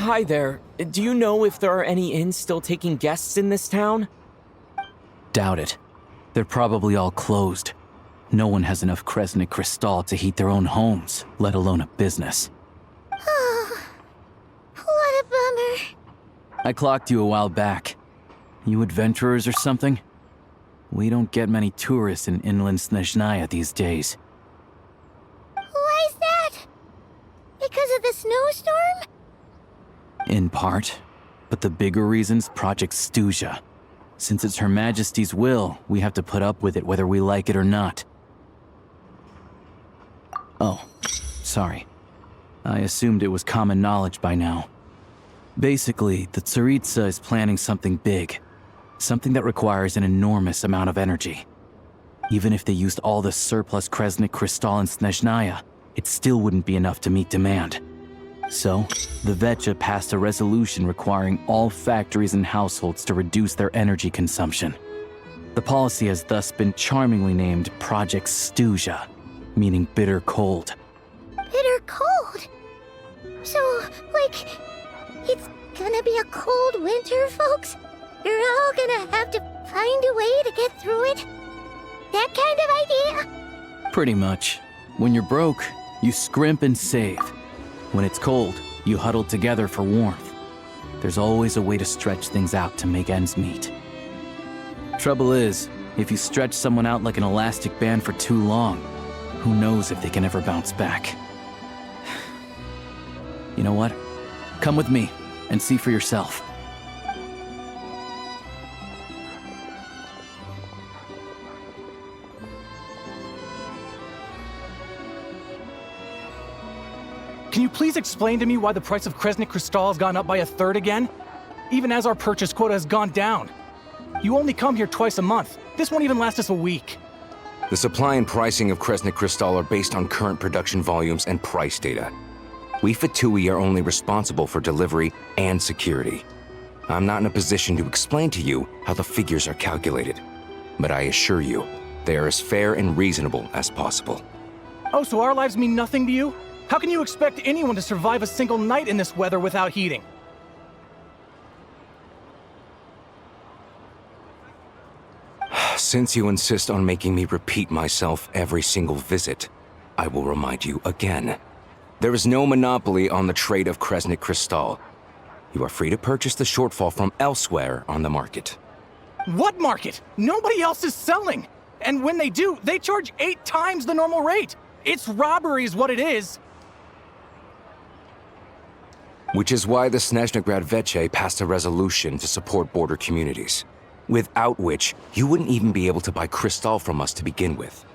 Hi there. Do you know if there are any inns still taking guests in this town? Doubt it. They're probably all closed. No one has enough 𝗪𝗔𝗔 to heat their own homes, let alone a business. What a bummer. I clocked you a while back. You adventurers or something? We don't get many tourists in inland Snezhnaya these days. Why is that? Because of the snowstorm? In part. But the bigger reason's Project 𝗙𝗆𝗆. Since it's Her Majesty's will, we have to put up with it whether we like it or not. Oh, sorry. I assumed it was common knowledge by now. Basically, the 𝗪𝗔𝗔 is planning something big. Something that requires an enormous amount of energy. Even if they used all the surplus 𝗪𝗔𝗔 in Snezhnaya, it still wouldn't be enough to meet demand. So, the 𝗪𝗔 passed a resolution requiring all factories and households to reduce their energy consumption. The policy has thus been charmingly named Project 𝗙𝗆𝗆𝗆, meaning bitter cold. Bitter cold? So, like, it's gonna be a cold winter, folks? You're all gonna have to find a way to get through it? That kind of idea? Pretty much. When you're broke, you scrimp and save. When it's cold, you huddle together for warmth. There's always a way to stretch things out to make ends meet. Trouble is, if you stretch someone out like an elastic band for too long, who knows if they can ever bounce back. You know what? Come with me and see for yourself. Can you please explain to me why the price of 𝗪𝗔𝗔 has gone up by 1/3 again? Even as our purchase quota has gone down. You only come here twice a month. This won't even last us a week. The supply and pricing of 𝗪𝗔𝗔 are based on current production volumes and price data. We 𝗪𝗏𝗏 are only responsible for delivery and security. I'm not in a position to explain to you how the figures are calculated, but I assure you, they are as fair and reasonable as possible. Oh, so our lives mean nothing to you? How can you expect anyone to survive a single night in this weather without heating? Since you insist on making me repeat myself every single visit, I will remind you again. There is no monopoly on the trade of 𝗪𝗔𝗔𝗆. You are free to purchase the shortfall from elsewhere on the market. What market? Nobody else is selling! And when they do, they charge 8 times the normal rate! It's robbery is what it is! Which is why the Snezhnaya Preview passed a resolution to support border communities, without which you wouldn't even be able to buy crystal from us to begin with.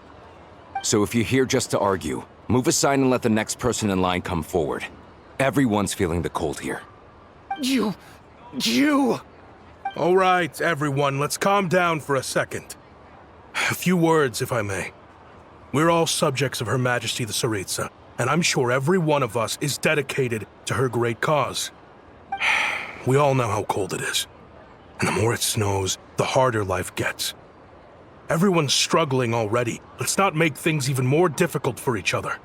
So if you're here just to argue, move aside and let the next person in line come forward. Everyone's feeling the cold here. You... All right, everyone, let's calm down for a second. A few words, if I may. We're all subjects of Her Majesty the 𝗪𝗔𝗔, and I'm sure every one of us is dedicated to her great cause. We all know how cold it is. And the more it snows, the harder life gets. Everyone's struggling already. Let's not make things even more difficult for each other.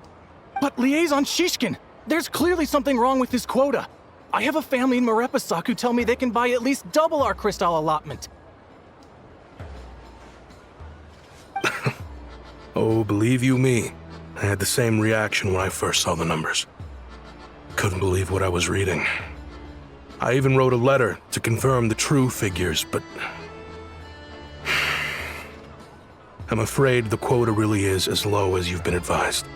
But Liaison Shishkin, there's clearly something wrong with this quota. I have a family in 𝗪𝗶𝗱 who tell me they can buy at least double our crystal allotment. Oh, believe you me, I had the same reaction when I first saw the numbers. Couldn't believe what I was reading. I even wrote a letter to confirm the true figures, but I'm afraid the quota really is as low as you've been advised.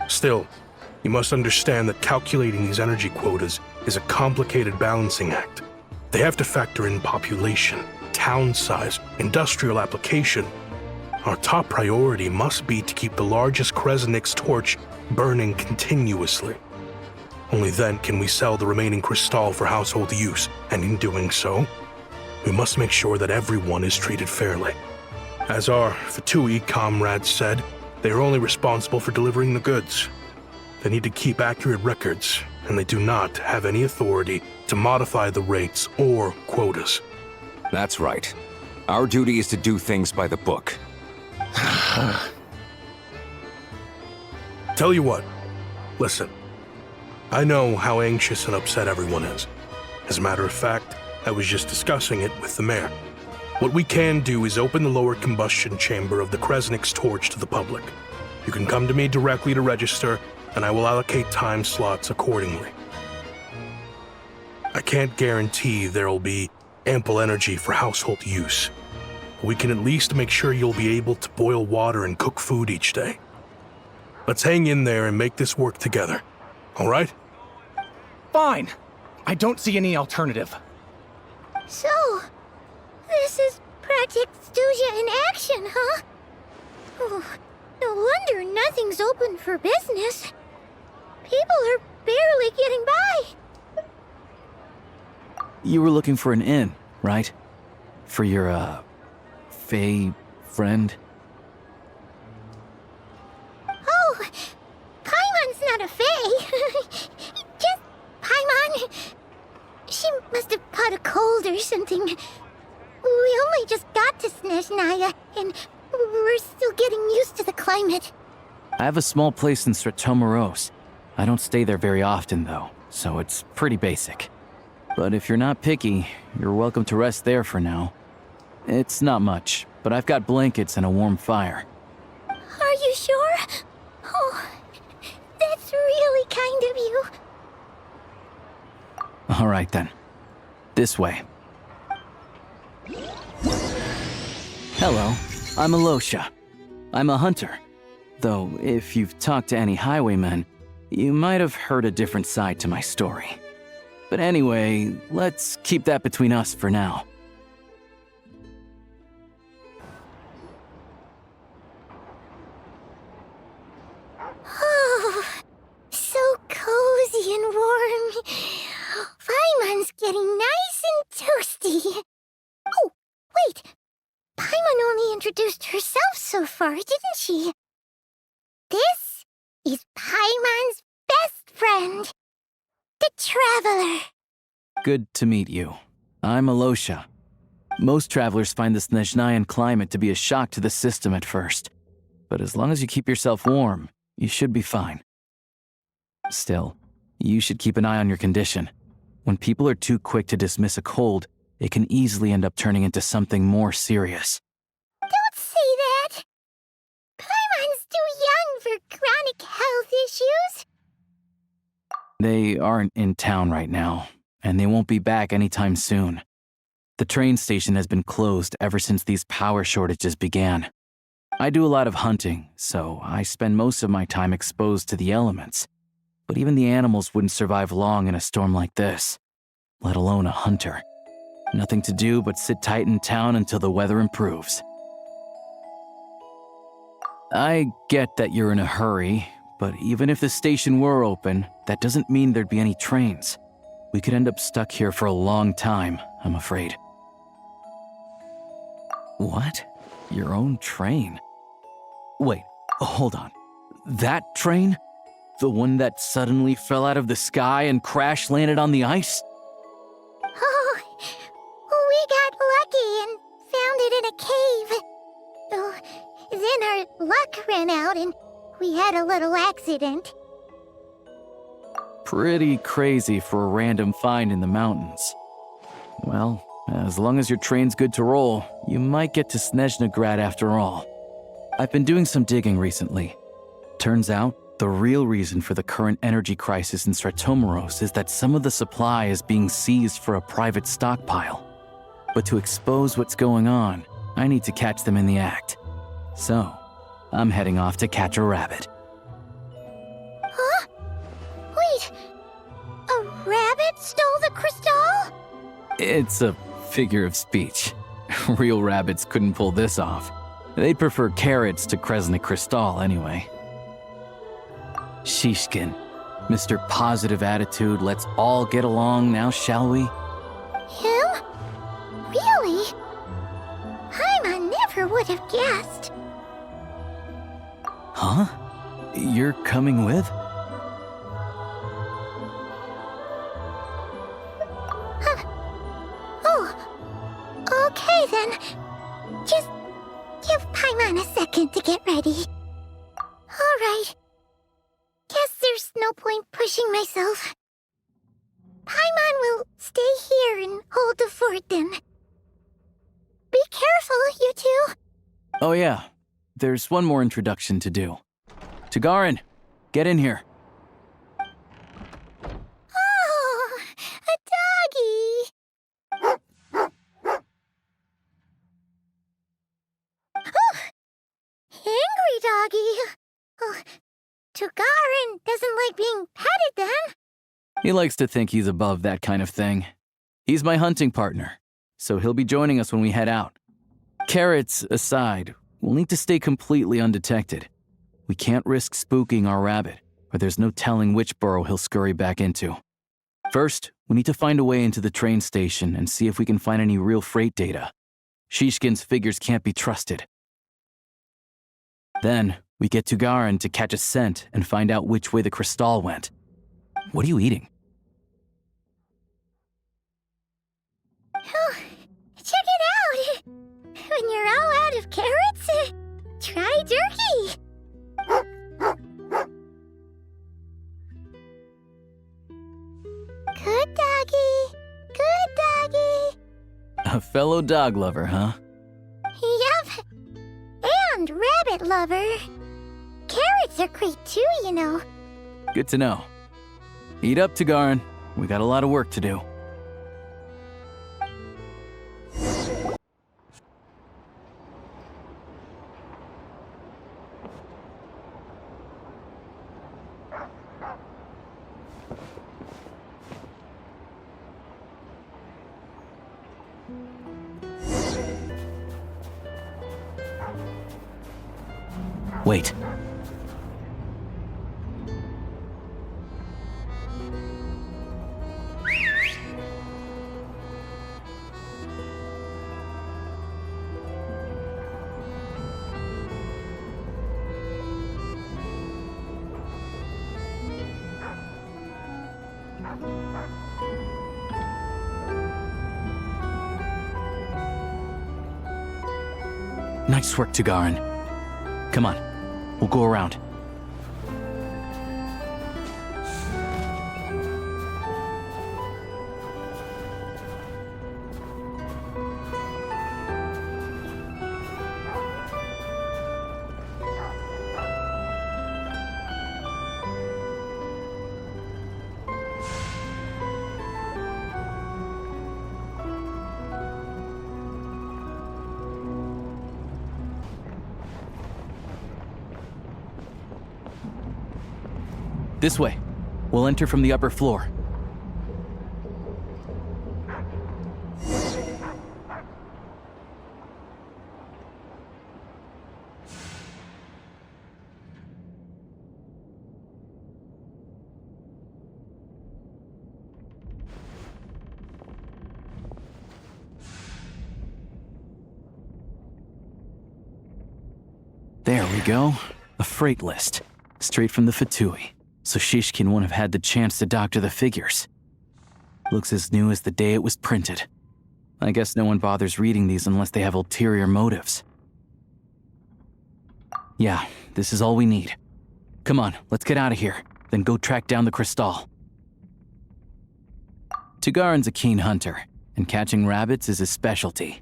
Still, you must understand that calculating these energy quotas is a complicated balancing act. They have to factor in population, town size, industrial application. Our top priority must be to keep the largest 𝗪𝗔𝗔𝗆 torch burning continuously. Only then can we sell the remaining crystal for household use, and in doing so, we must make sure that everyone is treated fairly. As our 𝗪𝗏𝗏 comrades said, they are only responsible for delivering the goods. They need to keep accurate records, and they do not have any authority to modify the rates or quotas. That's right. Our duty is to do things by the book. Tell you what, listen. I know how anxious and upset everyone is. As a matter of fact, I was just discussing it with the mayor. What we can do is open the lower combustion chamber of the Kresnik's torch to the public. You can come to me directly to register, and I will allocate time slots accordingly. I can't guarantee there'll be ample energy for household use. We can at least make sure you'll be able to boil water and cook food each day. Let's hang in there and make this work together. All right? Fine. I don't see any alternative. So, this is Project Stuzia in action, huh? Oh, no wonder nothing's open for business. People are barely getting by. You were looking for an inn, right? For your, Fae friend? Oh, Paimon's not a Fae. Just Paimon. She must have caught a cold or something. We only just got to Snezhnaya, and we're still getting used to the climate. I have a small place in 𝗪𝗏𝘄𝗏. I don't stay there very often, though, so it's pretty basic. But if you're not picky, you're welcome to rest there for now. It's not much, but I've got blankets and a warm fire. Are you sure? Oh, that's really kind of you. All right, then. This way. Hello, I'm Alyosha. I'm a hunter. Though, if you've talked to any highwaymen, you might have heard a different side to my story. But anyway, let's keep that between us for now. Oh, so cozy and warm. Paimon's getting nice and toasty. Oh, wait. Paimon only introduced herself so far, didn't she? This is Paimon's best friend, the Traveler. Good to meet you. I'm Alyosha. Most travelers find the Snezhnayan climate to be a shock to the system at first. But as long as you keep yourself warm, you should be fine. Still, you should keep an eye on your condition. When people are too quick to dismiss a cold, it can easily end up turning into something more serious. Don't say that. Paimon's too young for chronic health issues. They aren't in town right now, and they won't be back anytime soon. The train station has been closed ever since these power shortages began. I do a lot of hunting, so I spend most of my time exposed to the elements. But even the animals wouldn't survive long in a storm like this, let alone a hunter. Nothing to do but sit tight in town until the weather improves. I get that you're in a hurry, but even if the station were open, that doesn't mean there'd be any trains. We could end up stuck here for a long time, I'm afraid. What? Your own train? Wait, hold on. That train? The one that suddenly fell out of the sky and crash-landed on the ice? Oh, we got lucky and found it in a cave. Oh, then our luck ran out and we had a little accident. Pretty crazy for a random find in the mountains. Well, as long as your train's good to roll, you might get to Snezhnagrad after all. I've been doing some digging recently. Turns out, the real reason for the current energy crisis in 𝗪𝗏𝘄𝗏 is that some of the supply is being seized for a private stockpile. But to expose what's going on, I need to catch them in the act. So, I'm heading off to catch a rabbit. Huh? Wait, a rabbit stole the crystal? It's a figure of speech. Real rabbits couldn't pull this off. They'd prefer carrots to Kresnik Krystal anyway. Shishkin, Mr. Positive Attitude, let's all get along now, shall we? Him? Really? Paimon never would have guessed. Huh? You're coming with? Oh, okay then. Just give Paimon a second to get ready. All right. Guess there's no point pushing myself. Paimon will stay here and hold the fort then. Be careful, you two. Oh yeah, there's one more introduction to do. Gagarin, get in here. Oh, a doggy. Oh, angry doggy. Oh, Gagarin doesn't like being petted then. He likes to think he's above that kind of thing. He's my hunting partner, so he'll be joining us when we head out. Carrots aside, we'll need to stay completely undetected. We can't risk spooking our rabbit, or there's no telling which burrow he'll scurry back into. First, we need to find a way into the train station and see if we can find any real freight data. Shishkin's figures can't be trusted. Then, we get Gagarin to catch a scent and find out which way the crystal went. What are you eating? Oh, check it out! When you're all out of carrots, try jerky! Good doggy, good doggy. A fellow dog lover, huh? Yup, and rabbit lover. Carrots are great too, you know. Good to know. Eat up, Gagarin. We got a lot of work to do. Wait. Nice work, Gagarin. Come on, we'll go around. This way. We'll enter from the upper floor. There we go. A freight list. Straight from the Fatui. So Shishkin won't have had the chance to doctor the figures. Looks as new as the day it was printed. I guess no one bothers reading these unless they have ulterior motives. Yeah, this is all we need. Come on, let's get out of here, then go track down the crystal. Gagarin's a keen hunter, and catching rabbits is his specialty.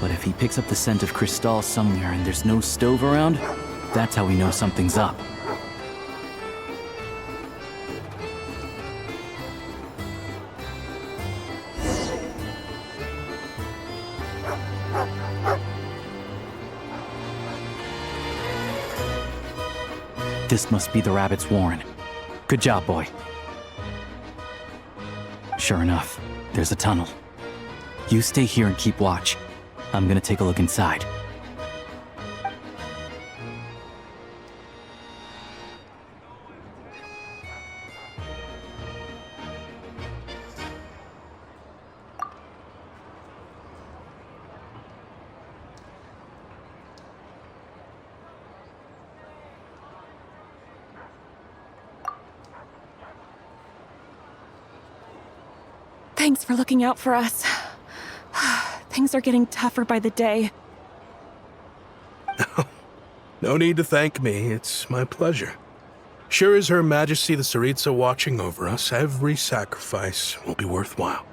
But if he picks up the scent of crystal somewhere and there's no stove around, that's how we know something's up. This must be the rabbit's warren. Good job, boy. Sure enough, there's a tunnel. You stay here and keep watch. I'm gonna take a look inside. Thanks for looking out for us. Things are getting tougher by the day. No need to thank me. It's my pleasure. Sure as Her Majesty the 𝗧𝗏 watching over us, every sacrifice will be worthwhile.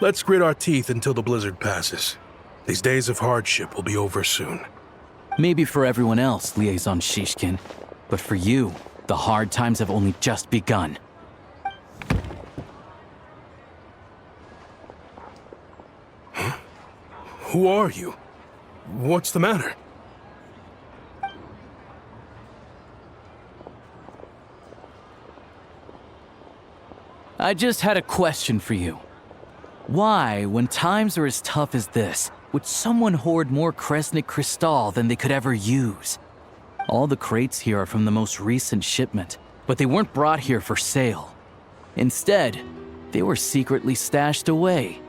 Let's grit our teeth until the blizzard passes. These days of hardship will be over soon. Maybe for everyone else, Liaison Shishkin, but for you, the hard times have only just begun. Huh? Who are you? What's the matter? I just had a question for you. Why, when times are as tough as this, would someone hoard more Kresnik Crystal than they could ever use? All the crates here are from the most recent shipment, but they weren't brought here for sale. Instead, they were secretly stashed away.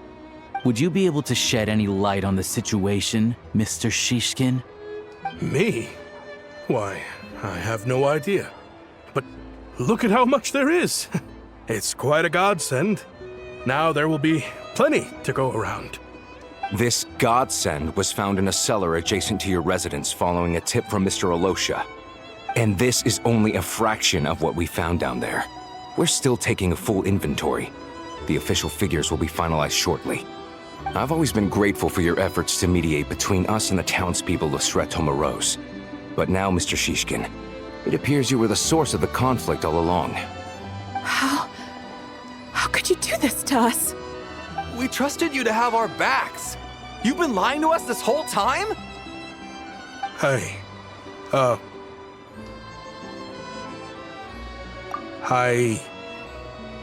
Would you be able to shed any light on the situation, Mr. Shishkin? Me? Why, I have no idea. But look at how much there is. It's quite a godsend. Now there will be plenty to go around. This godsend was found in a cellar adjacent to your residence following a tip from Mr. Alyosha. And this is only a fraction of what we found down there. We're still taking a full inventory. The official figures will be finalized shortly. I've always been grateful for your efforts to mediate between us and the townspeople of 𝗧𝗏𝗄𝗏. But now, Mr. Shishkin, it appears you were the source of the conflict all along. How could you do this to us? We trusted you to have our backs. You've been lying to us this whole time? Hey, I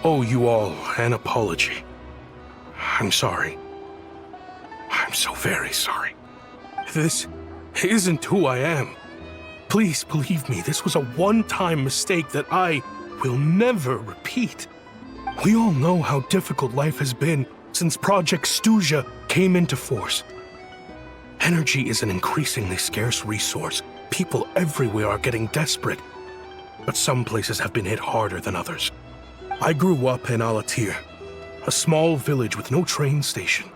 owe you all an apology. I'm sorry. I'm so very sorry. This isn't who I am. Please believe me, this was a one-time mistake that I will never repeat. We all know how difficult life has been since Project Stuzha came into force. Energy is an increasingly scarce resource. People everywhere are getting desperate, but some places have been hit harder than others. I grew up in Alyother, a small village with no train station.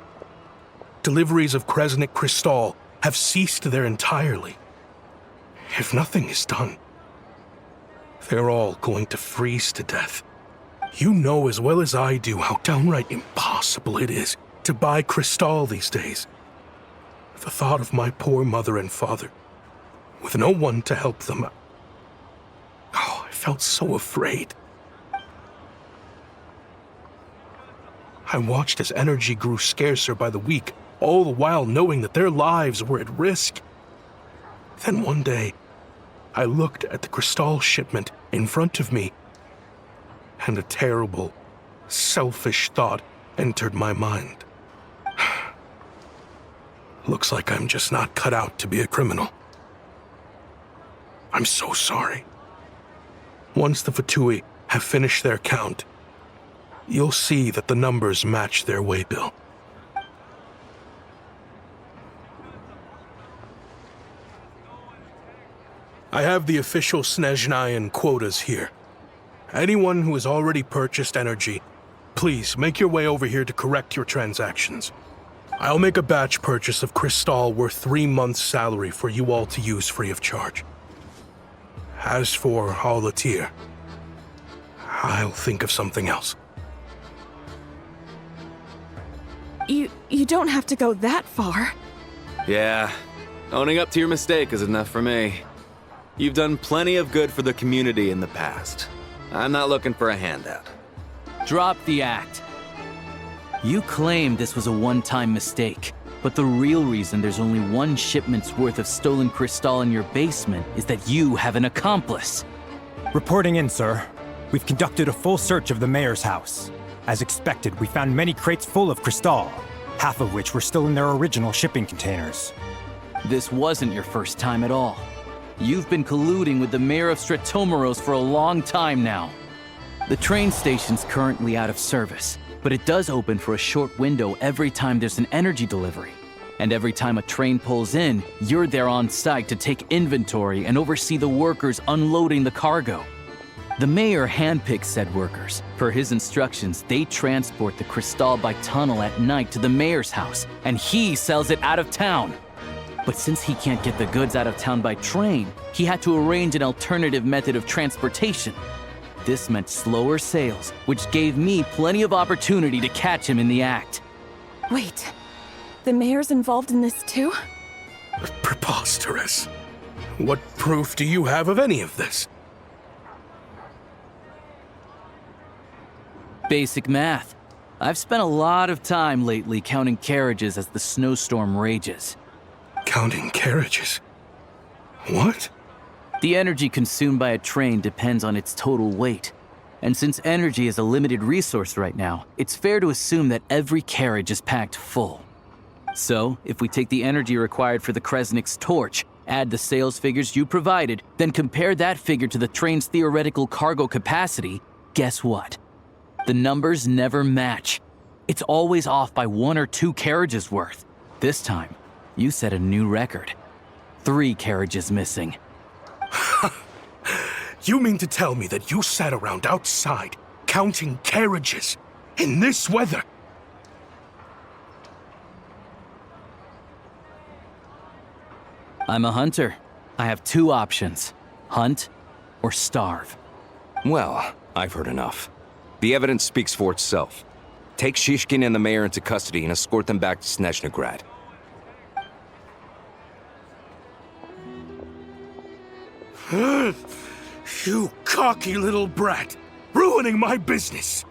Deliveries of Kresnik Crystal have ceased there entirely. If nothing is done, they're all going to freeze to death. You know as well as I do how downright impossible it is to buy crystal these days. The thought of my poor mother and father, with no one to help them, I felt so afraid. I watched as energy grew scarcer by the week, all the while knowing that their lives were at risk. Then one day, I looked at the crystal shipment in front of me, and a terrible, selfish thought entered my mind. Looks like I'm just not cut out to be a criminal. I'm so sorry. Once the Fatui have finished their count, you'll see that the numbers match their waybill. I have the official Snezhnayan quotas here. Anyone who has already purchased energy, please make your way over here to correct your transactions. I'll make a batch purchase of crystal worth 3 months' salary for you all to use free of charge. As for Alyother, I'll think of something else. You don't have to go that far. Yeah, owning up to your mistake is enough for me. You've done plenty of good for the community in the past. I'm not looking for a handout. Drop the act. You claim this was a one-time mistake, but the real reason there's only 1 shipment's worth of stolen crystal in your basement is that you have an accomplice. Reporting in, sir. We've conducted a full search of the mayor's house. As expected, we found many crates full of crystal, half of which were still in their original shipping containers. This wasn't your first time at all. You've been colluding with the mayor of 𝗧𝗏𝗄𝗏 for a long time now. The train station's currently out of service, but it does open for a short window every time there's an energy delivery. And every time a train pulls in, you're there on site to take inventory and oversee the workers unloading the cargo. The mayor handpicks said workers. Per his instructions, they transport the crystal by tunnel at night to the mayor's house, and he sells it out of town. But since he can't get the goods out of town by train, he had to arrange an alternative method of transportation. This meant slower sales, which gave me plenty of opportunity to catch him in the act. Wait, the mayor's involved in this too? Preposterous. What proof do you have of any of this? Basic math. I've spent a lot of time lately counting carriages as the snowstorm rages. Counting carriages? What? The energy consumed by a train depends on its total weight. And since energy is a limited resource right now, it's fair to assume that every carriage is packed full. So, if we take the energy required for the Kresnik's torch, add the sales figures you provided, then compare that figure to the train's theoretical cargo capacity, guess what? The numbers never match. It's always off by 1 or 2 carriages worth. This time, you set a new record. 3 carriages missing. You mean to tell me that you sat around outside, counting carriages, in this weather? I'm a hunter. I have 2 options. Hunt or starve. Well, I've heard enough. The evidence speaks for itself. Take Shishkin and the mayor into custody and escort them back to Snezhnaya. You cocky little brat! Ruining my business!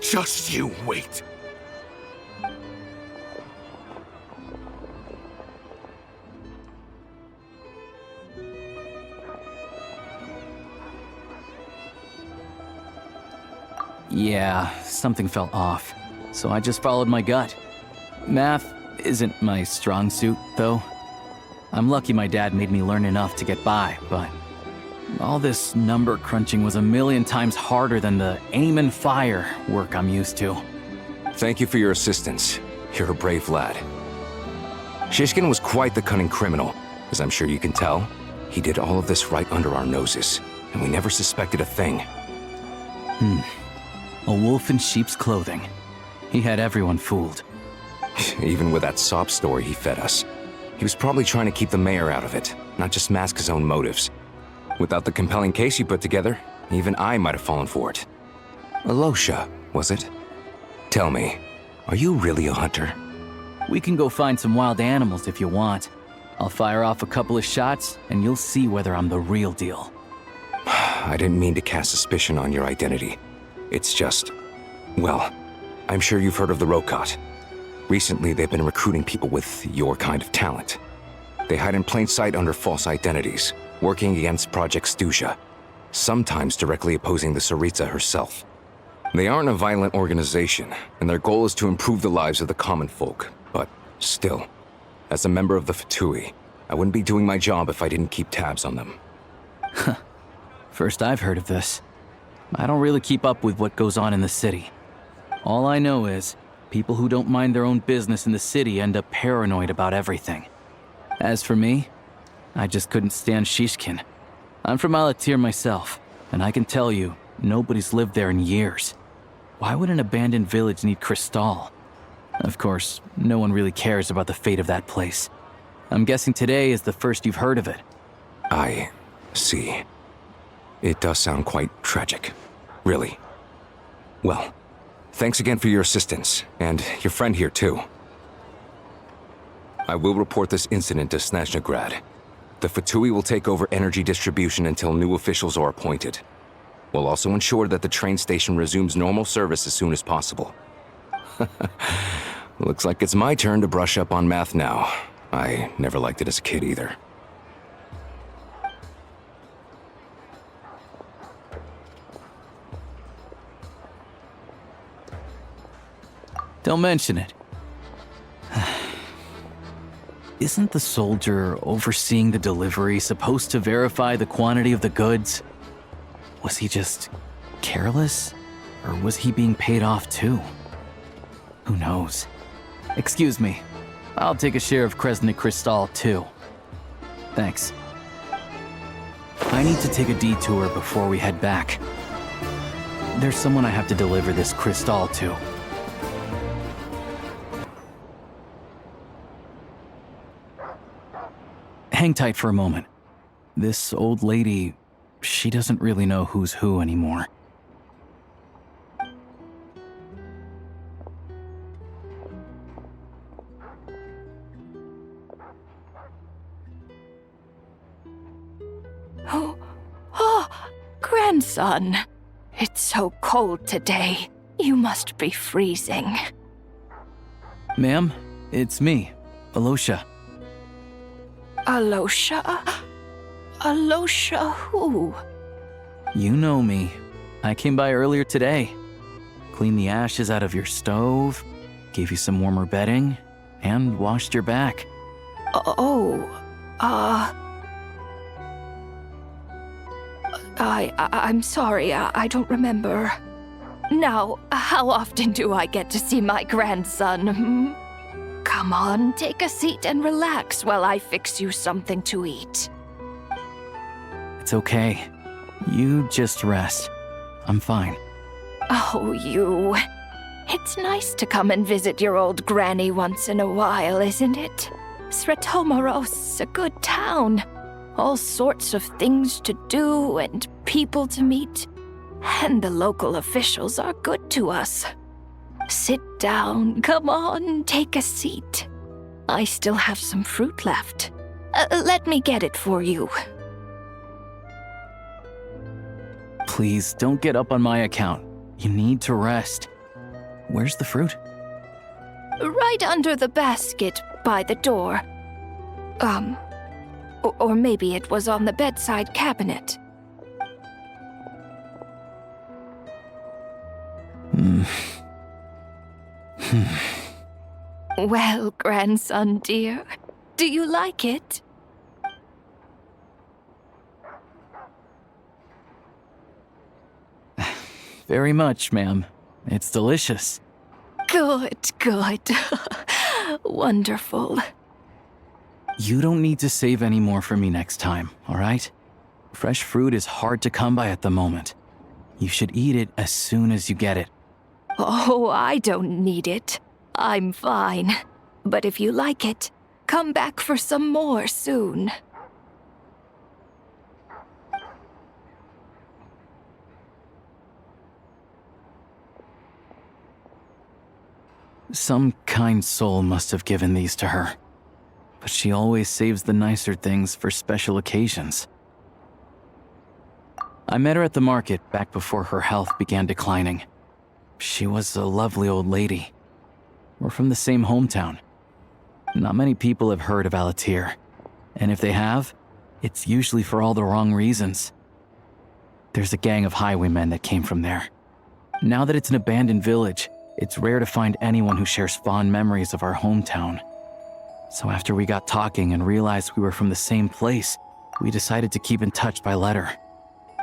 Just you wait. Yeah, something felt off, so I just followed my gut. Math isn't my strong suit, though. I'm lucky my dad made me learn enough to get by, but all this number crunching was a million times harder than the aim and fire work I'm used to. Thank you for your assistance. You're a brave lad. Shishkin was quite the cunning criminal. As I'm sure you can tell, he did all of this right under our noses, and we never suspected a thing. A wolf in sheep's clothing. He had everyone fooled. Even with that sob story he fed us. He was probably trying to keep the mayor out of it, not just mask his own motives. Without the compelling case you put together, even I might have fallen for it. Alyosha, was it? Tell me, are you really a hunter? We can go find some wild animals if you want. I'll fire off a couple of shots, and you'll see whether I'm the real deal. I didn't mean to cast suspicion on your identity. It's just... well, I'm sure you've heard of the 𝗏𝗏. Recently, they've been recruiting people with your kind of talent. They hide in plain sight under false identities, working against Project Stuzha, sometimes directly opposing the 𝗪𝗔𝗔 herself. They aren't a violent organization, and their goal is to improve the lives of the common folk. But still, as a member of the 𝗏𝗏, I wouldn't be doing my job if I didn't keep tabs on them. First I've heard of this. I don't really keep up with what goes on in the city. All I know is, people who don't mind their own business in the city end up paranoid about everything. As for me, I just couldn't stand Shishkin. I'm from Alyother myself, and I can tell you, nobody's lived there in years. Why would an abandoned village need crystal? Of course, no one really cares about the fate of that place. I'm guessing today is the first you've heard of it. I see. It does sound quite tragic. Really. Well, thanks again for your assistance, and your friend here too. I will report this incident to Snezhnaya. The 𝗏𝗏 will take over energy distribution until new officials are appointed. We'll also ensure that the train station resumes normal service as soon as possible. Looks like it's my turn to brush up on math now. I never liked it as a kid either. Don't mention it. Isn't the soldier overseeing the delivery supposed to verify the quantity of the goods? Was he just careless? Or was he being paid off too? Who knows? Excuse me. I'll take a share of Kresnik crystal too. Thanks. I I need to take a detour before we head back. There's someone I have to deliver this crystal to. Hang tight for a moment. This old lady, she doesn't really know who's who anymore. Oh, grandson. It's so cold today. You must be freezing. Ma'am, it's me, Alyosha. Alyosha? Alyosha who? You know me. I came by earlier today. Cleaned the ashes out of your stove, gave you some warmer bedding, and washed your back. I'm sorry, I don't remember. Now, how often do I get to see my grandson? Come on, take a seat and relax while I fix you something to eat. It's okay. You just rest. I'm fine. Oh, you. It's nice to come and visit your old granny once in a while, isn't it? 𝗧𝗵𝗺's a good town. All sorts of things to do and people to meet. And the local officials are good to us. Sit down, come on, take a seat. I still have some fruit left. Let me get it for you. Please, don't get up on my account. You need to rest. Where's the fruit? Right under the basket by the door. Or maybe it was on the bedside cabinet. Well, grandson dear, do you like it? Very much, ma'am. It's delicious. Good, good. Wonderful. You don't need to save any more for me next time, all right? Fresh fruit is hard to come by at the moment. You should eat it as soon as you get it. Oh, I don't need it. I'm fine. But if you like it, come back for some more soon. Some kind soul must have given these to her. But she always saves the nicer things for special occasions. I met her at the market back before her health began declining. She was a lovely old lady. We're from the same hometown. Not many people have heard of Alyother, and if they have, it's usually for all the wrong reasons. There's a gang of highwaymen that came from there. Now that it's an abandoned village, it's rare to find anyone who shares fond memories of our hometown. So after we got talking and realized we were from the same place, we decided to keep in touch by letter.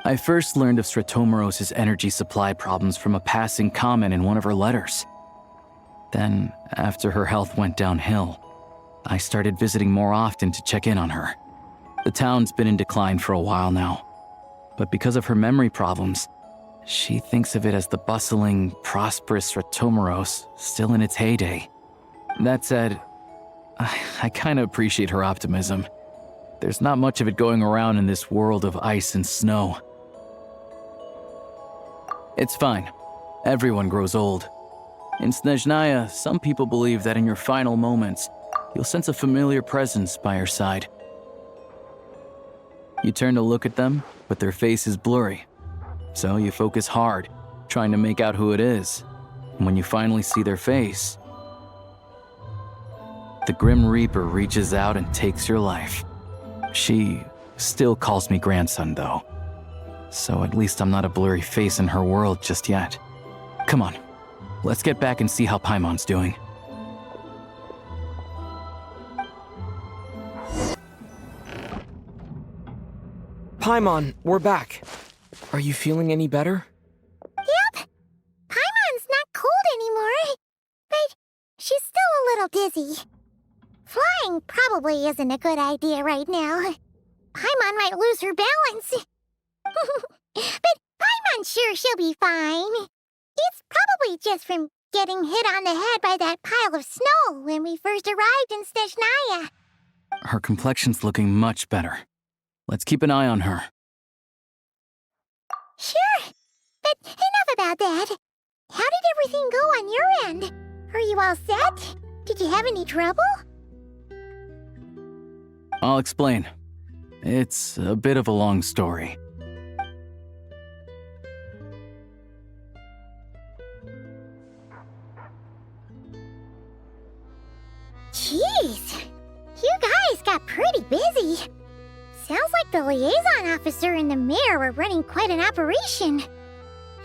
I first learned of 𝗏𝗏𝗺's energy supply problems from a passing comment in one of her letters. Then, after her health went downhill, I started visiting more often to check in on her. The town's been in decline for a while now, but because of her memory problems, she thinks of it as the bustling, prosperous 𝗏𝗏𝗺 still in its heyday. That said, I kinda appreciate her optimism. There's not much of it going around in this world of ice and snow. It's fine. Everyone grows old. In Snezhnaya, some people believe that in your final moments, you'll sense a familiar presence by your side. You turn to look at them, but their face is blurry. So you focus hard, trying to make out who it is. And when you finally see their face, the Grim Reaper reaches out and takes your life. She still calls me grandson, though. So at least I'm not a blurry face in her world just yet. Come on, let's get back and see how Paimon's doing. Paimon, we're back. Are you feeling any better? Yep. Paimon's not cold anymore. But she's still a little dizzy. Flying probably isn't a good idea right now. Paimon might lose her balance. But Paimon's sure she'll be fine. It's probably just from getting hit on the head by that pile of snow when we first arrived in Snezhnaya. Her complexion's looking much better. Let's keep an eye on her. Sure, but enough about that. How did everything go on your end? Are you all set? Did you have any trouble? I'll explain. It's a bit of a long story. Jeez, you guys got pretty busy. Sounds like the liaison officer and the mayor were running quite an operation.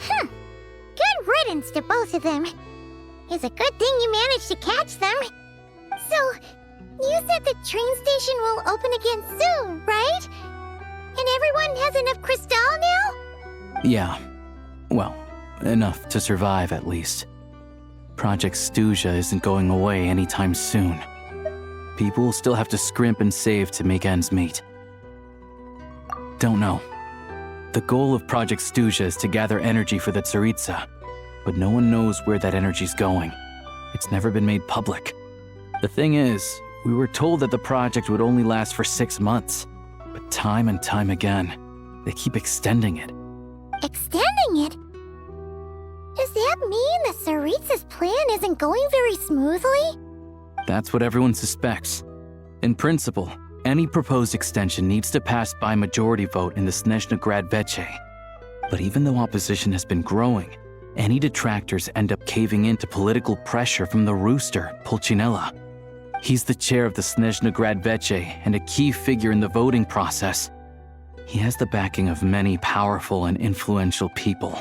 Good riddance to both of them. It's a good thing you managed to catch them. So, you said the train station will open again soon, right? And everyone has enough crystal now? Yeah. Well, enough to survive at least. Project 𝗔𝗍𝘆𝐺 isn't going away anytime soon. People still have to scrimp and save to make ends meet. Don't know. The goal of Project 𝗔𝗍𝘆𝐺 is to gather energy for the Tsaritsa, but no one knows where that energy's going. It's never been made public. The thing is, we were told that the project would only last for 6 months, but time and time again, they keep extending it. Extending it? Does that mean the Tsaritsa's plan isn't going very smoothly? That's what everyone suspects. In principle, any proposed extension needs to pass by majority vote in the Snezhnaya Preview. But even though opposition has been growing, any detractors end up caving in to political pressure from the rooster, Pulcinella. He's the chair of the Snezhnaya Preview and a key figure in the voting process. He has the backing of many powerful and influential people.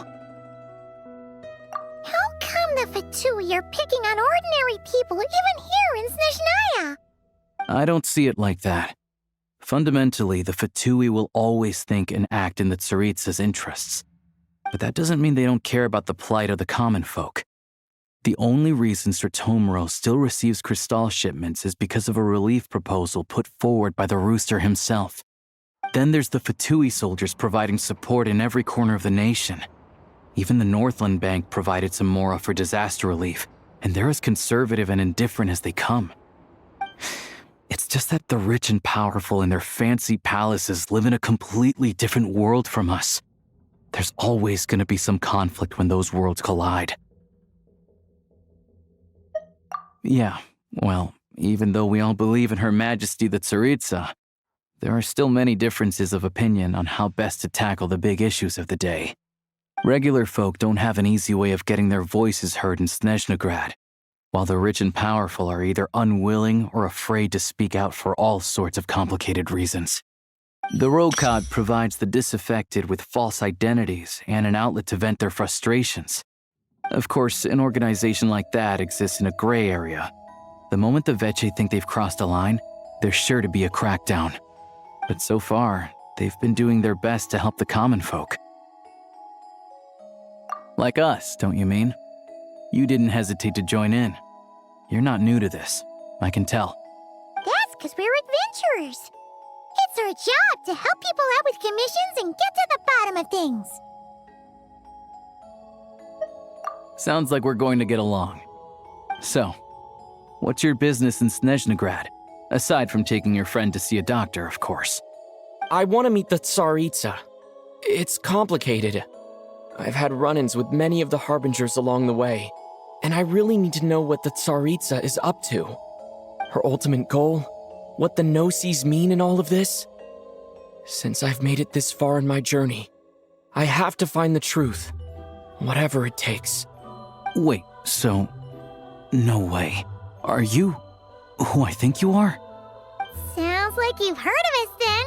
How come the Fatui are picking on ordinary people even here in Snezhnaya? I don't see it like that. Fundamentally, the Fatui will always think and act in the Tsaritsa's interests. But that doesn't mean they don't care about the plight of the common folk. The only reason 𝗪𝗏 still receives crystal shipments is because of a relief proposal put forward by the rooster himself. Then there's the Fatui soldiers providing support in every corner of the nation. Even the Northland Bank provided some mora for disaster relief, and they're as conservative and indifferent as they come. It's just that the rich and powerful in their fancy palaces live in a completely different world from us. There's always going to be some conflict when those worlds collide. Yeah, well, even though we all believe in Her Majesty the Tsaritsa, there are still many differences of opinion on how best to tackle the big issues of the day. Regular folk don't have an easy way of getting their voices heard in Snezhnaya, while the rich and powerful are either unwilling or afraid to speak out for all sorts of complicated reasons. The 𝗏𝗏 provides the disaffected with false identities and an outlet to vent their frustrations. Of course, an organization like that exists in a gray area. The moment the 𝗏𝗍 think they've crossed a line, there's sure to be a crackdown. But so far, they've been doing their best to help the common folk. Like us, don't you mean? You didn't hesitate to join in. You're not new to this, I can tell. That's because we're adventurers. It's our job to help people out with commissions and get to the bottom of things. Sounds like we're going to get along. So, what's your business in Snezhnaya? Aside from taking your friend to see a doctor, of course. I want to meet the Tsaritsa. It's complicated. I've had run-ins with many of the Harbingers along the way, and I really need to know what the Tsaritsa is up to. Her ultimate goal, what the Gnosis mean in all of this. Since I've made it this far in my journey, I have to find the truth, whatever it takes. Wait, so... no way. Are you who I think you are? Sounds like you've heard of us then.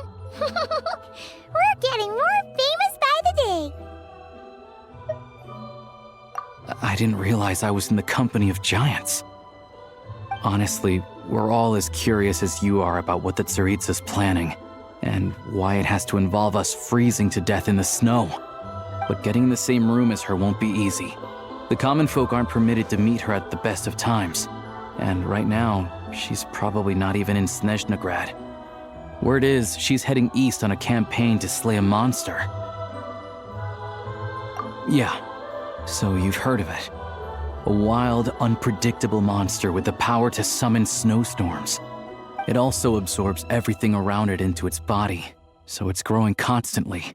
We're getting more famous by the day. I didn't realize I was in the company of giants. Honestly, we're all as curious as you are about what the Tsaritsa's planning, and why it has to involve us freezing to death in the snow. But getting in the same room as her won't be easy. The common folk aren't permitted to meet her at the best of times, and right now, she's probably not even in Snezhnaya. Word is, she's heading east on a campaign to slay a monster. Yeah, so you've heard of it. A wild, unpredictable monster with the power to summon snowstorms. It also absorbs everything around it into its body, so it's growing constantly.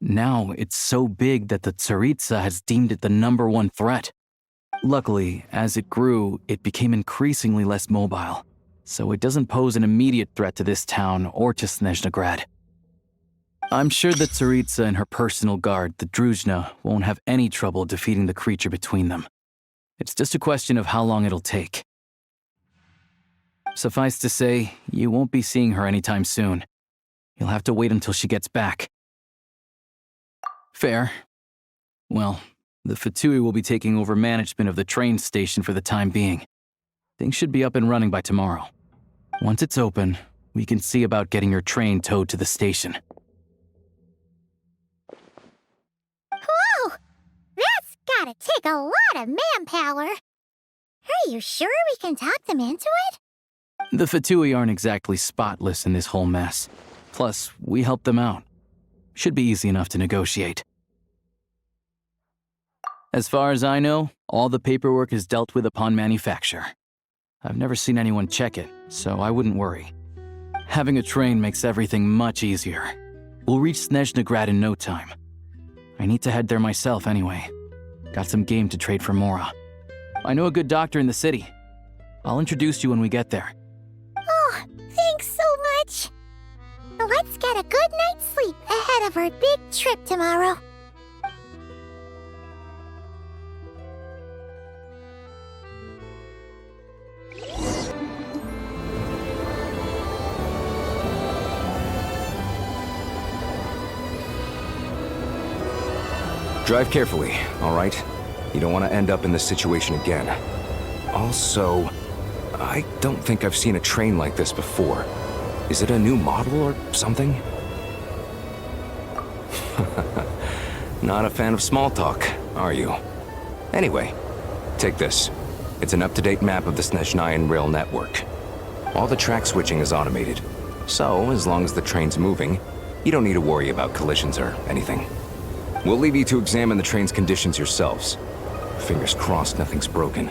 Now, it's so big that the Tsaritsa has deemed it the #1 threat. Luckily, as it grew, it became increasingly less mobile, so it doesn't pose an immediate threat to this town or to Snezhnagrad. I'm sure that Tsaritsa and her personal guard, the Druzhna, won't have any trouble defeating the creature between them. It's just a question of how long it'll take. Suffice to say, you won't be seeing her anytime soon. You'll have to wait until she gets back. Fair. Well, the Fatui will be taking over management of the train station for the time being. Things should be up and running by tomorrow. Once it's open, we can see about getting your train towed to the station. Whoa! That's gotta take a lot of manpower. Are you sure we can talk them into it? The Fatui aren't exactly spotless in this whole mess. Plus, we helped them out. Should be easy enough to negotiate. As far as I know, all the paperwork is dealt with upon manufacture. I've never seen anyone check it, so I wouldn't worry. Having a train makes everything much easier. We'll reach Snezhnagrad in no time. I need to head there myself anyway. Got some game to trade for Mora. I know a good doctor in the city. I'll introduce you when we get there. Oh, thanks so much. Let's get a good night's sleep ahead of our big trip tomorrow. Drive carefully, all right? You don't want to end up in this situation again. Also, I don't think I've seen a train like this before. Is it a new model or something? Not a fan of small talk, are you? Anyway, take this. It's an up-to-date map of the Snezhnaya rail network. All the track switching is automated, so as long as the train's moving, you don't need to worry about collisions or anything. We'll leave you to examine the train's conditions yourselves. Fingers crossed nothing's broken.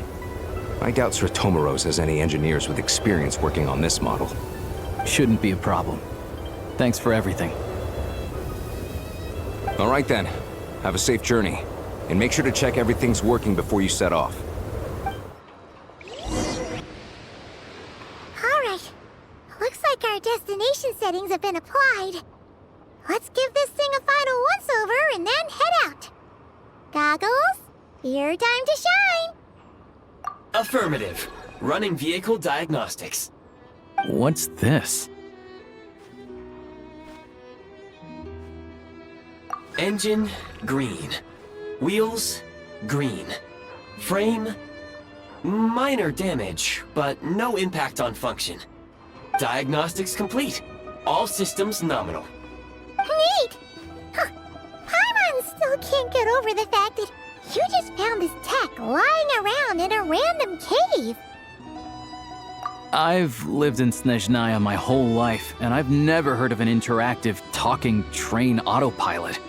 I doubt 𝗧𝗏𝗺𝗏 has any engineers with experience working on this model. Shouldn't be a problem. Thanks for everything. All right then. Have a safe journey. And make sure to check everything's working before you set off. Alright. Looks like our destination settings have been applied. Let's give this thing a final once-over and then head out. Goggles, your time to shine! Affirmative. Running vehicle diagnostics. What's this? Engine, green. Wheels, green. Frame, minor damage, but no impact on function. Diagnostics complete. All systems nominal. Neat! Huh. Paimon still can't get over the fact that you just found this tech lying around in a random cave. I've lived in Snezhnaya my whole life, and I've never heard of an interactive, talking train autopilot.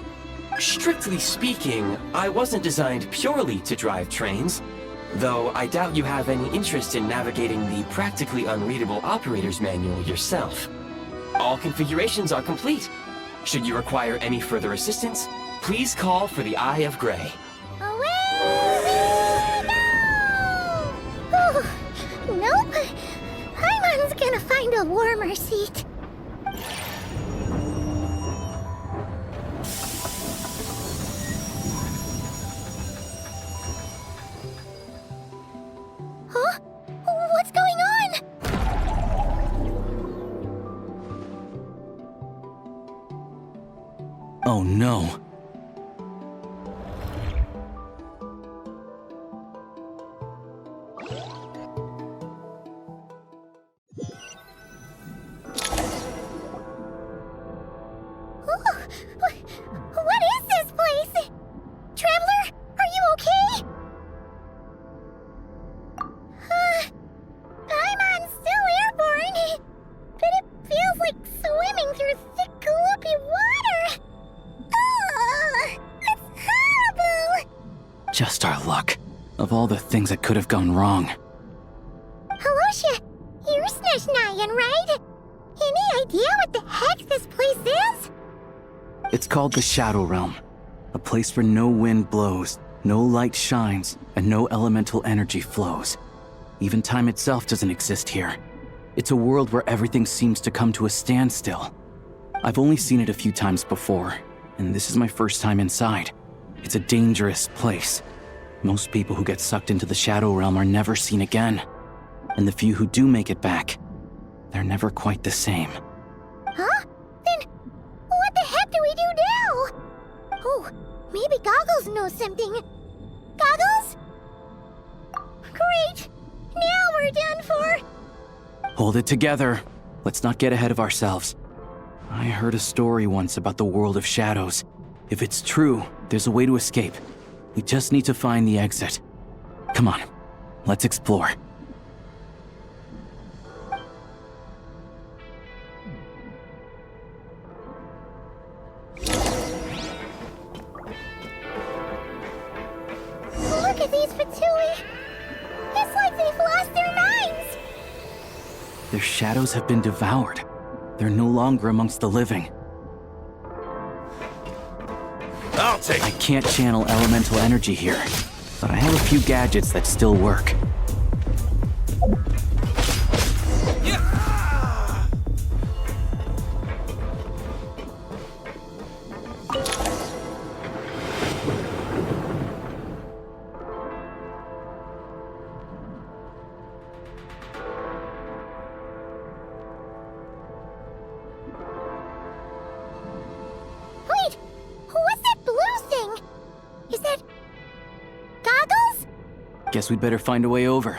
Strictly speaking, I wasn't designed purely to drive trains, though I doubt you have any interest in navigating the practically unreadable operator's manual yourself. All configurations are complete. Should you require any further assistance, please call for the 𝐈𝐻𝐻𝐿. Away we go! Nope. Paimon's gonna find a warmer seat. Huh? What's going on? Oh no. What is this place? Traveler, are you okay? Paimon's still airborne, but it feels like swimming through thick, gloopy water. Ugh, it's horrible! Of all the things that could have gone wrong. Alyosha, you're Snezhnaya, right? Any idea what the heck this place is? It's called the Shadow Realm. A place where no wind blows, no light shines, and no elemental energy flows. Even time itself doesn't exist here. It's a world where everything seems to come to a standstill. I've only seen it a few times before, and this is my first time inside. It's a dangerous place. Most people who get sucked into the Shadow Realm are never seen again. And the few who do make it back, they're never quite the same. Huh? Then, what the heck do we do now? Oh, maybe Goggles knows something. Goggles? Great! Now we're done for! Hold it together. Let's not get ahead of ourselves. I heard a story once about the world of shadows. If it's true, there's a way to escape. We just need to find the exit. Come on, let's explore. Look at these Fatui! It's like they've lost their minds! Their shadows have been devoured. They're no longer amongst the living. I can't channel elemental energy here, but I have a few gadgets that still work. Wait! What's that blue thing? Is that... Goggles? Guess we'd better find a way over.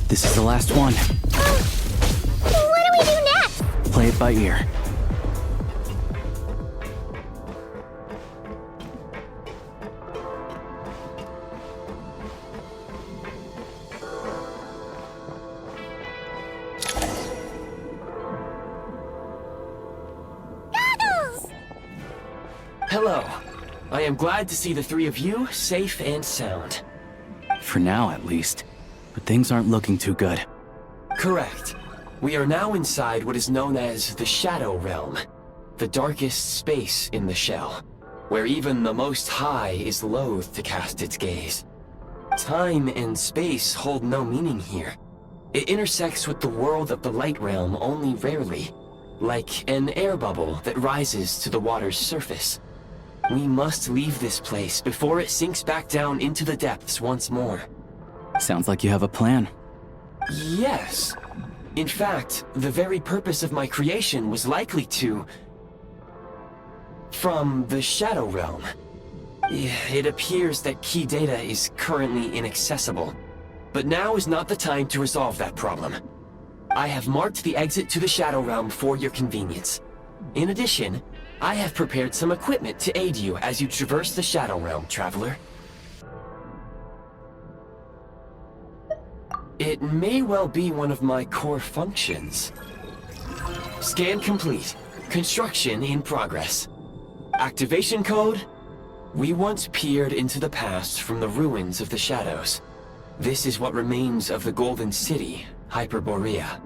This is the last one. What do we do next? Play it by ear. Goggles! Hello. I am glad to see the three of you safe and sound. For now, at least. But things aren't looking too good. Correct. We are now inside what is known as the Shadow Realm, the darkest space in the shell, where even the Most High is loath to cast its gaze. Time and space hold no meaning here. It intersects with the world of the Light Realm only rarely, like an air bubble that rises to the water's surface. We must leave this place before it sinks back down into the depths once more. Sounds like you have a plan. Yes. In fact, the very purpose of my creation was likely to... from the Shadow Realm. It appears that key data is currently inaccessible, but now is not the time to resolve that problem. I have marked the exit to the Shadow Realm for your convenience. In addition, I have prepared some equipment to aid you as you traverse the Shadow Realm, traveler. It may well be one of my core functions. Scan complete. Construction in progress. Activation code? We once peered into the past from the ruins of the shadows. This is what remains of the Golden City, 𝗙𝗵𝗄.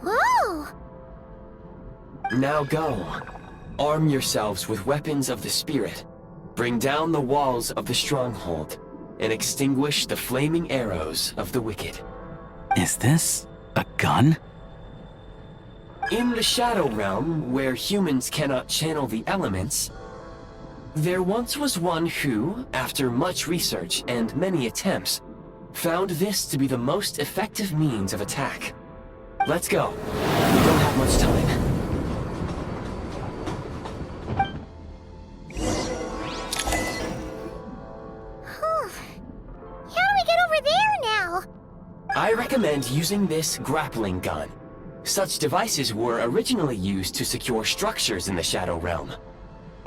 Whoa! Now go. Arm yourselves with weapons of the spirit. Bring down the walls of the stronghold, and extinguish the flaming arrows of the wicked. Is this a gun? In the Shadow Realm, where humans cannot channel the elements, There once was one who, after much research and many attempts, found this to be the most effective means of attack. Let's go. We don't have much time. How do we get over there now? I recommend using this grappling gun. Such devices were originally used to secure structures in the Shadow Realm.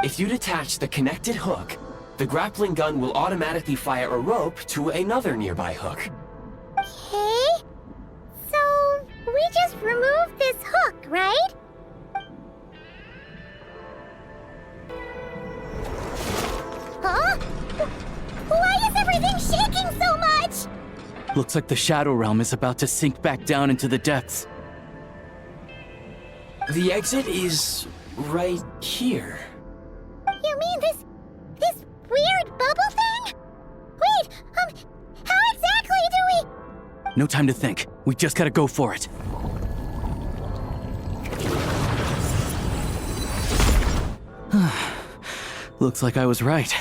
If you detach the connected hook, the grappling gun will automatically fire a rope to another nearby hook. Okay. So, we just removed this hook, right? Huh? Why is everything shaking so much? Looks like the Shadow Realm is about to sink back down into the depths. The exit is right here. You mean this weird bubble thing? Wait, how exactly do we... No time to think. We just gotta go for it. Looks like I was right.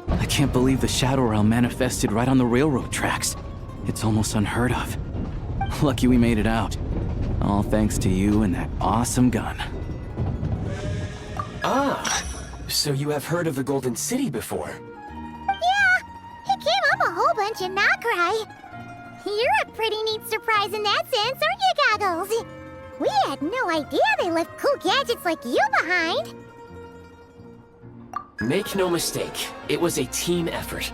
I can't believe the Shadow Realm manifested right on the railroad tracks. It's almost unheard of. Lucky we made it out. All thanks to you and that awesome gun. Ah, so you have heard of the Golden City before? Yeah, it came up a whole bunch in Nocturne. You're a pretty neat surprise in that sense, aren't you, Goggles? We had no idea they left cool gadgets like you behind. Make no mistake, it was a team effort.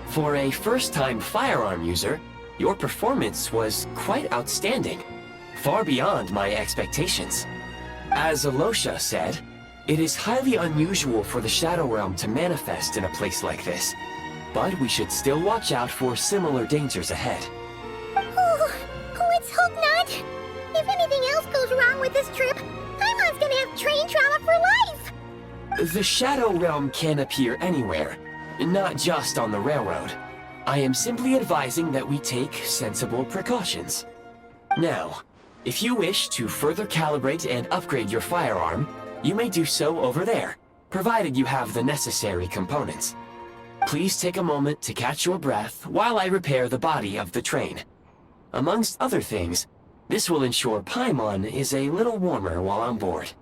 For a first-time firearm user, your performance was quite outstanding, far beyond my expectations. As Alyosha said, it is highly unusual for the Shadow Realm to manifest in a place like this, but we should still watch out for similar dangers ahead. Oh, let's hope not. If anything else goes wrong with this trip, Paimon's gonna have train trauma for life. The Shadow Realm can appear anywhere, not just on the railroad. I am simply advising that we take sensible precautions. Now, if you wish to further calibrate and upgrade your firearm, you may do so over there, provided you have the necessary components. Please take a moment to catch your breath while I repair the body of the train. Amongst other things, this will ensure Paimon is a little warmer while on board.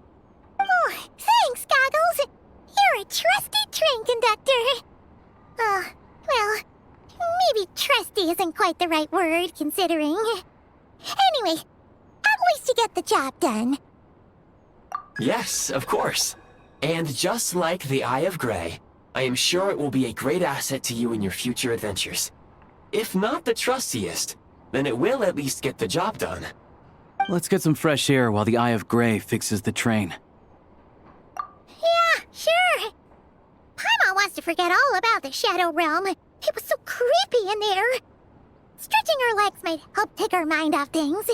Oh, thanks, Goggles. You're a trusty train conductor. Well, maybe trusty isn't quite the right word, considering. Anyway, at least you get the job done. Yes, of course. And just like the 𝗷𝗫𝐸, I am sure it will be a great asset to you in your future adventures. If not the trustiest, then it will at least get the job done. Let's get some fresh air while the 𝗷𝗫𝐸 fixes the train. Yeah, sure. Paimon wants to forget all about the Shadow Realm. It was so creepy in there. Stretching her legs might help take her mind off things.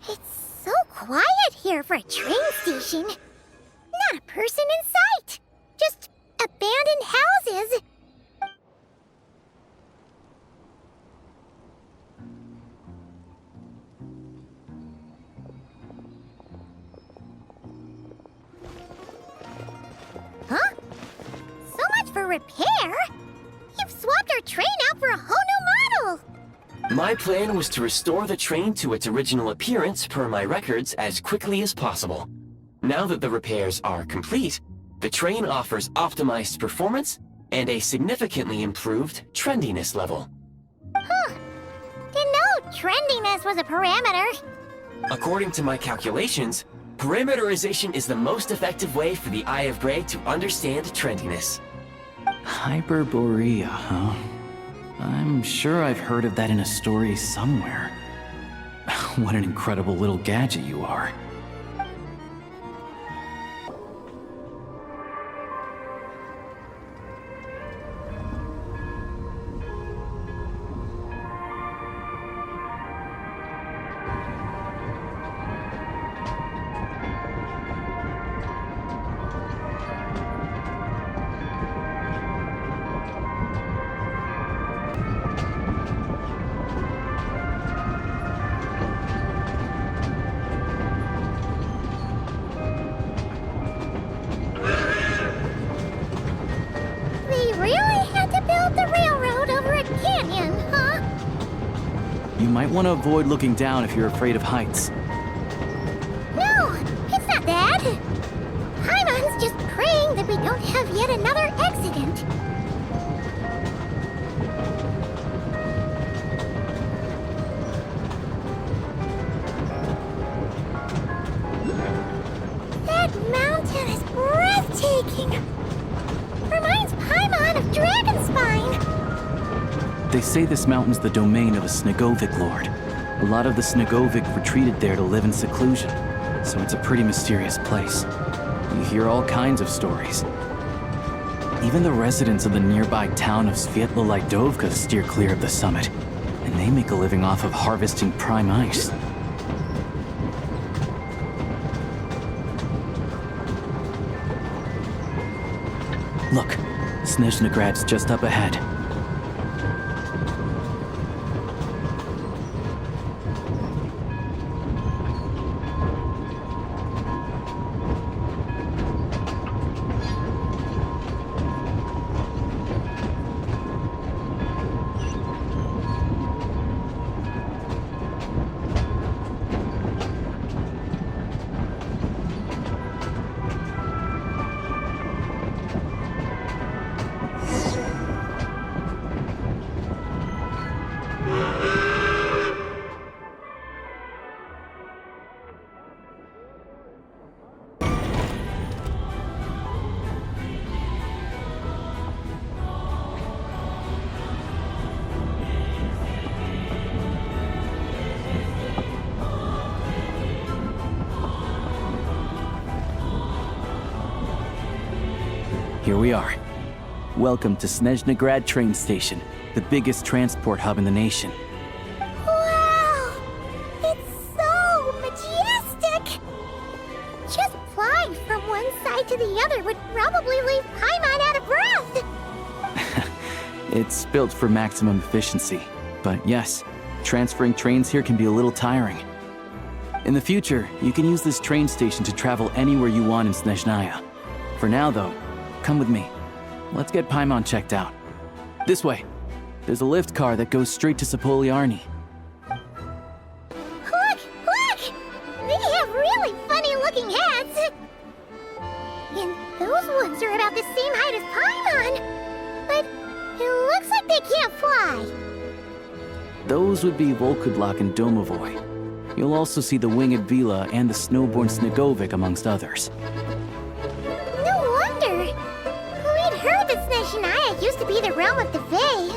It's so quiet here for a train station. Not a person in sight. Just abandoned houses. Huh? So much for repair? You've swapped our train out for a whole new model! My plan was to restore the train to its original appearance per my records as quickly as possible. Now that the repairs are complete, the train offers optimized performance and a significantly improved trendiness level. Huh. Didn't know trendiness was a parameter. According to my calculations, parameterization is the most effective way for the 𝗷𝗫𝐸 to understand trendiness. 𝗫𝗄𝐸𝐸, huh? I'm sure I've heard of that in a story somewhere. What an incredible little gadget you are. You might want to avoid looking down if you're afraid of heights. No, it's not that. Paimon's just praying that we don't have yet another accident. That mountain is breathtaking. Reminds Paimon of Dragonspine. They say this mountain's the domain of a 𝗧𝗏𝗏𝗧 lord. A lot of the 𝗧𝗏𝗏𝗧 retreated there to live in seclusion, so it's a pretty mysterious place. You hear all kinds of stories. Even the residents of the nearby town of 𝗪𝗏𝗏𝗧𝗏 steer clear of the summit, and they make a living off of harvesting prime ice. Look, Snezhnagrad's just up ahead. Here we are. Welcome to Snezhnagrad train station, the biggest transport hub in the nation. Wow! It's so majestic! Just flying from one side to the other would probably leave Paimon out of breath! It's built for maximum efficiency, but yes, transferring trains here can be a little tiring. In the future, you can use this train station to travel anywhere you want in Snezhnaya. For now, though, come with me. Let's get Paimon checked out. This way. There's a lift car that goes straight to 𝗪𝗏𝗏𝗧𝗏. Look! Look! They have really funny-looking heads! And those ones are about the same height as Paimon! But it looks like they can't fly! Those would be 𝗏𝗏𝗏𝗏 and 𝗪𝗏𝗏. You'll also see the 𝗦𝗏𝗏𝗏 and the snowborn 𝗧𝗏𝗏𝗏𝗏 amongst others. Heard that Snezhnaya used to be the realm of 𝗪𝗏𝗏𝗏.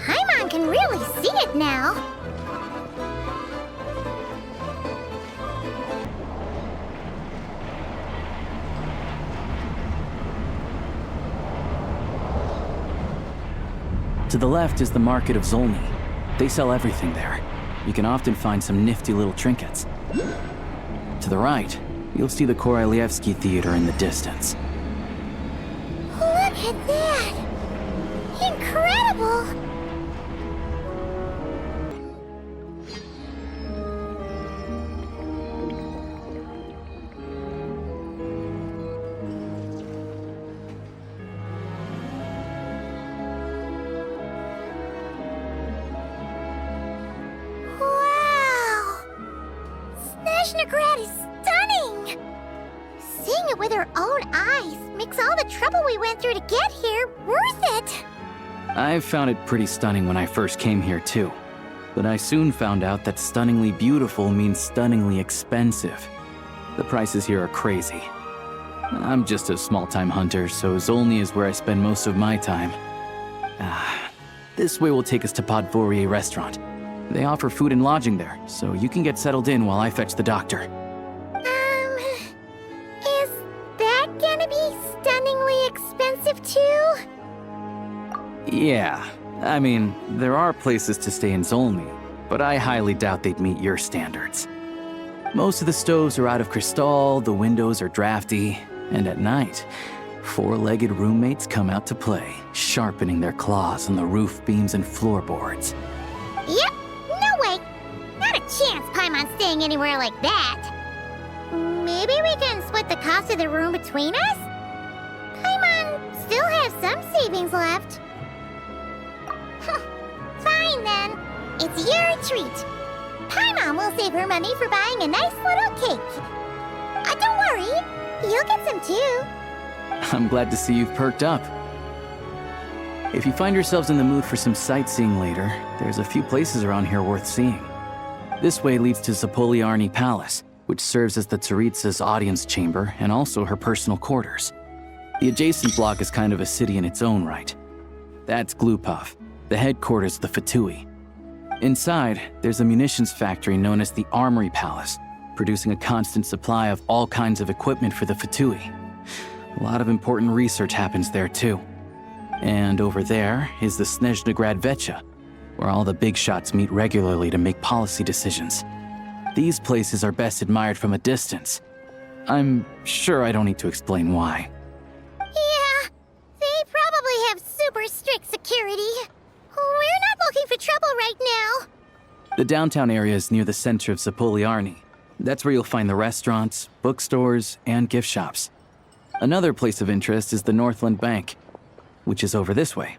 Paimon can really see it now. To the left is the market of Zolny. They sell everything there. You can often find some nifty little trinkets. To the right, you'll see the 𝗺_𝗏𝗏𝗧𝗏 Theater in the distance. Look at that! Incredible! Wow! Snezhnagrad is stunning! Seeing it with our own eyes makes all the trouble we went through to get here worth it! I found it pretty stunning when I first came here too. But I soon found out that stunningly beautiful means stunningly expensive. The prices here are crazy. I'm just a small-time hunter, so Zolny is where I spend most of my time. This way will take us to 𝗺𝗏𝗏𝗧𝗏 restaurant. They offer food and lodging there, so you can get settled in while I fetch the doctor. Is that gonna be stunningly expensive too? Yeah, I mean, there are places to stay in Zolny, but I highly doubt they'd meet your standards. Most of the stoves are out of crystal, the windows are drafty, and at night, four-legged roommates come out to play, sharpening their claws on the roof beams and floorboards. Yep, no way! Not a chance Paimon's staying anywhere like that! Maybe we can split the cost of the room between us? Paimon still has some savings left. Fine then. It's your treat. Paimon will save her money for buying a nice little cake. Don't worry, you'll get some too. I'm glad to see you've perked up. If you find yourselves in the mood for some sightseeing later, there's a few places around here worth seeing. This way leads to 𝗔𝗍𝘆ście Palace, which serves as the Tsaritsa's audience chamber and also her personal quarters. The adjacent block is kind of a city in its own right. That's 𝗙𝗵𝐵, the headquarters of the Fatui. Inside, there's a munitions factory known as the Armory Palace, producing a constant supply of all kinds of equipment for the Fatui. A lot of important research happens there too. And over there is the Snezhnaya Preview, where all the big shots meet regularly to make policy decisions. These places are best admired from a distance. I'm sure I don't need to explain why. Yeah, they probably have super strict security. We're not looking for trouble right now. The downtown area is near the center of 𝗔𝗍𝘆ście. That's where you'll find the restaurants, bookstores, and gift shops. Another place of interest is the Northland Bank, which is over this way.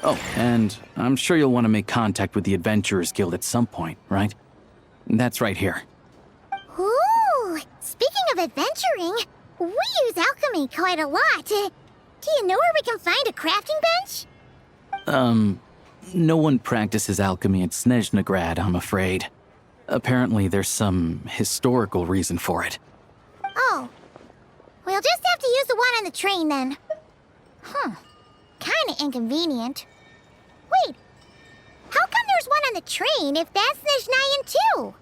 Oh, and I'm sure you'll want to make contact with the Adventurers Guild at some point, right? That's right here. Ooh, speaking of adventuring, we use alchemy quite a lot. Do you know where we can find a crafting bench? No one practices alchemy at Snezhnograd, I'm afraid. Apparently there's some historical reason for it. Oh. We'll just have to use the one on the train then. Kinda inconvenient. Wait, how come there's one on the train if that's Snezhnayan too?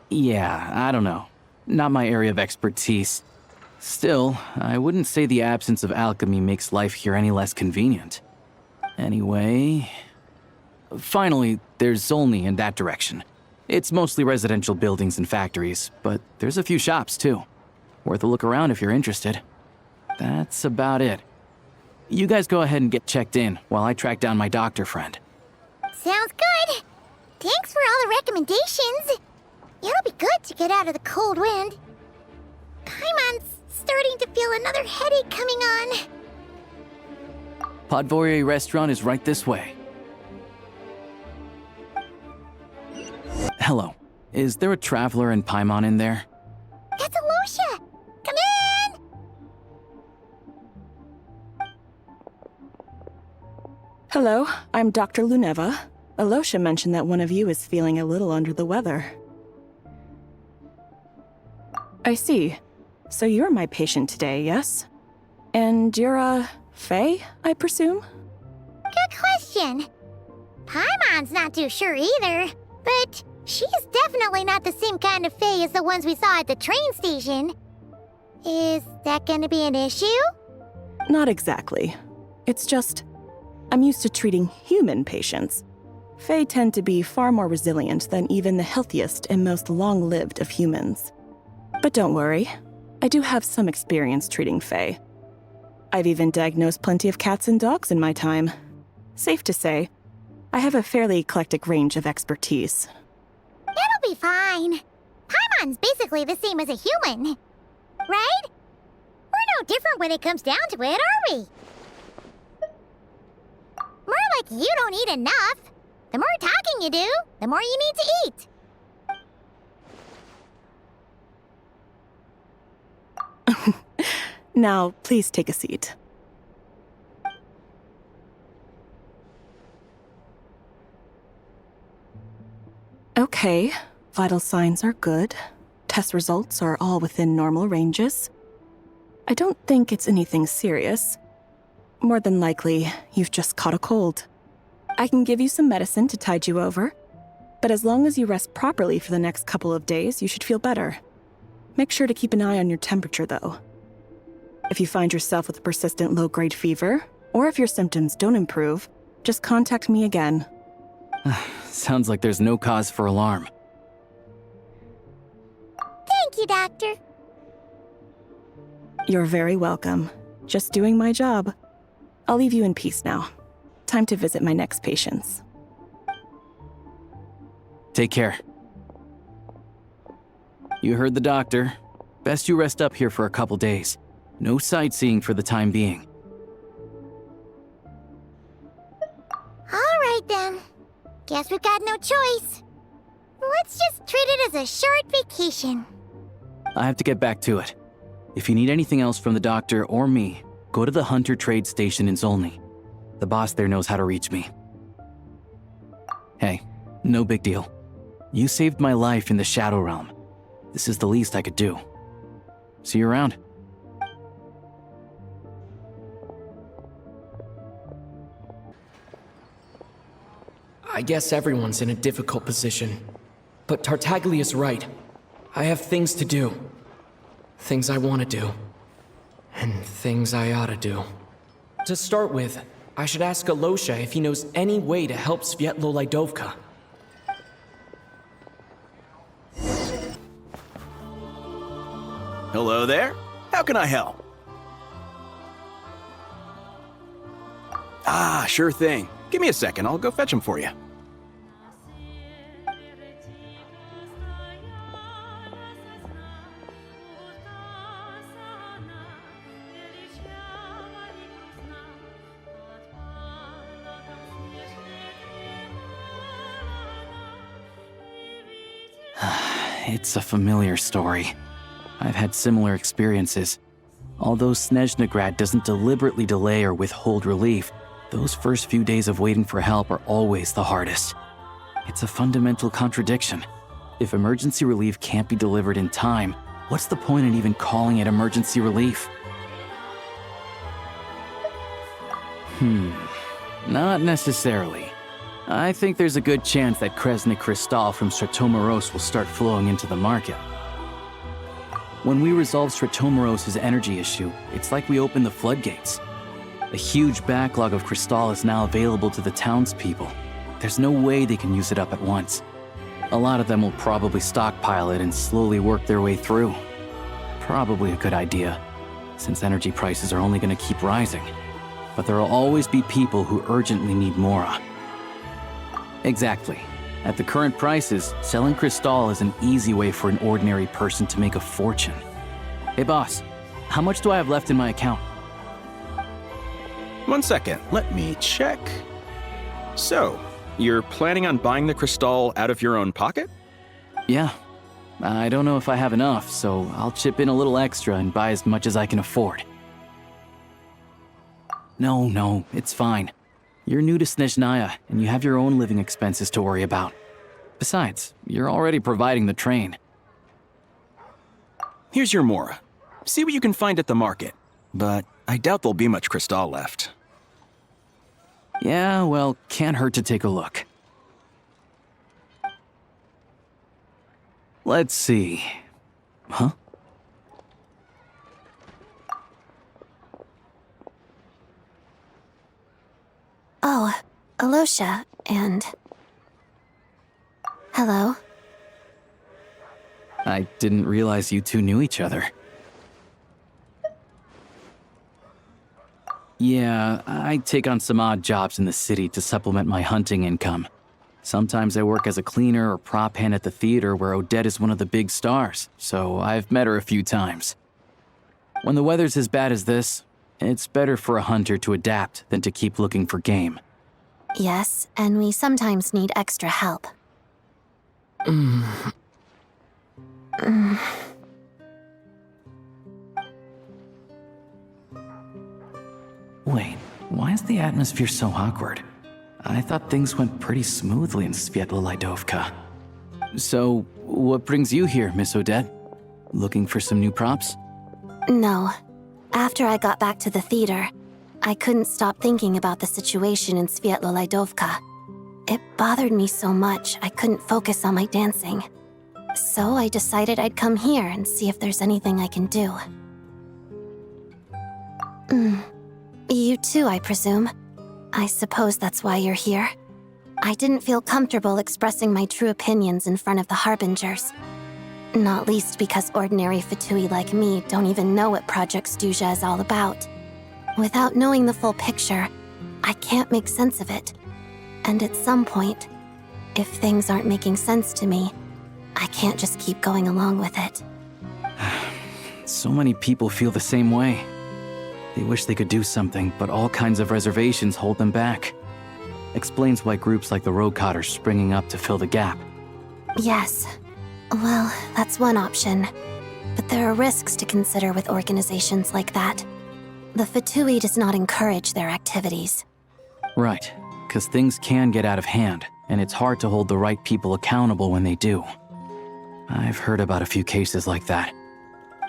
Yeah, I don't know. Not my area of expertise. Still, I wouldn't say the absence of alchemy makes life here any less convenient. Anyway... Finally, there's Zolny in that direction. It's mostly residential buildings and factories, but there's a few shops too. Worth a look around if you're interested. That's about it. You guys go ahead and get checked in while I track down my doctor friend. Sounds good. Thanks for all the recommendations. It'll be good to get out of the cold wind. Paimon's starting to feel another headache coming on. 𝗏𝗏 restaurant is right this way. Hello. Is there a traveler and Paimon in there? That's Alyosha! Come in! Hello, I'm Dr. 𝗏𝗏. Alyosha mentioned that one of you is feeling a little under the weather. I see. So you're my patient today, yes? And you're, Faye, I presume? Good question. Paimon's not too sure either, but she's definitely not the same kind of Fae as the ones we saw at the train station. Is that gonna be an issue? Not exactly. It's just, I'm used to treating human patients. Fae tend to be far more resilient than even the healthiest and most long-lived of humans. But don't worry, I do have some experience treating Fae. I've even diagnosed plenty of cats and dogs in my time. Safe to say, I have a fairly eclectic range of expertise. It'll be fine. Paimon's basically the same as a human. Right? We're no different when it comes down to it, are we? More like you don't eat enough. The more talking you do, the more you need to eat. Now, please take a seat. Okay, vital signs are good. Test results are all within normal ranges. I don't think it's anything serious. More than likely, you've just caught a cold. I can give you some medicine to tide you over, but as long as you rest properly for the next couple of days, you should feel better. Make sure to keep an eye on your temperature, though. If you find yourself with a persistent low-grade fever, or if your symptoms don't improve, just contact me again. Sounds like there's no cause for alarm. Thank you, Doctor. You're very welcome. Just doing my job. I'll leave you in peace now. Time to visit my next patients. Take care. You heard the doctor. Best you rest up here for a couple days. No sightseeing for the time being. Alright then. Guess we got no choice. Let's just treat it as a short vacation. I have to get back to it. If you need anything else from the doctor or me, go to the Hunter Trade Station in 𝗏𝗏. The boss there knows how to reach me. Hey, no big deal. You saved my life in the Shadow Realm. This is the least I could do. See you around. I guess everyone's in a difficult position. But Tartaglia's right. I have things to do. Things I want to do. And things I ought to do. To start with, I should ask Alyosha if he knows any way to help 𝗬𝗆𝗆𝗍𝗍. Hello there. How can I help? Ah, sure thing. Give me a second. I'll go fetch him for you. It's a familiar story. I've had similar experiences. Although Snezhnaya doesn't deliberately delay or withhold relief, those first few days of waiting for help are always the hardest. It's a fundamental contradiction. If emergency relief can't be delivered in time, what's the point in even calling it emergency relief? Not necessarily. I think there's a good chance that Kresnik Krystal from Sratomaros will start flowing into the market. When we resolve Sratomaros' energy issue, it's like we open the floodgates. A huge backlog of crystal is now available to the townspeople. There's no way they can use it up at once. A lot of them will probably stockpile it and slowly work their way through. Probably a good idea, since energy prices are only going to keep rising. But there will always be people who urgently need Mora. Exactly. At the current prices, selling crystal is an easy way for an ordinary person to make a fortune. Hey boss, how much do I have left in my account? 1 second. Let me check. So, you're planning on buying the crystal out of your own pocket? Yeah. I don't know if I have enough, so I'll chip in a little extra and buy as much as I can afford. No, it's fine. You're new to Snezhnaya, and you have your own living expenses to worry about. Besides, you're already providing the train. Here's your Mora. See what you can find at the market. But I doubt there'll be much crystal left. Yeah, well, can't hurt to take a look. Let's see. Huh? Oh, Alyosha and... Hello? I didn't realize you two knew each other. Yeah, I take on some odd jobs in the city to supplement my hunting income. Sometimes I work as a cleaner or prop hand at the theater where Odette is one of the big stars, so I've met her a few times. When the weather's as bad as this, it's better for a hunter to adapt than to keep looking for game. Yes, and we sometimes need extra help. Wait, why is the atmosphere so awkward? I thought things went pretty smoothly in 𝗬𝗆𝗆𝗍𝗍. So, what brings you here, Miss Odette? Looking for some new props? No. After I got back to the theater, I couldn't stop thinking about the situation in 𝗬𝗆𝗆𝗍𝗍. It bothered me so much I couldn't focus on my dancing. So I decided I'd come here and see if there's anything I can do. You too, I presume. I suppose that's why you're here. I didn't feel comfortable expressing my true opinions in front of the Harbingers. Not least because ordinary Fatui like me don't even know what Project 𝗬𝗆𝗆𝗍 is all about. Without knowing the full picture, I can't make sense of it. And at some point, if things aren't making sense to me, I can't just keep going along with it. So many people feel the same way. They wish they could do something, but all kinds of reservations hold them back. Explains why groups like the Roadcott are springing up to fill the gap. Yes. Well, that's one option. But there are risks to consider with organizations like that. The 𝗏𝗏𝐸 does not encourage their activities. Right, because things can get out of hand, and it's hard to hold the right people accountable when they do. I've heard about a few cases like that.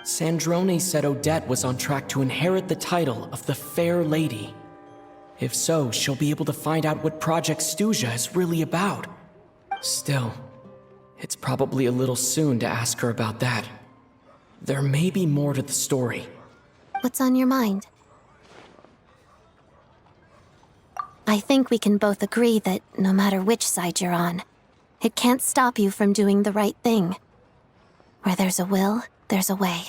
Sandrone said Odette was on track to inherit the title of the Fair Lady. If so, she'll be able to find out what Project 𝗪𝗠𝗔 is really about. Still, it's probably a little soon to ask her about that. There may be more to the story. What's on your mind? I think we can both agree that no matter which side you're on, it can't stop you from doing the right thing. Where there's a will, there's a way.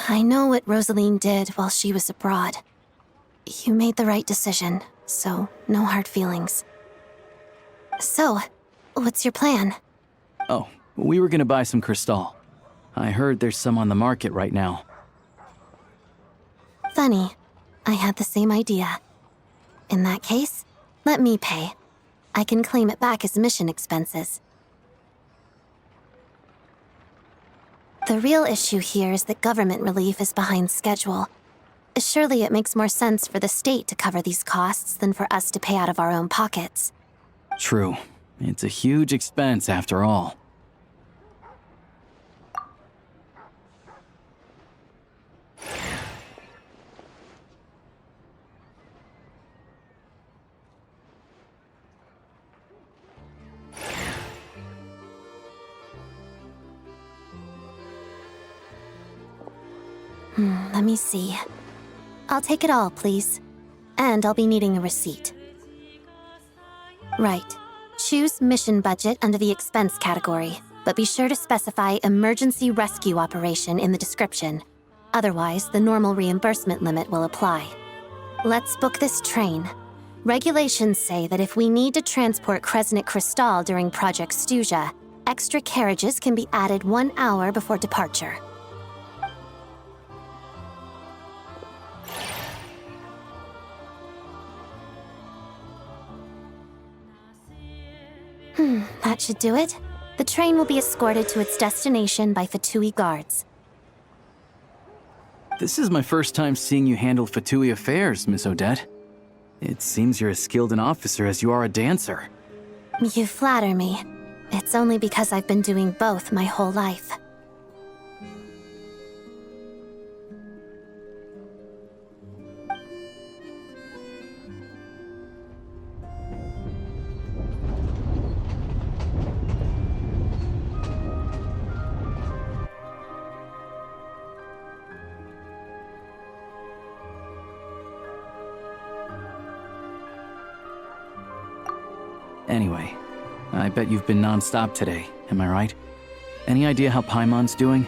I know what Rosaline did while she was abroad. You made the right decision, so no hard feelings. So, what's your plan? Oh, we were gonna buy some crystal. I heard there's some on the market right now. Funny. I had the same idea. In that case, let me pay. I can claim it back as mission expenses. The real issue here is that government relief is behind schedule. Surely it makes more sense for the state to cover these costs than for us to pay out of our own pockets. True. It's a huge expense after all. Let me see. I'll take it all, please. And I'll be needing a receipt. Right. Choose mission budget under the expense category, but be sure to specify emergency rescue operation in the description. Otherwise, the normal reimbursement limit will apply. Let's book this train. Regulations say that if we need to transport Kresnik Kristall during Project 𝗪𝗠𝗔, extra carriages can be added 1 hour before departure. That should do it. The train will be escorted to its destination by 𝗏𝗏𝗎 guards. This is my first time seeing you handle 𝗏𝗏𝗎 affairs, Miss Odette. It seems you're as skilled an officer as you are a dancer. You flatter me. It's only because I've been doing both my whole life. Anyway, I bet you've been non-stop today, am I right? Any idea how Paimon's doing?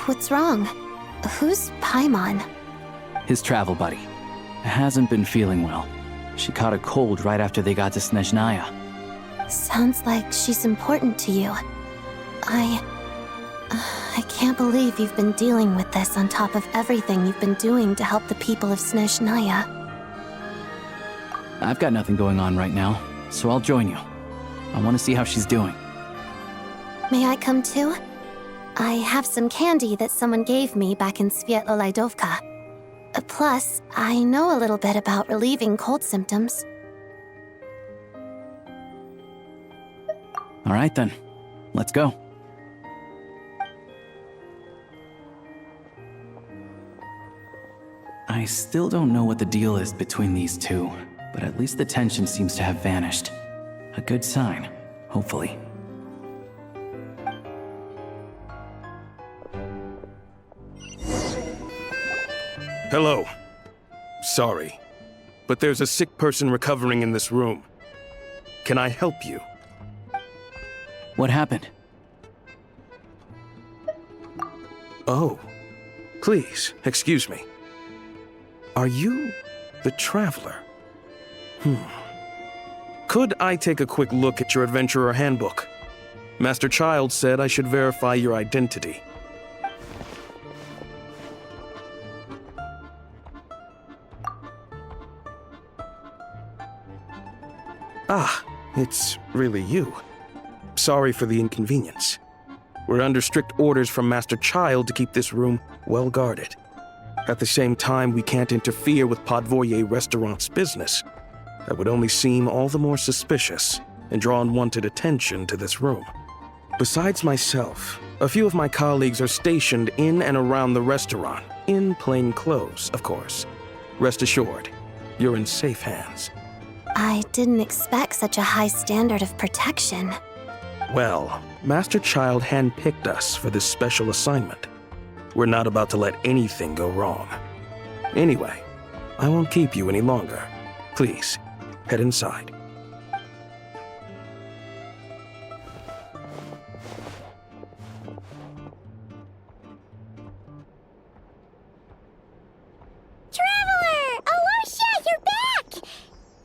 What's wrong? Who's Paimon? His travel buddy. Hasn't been feeling well. She caught a cold right after they got to Snezhnaya. Sounds like she's important to you. I can't believe you've been dealing with this on top of everything you've been doing to help the people of Snezhnaya. I've got nothing going on right now, so I'll join you. I want to see how she's doing. May I come too? I have some candy that someone gave me back in 𝗪𝗏𝗏𝗏𝗏. Plus, I know a little bit about relieving cold symptoms. All right then, let's go. I still don't know what the deal is between these two, but at least the tension seems to have vanished. A good sign, hopefully. Hello. Sorry, but there's a sick person recovering in this room. Can I help you? What happened? Oh, please, excuse me. Are you the Traveler? Could I take a quick look at your Adventurer Handbook? Master Childe said I should verify your identity. Ah, it's really you. Sorry for the inconvenience. We're under strict orders from Master Childe to keep this room well guarded. At the same time, we can't interfere with 𝗏𝗏𝗏 restaurant's business. That would only seem all the more suspicious and draw unwanted attention to this room. Besides myself, a few of my colleagues are stationed in and around the restaurant, in plain clothes, of course. Rest assured, you're in safe hands. I didn't expect such a high standard of protection. Well, Master Childe handpicked us for this special assignment. We're not about to let anything go wrong. Anyway, I won't keep you any longer. Please, head inside. Traveler! Alyosha, you're back!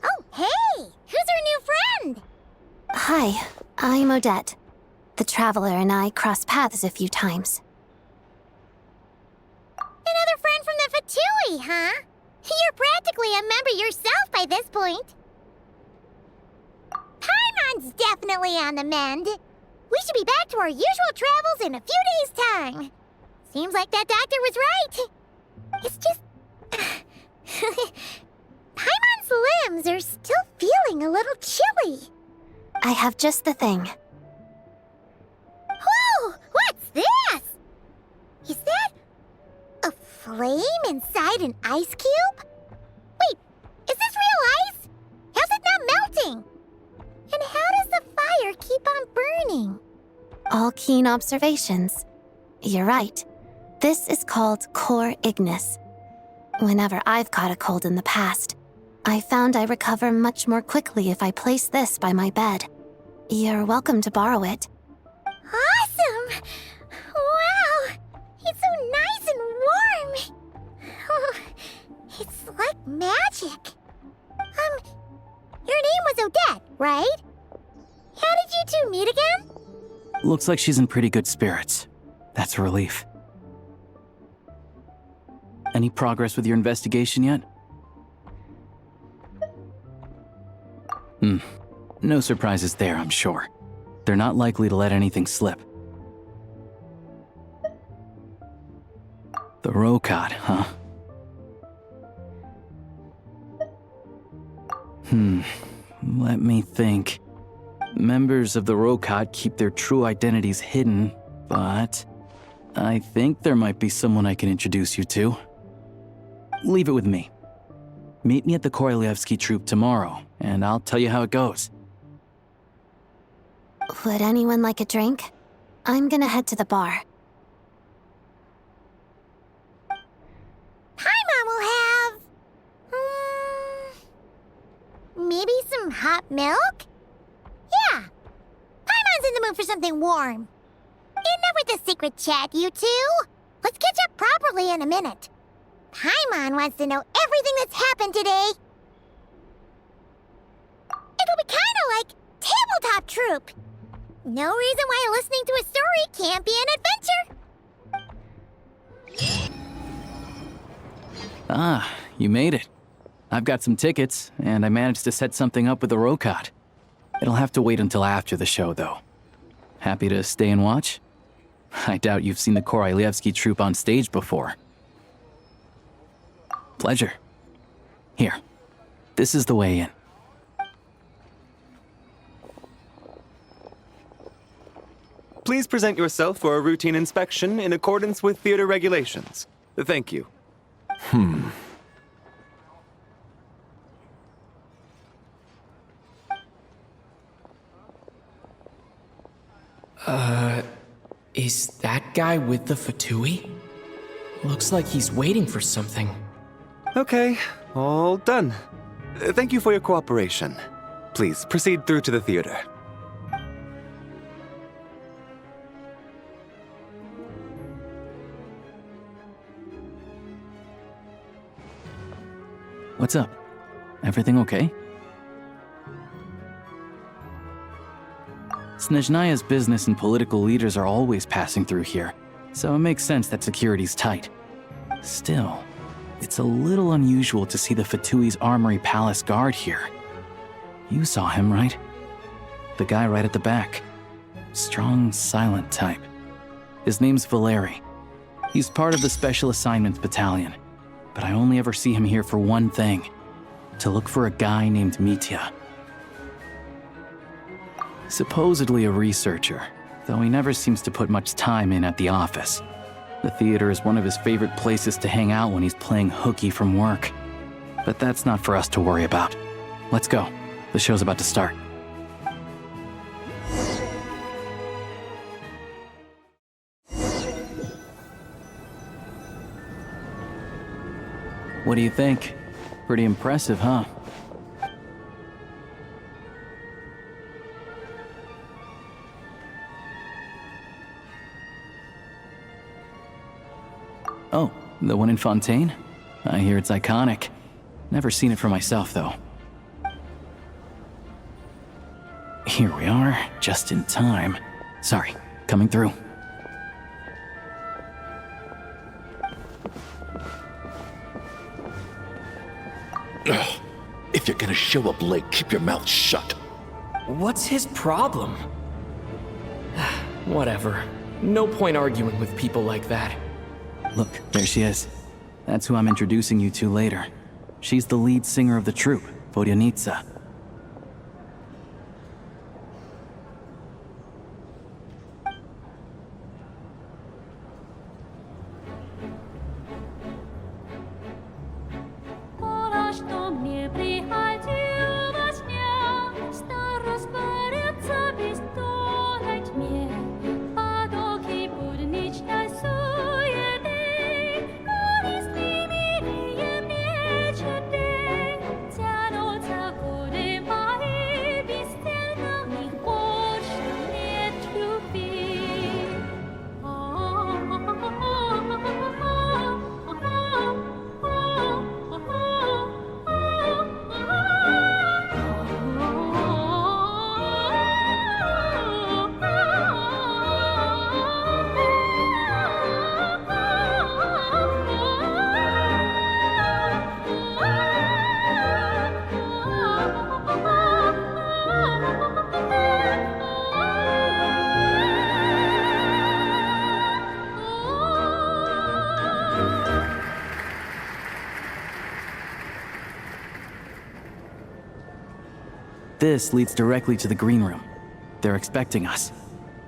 Oh, hey! Who's our new friend? Hi, I'm Odette. The Traveler and I crossed paths a few times. Another friend from the 𝗏𝗏𝗏𝗏, huh? You're practically a member yourself by this point. Paimon's definitely on the mend. We should be back to our usual travels in a few days' time. Seems like that doctor was right. It's just... Paimon's limbs are still feeling a little chilly. I have just the thing. Whoa! What's this? Is that a flame inside an ice cube? Wait, is this real ice? How's it not melting? And how does the fire keep on burning? All keen observations. You're right. This is called 𝗏𝗏𝗏𝗏𝗏𝗏𝗏𝗏. Whenever I've caught a cold in the past, I found I recover much more quickly if I place this by my bed. You're welcome to borrow it. Awesome! Wow! It's so nice and warm! Oh, it's like magic. Your name was Odette, right? How did you two meet again? Looks like she's in pretty good spirits. That's a relief. Any progress with your investigation yet? No surprises there, I'm sure. They're not likely to let anything slip. The 𝗏𝗏𝗏𝗏𝗏, huh? Let me think. Members of the 𝗏𝗏𝗏𝗏 keep their true identities hidden, but I think there might be someone I can introduce you to. Leave it with me. Meet me at the 𝗏𝗏𝗏𝗏𝗏 tomorrow, and I'll tell you how it goes. Would anyone like a drink? I'm gonna head to the bar. Paimon will have... maybe some hot milk? Yeah. Paimon's in the mood for something warm. Enough with the secret chat, you two. Let's catch up properly in a minute. Paimon wants to know everything that's happened today. It'll be kind of like tabletop troupe. No reason why listening to a story can't be an adventure. Ah, you made it. I've got some tickets, and I managed to set something up with the 𝗏𝗏𝗏𝗏𝗏. It'll have to wait until after the show, though. Happy to stay and watch? I doubt you've seen the 𝗏𝗏𝗏𝗏𝗏𝗏 troupe on stage before. Pleasure. Here, this is the way in. Please present yourself for a routine inspection in accordance with theater regulations. Thank you. Is that guy with the 𝗏𝗏𝗏𝗏𝗏? Looks like he's waiting for something. Okay, all done. Thank you for your cooperation. Please proceed through to the theater. What's up? Everything okay? Snezhnaya's business and political leaders are always passing through here, so it makes sense that security's tight. Still, it's a little unusual to see the 𝗏𝗏𝗏𝗏𝗏's armory palace guard here. You saw him, right? The guy right at the back. Strong, silent type. His name's Valeri. He's part of the Special Assignments Battalion, but I only ever see him here for one thing: to look for a guy named Mitya. Supposedly a researcher, though he never seems to put much time in at the office. The theater is one of his favorite places to hang out when he's playing hooky from work. But that's not for us to worry about. Let's go. The show's about to start. What do you think? Pretty impressive, huh? Oh, the one in Fontaine? I hear it's iconic. Never seen it for myself, though. Here we are, just in time. Sorry, coming through. Ugh. If you're gonna show up late, keep your mouth shut. What's his problem? Whatever. No point arguing with people like that. Look, there she is. That's who I'm introducing you to later. She's the lead singer of the troupe, Vodyanitsa. This leads directly to the green room. They're expecting us.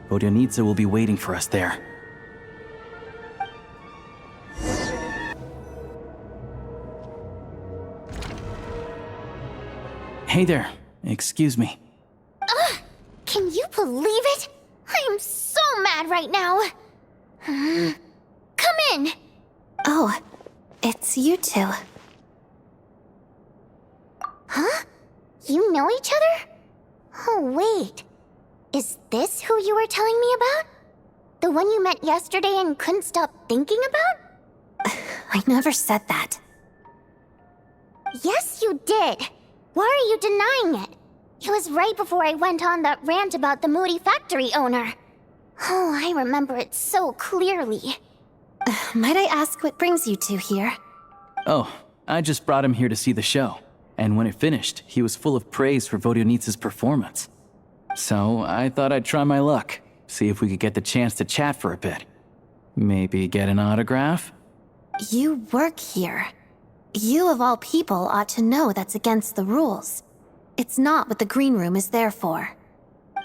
Vodyanitsa will be waiting for us there. Hey there. Excuse me. Ugh! Can you believe it? I'm so mad right now. Come in. Oh, it's you two. Huh? You know each other? Oh, wait. Is this who you were telling me about? The one you met yesterday and couldn't stop thinking about? I never said that. Yes, you did. Why are you denying it? It was right before I went on that rant about the moody factory owner. Oh, I remember it so clearly. Might I ask what brings you two here? Oh, I just brought him here to see the show. And when it finished, he was full of praise for Vodyanitsa's performance. So I thought I'd try my luck, see if we could get the chance to chat for a bit. Maybe get an autograph? You work here. You of all people ought to know that's against the rules. It's not what the green room is there for.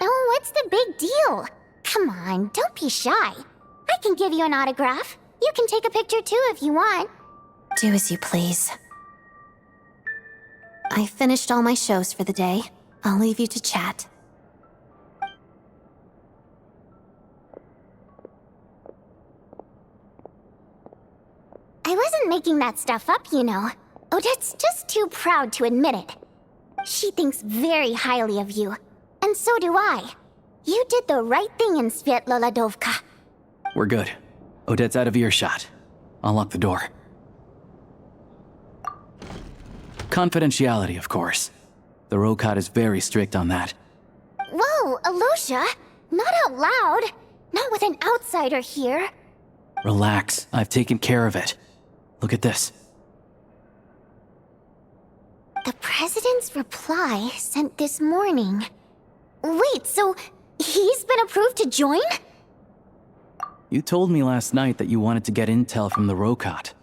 Oh, what's the big deal? Come on, don't be shy. I can give you an autograph. You can take a picture too if you want. Do as you please. I finished all my shows for the day. I'll leave you to chat. I wasn't making that stuff up, you know. Odette's just too proud to admit it. She thinks very highly of you. And so do I. You did the right thing in Svietloladovka. We're good. Odette's out of earshot. I'll lock the door. Confidentiality, of course. The 𝗏𝗏 is very strict on that. Whoa, Alyosha! Not out loud! Not with an outsider here! Relax, I've taken care of it. Look at this. The President's reply sent this morning. Wait, so he's been approved to join? You told me last night that you wanted to get intel from the 𝗏𝗏.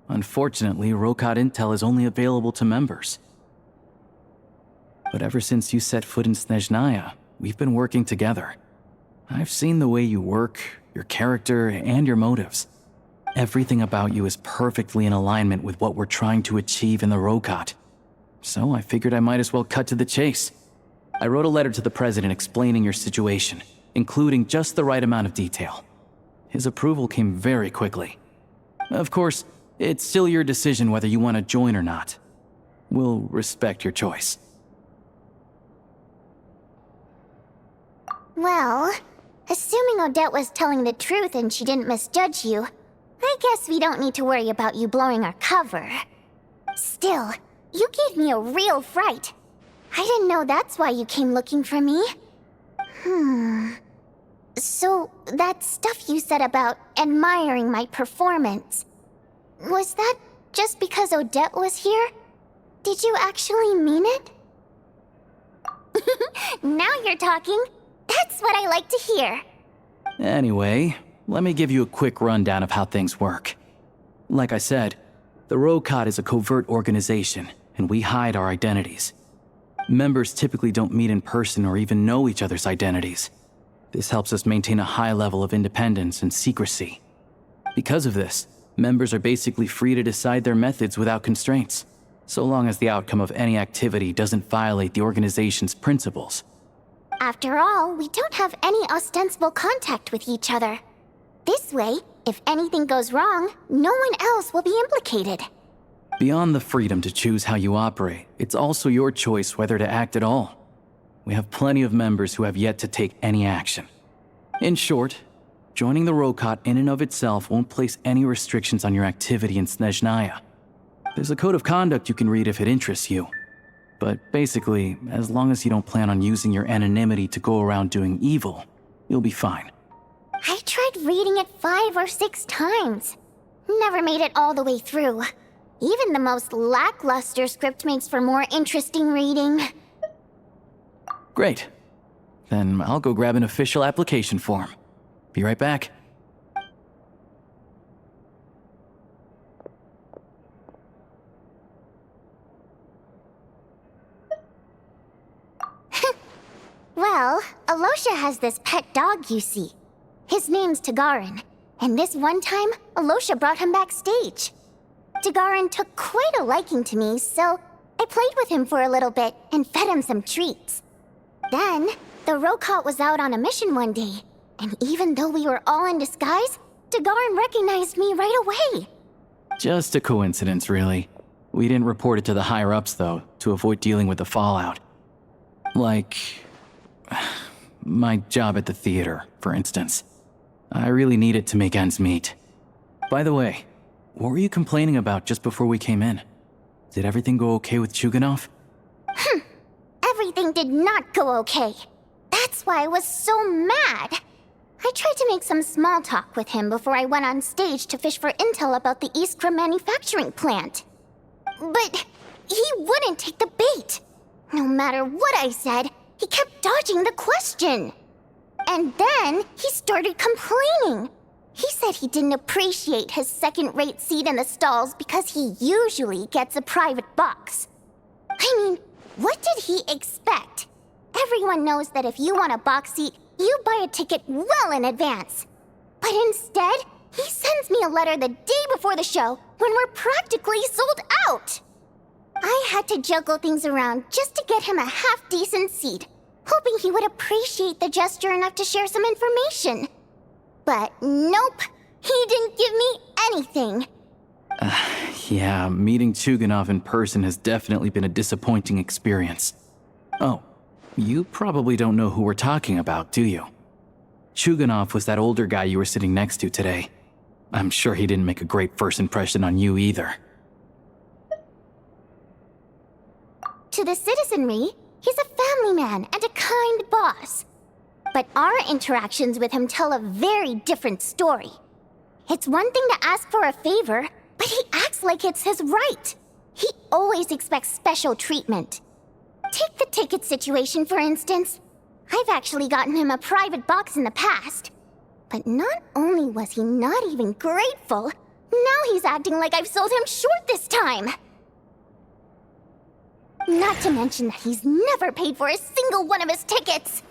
Unfortunately, 𝗏𝗏 intel is only available to members. But ever since you set foot in Snezhnaya, we've been working together. I've seen the way you work, your character, and your motives. Everything about you is perfectly in alignment with what we're trying to achieve in the 𝗏𝗏. So I figured I might as well cut to the chase. I wrote a letter to the president explaining your situation, including just the right amount of detail. His approval came very quickly. Of course, it's still your decision whether you want to join or not. We'll respect your choice. Well, assuming Odette was telling the truth and she didn't misjudge you, I guess we don't need to worry about you blowing our cover. Still, you gave me a real fright. I didn't know that's why you came looking for me. So, that stuff you said about admiring my performance, was that just because Odette was here? Did you actually mean it? Now you're talking. That's what I like to hear. Anyway, let me give you a quick rundown of how things work. Like I said, the 𝗏𝗏 is a covert organization, and we hide our identities. Members typically don't meet in person or even know each other's identities. This helps us maintain a high level of independence and secrecy. Because of this, members are basically free to decide their methods without constraints, so long as the outcome of any activity doesn't violate the organization's principles. After all, we don't have any ostensible contact with each other. This way, if anything goes wrong, no one else will be implicated. Beyond the freedom to choose how you operate, it's also your choice whether to act at all. We have plenty of members who have yet to take any action. In short, joining the 𝗏𝗏 in and of itself won't place any restrictions on your activity in Snezhnaya. There's a code of conduct you can read if it interests you. But basically, as long as you don't plan on using your anonymity to go around doing evil, you'll be fine. I tried reading it 5 or 6 times. Never made it all the way through. Even the most lackluster script makes for more interesting reading. Great. Then I'll go grab an official application form. Be right back. Well, Alyosha has this pet dog, you see. His name's 𝗙𝗏𝗆, and this one time, Alyosha brought him backstage. 𝗙𝗏𝗆 took quite a liking to me, so I played with him for a little bit and fed him some treats. Then, the 𝗏𝗏 was out on a mission one day, and even though we were all in disguise, 𝗙𝗏𝗆 recognized me right away. Just a coincidence, really. We didn't report it to the higher-ups, though, to avoid dealing with the fallout. Like my job at the theater, for instance. I really needed to make ends meet. By the way, what were you complaining about just before we came in? Did everything go okay with Childe? Everything did not go okay. That's why I was so mad. I tried to make some small talk with him before I went on stage to fish for intel about the 𝗃 manufacturing plant. But he wouldn't take the bait. No matter what I said, he kept dodging the question. And then he started complaining. He said he didn't appreciate his second-rate seat in the stalls because he usually gets a private box. I mean, what did he expect? Everyone knows that if you want a box seat, you buy a ticket well in advance. But instead, he sends me a letter the day before the show when we're practically sold out. I had to juggle things around just to get him a half-decent seat, hoping he would appreciate the gesture enough to share some information. But nope, he didn't give me anything. Yeah, meeting Childe in person has definitely been a disappointing experience. Oh, you probably don't know who we're talking about, do you? Childe was that older guy you were sitting next to today. I'm sure he didn't make a great first impression on you either. To the citizenry, he's a family man and a kind boss. But our interactions with him tell a very different story. It's one thing to ask for a favor, but he acts like it's his right. He always expects special treatment. Take the ticket situation, for instance. I've actually gotten him a private box in the past. But not only was he not even grateful, now he's acting like I've sold him short this time. Not to mention that he's never paid for a single one of his tickets.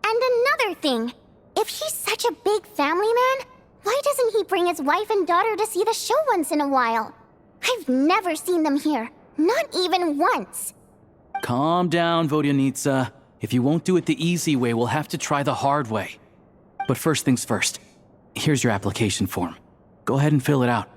And another thing, if he's such a big family man, why doesn't he bring his wife and daughter to see the show once in a while? I've never seen them here, not even once. Calm down, Vodyanitsa. If you won't do it the easy way, we'll have to try the hard way. But first things first. Here's your application form. Go ahead and fill it out.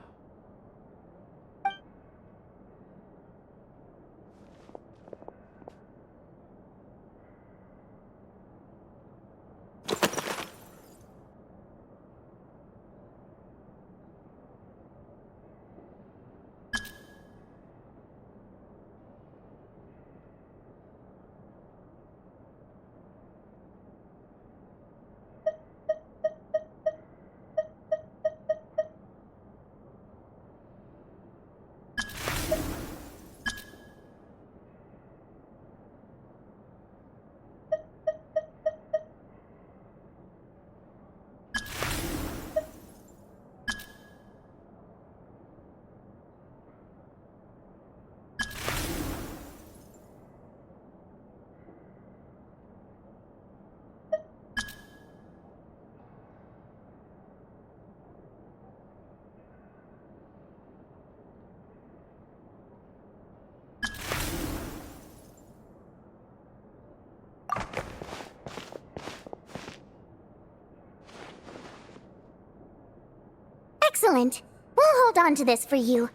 Excellent. We'll hold on to this for you.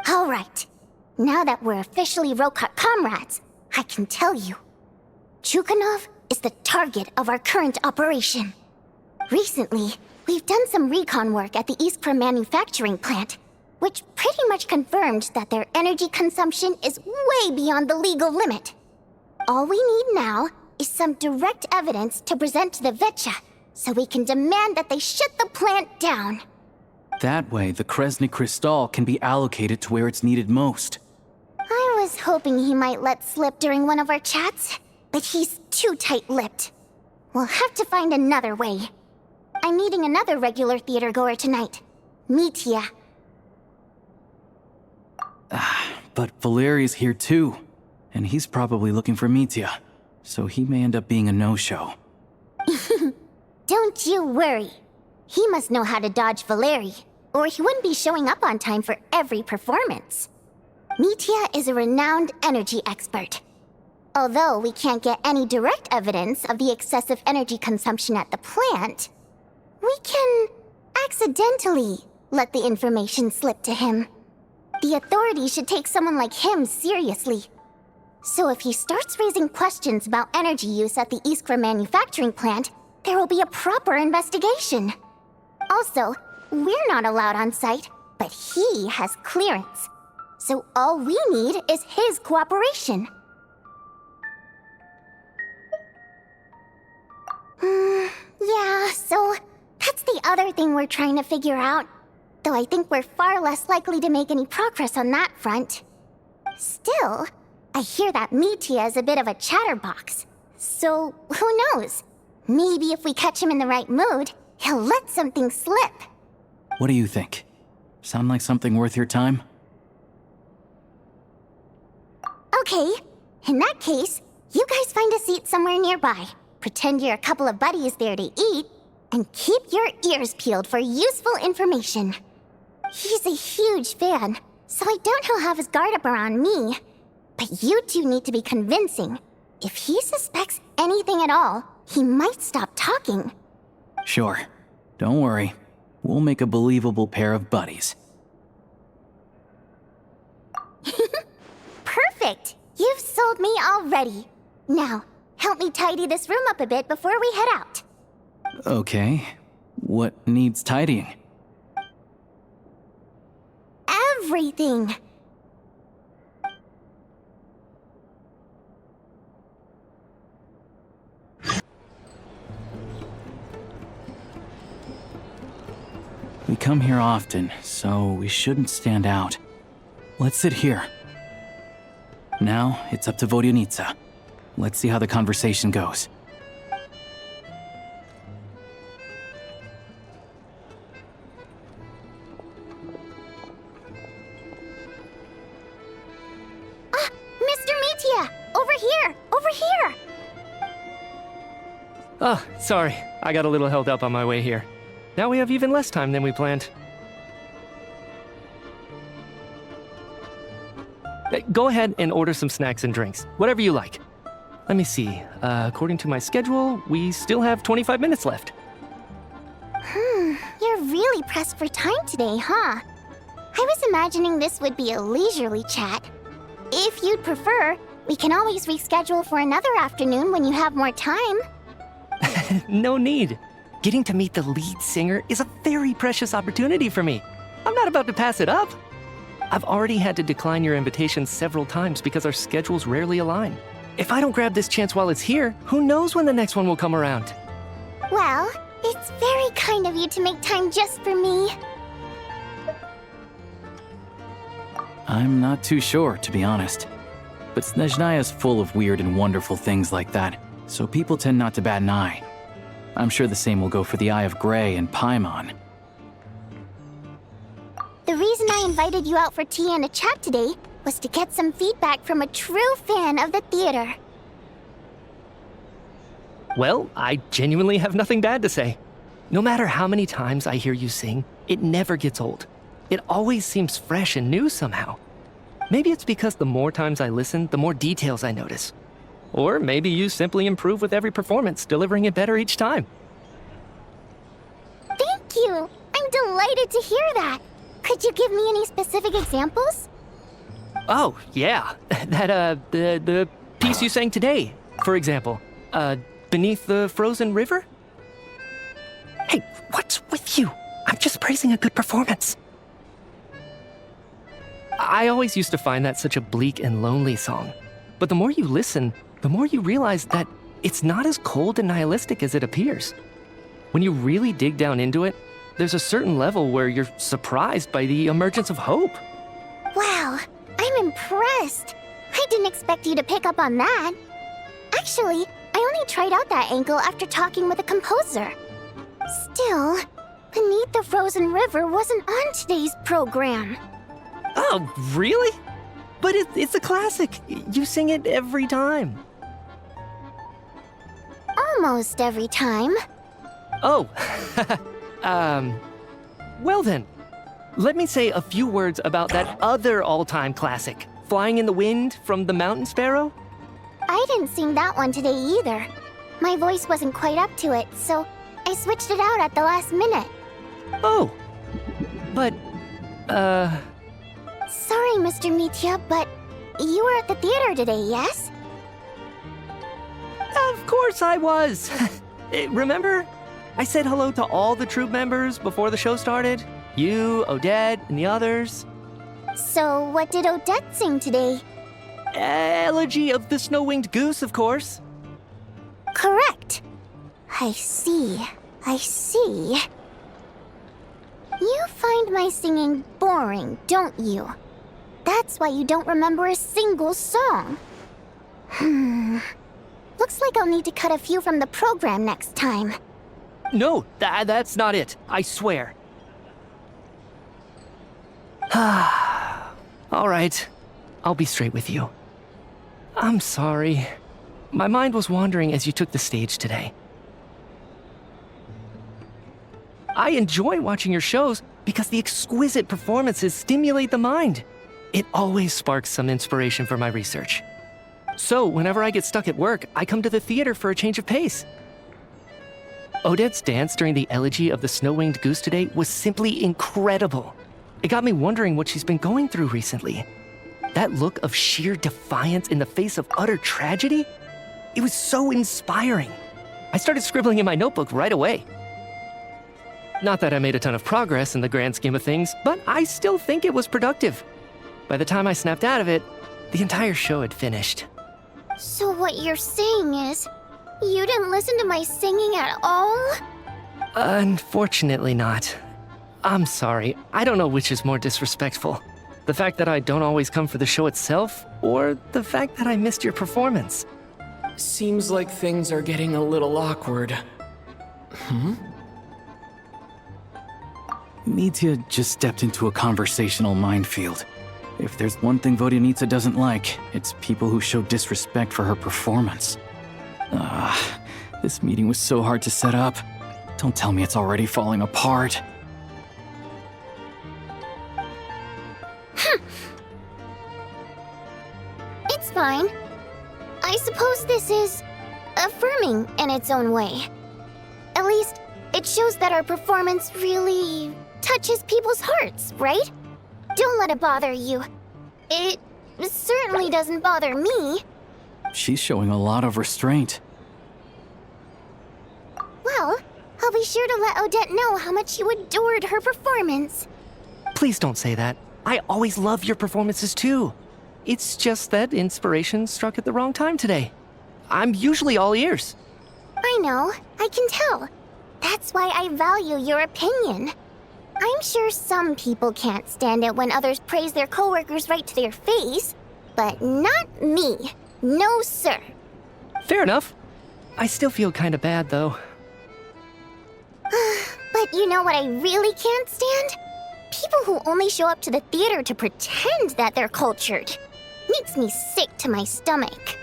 All right. Now that we're officially Roughcut comrades, I can tell you. Chukhanov is the target of our current operation. Recently, we've done some recon work at the 𝗔𝗆𝘆 manufacturing plant, which pretty much confirmed that their energy consumption is way beyond the legal limit. All we need now is some direct evidence to present to the 𝗕𝗃, so we can demand that they shut the plant down. That way, the 𝗪𝗔 crystal can be allocated to where it's needed most. I was hoping he might let slip during one of our chats, but he's too tight-lipped. We'll have to find another way. I'm meeting another regular theater-goer tonight, Mitya. But Valeri's here too, and he's probably looking for Mitya, so he may end up being a no-show. Don't you worry. He must know how to dodge Valeri, or he wouldn't be showing up on time for every performance. Mitya is a renowned energy expert. Although we can't get any direct evidence of the excessive energy consumption at the plant, we can accidentally let the information slip to him. The authorities should take someone like him seriously. So if he starts raising questions about energy use at the 𝗔𝗆𝘆 manufacturing plant, there will be a proper investigation. Also, we're not allowed on site, but he has clearance. So all we need is his cooperation. Yeah, so that's the other thing we're trying to figure out. Though I think we're far less likely to make any progress on that front. Still, I hear that Mitya is a bit of a chatterbox. So, who knows? Maybe if we catch him in the right mood, he'll let something slip. What do you think? Sound like something worth your time? Okay, in that case, you guys find a seat somewhere nearby. Pretend you're a couple of buddies there to eat, and keep your ears peeled for useful information. He's a huge fan, so I doubt he'll have his guard up around me. But you two need to be convincing. If he suspects anything at all, he might stop talking. Sure. Don't worry. We'll make a believable pair of buddies. Perfect! You've sold me already. Now, help me tidy this room up a bit before we head out. Okay. What needs tidying? Everything! We come here often, so we shouldn't stand out. Let's sit here. Now, it's up to Vodyanitsa. Let's see how the conversation goes. Mr. Mitya! Over here! Over here! Oh, sorry. I got a little held up on my way here. Now we have even less time than we planned. Go ahead and order some snacks and drinks. Whatever you like. Let me see. According to my schedule, we still have 25 minutes left. You're really pressed for time today, huh? I was imagining this would be a leisurely chat. If you'd prefer, we can always reschedule for another afternoon when you have more time. No need. Getting to meet the lead singer is a very precious opportunity for me. I'm not about to pass it up. I've already had to decline your invitation several times because our schedules rarely align. If I don't grab this chance while it's here, who knows when the next one will come around? Well, it's very kind of you to make time just for me. I'm not too sure, to be honest. But Snezhnaya's full of weird and wonderful things like that, so people tend not to bat an eye. I'm sure the same will go for the 𝗈𝗏𝐺 and Paimon. The reason I invited you out for tea and a chat today was to get some feedback from a true fan of the theater. Well, I genuinely have nothing bad to say. No matter how many times I hear you sing, it never gets old. It always seems fresh and new somehow. Maybe it's because the more times I listen, the more details I notice. Or maybe you simply improve with every performance, delivering it better each time. Thank you! I'm delighted to hear that! Could you give me any specific examples? Oh, yeah. The piece you sang today, for example. Beneath the Frozen River? Hey, what's with you? I'm just praising a good performance. I always used to find that such a bleak and lonely song. But the more you listen, the more you realize that it's not as cold and nihilistic as it appears. When you really dig down into it, there's a certain level where you're surprised by the emergence of hope. Wow, I'm impressed. I didn't expect you to pick up on that. Actually, I only tried out that angle after talking with a composer. Still, Beneath the Frozen River wasn't on today's program. Oh, really? But it's a classic. You sing it every time. Almost every time. Oh, well then, let me say a few words about that other all-time classic, Flying in the Wind from the Mountain Sparrow. I didn't sing that one today either. My voice wasn't quite up to it, so I switched it out at the last minute. Oh, but, Sorry, Mr. Mitya, but you were at the theater today, yes? Of course I was. Remember? I said hello to all the troupe members before the show started. You, Odette, and the others. So what did Odette sing today? Elegy of the Snow-Winged Goose, of course. Correct. I see. I see. You find my singing boring, don't you? That's why you don't remember a single song. Looks like I'll need to cut a few from the program next time. No, that's not it. I swear. All right. I'll be straight with you. I'm sorry. My mind was wandering as you took the stage today. I enjoy watching your shows because the exquisite performances stimulate the mind. It always sparks some inspiration for my research. So, whenever I get stuck at work, I come to the theater for a change of pace. Odette's dance during the Elegy of the Snow-Winged Goose today was simply incredible. It got me wondering what she's been going through recently. That look of sheer defiance in the face of utter tragedy? It was so inspiring. I started scribbling in my notebook right away. Not that I made a ton of progress in the grand scheme of things, but I still think it was productive. By the time I snapped out of it, the entire show had finished. So what you're saying is, you didn't listen to my singing at all? Unfortunately not. I'm sorry. I don't know which is more disrespectful. The fact that I don't always come for the show itself, or the fact that I missed your performance. Seems like things are getting a little awkward. Mitya just stepped into a conversational minefield. If there's one thing Vodyanitsa doesn't like, it's people who show disrespect for her performance. This meeting was so hard to set up. Don't tell me it's already falling apart. It's fine. I suppose this is affirming in its own way. At least, it shows that our performance really touches people's hearts, right? Don't let it bother you. It certainly doesn't bother me. She's showing a lot of restraint. Well, I'll be sure to let Odette know how much you adored her performance. Please don't say that. I always love your performances too. It's just that inspiration struck at the wrong time today. I'm usually all ears. I know, I can tell. That's why I value your opinion. I'm sure some people can't stand it when others praise their coworkers right to their face, but not me. No, sir. Fair enough. I still feel kind of bad, though. But you know what I really can't stand? People who only show up to the theater to pretend that they're cultured. Makes me sick to my stomach.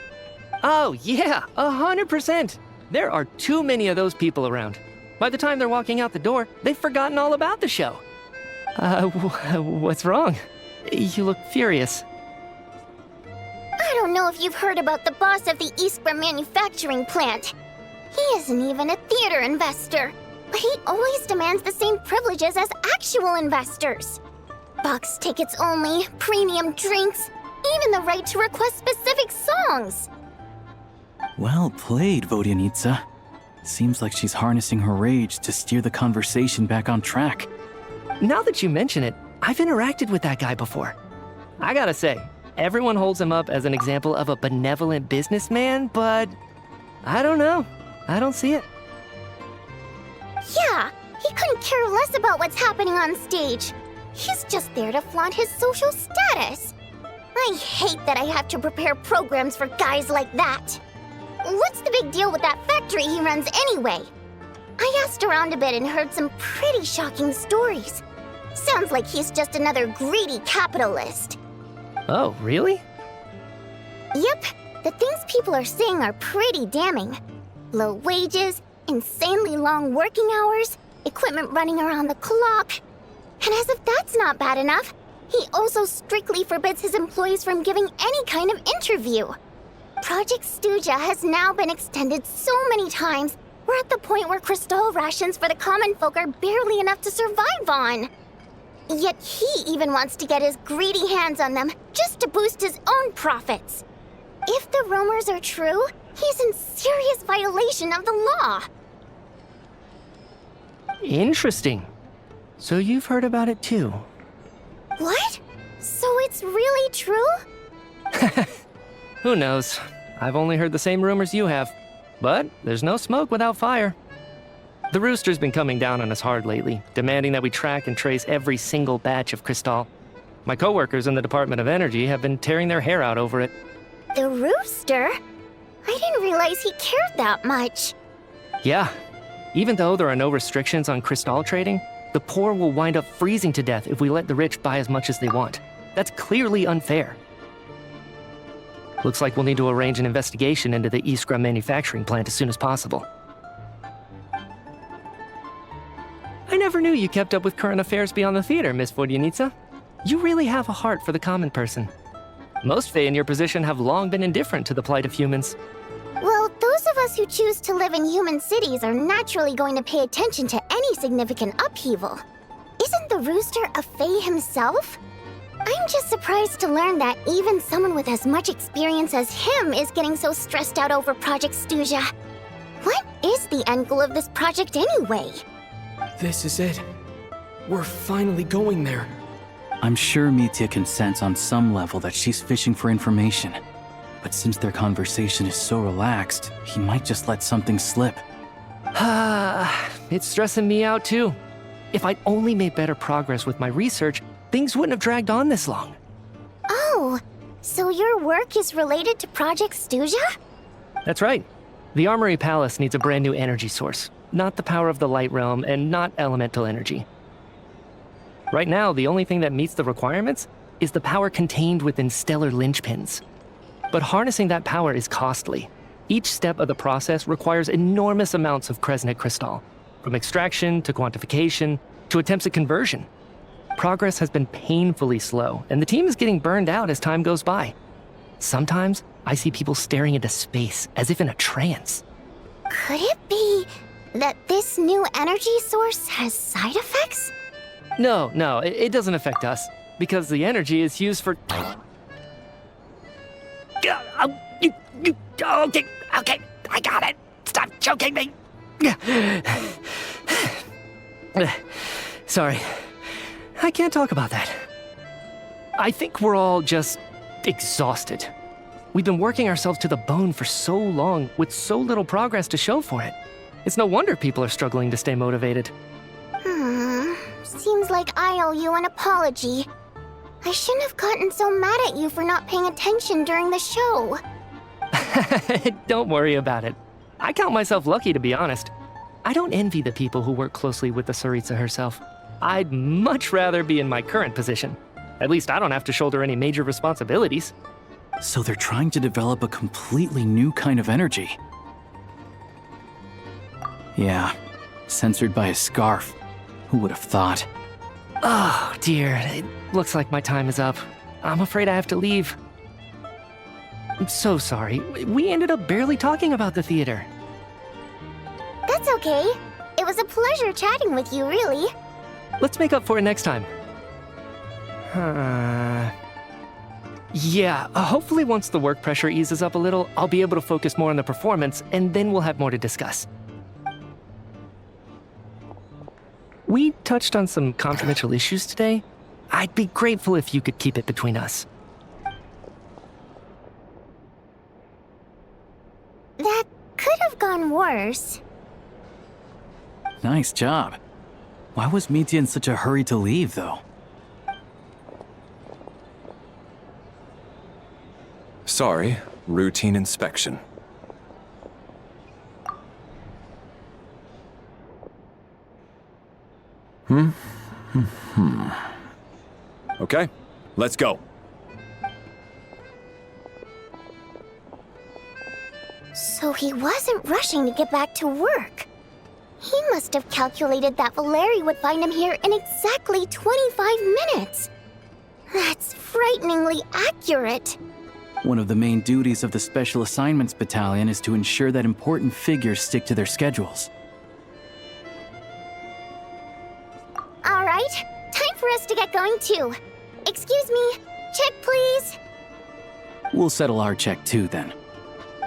Oh, yeah, 100%. There are too many of those people around. By the time they're walking out the door, they've forgotten all about the show. What's wrong? You look furious. I don't know if you've heard about the boss of the 𝗃𝗏𝗏 manufacturing plant. He isn't even a theater investor, but he always demands the same privileges as actual investors. Box tickets only, premium drinks, even the right to request specific songs. Well played, Vodyanitsa. Seems like she's harnessing her rage to steer the conversation back on track. Now that you mention it, I've interacted with that guy before. I gotta say, everyone holds him up as an example of a benevolent businessman, but I don't know. I don't see it. Yeah, he couldn't care less about what's happening on stage. He's just there to flaunt his social status. I hate that I have to prepare programs for guys like that. What's the big deal with that factory he runs anyway? I asked around a bit and heard some pretty shocking stories. Sounds like he's just another greedy capitalist. Oh, really? Yep, the things people are saying are pretty damning. Low wages, insanely long working hours, equipment running around the clock. And as if that's not bad enough, he also strictly forbids his employees from giving any kind of interview. Project 𝗪𝗪 has now been extended so many times, we're at the point where crystal rations for the common folk are barely enough to survive on. Yet he even wants to get his greedy hands on them just to boost his own profits. If the rumors are true, he's in serious violation of the law. Interesting. So you've heard about it too. What? So it's really true? Who knows? I've only heard the same rumors you have. But there's no smoke without fire. The rooster's been coming down on us hard lately, demanding that we track and trace every single batch of crystal. My coworkers in the Department of Energy have been tearing their hair out over it. The rooster? I didn't realize he cared that much. Yeah. Even though there are no restrictions on crystal trading, the poor will wind up freezing to death if we let the rich buy as much as they want. That's clearly unfair. Looks like we'll need to arrange an investigation into the 𝗃𝗏𝗏 manufacturing plant as soon as possible. I never knew you kept up with current affairs beyond the theater, Miss Vodyanitsa. You really have a heart for the common person. Most Fae in your position have long been indifferent to the plight of humans. Well, those of us who choose to live in human cities are naturally going to pay attention to any significant upheaval. Isn't the rooster a Fae himself? I'm just surprised to learn that even someone with as much experience as him is getting so stressed out over Project 𝗪𝗪. What is the end goal of this project anyway? This is it. We're finally going there. I'm sure Mitya can sense on some level that she's fishing for information. But since their conversation is so relaxed, he might just let something slip. It's stressing me out too. If I'd only made better progress with my research, things wouldn't have dragged on this long. Oh, so your work is related to Project 𝗪𝗠𝗔𝗔? That's right. The 𝗪𝗶𝗱 needs a brand new energy source, not the power of the light realm and not elemental energy. Right now, the only thing that meets the requirements is the power contained within stellar linchpins. But harnessing that power is costly. Each step of the process requires enormous amounts of Kresnik crystal, from extraction to quantification to attempts at conversion. Progress has been painfully slow, and the team is getting burned out as time goes by. Sometimes, I see people staring into space as if in a trance. Could it be that this new energy source has side effects? No, it doesn't affect us, because the energy is used for... Okay, I got it. Stop choking me. Sorry, I can't talk about that. I think we're all just exhausted. We've been working ourselves to the bone for so long with so little progress to show for it. It's no wonder people are struggling to stay motivated. Seems like I owe you an apology. I shouldn't have gotten so mad at you for not paying attention during the show. Don't worry about it. I count myself lucky, to be honest. I don't envy the people who work closely with the 𝗪𝗔𝗔 herself. I'd much rather be in my current position. At least I don't have to shoulder any major responsibilities. So they're trying to develop a completely new kind of energy. Yeah, censored by a scarf. Who would have thought? Oh, dear. It looks like my time is up. I'm afraid I have to leave. I'm so sorry. We ended up barely talking about the theater. That's okay. It was a pleasure chatting with you, really. Let's make up for it next time. Yeah, hopefully once the work pressure eases up a little, I'll be able to focus more on the performance, and then we'll have more to discuss. We touched on some confidential issues today. I'd be grateful if you could keep it between us. That could have gone worse. Nice job. Why was Mitya in such a hurry to leave, though? Sorry, routine inspection. Okay, let's go. So he wasn't rushing to get back to work. He must have calculated that Valeri would find him here in exactly 25 minutes. That's frighteningly accurate. One of the main duties of the Special Assignments Battalion is to ensure that important figures stick to their schedules. All right, time for us to get going too. Excuse me, check please. We'll settle our check too, then.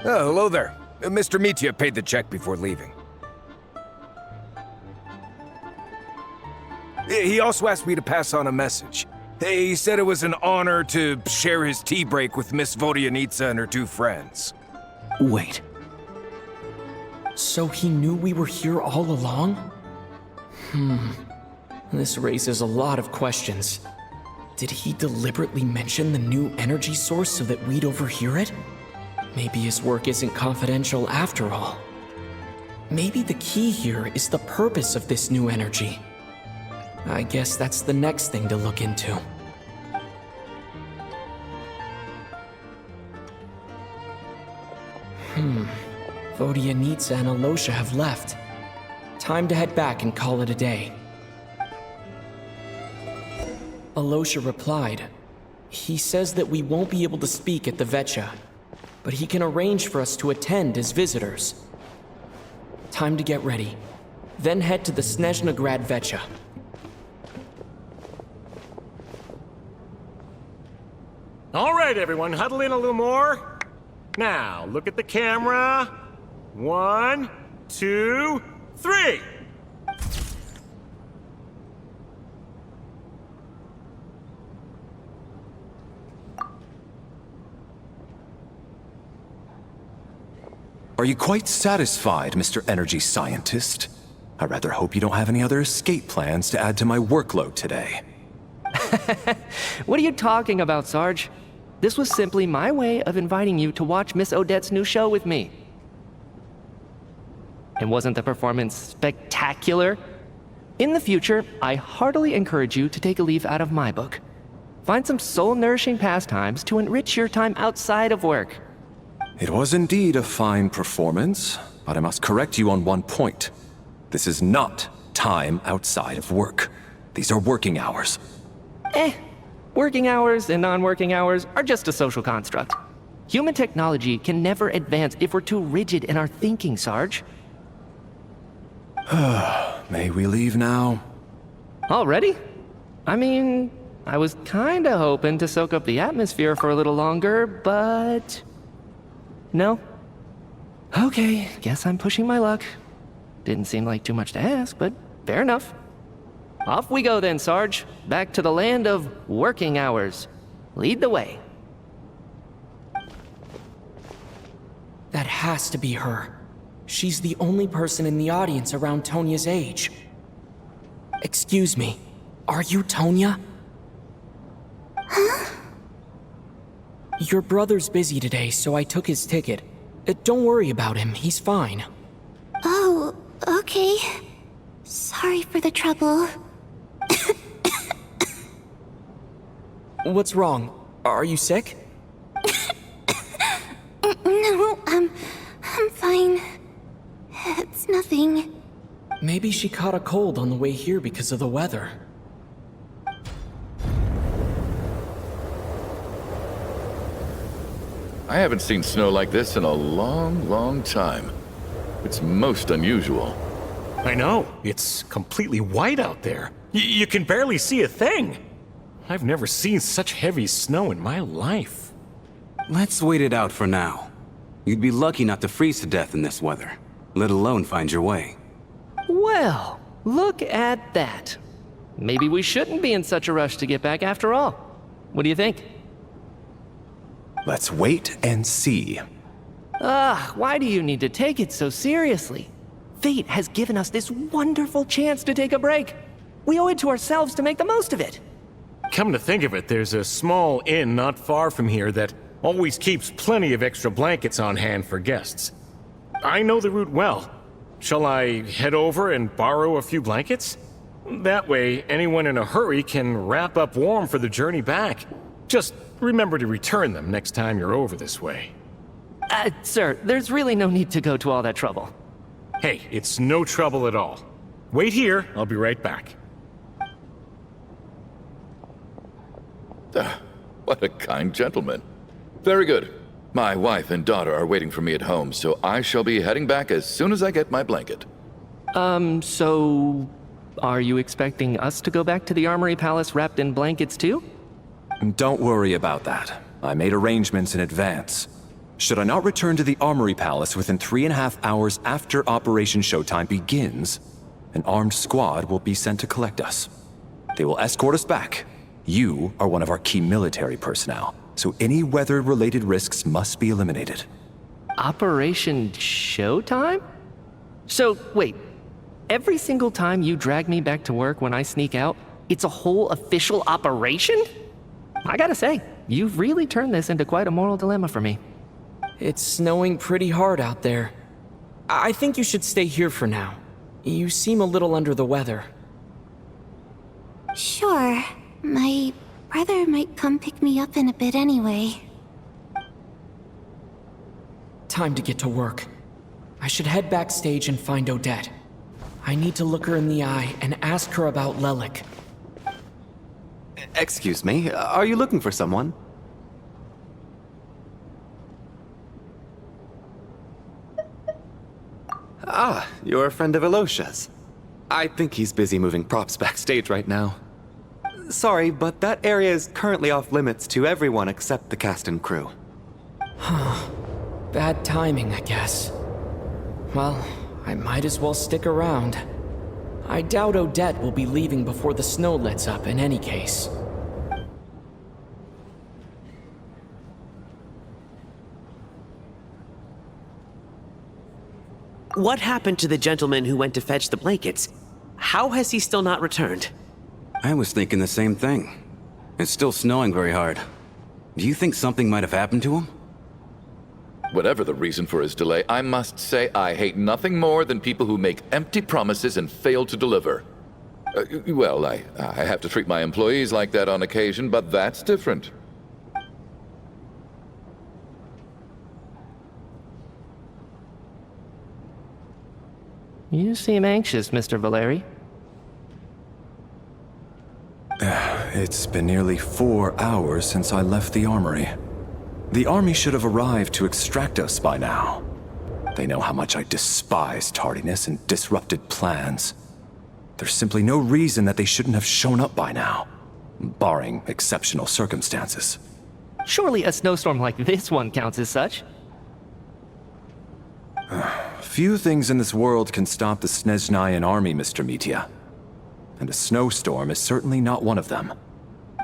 Oh, hello there. Mr. Mitya paid the check before leaving. He also asked me to pass on a message. He said it was an honor to share his tea break with Miss Vodyanitsa and her two friends. Wait. So he knew we were here all along? This raises a lot of questions. Did he deliberately mention the new energy source so that we'd overhear it? Maybe his work isn't confidential after all. Maybe the key here is the purpose of this new energy. I guess that's the next thing to look into. Vodyanitsa and Alyosha have left. Time to head back and call it a day. Alyosha replied. He says that we won't be able to speak at the 𝗪𝗱, but he can arrange for us to attend as visitors. Time to get ready. Then head to the Snezhnaya 𝗪𝗱. All right, everyone, huddle in a little more. Now, look at the camera. 1, 2, 3. Are you quite satisfied, Mr. Energy Scientist? I rather hope you don't have any other escape plans to add to my workload today. What are you talking about, Sarge? This was simply my way of inviting you to watch Miss Odette's new show with me. And wasn't the performance spectacular? In the future, I heartily encourage you to take a leaf out of my book. Find some soul-nourishing pastimes to enrich your time outside of work. It was indeed a fine performance, but I must correct you on one point. This is not time outside of work. These are working hours. Working hours and non-working hours are just a social construct. Human technology can never advance if we're too rigid in our thinking, Sarge. May we leave now? Already? I mean, I was kinda hoping to soak up the atmosphere for a little longer, but... No? Okay, guess I'm pushing my luck. Didn't seem like too much to ask, but fair enough. Off we go then, Sarge. Back to the land of working hours. Lead the way. That has to be her. She's the only person in the audience around Tonya's age. Excuse me, are you Tonya? Huh? Your brother's busy today, so I took his ticket. Don't worry about him, he's fine. Oh, okay. Sorry for the trouble. What's wrong? Are you sick? No, I'm fine. It's nothing. Maybe she caught a cold on the way here because of the weather. I haven't seen snow like this in a long, long time. It's most unusual. I know. It's completely white out there. You can barely see a thing. I've never seen such heavy snow in my life. Let's wait it out for now. You'd be lucky not to freeze to death in this weather, let alone find your way. Well, look at that. Maybe we shouldn't be in such a rush to get back after all. What do you think? Let's wait and see. Why do you need to take it so seriously? Fate has given us this wonderful chance to take a break. We owe it to ourselves to make the most of it. Come to think of it, there's a small inn not far from here that always keeps plenty of extra blankets on hand for guests. I know the route well. Shall I head over and borrow a few blankets? That way, anyone in a hurry can wrap up warm for the journey back. Just remember to return them next time you're over this way. Sir, there's really no need to go to all that trouble. Hey, it's no trouble at all. Wait here, I'll be right back. What a kind gentleman. Very good. My wife and daughter are waiting for me at home, so I shall be heading back as soon as I get my blanket. So... are you expecting us to go back to the Armory Palace wrapped in blankets too? Don't worry about that. I made arrangements in advance. Should I not return to the Armory Palace within 3.5 hours after Operation Showtime begins, an armed squad will be sent to collect us. They will escort us back. You are one of our key military personnel, so any weather-related risks must be eliminated. Operation Showtime? So, wait. Every single time you drag me back to work when I sneak out, it's a whole official operation? I gotta say, you've really turned this into quite a moral dilemma for me. It's snowing pretty hard out there. I think you should stay here for now. You seem a little under the weather. Sure. My brother might come pick me up in a bit anyway. Time to get to work. I should head backstage and find Odette. I need to look her in the eye and ask her about Lelik. Excuse me, are you looking for someone? Ah, you're a friend of Alyosha's. I think he's busy moving props backstage right now. Sorry, but that area is currently off limits to everyone except the cast and crew. Huh. Bad timing, I guess. Well, I might as well stick around. I doubt Odette will be leaving before the snow lets up in any case. What happened to the gentleman who went to fetch the blankets? How has he still not returned? I was thinking the same thing. It's still snowing very hard. Do you think something might have happened to him? Whatever the reason for his delay, I must say I hate nothing more than people who make empty promises and fail to deliver. Well, I have to treat my employees like that on occasion, but that's different. You seem anxious, Mr. Valeri. It's been nearly 4 hours since I left the armory. The army should have arrived to extract us by now. They know how much I despise tardiness and disrupted plans. There's simply no reason that they shouldn't have shown up by now, barring exceptional circumstances. Surely a snowstorm like this one counts as such. Few things in this world can stop the Snezhnayan army, Mr. Mitya. And a snowstorm is certainly not one of them.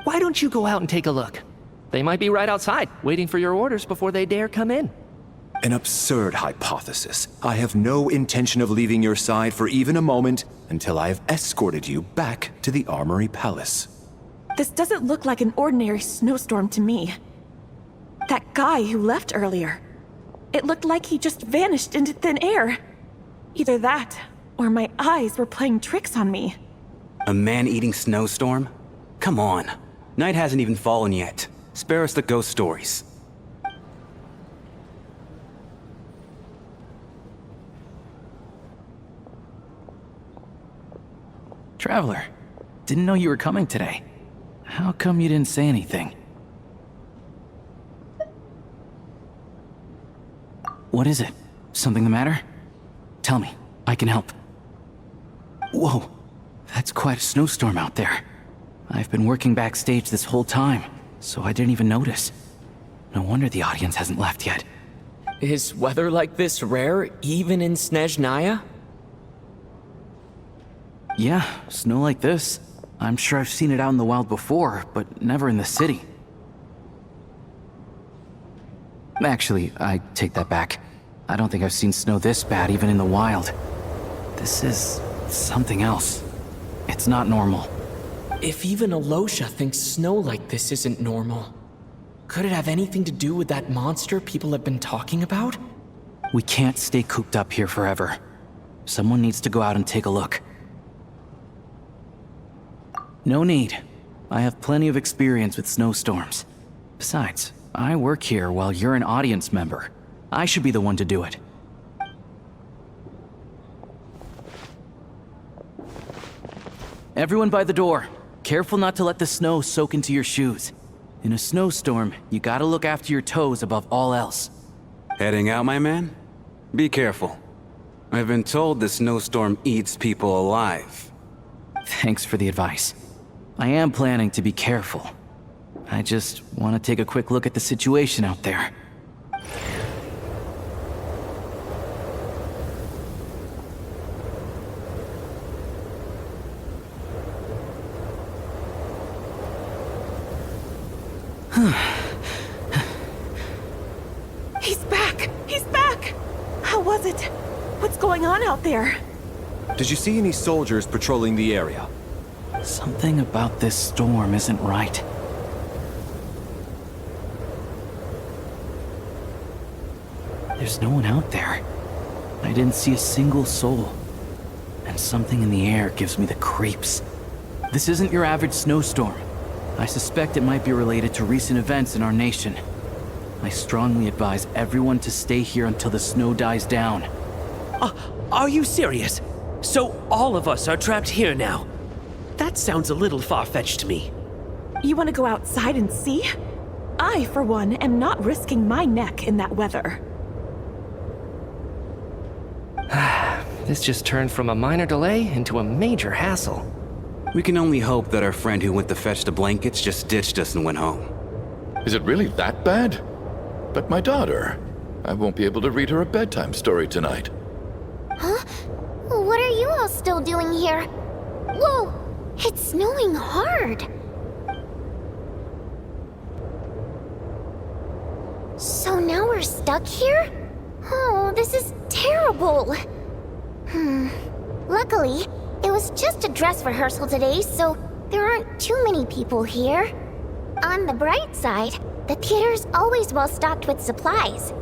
Why don't you go out and take a look? They might be right outside, waiting for your orders before they dare come in. An absurd hypothesis. I have no intention of leaving your side for even a moment until I have escorted you back to the Armory Palace. This doesn't look like an ordinary snowstorm to me. That guy who left earlier, it looked like he just vanished into thin air. Either that, or my eyes were playing tricks on me. A man-eating snowstorm? Come on. Night hasn't even fallen yet. Spare us the ghost stories. Traveler, didn't know you were coming today. How come you didn't say anything? What is it? Something the matter? Tell me, I can help. Whoa, that's quite a snowstorm out there. I've been working backstage this whole time, so I didn't even notice. No wonder the audience hasn't left yet. Is weather like this rare, even in Snezhnaya? Yeah, snow like this. I'm sure I've seen it out in the wild before, but never in the city. Actually, I take that back. I don't think I've seen snow this bad even in the wild. This is something else. It's not normal. If even Alyosha thinks snow like this isn't normal, could it have anything to do with that monster people have been talking about? We can't stay cooped up here forever. Someone needs to go out and take a look. No need. I have plenty of experience with snowstorms. Besides, I work here while you're an audience member. I should be the one to do it. Everyone by the door. Careful not to let the snow soak into your shoes. In a snowstorm, you gotta look after your toes above all else. Heading out, my man? Be careful. I've been told the snowstorm eats people alive. Thanks for the advice. I am planning to be careful. I just want to take a quick look at the situation out there. He's back! He's back! How was it? What's going on out there? Did you see any soldiers patrolling the area? Something about this storm isn't right. There's no one out there. I didn't see a single soul. And something in the air gives me the creeps. This isn't your average snowstorm. I suspect it might be related to recent events in our nation. I strongly advise everyone to stay here until the snow dies down. Are you serious? So all of us are trapped here now? That sounds a little far-fetched to me. You want to go outside and see? I, for one, am not risking my neck in that weather. This just turned from a minor delay into a major hassle. We can only hope that our friend who went to fetch the blankets just ditched us and went home. Is it really that bad? But my daughter, I won't be able to read her a bedtime story tonight. Huh? What are you all still doing here? Whoa! It's snowing hard! So now we're stuck here? Oh, this is terrible! Luckily, it was just a dress rehearsal today, so there aren't too many people here. On the bright side, the theater's always well stocked with supplies.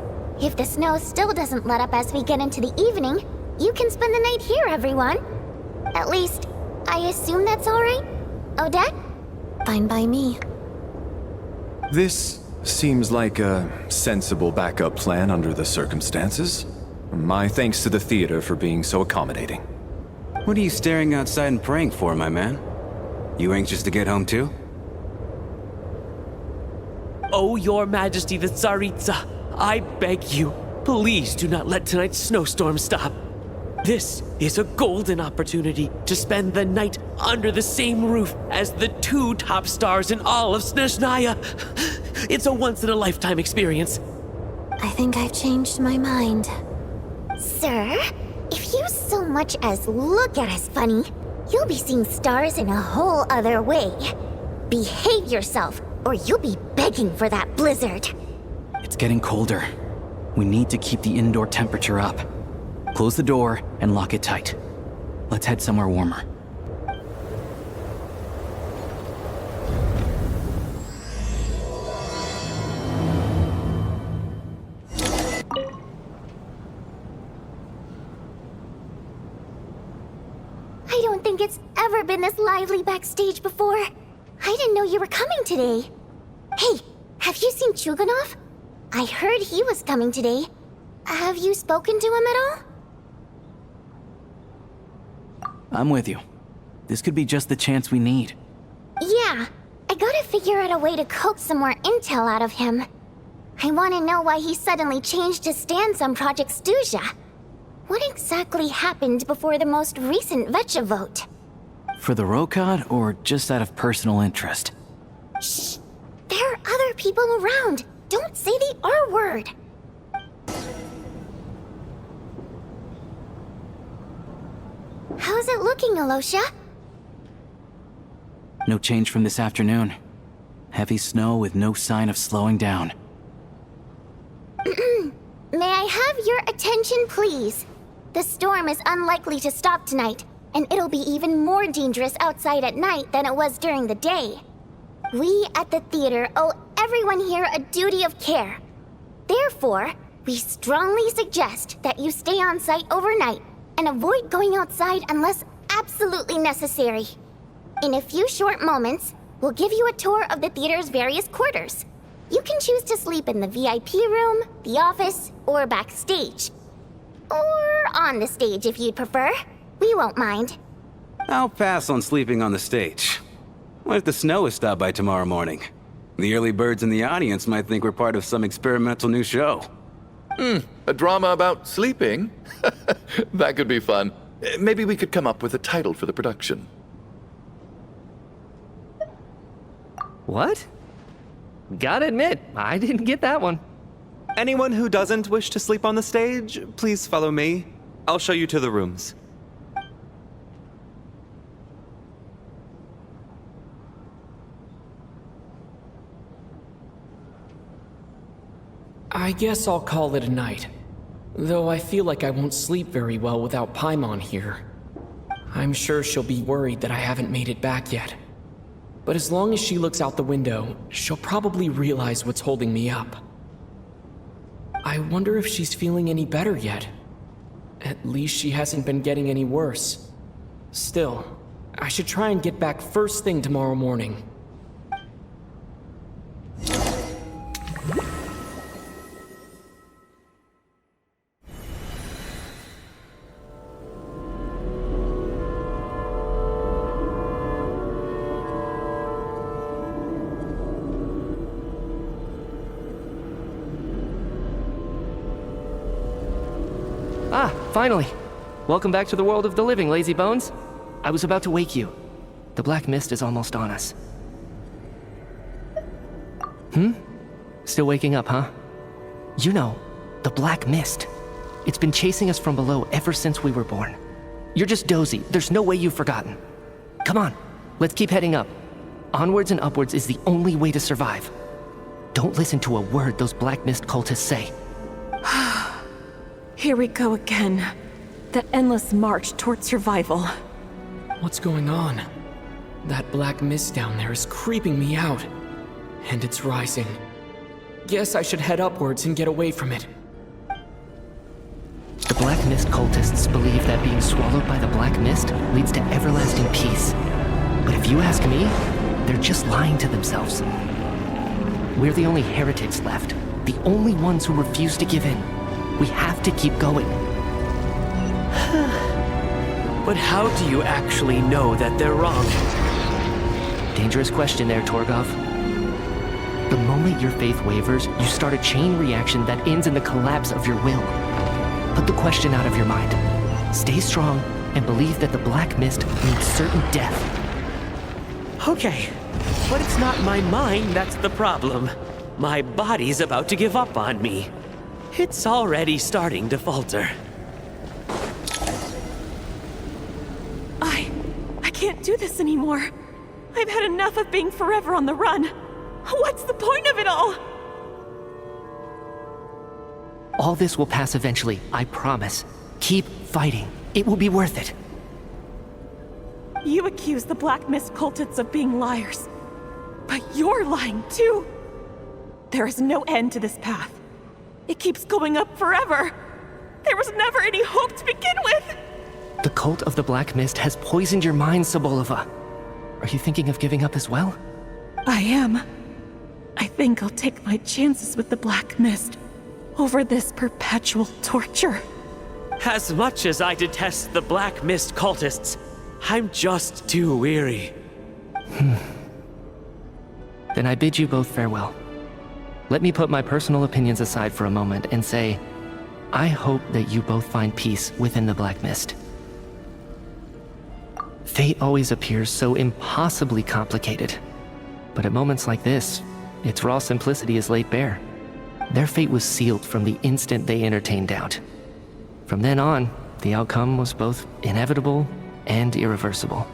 If the snow still doesn't let up as we get into the evening, you can spend the night here, everyone. At least, I assume that's alright? Odette? Fine by me. This seems like a sensible backup plan under the circumstances. My thanks to the theater for being so accommodating. What are you staring outside and praying for, my man? You anxious to get home too? Oh, Your Majesty the Tsaritsa, I beg you, please do not let tonight's snowstorm stop. This is a golden opportunity to spend the night under the same roof as the 2 top stars in all of Snezhnaya. It's a once-in-a-lifetime experience. I think I've changed my mind. Sir, if you so much as look at us funny, you'll be seeing stars in a whole other way. Behave yourself, or you'll be begging for that blizzard. It's getting colder. We need to keep the indoor temperature up. Close the door and lock it tight. Let's head somewhere warmer. I don't think it's ever been this lively backstage before. I didn't know you were coming today. Hey, have you seen 𝗔𝗶𝐿? I heard he was coming today. Have you spoken to him at all? I'm with you. This could be just the chance we need. Yeah, I gotta figure out a way to coax some more intel out of him. I want to know why he suddenly changed his stance on Project 𝗪𝗓. What exactly happened before the most recent 𝗪𝗓𝗃 vote? For the 𝗪𝗏 or just out of personal interest? Shh! There are other people around. Don't say the R word. How's it looking, Alyosha? No change from this afternoon. Heavy snow with no sign of slowing down. May I have your attention, please? The storm is unlikely to stop tonight, and it'll be even more dangerous outside at night than it was during the day. We at the theater owe everyone here a duty of care. Therefore, we strongly suggest that you stay on site overnight and avoid going outside unless absolutely necessary. In a few short moments, we'll give you a tour of the theater's various quarters. You can choose to sleep in the VIP room, the office, or backstage. Or on the stage if you'd prefer. We won't mind. I'll pass on sleeping on the stage. What if the snow is stopped by tomorrow morning? The early birds in the audience might think we're part of some experimental new show. A drama about sleeping? That could be fun. Maybe we could come up with a title for the production. What? Gotta admit, I didn't get that one. Anyone who doesn't wish to sleep on the stage, please follow me. I'll show you to the rooms. I guess I'll call it a night. Though I feel like I won't sleep very well without Paimon here. I'm sure she'll be worried that I haven't made it back yet. But as long as she looks out the window, she'll probably realize what's holding me up. I wonder if she's feeling any better yet. At least she hasn't been getting any worse. Still, I should try and get back first thing tomorrow morning. Ah, finally. Welcome back to the world of the living, lazy bones. I was about to wake you. The black mist is almost on us. Still waking up, huh? You know, the black mist. It's been chasing us from below ever since we were born. You're just dozy. There's no way you've forgotten. Come on, let's keep heading up. Onwards and upwards is the only way to survive. Don't listen to a word those black mist cultists say. Here we go again. The endless march toward survival. What's going on? That black mist down there is creeping me out. And it's rising. Guess I should head upwards and get away from it. The Black Mist cultists believe that being swallowed by the Black Mist leads to everlasting peace. But if you ask me, they're just lying to themselves. We're the only heretics left, the only ones who refuse to give in. We have to keep going. But how do you actually know that they're wrong? Dangerous question there, 𝗺𝗏. The moment your faith wavers, you start a chain reaction that ends in the collapse of your will. Put the question out of your mind. Stay strong and believe that the Black Mist means certain death. Okay, but it's not my mind that's the problem. My body's about to give up on me. It's already starting to falter. I can't do this anymore. I've had enough of being forever on the run. What's the point of it all? All this will pass eventually, I promise. Keep fighting. It will be worth it. You accuse the Black Mist cultists of being liars. But you're lying too. There is no end to this path. It keeps going up forever. There was never any hope to begin with. The cult of the Black Mist has poisoned your mind, 𝗔𝗆𝘆𝐴. Are you thinking of giving up as well? I am. I think I'll take my chances with the Black Mist over this perpetual torture. As much as I detest the Black Mist cultists, I'm just too weary. Then I bid you both farewell. Let me put my personal opinions aside for a moment and say, I hope that you both find peace within the Black Mist. Fate always appears so impossibly complicated. But at moments like this, its raw simplicity is laid bare. Their fate was sealed from the instant they entertained doubt. From then on, the outcome was both inevitable and irreversible.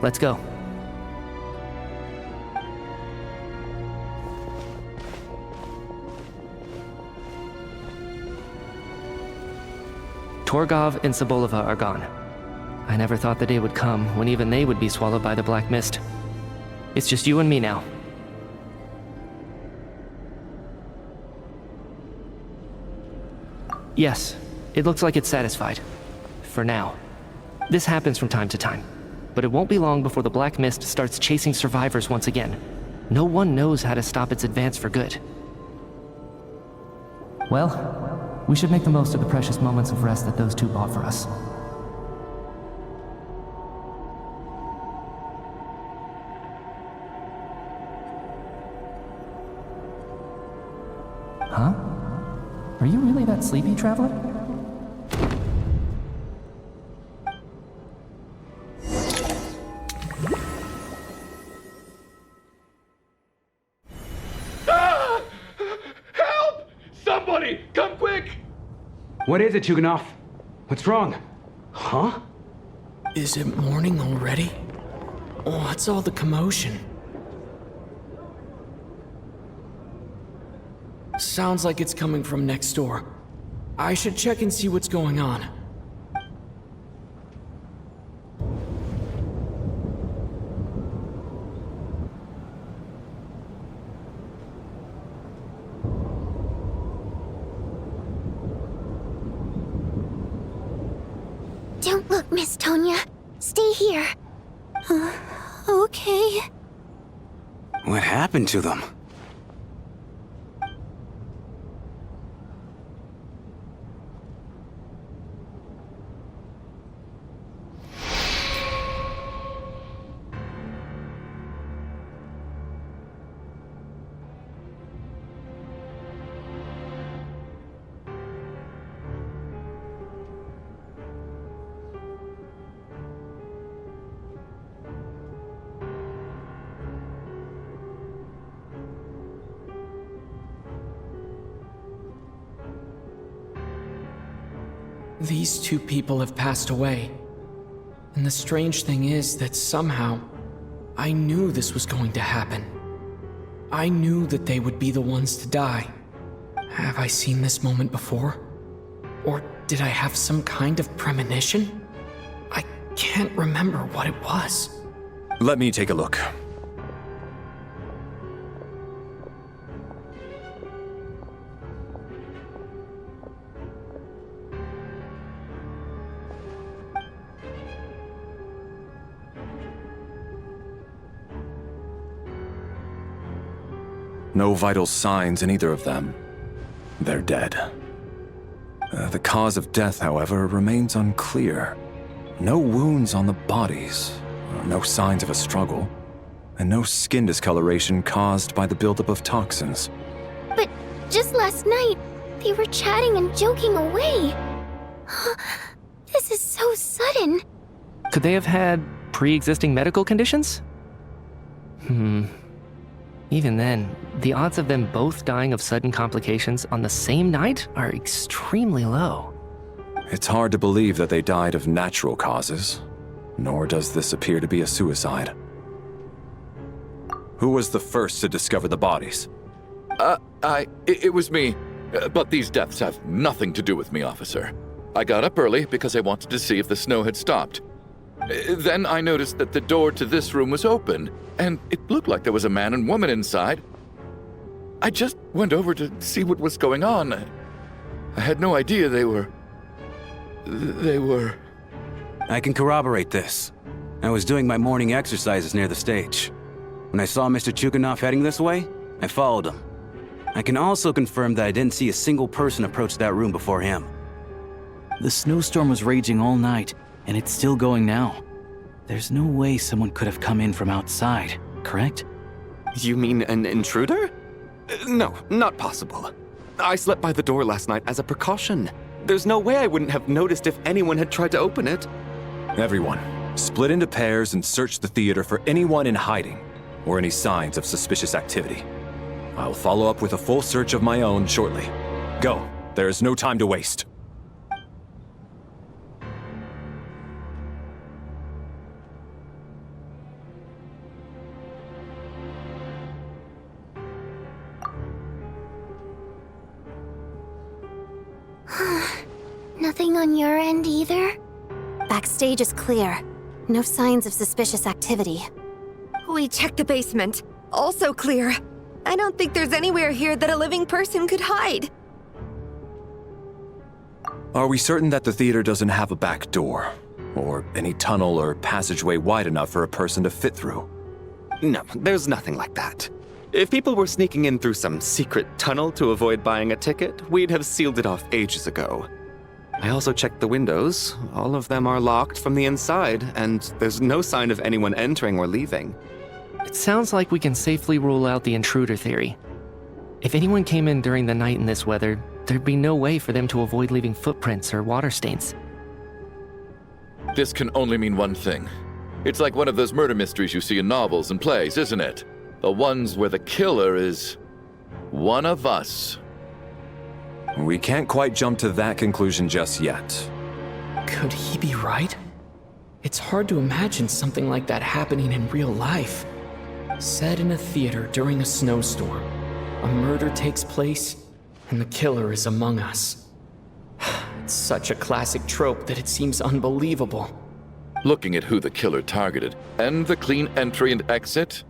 Let's go. 𝗺𝗏 and 𝗔𝗆𝘆𝐴 are gone. I never thought the day would come when even they would be swallowed by the Black Mist. It's just you and me now. Yes, it looks like it's satisfied. For now. This happens from time to time. But it won't be long before the Black Mist starts chasing survivors once again. No one knows how to stop its advance for good. Well, we should make the most of the precious moments of rest that those two bought for us. Huh? Are you really that sleepy, traveler? Help! Somebody, come quick! What is it, 𝗔𝗏𝘆? What's wrong? Huh? Is it morning already? What's all the commotion? Sounds like it's coming from next door. I should check and see what's going on. Don't look, Miss Tonya. Stay here. Okay. What happened to them? These two people have passed away. And the strange thing is that somehow, I knew this was going to happen. I knew that they would be the ones to die. Have I seen this moment before? Or Did I have some kind of premonition? I can't remember what it was. Let me take a look. No vital signs in either of them. They're dead. The cause of death, however, remains unclear. No wounds on the bodies, no signs of a struggle, and no skin discoloration caused by the buildup of toxins. But just last night, they were chatting and joking away. This is so sudden. Could they have had pre-existing medical conditions? Even then, the odds of them both dying of sudden complications on the same night are extremely low. It's hard to believe that they died of natural causes, nor does this appear to be a suicide. Who was the first to discover the bodies? It was me. But these deaths have nothing to do with me, officer. I got up early because I wanted to see if the snow had stopped. Then I noticed that the door to this room was open, and it looked like there was a man and woman inside. I just went over to see what was going on. I had no idea they were... I can corroborate this. I was doing my morning exercises near the stage. When I saw Mr. Chukhanov heading this way, I followed him. I can also confirm that I didn't see a single person approach that room before him. The snowstorm was raging all night, and it's still going now. There's no way someone could have come in from outside, correct? You mean an intruder? No, not possible. I slept by the door last night as a precaution. There's no way I wouldn't have noticed if anyone had tried to open it. Everyone, split into pairs and search the theater for anyone in hiding or any signs of suspicious activity. I'll follow up with a full search of my own shortly. Go. There is no time to waste. Nothing on your end either? Backstage is clear. No signs of suspicious activity. We checked the basement. Also clear. I don't think there's anywhere here that a living person could hide. Are we certain that the theater doesn't have a back door? Or any tunnel or passageway wide enough for a person to fit through? No, there's nothing like that. If people were sneaking in through some secret tunnel to avoid buying a ticket, we'd have sealed it off ages ago. I also checked the windows. All of them are locked from the inside, and there's no sign of anyone entering or leaving. It sounds like we can safely rule out the intruder theory. If anyone came in during the night in this weather, there'd be no way for them to avoid leaving footprints or water stains. This can only mean one thing. It's like one of those murder mysteries you see in novels and plays, isn't it? The ones where the killer is one of us. We can't quite jump to that conclusion just yet. Could he be right? It's hard to imagine something like that happening in real life. Set in a theater during a snowstorm, a murder takes place, and the killer is among us. It's such a classic trope that it seems unbelievable. Looking at who the killer targeted, and the clean entry and exit,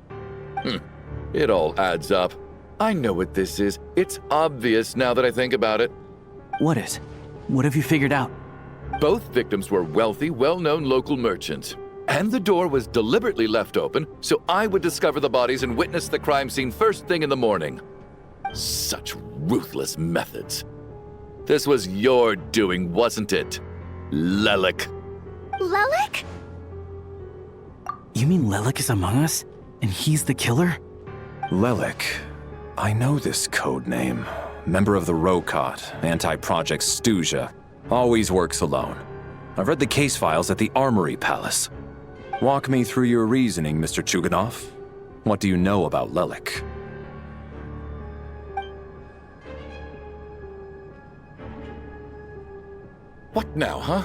it all adds up. I know what this is. It's obvious now that I think about it. What is? What have you figured out? Both victims were wealthy, well-known local merchants. And the door was deliberately left open so I would discover the bodies and witness the crime scene first thing in the morning. Such ruthless methods. This was your doing, wasn't it, 𝗨𝗃? 𝗨𝗃? You mean 𝗨𝗃 is among us? And he's the killer? 𝗨𝗃. I know this code name. Member of the 𝗨𝗏, anti-Project Snezhnaya. Always works alone. I've read the case files at the Armory Palace. Walk me through your reasoning, Mr. Chukhanov. What do you know about 𝗨𝗃? What now, huh?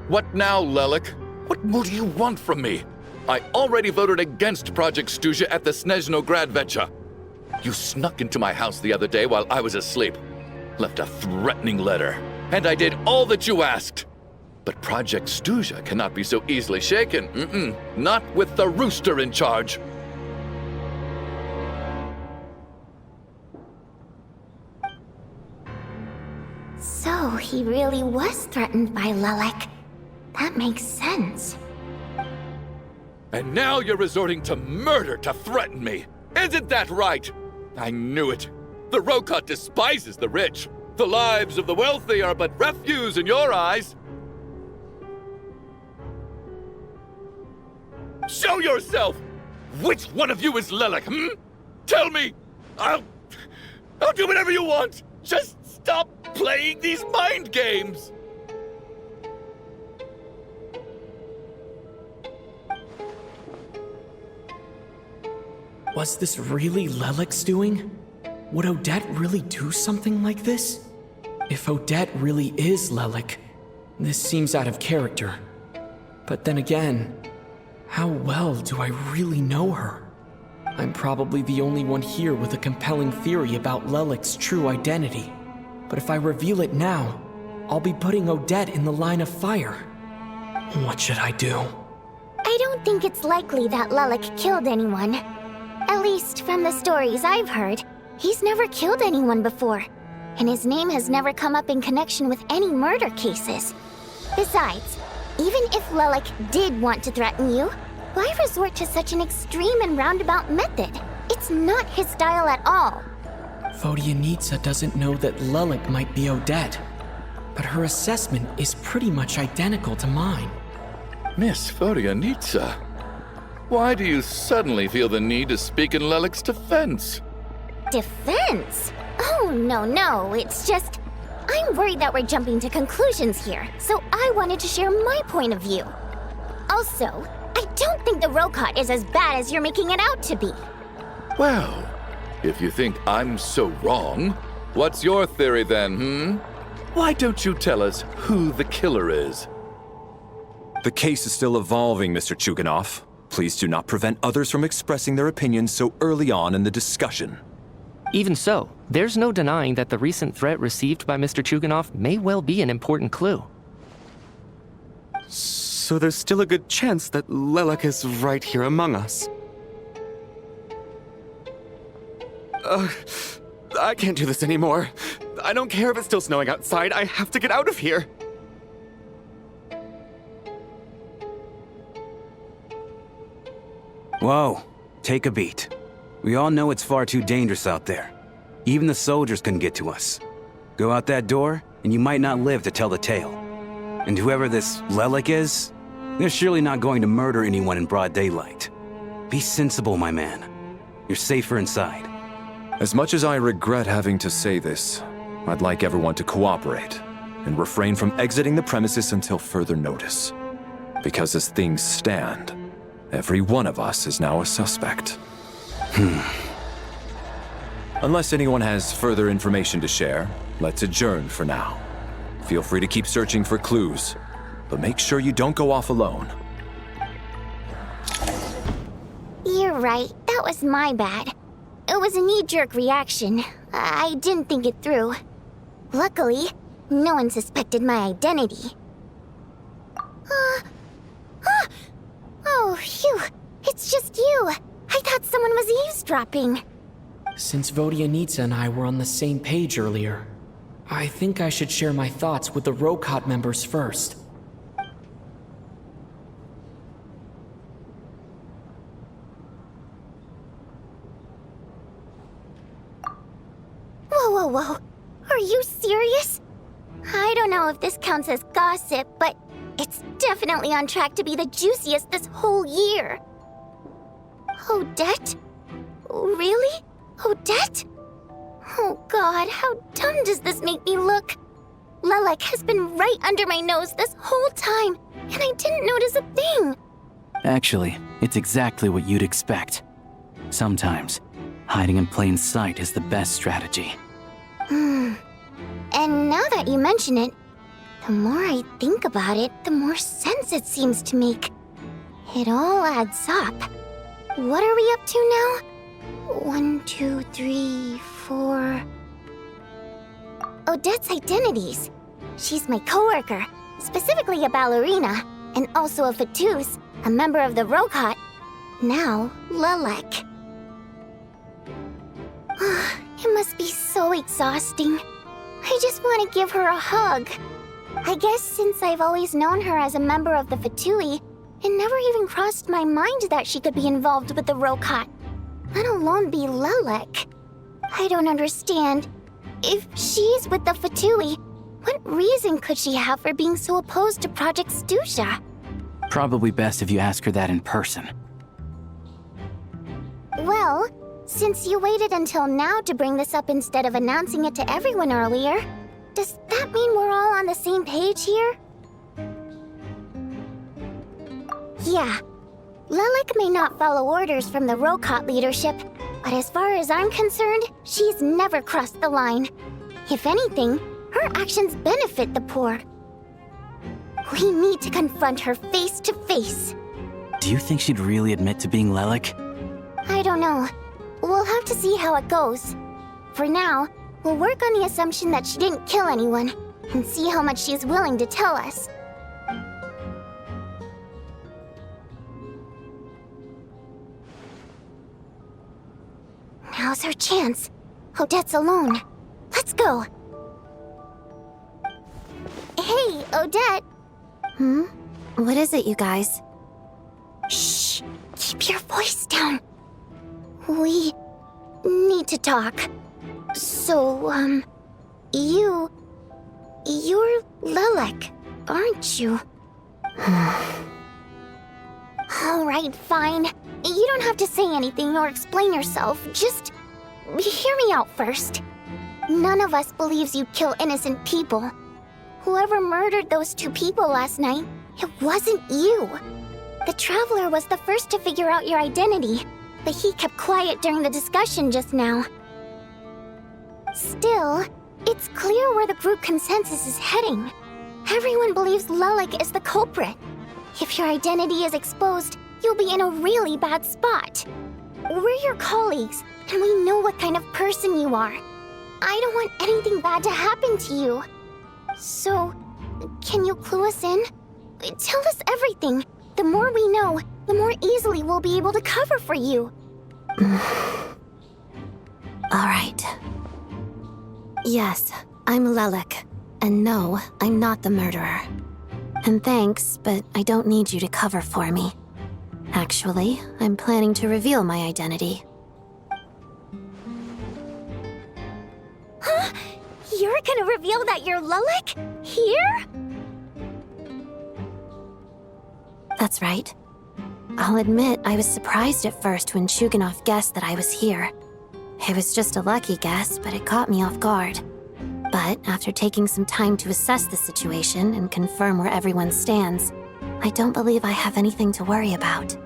What now, 𝗨𝗃? What more do you want from me? I already voted against Project Snezhnaya at the Snezhnaya Preview. You snuck into my house the other day while I was asleep. Left a threatening letter. and I did all that you asked. But Project 𝗪𝗪 cannot be so easily shaken. Not with the rooster in charge. So he really was threatened by 𝗨𝗪𝗪. That makes sense. And now you're resorting to murder to threaten me. Isn't that right? I knew it. The 𝗁𝗏 despises the rich. The lives of the wealthy are but refuse in your eyes. Show yourself! Which one of you is 𝗨𝗪𝗪, Tell me! I'll do whatever you want! Just stop playing these mind games! Was this really 𝗨𝗪𝗪's doing? Would Odette really do something like this? If Odette really is 𝗨𝗪𝗪, this seems out of character. But then again, how well do I really know her? I'm probably the only one here with a compelling theory about 𝗨𝗪𝗪's true identity. But if I reveal it now, I'll be putting Odette in the line of fire. What should I do? I don't think it's likely that 𝗨𝗪𝗪 killed anyone. At least from the stories I've heard, he's never killed anyone before. And his name has never come up in connection with any murder cases. Besides, even if 𝗨𝗪𝗪 did want to threaten you, why resort to such an extreme and roundabout method? It's not his style at all. Vodyanitsa doesn't know that 𝗨𝗪𝗪 might be Odette, but her assessment is pretty much identical to mine. Miss Vodyanitsa, why do you suddenly feel the need to speak in 𝗨𝗪𝗪's defense? Defense? Oh, no, it's just... I'm worried that we're jumping to conclusions here, so I wanted to share my point of view. Also, I don't think the 𝗁𝗏 is as bad as you're making it out to be. Well, if you think I'm so wrong, what's your theory then, Why don't you tell us who the killer is? The case is still evolving, Mr. 𝗪𝗏. Please do not prevent others from expressing their opinions so early on in the discussion. Even so, there's no denying that the recent threat received by Mr. 𝗪𝗏 may well be an important clue. So there's still a good chance that 𝗨𝗪𝗪𝗪 is right here among us. I can't do this anymore. I don't care if it's still snowing outside. I have to get out of here. Whoa, take a beat. We all know it's far too dangerous out there. Even the soldiers can get to us. Go out that door, and you might not live to tell the tale. And whoever this 𝗨𝗪𝗪𝗪 is, they're surely not going to murder anyone in broad daylight. Be sensible, my man. You're safer inside. As much as I regret having to say this, I'd like everyone to cooperate and refrain from exiting the premises until further notice. Because as things stand, every one of us is now a suspect. Unless anyone has further information to share, let's adjourn for now. Feel free to keep searching for clues, but make sure you don't go off alone. You're right, that was my bad. It was a knee-jerk reaction. I didn't think it through. Luckily, no one suspected my identity. Oh, phew. It's just you. I thought someone was eavesdropping. Since Vodyanitsa and I were on the same page earlier, I think I should share my thoughts with the 𝗁𝗏 members first. Whoa. Are you serious? I don't know if this counts as gossip, but it's definitely on track to be the juiciest this whole year. Odette? Really? Odette? Oh God, how dumb does this make me look? 𝗨𝗪𝗪𝗪 has been right under my nose this whole time, and I didn't notice a thing. Actually, it's exactly what you'd expect. Sometimes, hiding in plain sight is the best strategy. And now that you mention it, the more I think about it, the more sense it seems to make. It all adds up. What are we up to now? 1, 2, 3, 4... Odette's identities. She's my coworker, specifically a ballerina, and also a Fatus, a member of the 𝗏𝗏𝗏. Now, 𝗨𝗏𝗏. It must be so exhausting. I just want to give her a hug. I guess since I've always known her as a member of the Fatui, it never even crossed my mind that she could be involved with the 𝗏𝗏𝗏, let alone be 𝗨𝗏𝗏. I don't understand. If she's with the Fatui, what reason could she have for being so opposed to Project Stusha? Probably best if you ask her that in person. Well, since you waited until now to bring this up instead of announcing it to everyone earlier, does that mean we're all on the same page here? Yeah. 𝗨𝗏𝗏 may not follow orders from the 𝗏𝗏𝗏 leadership, but as far as I'm concerned, she's never crossed the line. If anything, her actions benefit the poor. We need to confront her face to face. Do you think she'd really admit to being 𝗨𝗏𝗏? I don't know. We'll have to see how it goes. For now, we'll work on the assumption that she didn't kill anyone, and see how much she's willing to tell us. Now's her chance. Odette's alone. Let's go. Hey, Odette. What is it, you guys? Shh. Keep your voice down. We need to talk. So, you're 𝗨𝗏𝗏𝗏, aren't you? Alright, fine. You don't have to say anything or explain yourself. Just hear me out first. None of us believes you kill innocent people. Whoever murdered those 2 people last night, it wasn't you. The Traveler was the first to figure out your identity, but he kept quiet during the discussion just now. Still, it's clear where the group consensus is heading. Everyone believes 𝗨𝗏𝗏𝗏 is the culprit. If your identity is exposed, you'll be in a really bad spot. We're your colleagues, and we know what kind of person you are. I don't want anything bad to happen to you. So, can you clue us in? Tell us everything. The more we know, the more easily we'll be able to cover for you. Alright. Yes, I'm 𝗨𝗏𝗏𝗏. And no, I'm not the murderer. And thanks, but I don't need you to cover for me. Actually, I'm planning to reveal my identity. Huh? You're gonna reveal that you're 𝗨𝗏𝗏𝗏? Here? That's right. I'll admit I was surprised at first when Childe guessed that I was here. It was just a lucky guess, but it caught me off guard. But after taking some time to assess the situation and confirm where everyone stands, I don't believe I have anything to worry about.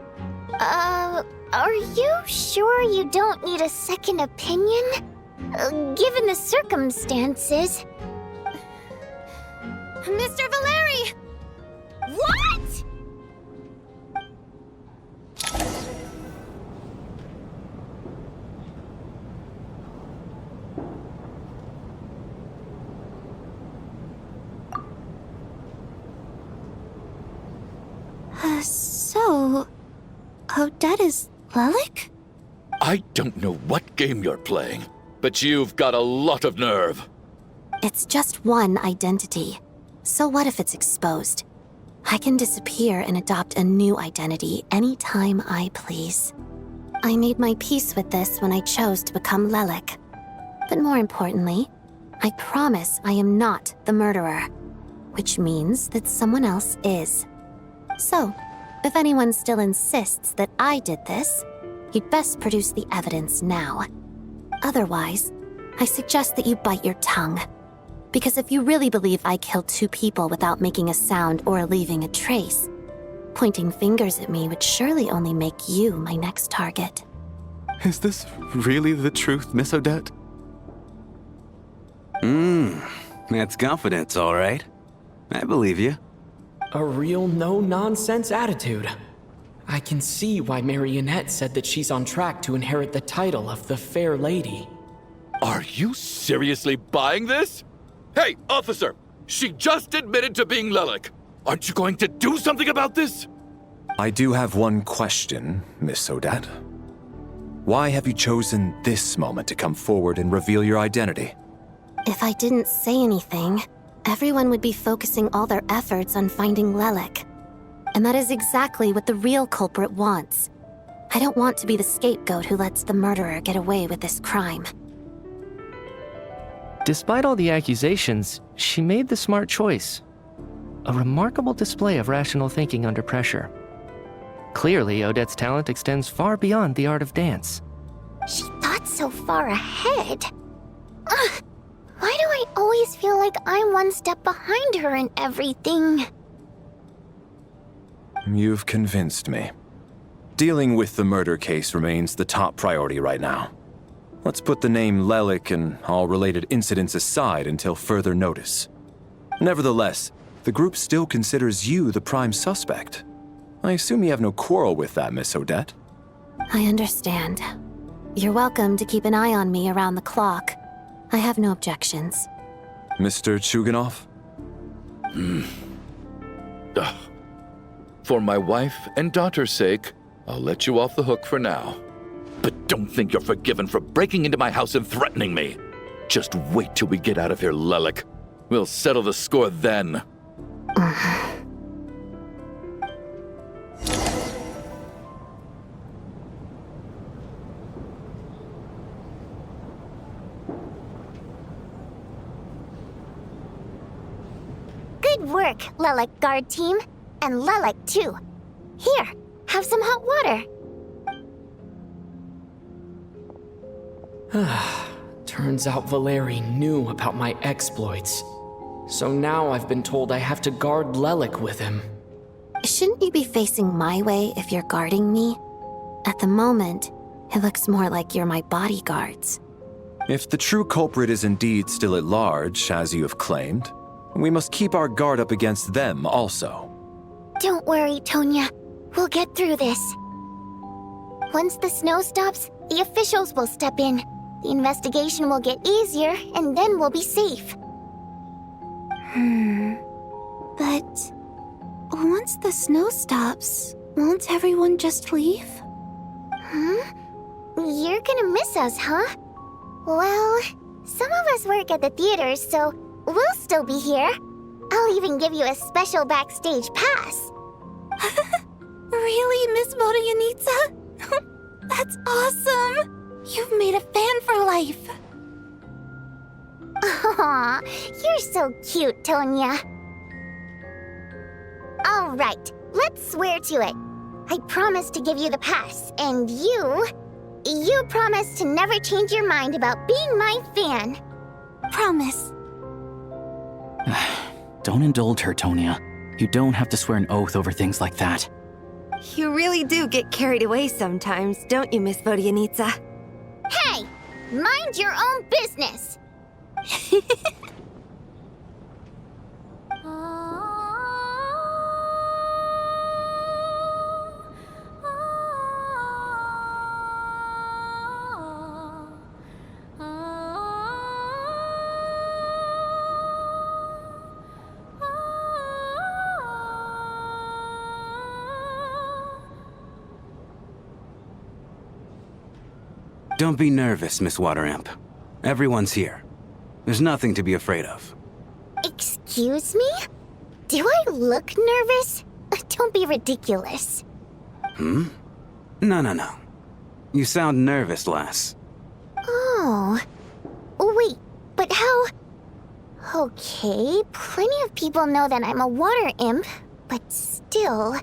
Are you sure you don't need a second opinion? Given the circumstances. Mr. Valeri! What?! So, Odette is 𝗨𝗏𝗏𝗏? I don't know what game you're playing, but you've got a lot of nerve. It's just one identity. So what if it's exposed? I can disappear and adopt a new identity anytime I please. I made my peace with this when I chose to become 𝗨𝗏𝗏𝗏. But more importantly, I promise I am not the murderer, which means that someone else is. So, if anyone still insists that I did this, you'd best produce the evidence now. Otherwise, I suggest that you bite your tongue. Because if you really believe I killed 2 people without making a sound or leaving a trace, pointing fingers at me would surely only make you my next target. Is this really the truth, Miss Odette? That's confidence, all right. I believe you. A real no-nonsense attitude. I can see why Marionette said that she's on track to inherit the title of the Fair Lady. Are you seriously buying this? Hey, officer! She just admitted to being Lilac. Aren't you going to do something about this? I do have one question, Miss Odette. Why have you chosen this moment to come forward and reveal your identity? If I didn't say anything, everyone would be focusing all their efforts on finding Lilac. And that is exactly what the real culprit wants. I don't want to be the scapegoat who lets the murderer get away with this crime. Despite all the accusations, she made the smart choice. A remarkable display of rational thinking under pressure. Clearly, Odette's talent extends far beyond the art of dance. She thought so far ahead. Ugh, why do I always feel like I'm one step behind her in everything? You've convinced me. Dealing with the murder case remains the top priority right now. Let's put the name Lilac and all related incidents aside until further notice. Nevertheless, the group still considers you the prime suspect. I assume you have no quarrel with that, Miss Odette? I understand. You're welcome to keep an eye on me around the clock. I have no objections. Mr. Chuganoff? For my wife and daughter's sake, I'll let you off the hook for now. But don't think you're forgiven for breaking into my house and threatening me. Just wait till we get out of here, Lilac. We'll settle the score then. Good work, Lilac Guard Team. And Lilac, too. Here, have some hot water. Turns out Valeri knew about my exploits. So now I've been told I have to guard Lilac with him. Shouldn't you be facing my way if you're guarding me? At the moment, it looks more like you're my bodyguards. If the true culprit is indeed still at large, as you have claimed, we must keep our guard up against them also. Don't worry, Tonya. We'll get through this. Once the snow stops, the officials will step in. The investigation will get easier, and then we'll be safe. But once the snow stops, won't everyone just leave? You're gonna miss us, huh? Well, some of us work at the theaters, so we'll still be here. I'll even give you a special backstage pass. Really, Miss Vodyanitsa? That's awesome! You've made a fan for life. Aw, you're so cute, Tonya. All right, let's swear to it. I promise to give you the pass, and you promise to never change your mind about being my fan. Promise. Don't indulge her, Tonya. You don't have to swear an oath over things like that. You really do get carried away sometimes, don't you, Miss Vodyanitsa? Hey! Mind your own business! Don't be nervous, Miss Water-Imp. Everyone's here. There's nothing to be afraid of. Excuse me? Do I look nervous? Don't be ridiculous. No. You sound nervous, lass. Oh. Wait, but how... Okay, plenty of people know that I'm a water imp, but still...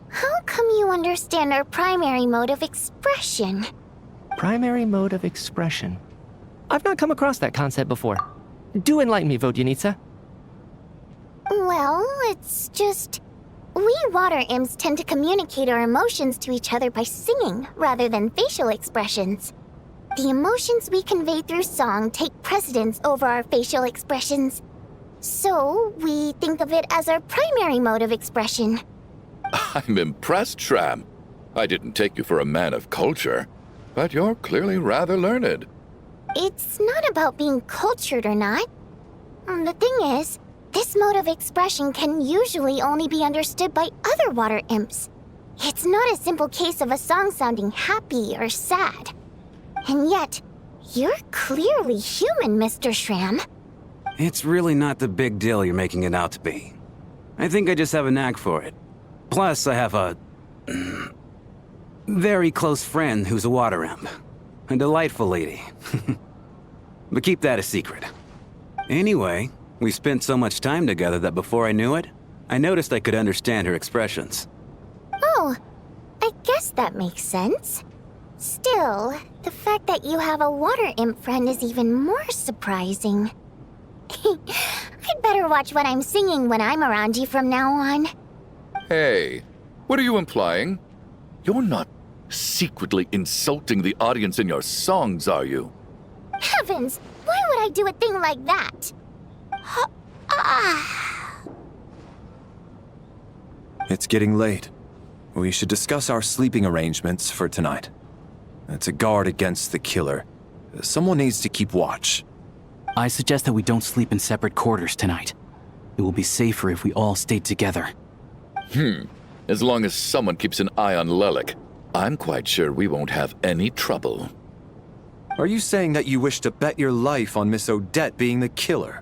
How come you understand our primary mode of expression? Primary mode of expression. I've not come across that concept before. Do enlighten me, Vodyanitsa. Well, it's just... We water imps tend to communicate our emotions to each other by singing rather than facial expressions. The emotions we convey through song take precedence over our facial expressions. So, we think of it as our primary mode of expression. I'm impressed, Shram. I didn't take you for a man of culture, but you're clearly rather learned. It's not about being cultured or not. The thing is, This mode of expression can usually only be understood by other water imps. It's not a simple case of a song sounding happy or sad. And yet, you're clearly human, Mr. Shram. It's really not the big deal you're making it out to be. I think I just have a knack for it. Plus, I have a very close friend who's a water imp. A delightful lady. But keep that a secret. Anyway, we spent so much time together that before I knew it, I noticed I could understand her expressions. Oh, I guess that makes sense. Still, the fact that you have a water imp friend is even more surprising. I'd better watch what I'm singing when I'm around you from now on. Hey, what are you implying? You're not secretly insulting the audience in your songs, are you? Heavens, why would I do a thing like that? It's getting late. We should discuss our sleeping arrangements for tonight. To guard against the killer, someone needs to keep watch. I suggest that we don't sleep in separate quarters tonight. It will be safer if we all stay together. As long as someone keeps an eye on 𝗏𝗏𝗏, I'm quite sure we won't have any trouble. Are you saying that you wish to bet your life on Miss Odette being the killer?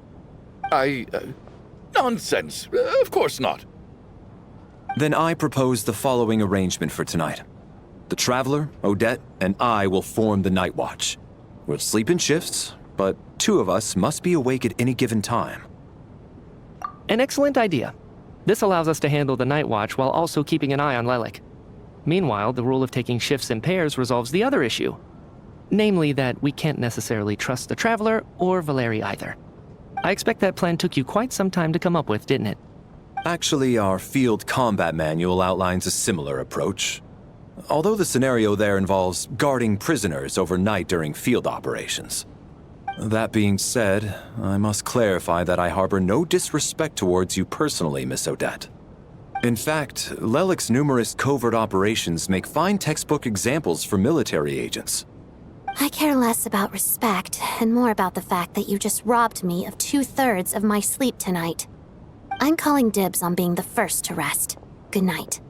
Nonsense. Of course not. Then I propose the following arrangement for tonight. The Traveler, Odette, and I will form the Night Watch. We'll sleep in shifts, but 2 of us must be awake at any given time. An excellent idea. This allows us to handle the Night Watch while also keeping an eye on 𝗏𝗏𝗏𝗏. Meanwhile, the rule of taking shifts in pairs resolves the other issue. Namely that we can't necessarily trust the Traveler or Valeri either. I expect that plan took you quite some time to come up with, didn't it? Actually, our field combat manual outlines a similar approach. Although the scenario there involves guarding prisoners overnight during field operations. That being said, I must clarify that I harbor no disrespect towards you personally, Miss Odette. In fact, 𝗏𝗏𝗏𝗏's numerous covert operations make fine textbook examples for military agents. I care less about respect and more about the fact that you just robbed me of 2/3 of my sleep tonight. I'm calling dibs on being the first to rest. Good night.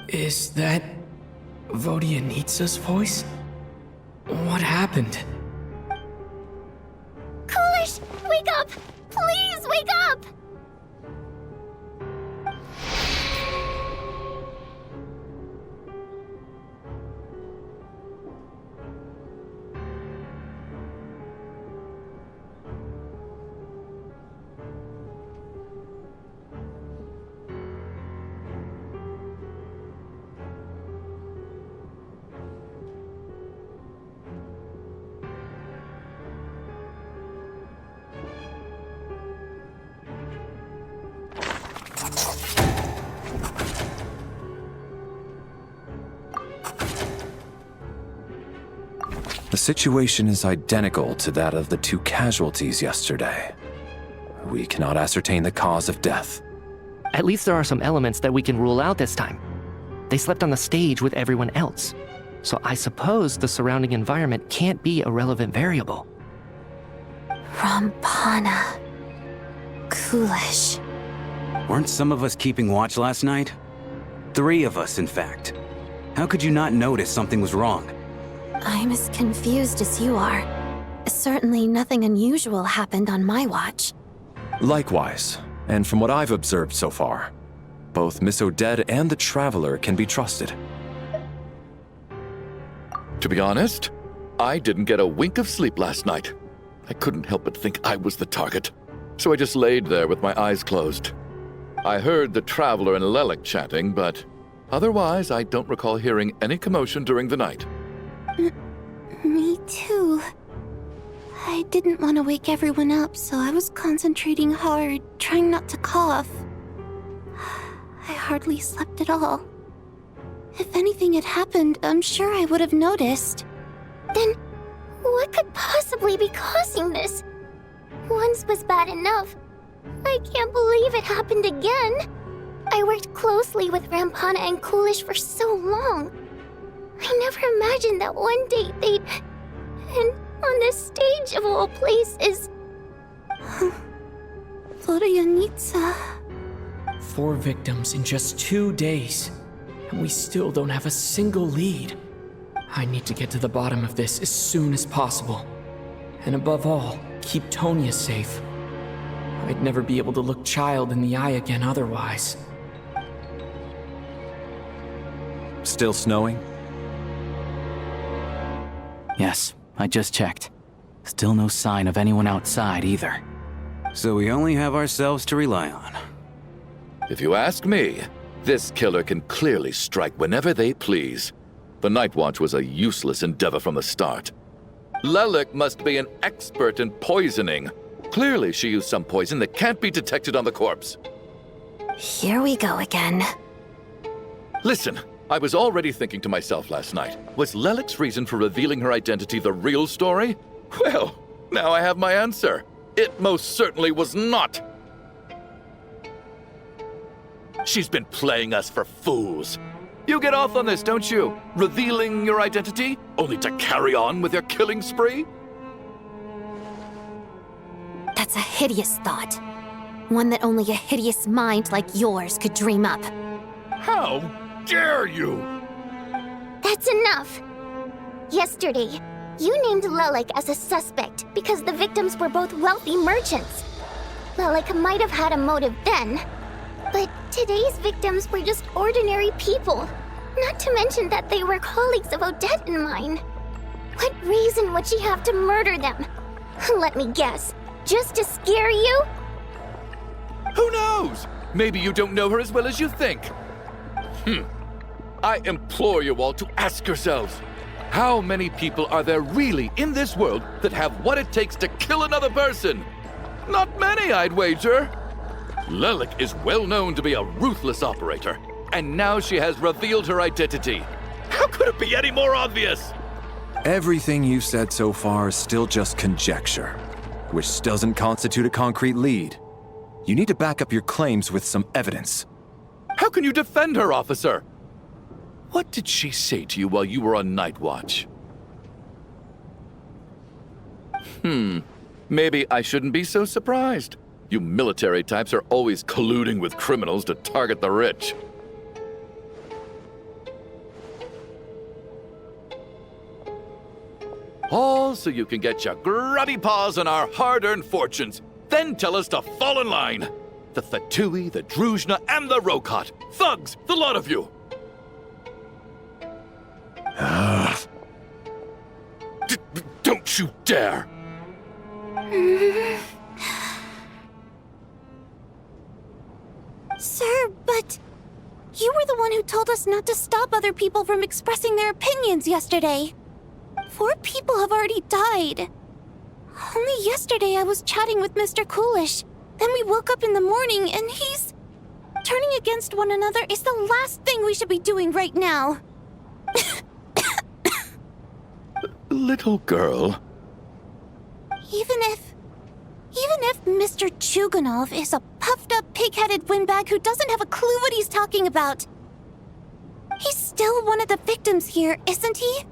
Is that Vodyanitsa's voice? What happened? Coolish, wake up! Please wake up! The situation is identical to that of the 2 casualties yesterday. We cannot ascertain the cause of death. At least there are some elements that we can rule out this time. They slept on the stage with everyone else. So I suppose the surrounding environment can't be a relevant variable. Rampana. Coolish. Weren't some of us keeping watch last night? 3 of us, in fact. How could you not notice something was wrong? I'm as confused as you are. Certainly nothing unusual happened on my watch. Likewise, and from what I've observed so far, both Miss Odette and the Traveler can be trusted. To be honest, I didn't get a wink of sleep last night. I couldn't help but think I was the target, so I just laid there with my eyes closed. I heard the Traveler and 𝗏𝗏𝗏𝗏 chatting, but otherwise I don't recall hearing any commotion during the night. Me too. I didn't want to wake everyone up, so I was concentrating hard, trying not to cough. I hardly slept at all. If anything had happened, I'm sure I would have noticed. Then, what could possibly be causing this? One once was bad enough. I can't believe it happened again. I worked closely with Rampana and 𝗏𝗏𝐿𝐴 for so long. I never imagined that one day they'd... And on the stage of all places... Vodyanitsa. 4 victims in just 2 days, and we still don't have a single lead. I need to get to the bottom of this as soon as possible. And above all, keep Tonya safe. I'd never be able to look Childe in the eye again otherwise. Still snowing? Yes, I just checked. Still no sign of anyone outside either. So we only have ourselves to rely on. If you ask me, this killer can clearly strike whenever they please. The Night Watch was a useless endeavor from the start. 𝗏𝗏𝗏 must be an expert in poisoning. Clearly she used some poison that can't be detected on the corpse. Here we go again. Listen, I was already thinking to myself last night, was 𝗏𝗏𝗏's reason for revealing her identity the real story? Well, now I have my answer. It most certainly was not. She's been playing us for fools. You get off on this, don't you? Revealing your identity, only to carry on with your killing spree? That's a hideous thought. One that only a hideous mind like yours could dream up. How dare you? That's enough. Yesterday, you named 𝗏𝗏𝗏 as a suspect because the victims were both wealthy merchants. 𝗏𝗏𝗏 might have had a motive then, but today's victims were just ordinary people. Not to mention that they were colleagues of Odette and mine. What reason would she have to murder them? Let me guess. Just to scare you? Who knows? Maybe you don't know her as well as you think. I implore you all to ask yourselves, how many people are there really in this world that have what it takes to kill another person? Not many, I'd wager. 𝗏𝗏𝗏 is well known to be a ruthless operator, and now she has revealed her identity. How could it be any more obvious? Everything you've said so far is still just conjecture, which doesn't constitute a concrete lead. You need to back up your claims with some evidence. How can you defend her, officer? What did she say to you while you were on Night Watch? Maybe I shouldn't be so surprised. You military types are always colluding with criminals to target the rich. All so you can get your grubby paws on our hard-earned fortunes, then tell us to fall in line. The 𝗏𝗏𝗏, the 𝗔𝗹𝘆𝘆, and the 𝗏𝗏𝗏. Thugs, the lot of you! Don't you dare! Sir, but... You were the one who told us not to stop other people from expressing their opinions yesterday. 4 people have already died. Only yesterday I was chatting with Mr. 𝗏𝗏𝗏. Then we woke up in the morning and he's... Turning against one another is the last thing we should be doing right now. Little girl. Even if Mr. 𝗔𝗶𝗆𝗆 is a puffed-up, pig-headed windbag who doesn't have a clue what he's talking about, he's still one of the victims here, isn't he?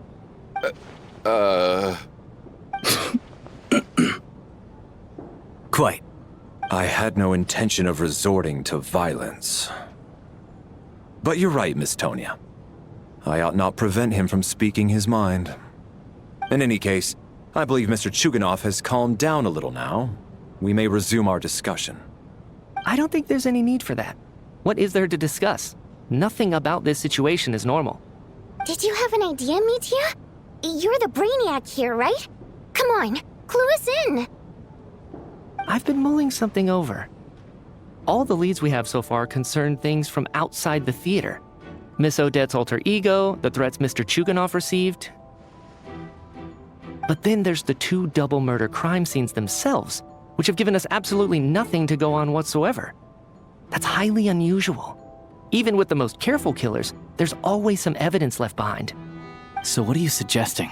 Quite. I had no intention of resorting to violence. But you're right, Miss Tonya. I ought not prevent him from speaking his mind. In any case, I believe Mr. 𝗔𝗶𝗆𝗆 has calmed down a little now. We may resume our discussion. I don't think there's any need for that. What is there to discuss? Nothing about this situation is normal. Did you have an idea, Mitya? You're the brainiac here, right? Come on, clue us in. I've been mulling something over. All the leads we have so far concern things from outside the theater. Miss Odette's alter ego, the threats Mr. 𝗔𝗶𝗆𝗆 received. But then there's the 2 double murder crime scenes themselves, which have given us absolutely nothing to go on whatsoever. That's highly unusual. Even with the most careful killers, there's always some evidence left behind. So what are you suggesting?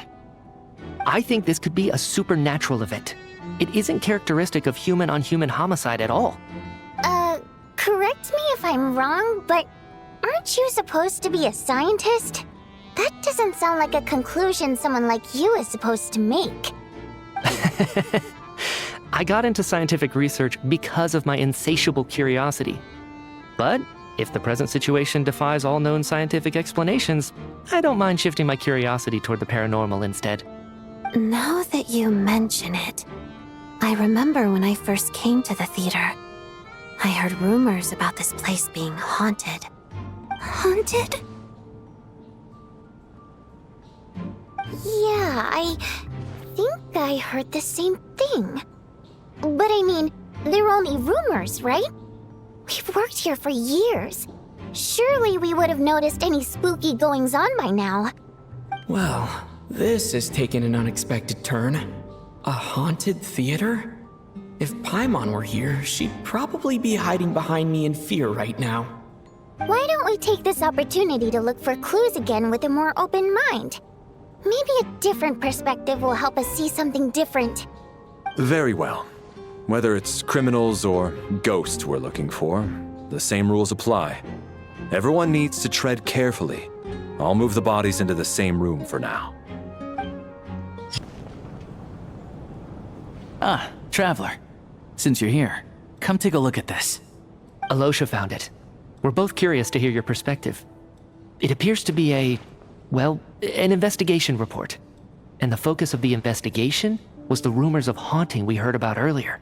I think this could be a supernatural event. It isn't characteristic of human-on-human homicide at all. Correct me if I'm wrong, but aren't you supposed to be a scientist? That doesn't sound like a conclusion someone like you is supposed to make. I got into scientific research because of my insatiable curiosity. But if the present situation defies all known scientific explanations, I don't mind shifting my curiosity toward the paranormal instead. Now that you mention it, I remember when I first came to the theater. I heard rumors about this place being haunted. Haunted? Yeah, I think I heard the same thing. But I mean, they're only rumors, right? We've worked here for years. Surely we would have noticed any spooky goings-on by now. Well, this has taken an unexpected turn. A haunted theater? If Paimon were here, she'd probably be hiding behind me in fear right now. Why don't we take this opportunity to look for clues again with a more open mind? Maybe a different perspective will help us see something different. Very well. Whether it's criminals or ghosts we're looking for, the same rules apply. Everyone needs to tread carefully. I'll move the bodies into the same room for now. Ah, Traveler. Since you're here, come take a look at this. Alyosha found it. We're both curious to hear your perspective. It appears to be an investigation report. And the focus of the investigation was the rumors of haunting we heard about earlier.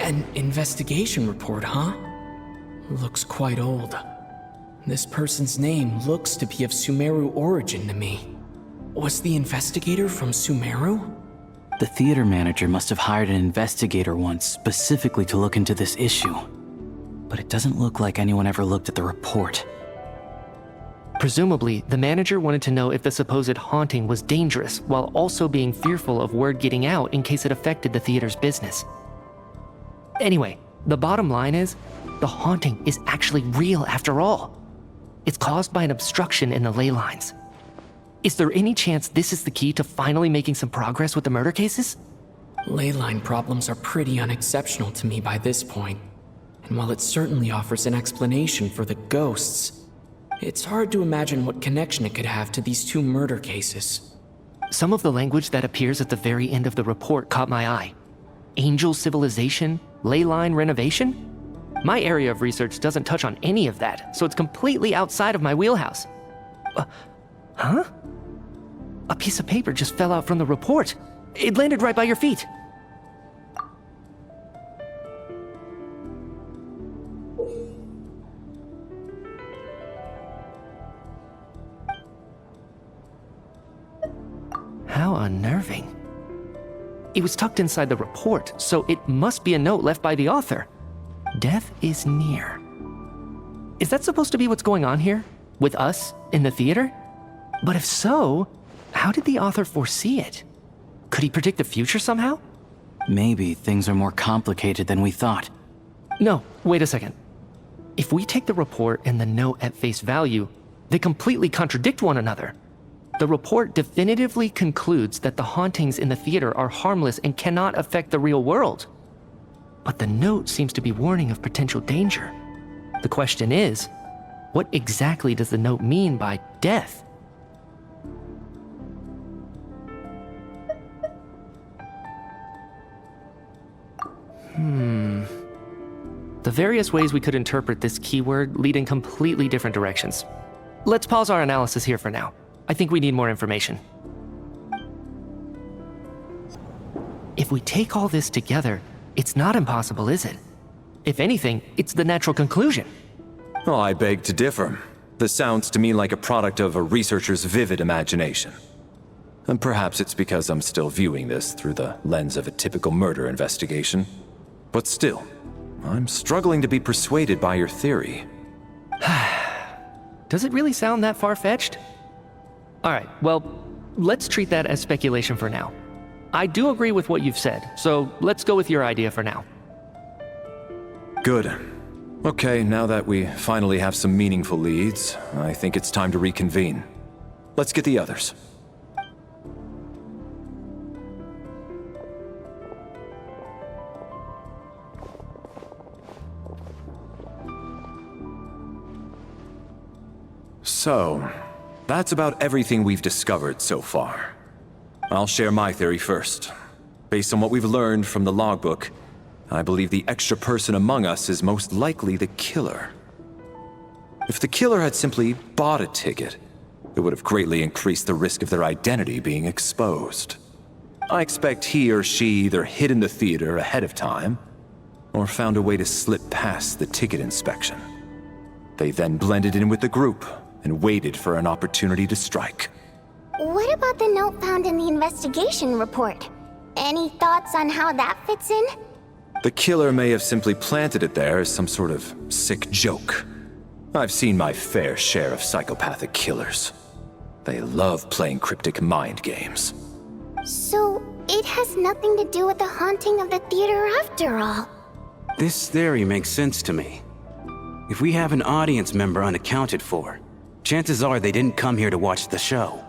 An investigation report, huh? Looks quite old. This person's name looks to be of Sumeru origin to me. Was the investigator from Sumeru? The theater manager must have hired an investigator once specifically to look into this issue. But it doesn't look like anyone ever looked at the report. Presumably, the manager wanted to know if the supposed haunting was dangerous while also being fearful of word getting out in case it affected the theater's business. Anyway, the bottom line is, the haunting is actually real after all. It's caused by an obstruction in the ley lines. Is there any chance this is the key to finally making some progress with the murder cases? Ley line problems are pretty unexceptional to me by this point. And while it certainly offers an explanation for the ghosts, it's hard to imagine what connection it could have to these two murder cases. Some of the language that appears at the very end of the report caught my eye. Angel civilization, ley line renovation? My area of research doesn't touch on any of that, so it's completely outside of my wheelhouse. Huh? A piece of paper just fell out from the report. It landed right by your feet. How unnerving. It was tucked inside the report, so it must be a note left by the author. Death is near. Is that supposed to be what's going on here? With us in the theater? But if so, how did the author foresee it? Could he predict the future somehow? Maybe things are more complicated than we thought. No, wait a second. If we take the report and the note at face value, they completely contradict one another. The report definitively concludes that the hauntings in the theater are harmless and cannot affect the real world. But the note seems to be warning of potential danger. The question is, what exactly does the note mean by death? The various ways we could interpret this keyword lead in completely different directions. Let's pause our analysis here for now. I think we need more information. If we take all this together, it's not impossible, is it? If anything, it's the natural conclusion. Oh, I beg to differ. This sounds to me like a product of a researcher's vivid imagination. And perhaps it's because I'm still viewing this through the lens of a typical murder investigation. But still, I'm struggling to be persuaded by your theory. Does it really sound that far-fetched? All right, well, let's treat that as speculation for now. I do agree with what you've said, so let's go with your idea for now. Good. Okay, now that we finally have some meaningful leads, I think it's time to reconvene. Let's get the others. So, that's about everything we've discovered so far. I'll share my theory first. Based on what we've learned from the logbook, I believe the extra person among us is most likely the killer. If the killer had simply bought a ticket, it would have greatly increased the risk of their identity being exposed. I expect he or she either hid in the theater ahead of time, or found a way to slip past the ticket inspection. They then blended in with the group and waited for an opportunity to strike. What about the note found in the investigation report? Any thoughts on how that fits in? The killer may have simply planted it there as some sort of sick joke. I've seen my fair share of psychopathic killers. They love playing cryptic mind games. So, it has nothing to do with the haunting of the theater after all. This theory makes sense to me. If we have an audience member unaccounted for, chances are they didn't come here to watch the show.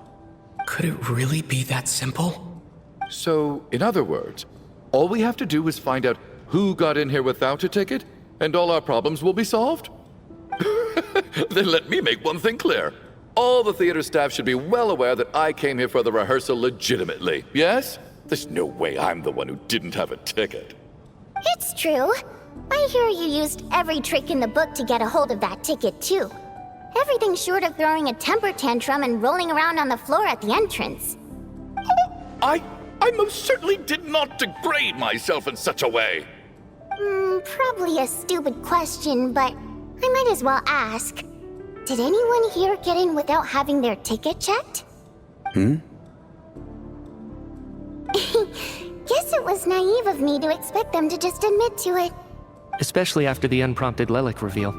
Could it really be that simple? So, in other words, all we have to do is find out who got in here without a ticket, and all our problems will be solved? Then let me make one thing clear. All the theater staff should be well aware that I came here for the rehearsal legitimately, yes? There's no way I'm the one who didn't have a ticket. It's true. I hear you used every trick in the book to get a hold of that ticket, too. Everything short of throwing a temper tantrum and rolling around on the floor at the entrance. I most certainly did not degrade myself in such a way. Probably a stupid question, but I might as well ask. Did anyone here get in without having their ticket checked? Hmm? Guess it was naive of me to expect them to just admit to it. Especially after the unprompted Lelik reveal.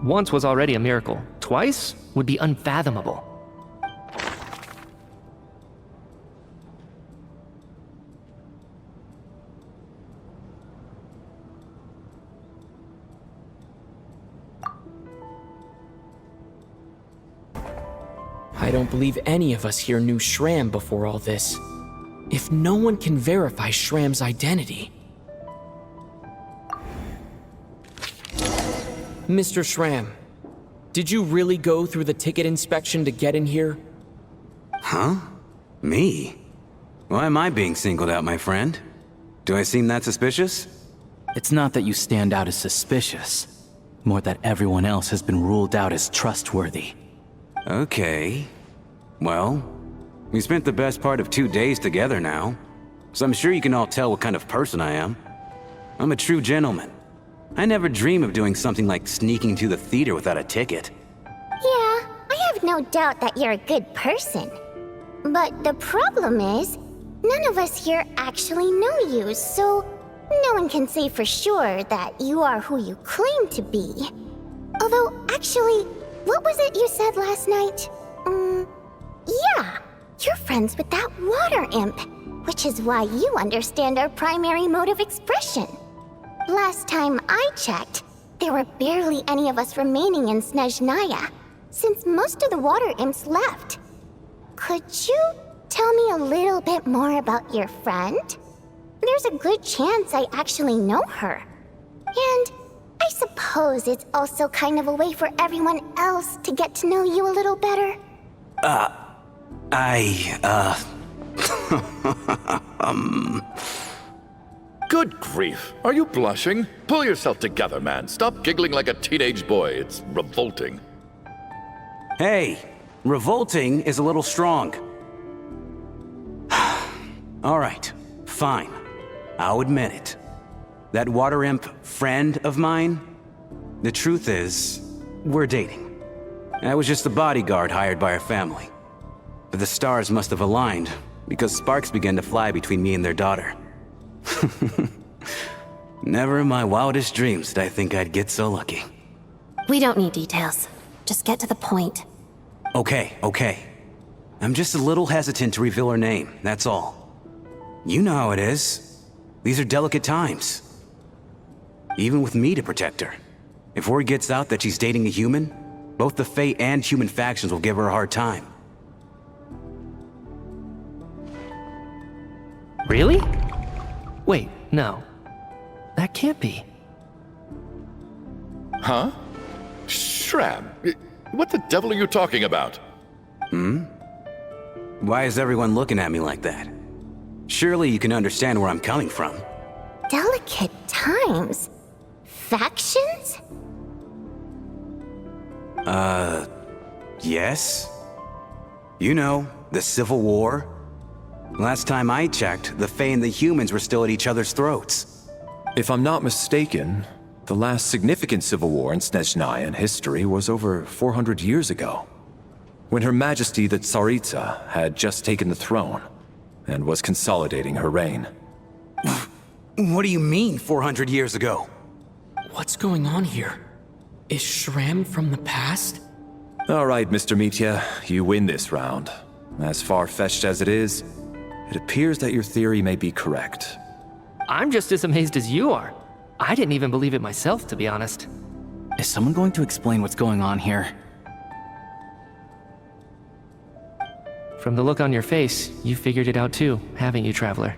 Once was already a miracle. Twice would be unfathomable. I don't believe any of us here knew 𝗪𝗏 before all this. If no one can verify 𝗪𝗏's identity... Mr. 𝗪𝗏, did you really go through the ticket inspection to get in here? Huh? Me? Why am I being singled out, my friend? Do I seem that suspicious? It's not that you stand out as suspicious. More that everyone else has been ruled out as trustworthy. Okay. Well, we spent the best part of 2 days together now. so I'm sure you can all tell what kind of person I am. I'm a true gentleman. I never dream of doing something like sneaking to the theater without a ticket. Yeah, I have no doubt that you're a good person. But the problem is, none of us here actually know you, so no one can say for sure that you are who you claim to be. Although, actually, what was it you said last night? Yeah, you're friends with that water imp, which is why you understand our primary mode of expression. Last time I checked, there were barely any of us remaining in Snezhnaya, since most of the water imps left. Could you tell me a little bit more about your friend? There's a good chance I actually know her. And I suppose it's also kind of a way for everyone else to get to know you a little better. Good grief. Are you blushing? Pull yourself together, man. Stop giggling like a teenage boy. It's revolting. Hey, revolting is a little strong. All right, fine. I'll admit it. That water imp friend of mine, the truth is, we're dating. I was just the bodyguard hired by our family. But the stars must have aligned, because sparks began to fly between me and their daughter. Never in my wildest dreams did I think I'd get so lucky. We don't need details. Just get to the point. Okay. I'm just a little hesitant to reveal her name, that's all. You know how it is. These are delicate times. Even with me to protect her. If word gets out that she's dating a human, both the Fae and human factions will give her a hard time. Really? Wait, no. That can't be. Huh? Shram, what the devil are you talking about? Why is everyone looking at me like that? Surely you can understand where I'm coming from. Delicate times? Factions? Yes? You know, the Civil War? Last time I checked, the Fae and the humans were still at each other's throats. If I'm not mistaken, the last significant civil war in Snezhnayan history was over 400 years ago, when Her Majesty the Tsaritsa had just taken the throne and was consolidating her reign. What do you mean, 400 years ago? What's going on here? Is 𝗪𝗏 from the past? All right, Mr. Mitya, you win this round. As far-fetched as it is, it appears that your theory may be correct. I'm just as amazed as you are. I didn't even believe it myself, to be honest. Is someone going to explain what's going on here? From the look on your face, you figured it out too, haven't you, Traveler?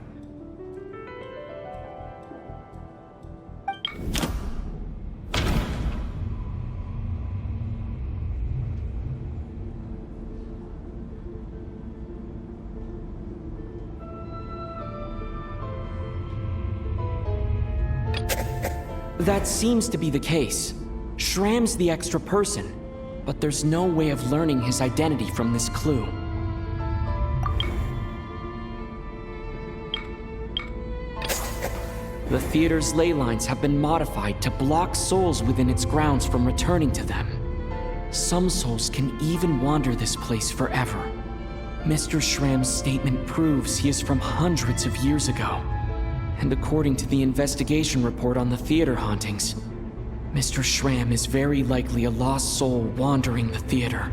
That seems to be the case. 𝗪𝗏's the extra person, but there's no way of learning his identity from this clue. The theater's ley lines have been modified to block souls within its grounds from returning to them. Some souls can even wander this place forever. Mr. 𝗪𝗏's statement proves he is from hundreds of years ago. And according to the investigation report on the theater hauntings, Mr. 𝗪𝗏 is very likely a lost soul wandering the theater.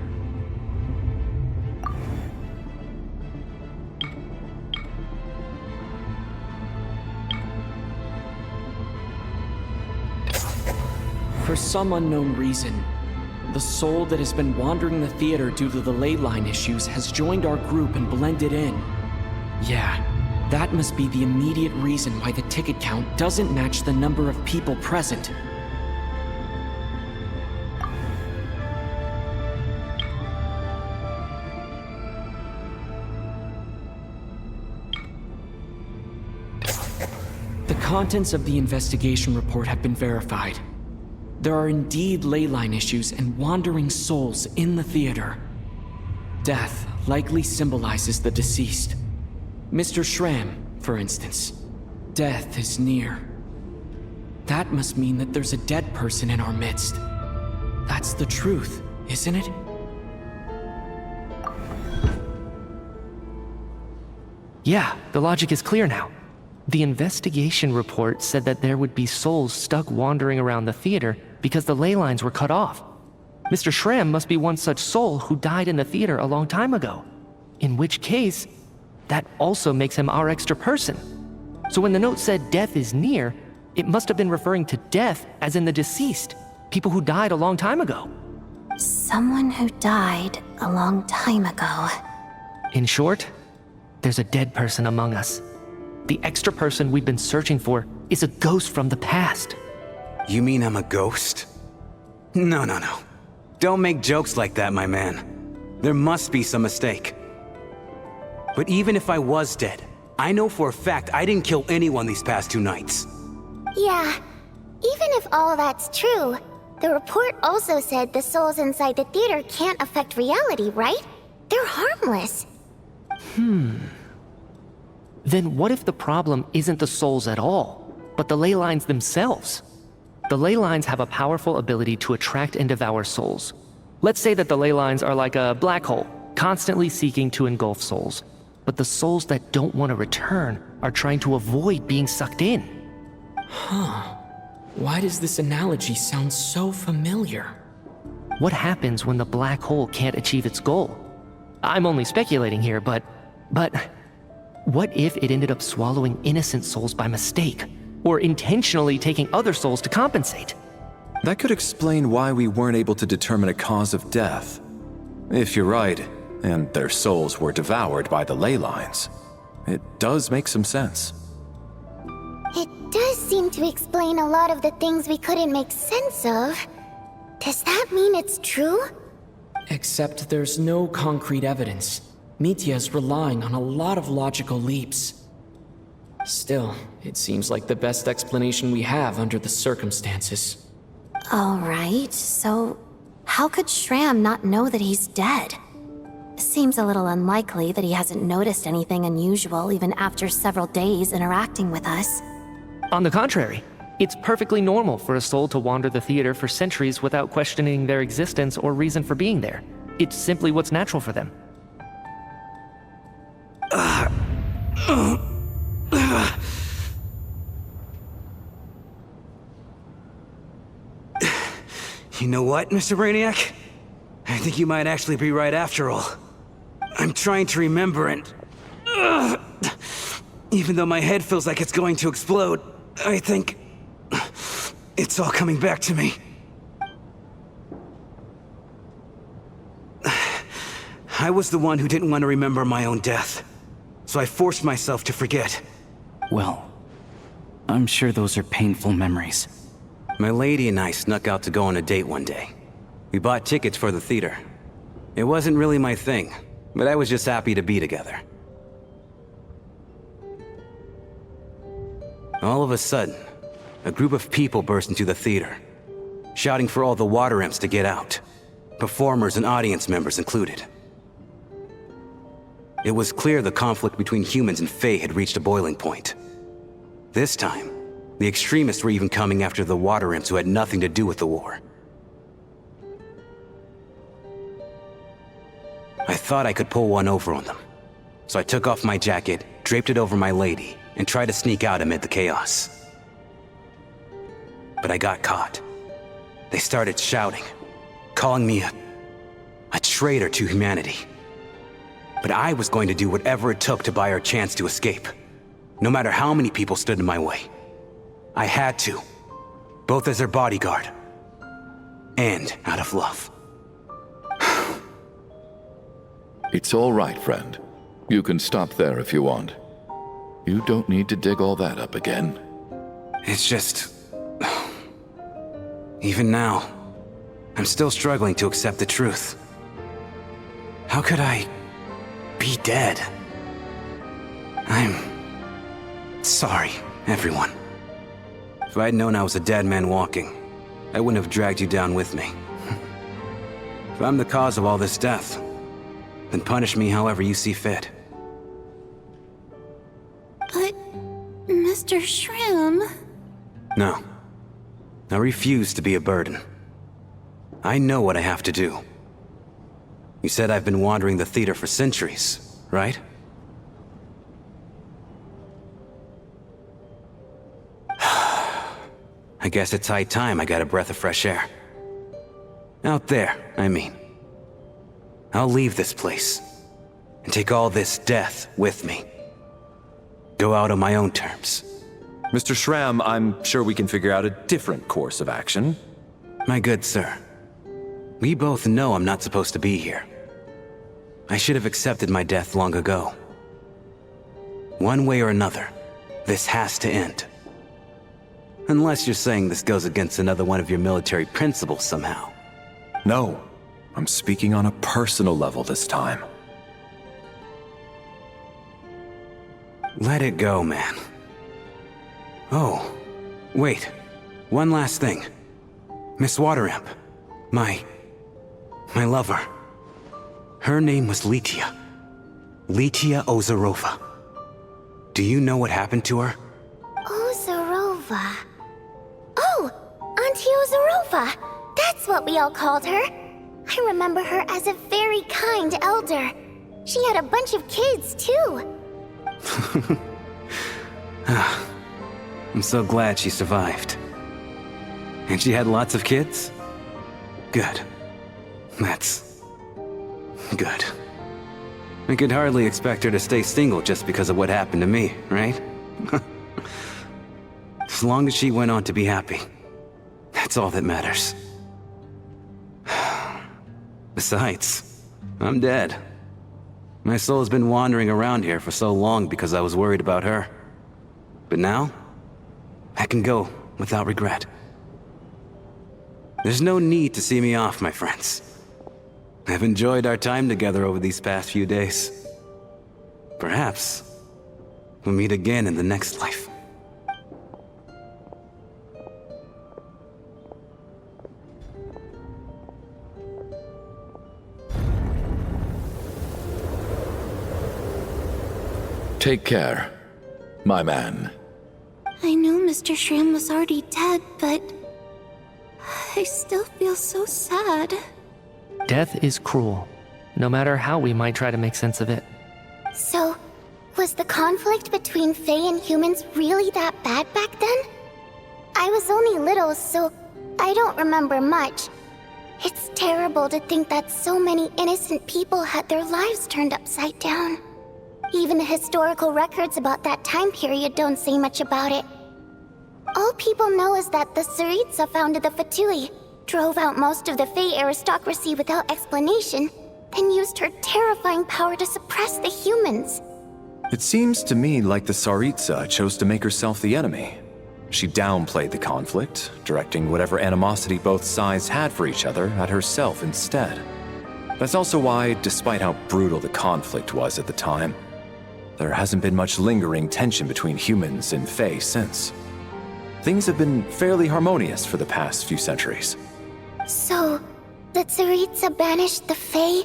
For some unknown reason, the soul that has been wandering the theater due to the ley line issues has joined our group and blended in. Yeah, that must be the immediate reason why the ticket count doesn't match the number of people present. The contents of the investigation report have been verified. There are indeed ley line issues and wandering souls in the theater. Death likely symbolizes the deceased. Mr. 𝗪𝗏, For instance, death is near. That must mean that there's a dead person in our midst. That's the truth, isn't it? Yeah, the logic is clear now. The investigation report said that there would be souls stuck wandering around the theater because the ley lines were cut off. Mr. 𝗀𝗵 must be one such soul who died in the theater a long time ago. In which case, that also makes him our extra person. So when the note said death is near, it must have been referring to death as in the deceased, people who died a long time ago. Someone who died a long time ago. In short, there's a dead person among us. The extra person we've been searching for is a ghost from the past. You mean I'm a ghost? No. Don't make jokes like that, my man. There must be some mistake. But even if I was dead, I know for a fact I didn't kill anyone these past 2 nights. Yeah, even if all that's true, the report also said the souls inside the theater can't affect reality, right? They're harmless. Then what if the problem isn't the souls at all, but the ley lines themselves? The ley lines have a powerful ability to attract and devour souls. Let's say that the ley lines are like a black hole, constantly seeking to engulf souls. But the souls that don't want to return are trying to avoid being sucked in. Why does this analogy sound so familiar? What happens when the black hole can't achieve its goal? I'm only speculating here, but what if it ended up swallowing innocent souls by mistake? Or intentionally taking other souls to compensate? That could explain why we weren't able to determine a cause of death. If you're right, and their souls were devoured by the ley lines, it does make some sense. It does seem to explain a lot of the things we couldn't make sense of. Does that mean it's true? Except there's no concrete evidence. Mitya's relying on a lot of logical leaps. Still, it seems like the best explanation we have under the circumstances. Alright, so how could 𝗀𝗵 not know that he's dead? Seems a little unlikely that he hasn't noticed anything unusual even after several days interacting with us. On the contrary, it's perfectly normal for a soul to wander the theater for centuries without questioning their existence or reason for being there. It's simply what's natural for them. You know what, Mr. Brainiac? I think you might actually be right after all. I'm trying to remember and... even though my head feels like it's going to explode, I think... it's all coming back to me. I was the one who didn't want to remember my own death, so I forced myself to forget. Well, I'm sure those are painful memories. My lady and I snuck out to go on a date one day. We bought tickets for the theater. It wasn't really my thing, but I was just happy to be together. All of a sudden, a group of people burst into the theater, shouting for all the water imps to get out, performers and audience members included. It was clear the conflict between humans and 𝗏 had reached a boiling point. This time, the extremists were even coming after the water imps who had nothing to do with the war. I thought I could pull one over on them, so I took off my jacket, draped it over my lady, and tried to sneak out amid the chaos. But I got caught. They started shouting, calling me a traitor to humanity. But I was going to do whatever it took to buy her a chance to escape, no matter how many people stood in my way. I had to, both as their bodyguard and out of love. It's all right, friend. You can stop there if you want. You don't need to dig all that up again. It's just... even now, I'm still struggling to accept the truth. How could I be dead? I'm sorry, everyone. If I'd known I was a dead man walking, I wouldn't have dragged you down with me. If I'm the cause of all this death, then punish me however you see fit. But Mr. 𝗔𝗆𝗆. No. I refuse to be a burden. I know what I have to do. You said I've been wandering the theater for centuries, right? I guess it's high time I got a breath of fresh air. Out there, I mean. I'll leave this place and take all this death with me. Go out on my own terms. Mr. 𝗔𝗆𝗆, I'm sure we can figure out a different course of action. My good sir, we both know I'm not supposed to be here. I should have accepted my death long ago. One way or another, this has to end. Unless you're saying this goes against another one of your military principles somehow. No, I'm speaking on a personal level this time. Let it go, man. Oh, wait. One last thing. Miss 𝗏𝗏, my lover. Her name was Mitya. Mitya Ozarova. Do you know what happened to her? Ozarova. Oh, Auntie Ozarova. That's what we all called her. I remember her as a very kind elder. She had a bunch of kids, too. I'm so glad she survived. And she had lots of kids? Good. That's good. I could hardly expect her to stay single just because of what happened to me, right? As long as she went on to be happy, that's all that matters. Besides, I'm dead. My soul's been wandering around here for so long because I was worried about her. But now, I can go without regret. There's no need to see me off, my friends. I've enjoyed our time together over these past few days. Perhaps we'll meet again in the next life. Take care, my man. I knew Mr. 𝗔𝗆𝗆 was already dead, but I still feel so sad. Death is cruel, no matter how we might try to make sense of it. So, was the conflict between Fae and humans really that bad back then? I was only little, so I don't remember much. It's terrible to think that so many innocent people had their lives turned upside down. Even the historical records about that time period don't say much about it. All people know is that the 𝗧𝗏𝗔𝗔 founded the 𝗪𝗏𝗔, drove out most of the Fae aristocracy without explanation, then used her terrifying power to suppress the humans. It seems to me like the 𝗧𝗏𝗔𝗔 chose to make herself the enemy. She downplayed the conflict, directing whatever animosity both sides had for each other at herself instead. That's also why, despite how brutal the conflict was at the time, there hasn't been much lingering tension between humans and Fae since. Things have been fairly harmonious for the past few centuries. So, the 𝗪𝗏𝗔 banished the Fae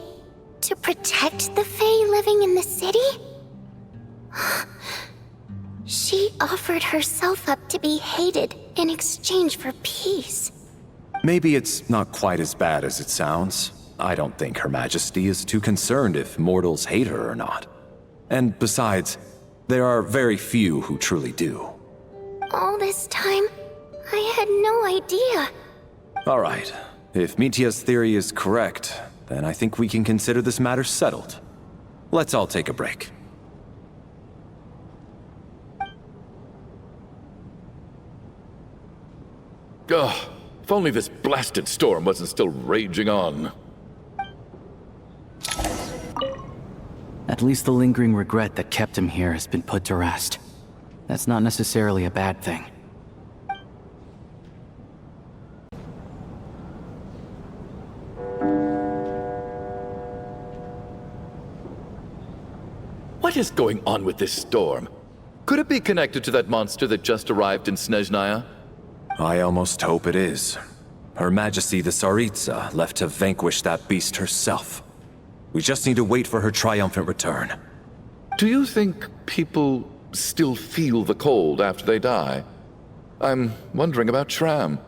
to protect the Fae living in the city? She offered herself up to be hated in exchange for peace. Maybe it's not quite as bad as it sounds. I don't think Her Majesty is too concerned if mortals hate her or not. And besides, there are very few who truly do. All this time, I had no idea. All right. If Mitya's theory is correct, then I think we can consider this matter settled. Let's all take a break. Ugh, if only this blasted storm wasn't still raging on. At least the lingering regret that kept him here has been put to rest. That's not necessarily a bad thing. What is going on with this storm? Could it be connected to that monster that just arrived in Snezhnaya? I almost hope it is. Her Majesty the 𝗧𝗏𝗔𝗆𝗆 left to vanquish that beast herself. We just need to wait for her triumphant return. Do you think people still feel the cold after they die. I'm wondering about Shram.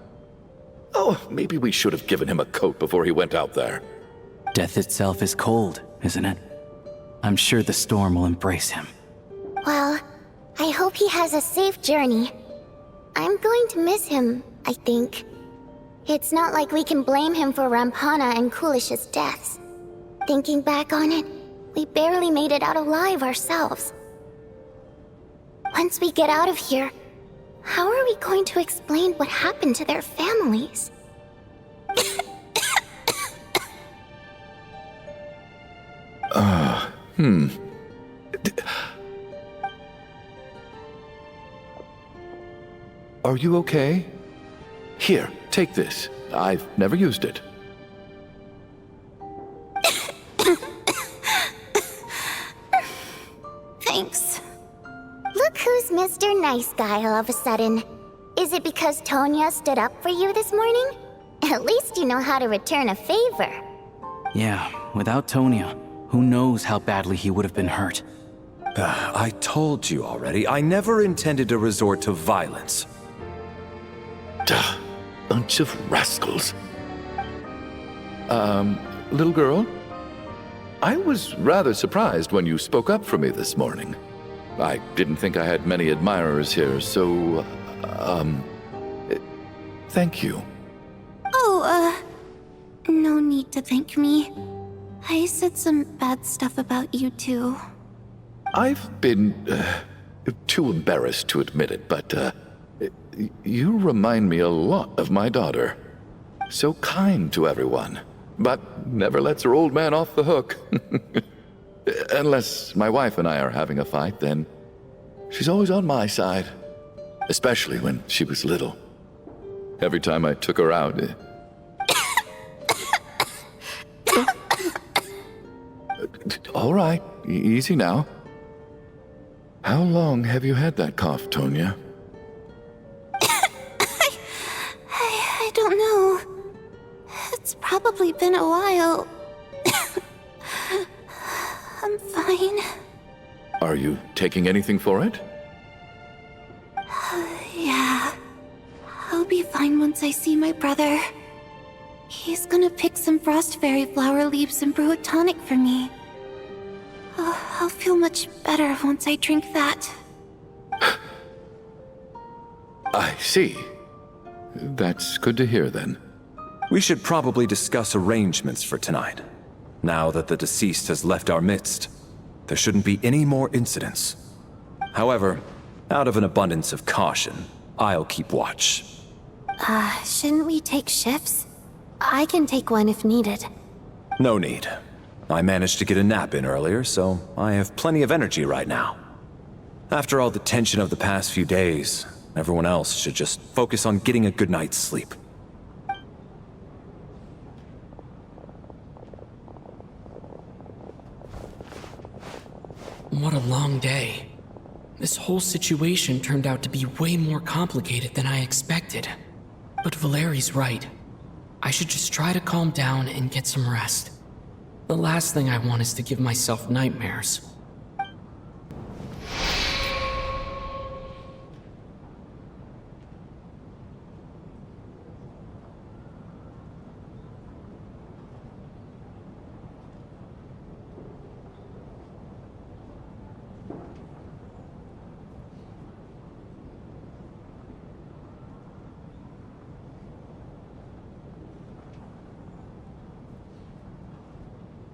Oh, maybe we should have given him a coat before he went out there. Death itself is cold, isn't it? I'm sure the storm will embrace him. Well, I hope he has a safe journey. I'm going to miss him, I think. It's not like we can blame him for Rampana and Kulish's deaths. Thinking back on it, we barely made it out alive ourselves. Once we get out of here, how are we going to explain what happened to their families? Are you okay? Here, take this. I've never used it. Thanks. Look who's Mr. Nice Guy all of a sudden. Is it because Tonya stood up for you this morning? At least you know how to return a favor. Yeah, without Tonya, who knows how badly he would have been hurt. I told you already, I never intended to resort to violence. Duh, bunch of rascals. Little girl? I was rather surprised when you spoke up for me this morning. I didn't think I had many admirers here, so, thank you. Oh, no need to thank me. I said some bad stuff about you too. I've been, too embarrassed to admit it, but, you remind me a lot of my daughter. So kind to everyone, but never lets her old man off the hook. Unless my wife and I are having a fight, then she's always on my side. Especially when she was little. Every time I took her out... All right, easy now. How long have you had that cough, Tonya? I don't know. It's probably been a while. I'm fine. Are you taking anything for it? Yeah. I'll be fine once I see my brother. He's gonna pick some frost fairy flower leaves and brew a tonic for me. I'll feel much better once I drink that. I see. That's good to hear then. We should probably discuss arrangements for tonight. Now that the deceased has left our midst, there shouldn't be any more incidents. However, out of an abundance of caution, I'll keep watch. Shouldn't we take shifts? I can take one if needed. No need. I managed to get a nap in earlier, so I have plenty of energy right now. After all the tension of the past few days, everyone else should just focus on getting a good night's sleep. What a long day. This whole situation turned out to be way more complicated than I expected. But Valeri's right. I should just try to calm down and get some rest. The last thing I want is to give myself nightmares.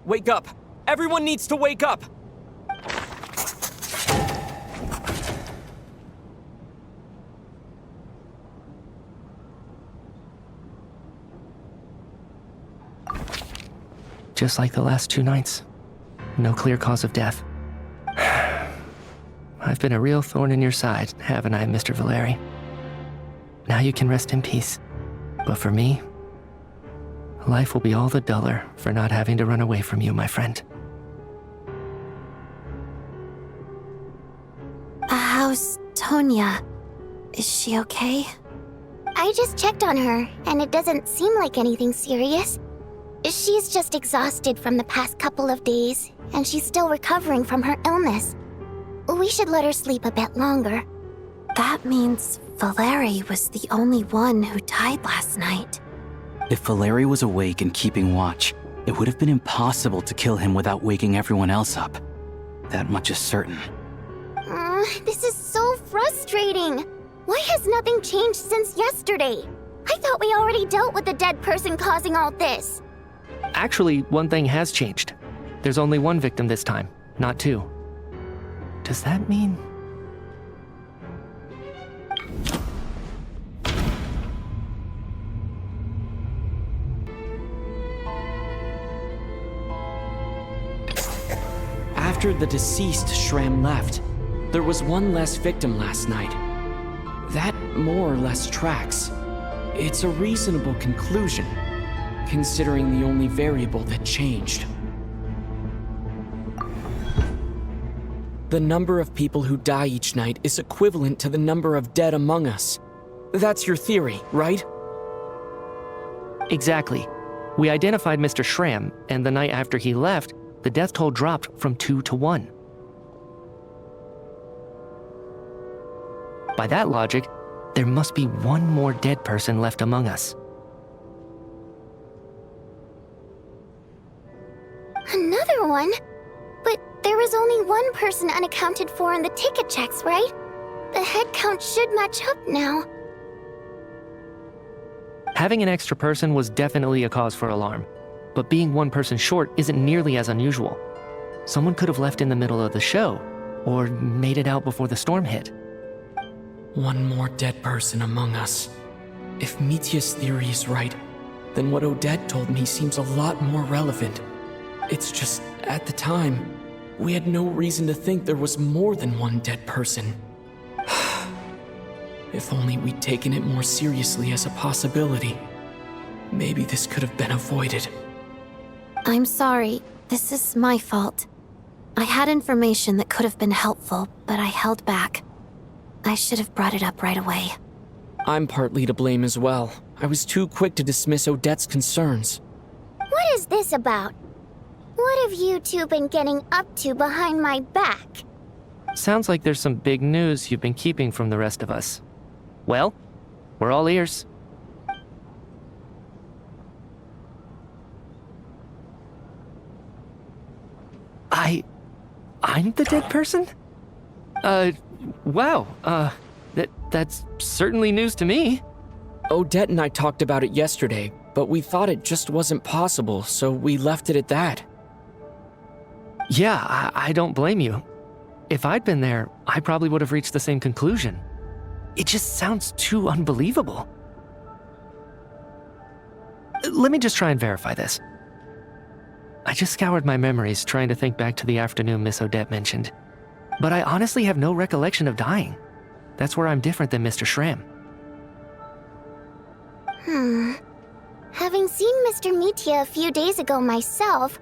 Wake up! Everyone needs to wake up! Just like the last 2 nights. No clear cause of death. I've been a real thorn in your side, haven't I, Mr. Valeri? Now you can rest in peace. But for me, life will be all the duller for not having to run away from you, my friend. How's Tonya? Is she okay? I just checked on her, and it doesn't seem like anything serious. She's just exhausted from the past couple of days, and she's still recovering from her illness. we should let her sleep a bit longer. That means Valeri was the only one who died last night. If Valeri was awake and keeping watch, it would have been impossible to kill him without waking everyone else up. That much is certain. This is so frustrating. Why has nothing changed since yesterday? I thought we already dealt with the dead person causing all this. Actually, one thing has changed. There's only one victim this time, not two. Does that mean... After the deceased 𝗪𝗏 left, there was one less victim last night. That more or less tracks. It's a reasonable conclusion, considering the only variable that changed. The number of people who die each night is equivalent to the number of dead among us. That's your theory, right? Exactly. We identified Mr. 𝗪𝗏, and the night after he left, the death toll dropped from 2 to 1. By that logic, there must be one more dead person left among us. Another one? But there was only one person unaccounted for in the ticket checks, right? The head count should match up now. Having an extra person was definitely a cause for alarm, but being one person short isn't nearly as unusual. Someone could have left in the middle of the show, or made it out before the storm hit. One more dead person among us. If Mitya's theory is right, then what Odette told me seems a lot more relevant. It's just, at the time, we had no reason to think there was more than one dead person. If only we'd taken it more seriously as a possibility, maybe this could have been avoided. I'm sorry. This is my fault. I had information that could have been helpful, but I held back. I should have brought it up right away. I'm partly to blame as well. I was too quick to dismiss Odette's concerns. What is this about? What have you two been getting up to behind my back? Sounds like there's some big news you've been keeping from the rest of us. Well, we're all ears. I'm the dead person? Wow, that's certainly news to me. Odette and I talked about it yesterday, but we thought it just wasn't possible, so we left it at that. Yeah, I don't blame you. If I'd been there, I probably would have reached the same conclusion. It just sounds too unbelievable. Let me just try and verify this. I just scoured my memories trying to think back to the afternoon Miss Odette mentioned. But I honestly have no recollection of dying. That's where I'm different than Mr. 𝗪𝗏. Having seen Mr. Mitya a few days ago myself,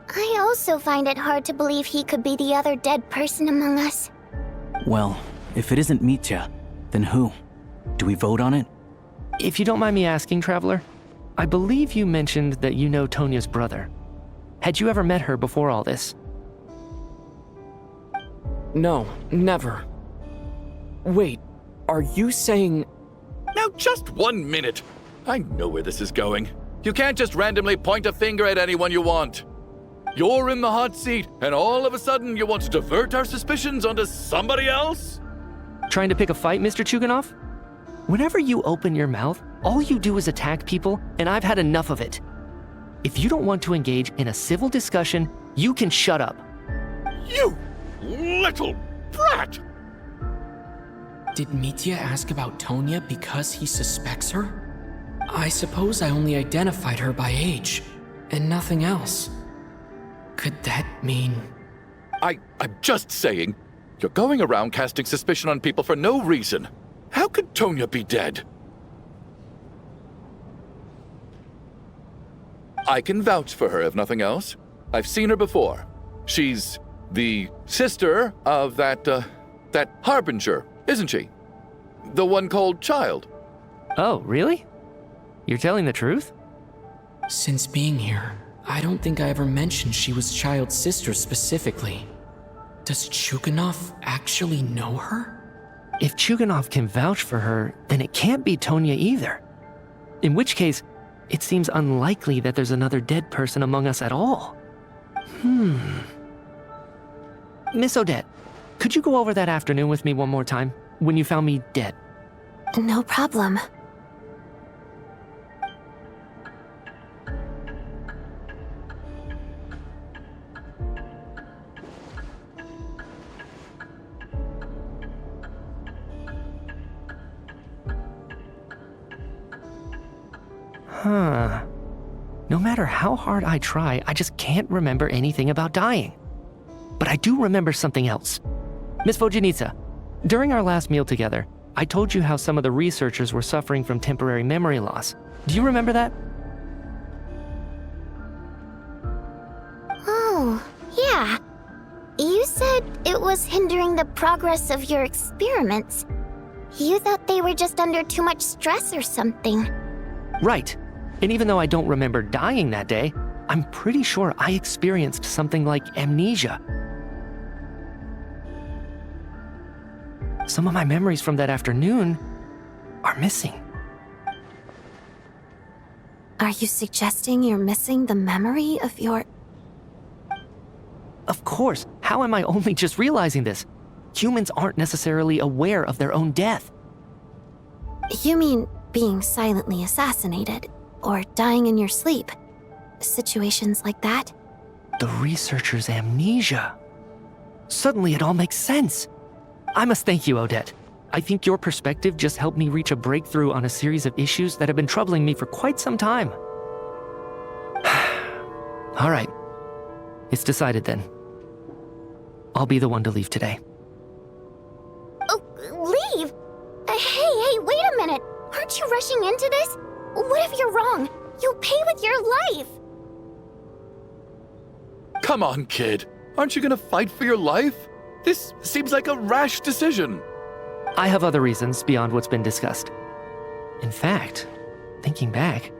I also find it hard to believe he could be the other dead person among us. Well, if it isn't Mitya, then who? Do we vote on it? If you don't mind me asking, Traveler, I believe you mentioned that you know Tonya's brother. Had you ever met her before all this? No, never. Wait, are you saying... Now just 1 minute. I know where this is going. You can't just randomly point a finger at anyone you want. You're in the hot seat, and all of a sudden you want to divert our suspicions onto somebody else? Trying to pick a fight, Mr. Childe? Whenever you open your mouth, all you do is attack people, and I've had enough of it. If you don't want to engage in a civil discussion, you can shut up. You little brat! Did Mitya ask about Tonya because he suspects her? I suppose I only identified her by age, and nothing else. Could that mean... I'm just saying, you're going around casting suspicion on people for no reason. How could Tonya be dead? I can vouch for her, if nothing else. I've seen her before. She's the sister of that 𝗪𝗏𝗪, isn't she? The one called Childe. Oh, really? You're telling the truth? Since being here, I don't think I ever mentioned she was Childe's sister specifically. Does 𝗔𝗶𝗆 actually know her? If 𝗔𝗶𝗆 can vouch for her, then it can't be Tonya either. In which case, it seems unlikely that there's another dead person among us at all. Miss Odette, could you go over that afternoon with me one more time, when you found me dead? No problem. No matter how hard I try, I just can't remember anything about dying. But I do remember something else. Miss Vodyanitsa, during our last meal together, I told you how some of the researchers were suffering from temporary memory loss. Do you remember that? Oh, yeah. You said it was hindering the progress of your experiments. You thought they were just under too much stress or something. Right. And even though I don't remember dying that day, I'm pretty sure I experienced something like amnesia. Some of my memories from that afternoon are missing. Are you suggesting you're missing the memory of your... Of course. How am I only just realizing this? Humans aren't necessarily aware of their own death. You mean being silently assassinated, or dying in your sleep? Situations like that? The researcher's amnesia. Suddenly it all makes sense. I must thank you, Odette. I think your perspective just helped me reach a breakthrough on a series of issues that have been troubling me for quite some time. All right. It's decided then. I'll be the one to leave today. Oh, leave? Hey, wait a minute. Aren't you rushing into this? What if you're wrong? You'll pay with your life. Come on, kid. Aren't you gonna fight for your life? This seems like a rash decision. I have other reasons beyond what's been discussed. In fact, thinking back,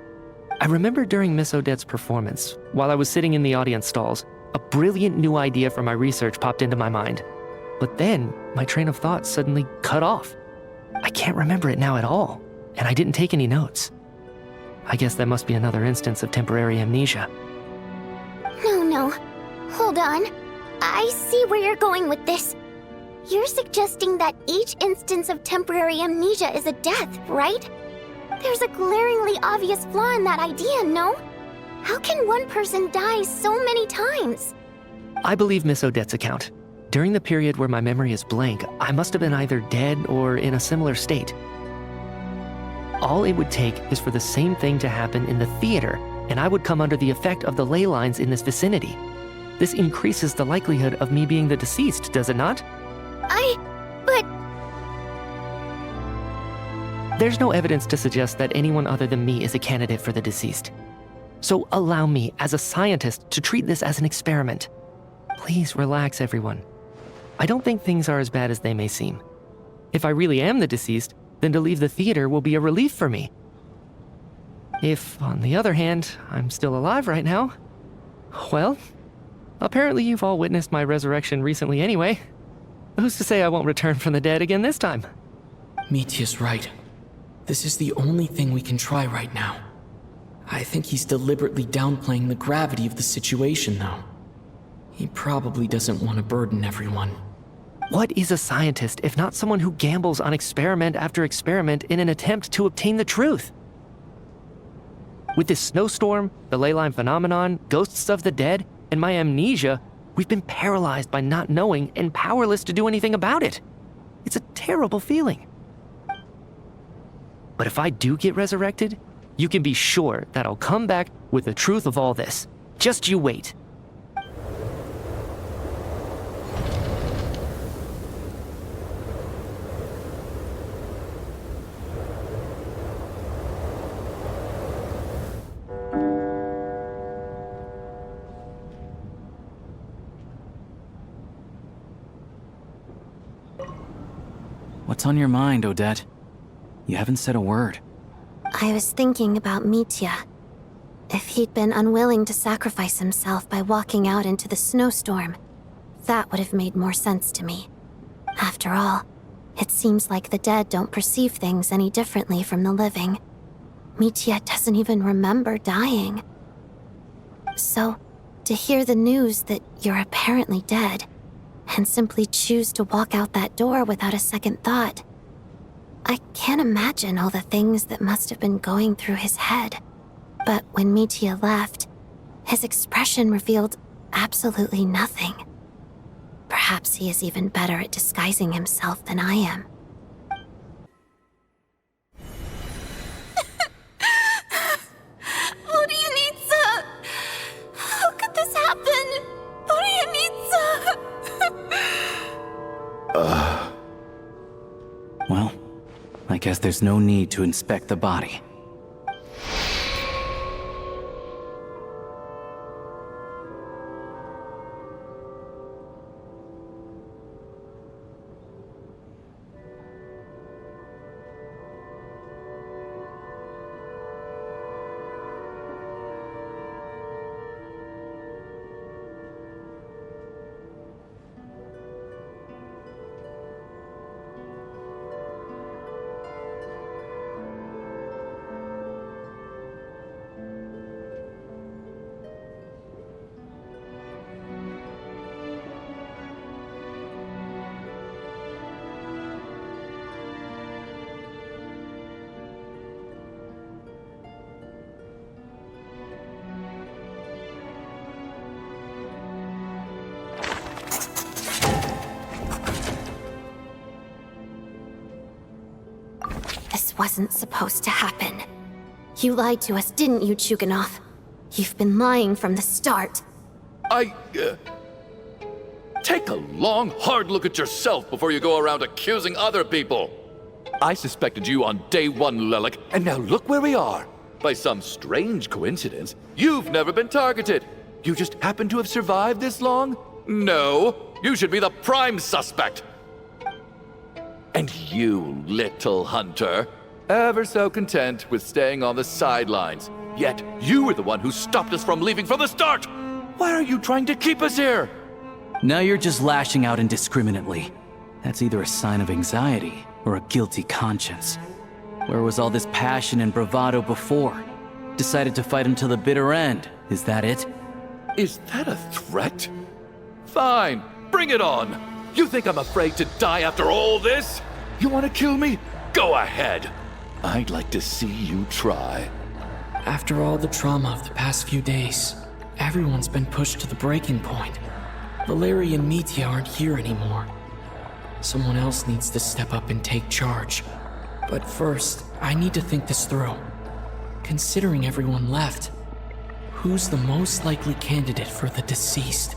I remember during Miss Odette's performance, while I was sitting in the audience stalls, a brilliant new idea for my research popped into my mind. But then, my train of thought suddenly cut off. I can't remember it now at all, and I didn't take any notes. I guess that must be another instance of temporary amnesia. No. Hold on. I see where you're going with this. You're suggesting that each instance of temporary amnesia is a death, right? There's a glaringly obvious flaw in that idea, no? How can one person die so many times? I believe Miss Odette's account. During the period where my memory is blank, I must have been either dead or in a similar state. All it would take is for the same thing to happen in the theater, and I would come under the effect of the ley lines in this vicinity. This increases the likelihood of me being the deceased, does it not? But... There's no evidence to suggest that anyone other than me is a candidate for the deceased. So allow me, as a scientist, to treat this as an experiment. Please relax, everyone. I don't think things are as bad as they may seem. If I really am the deceased, then to leave the theater will be a relief for me. If, on the other hand, I'm still alive right now, well, apparently you've all witnessed my resurrection recently anyway. Who's to say I won't return from the dead again this time? Mitya's right. This is the only thing we can try right now. I think he's deliberately downplaying the gravity of the situation, though. He probably doesn't want to burden everyone. What is a scientist if not someone who gambles on experiment after experiment in an attempt to obtain the truth? With this snowstorm, the ley line phenomenon, ghosts of the dead, and my amnesia, we've been paralyzed by not knowing and powerless to do anything about it. It's a terrible feeling. But if I do get resurrected, you can be sure that I'll come back with the truth of all this. Just you wait. What's on your mind, Odette? You haven't said a word. I was thinking about Mitya. If he'd been unwilling to sacrifice himself by walking out into the snowstorm, that would have made more sense to me. After all, it seems like the dead don't perceive things any differently from the living. Mitya doesn't even remember dying. So, to hear the news that you're apparently dead, and simply choose to walk out that door without a second thought, I can't imagine all the things that must have been going through his head. But when Mitya left, his expression revealed absolutely nothing. Perhaps he is even better at disguising himself than I am. Vodyanitsa! How could this happen? Vodyanitsa! Well, I guess there's no need to inspect the body. Wasn't supposed to happen. You lied to us, didn't you, 𝗔𝗵𝐺? You've been lying from the start. Take a long, hard look at yourself before you go around accusing other people. I suspected you on day one, 𝗨𝗪𝐿𝐼𝐻, and now look where we are. By some strange coincidence, you've never been targeted. You just happen to have survived this long? No, you should be the prime suspect. And you, little hunter, ever so content with staying on the sidelines. Yet you were the one who stopped us from leaving from the start! Why are you trying to keep us here? Now you're just lashing out indiscriminately. That's either a sign of anxiety or a guilty conscience. Where was all this passion and bravado before? Decided to fight until the bitter end, is that it? Is that a threat? Fine, bring it on! You think I'm afraid to die after all this? You want to kill me? Go ahead! I'd like to see you try. After all the trauma of the past few days, everyone's been pushed to the breaking point. Valeri and Mitya aren't here anymore. Someone else needs to step up and take charge. But first, I need to think this through. Considering everyone left, who's the most likely candidate for the deceased?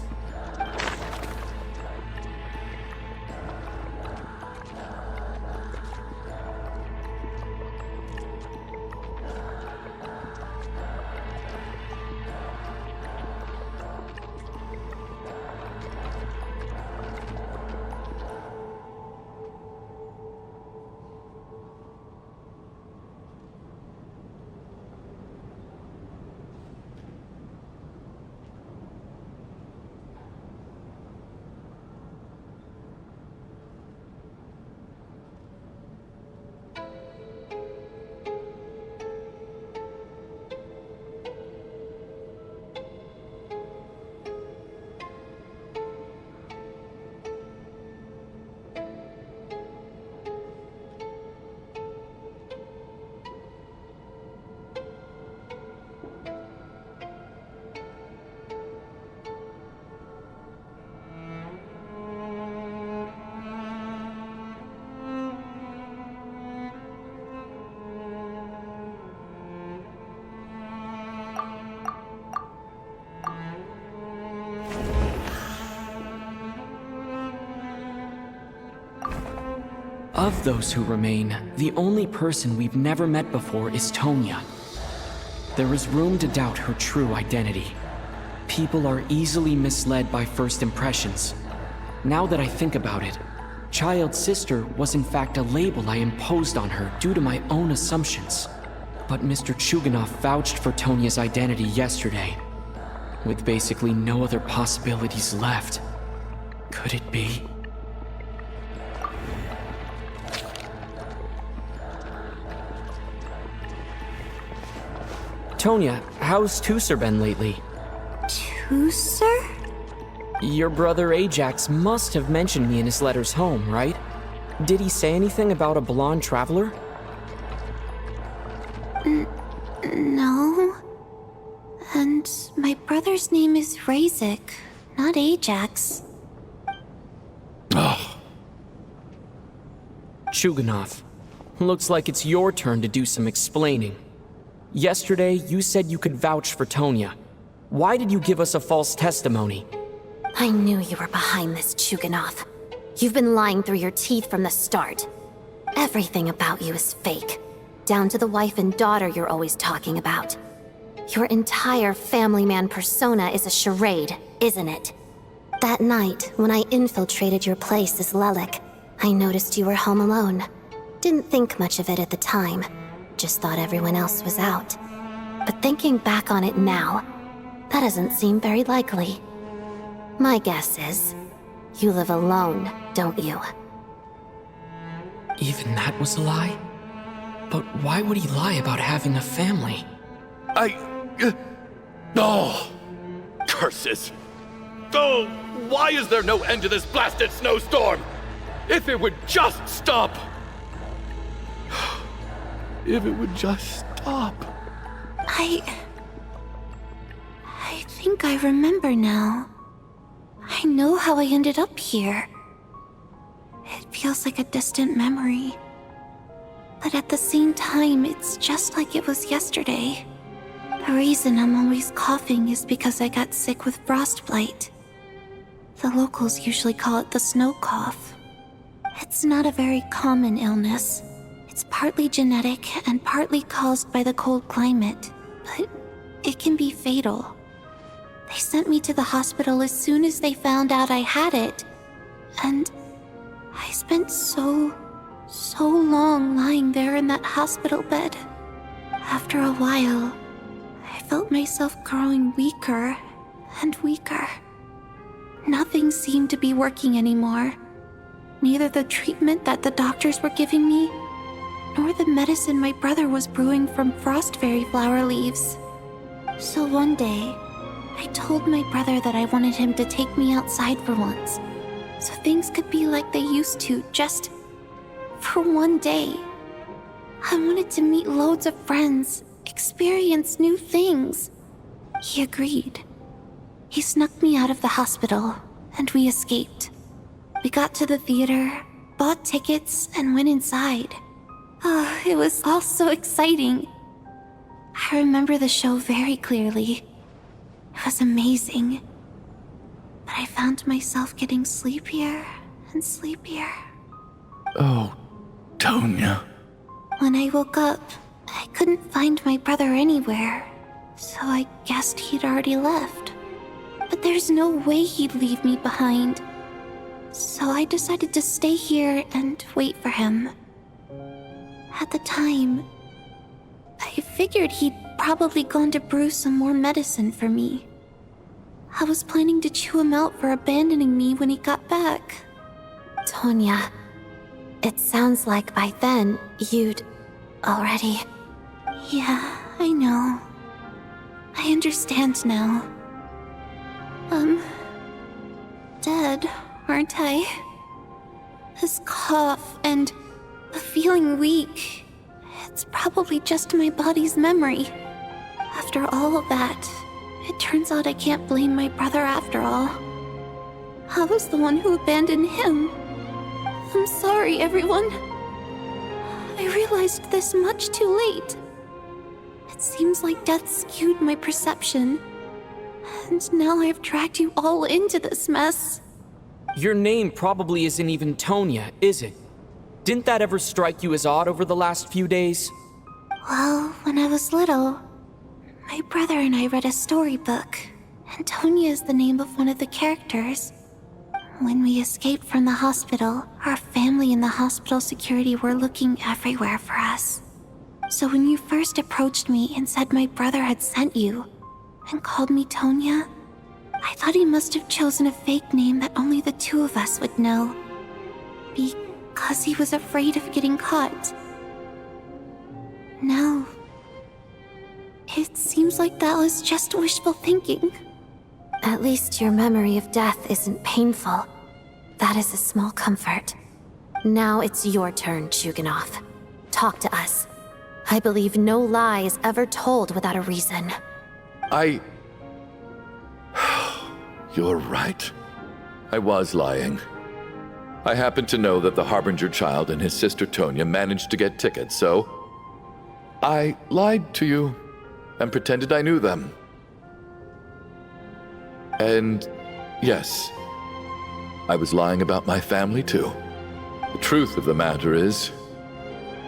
Of those who remain, the only person we've never met before is Tonya. There is room to doubt her true identity. People are easily misled by first impressions. Now that I think about it, Child's sister was in fact a label I imposed on her due to my own assumptions. But Mr. 𝗔𝗵𝐺 vouched for Tonya's identity yesterday, with basically no other possibilities left. Could it be? Tonya, how's Tusser been lately? Tusser? Your brother Ajax must have mentioned me in his letters home, right? Did he say anything about a blonde traveler? No. And my brother's name is Razik, not Ajax. Chuganoff, looks like it's your turn to do some explaining. Yesterday, you said you could vouch for Tonya. Why did you give us a false testimony? I knew you were behind this, Chuganoff. You've been lying through your teeth from the start. Everything about you is fake, down to the wife and daughter you're always talking about. Your entire family man persona is a charade, isn't it? That night, when I infiltrated your place as Lelik, I noticed you were home alone. Didn't think much of it at the time. Just thought everyone else was out. But thinking back on it now, that doesn't seem very likely. My guess is, you live alone, don't you? Even that was a lie? But why would he lie about having a family? Oh! Curses! Oh, why is there no end to this blasted snowstorm? If it would just stop! If it would just stop. I think I remember now. I know how I ended up here. It feels like a distant memory. But at the same time, it's just like it was yesterday. The reason I'm always coughing is because I got sick with frostbite. The locals usually call it the snow cough. It's not a very common illness. It's partly genetic and partly caused by the cold climate, but it can be fatal. They sent me to the hospital as soon as they found out I had it. And I spent so long lying there in that hospital bed. After a while, I felt myself growing weaker and weaker. Nothing seemed to be working anymore. Neither the treatment that the doctors were giving me, nor the medicine my brother was brewing from frostberry flower leaves. So one day, I told my brother that I wanted him to take me outside for once, so things could be like they used to, just for one day. I wanted to meet loads of friends, experience new things. He agreed. He snuck me out of the hospital, and we escaped. We got to the theater, bought tickets, and went inside. Oh, it was all so exciting. I remember the show very clearly. It was amazing. But I found myself getting sleepier and sleepier. Oh, Tonya. When I woke up, I couldn't find my brother anywhere, so I guessed he'd already left. But there's no way he'd leave me behind. So I decided to stay here and wait for him. At the time, I figured he'd probably gone to brew some more medicine for me. I was planning to chew him out for abandoning me when he got back. Tonya, it sounds like by then you'd already... Yeah, I know. I understand now. Dead, aren't I? This cough and the feeling weak, it's probably just my body's memory. After all of that, it turns out I can't blame my brother after all. I was the one who abandoned him. I'm sorry, everyone. I realized this much too late. It seems like death skewed my perception. And now I've dragged you all into this mess. Your name probably isn't even Tonya, is it? Didn't that ever strike you as odd over the last few days? Well, when I was little, my brother and I read a storybook, and Tonya is the name of one of the characters. When we escaped from the hospital, our family and the hospital security were looking everywhere for us. So when you first approached me and said my brother had sent you, and called me Tonya, I thought he must have chosen a fake name that only the two of us would know. Because he was afraid of getting caught. No. It seems like that was just wishful thinking. At least your memory of death isn't painful. That is a small comfort. Now it's your turn, 𝗔𝗵𝐺. Talk to us. I believe no lie is ever told without a reason. You're right. I was lying. I happened to know that the Harbinger child and his sister Tonya managed to get tickets, so I lied to you and pretended I knew them. And yes, I was lying about my family too. The truth of the matter is,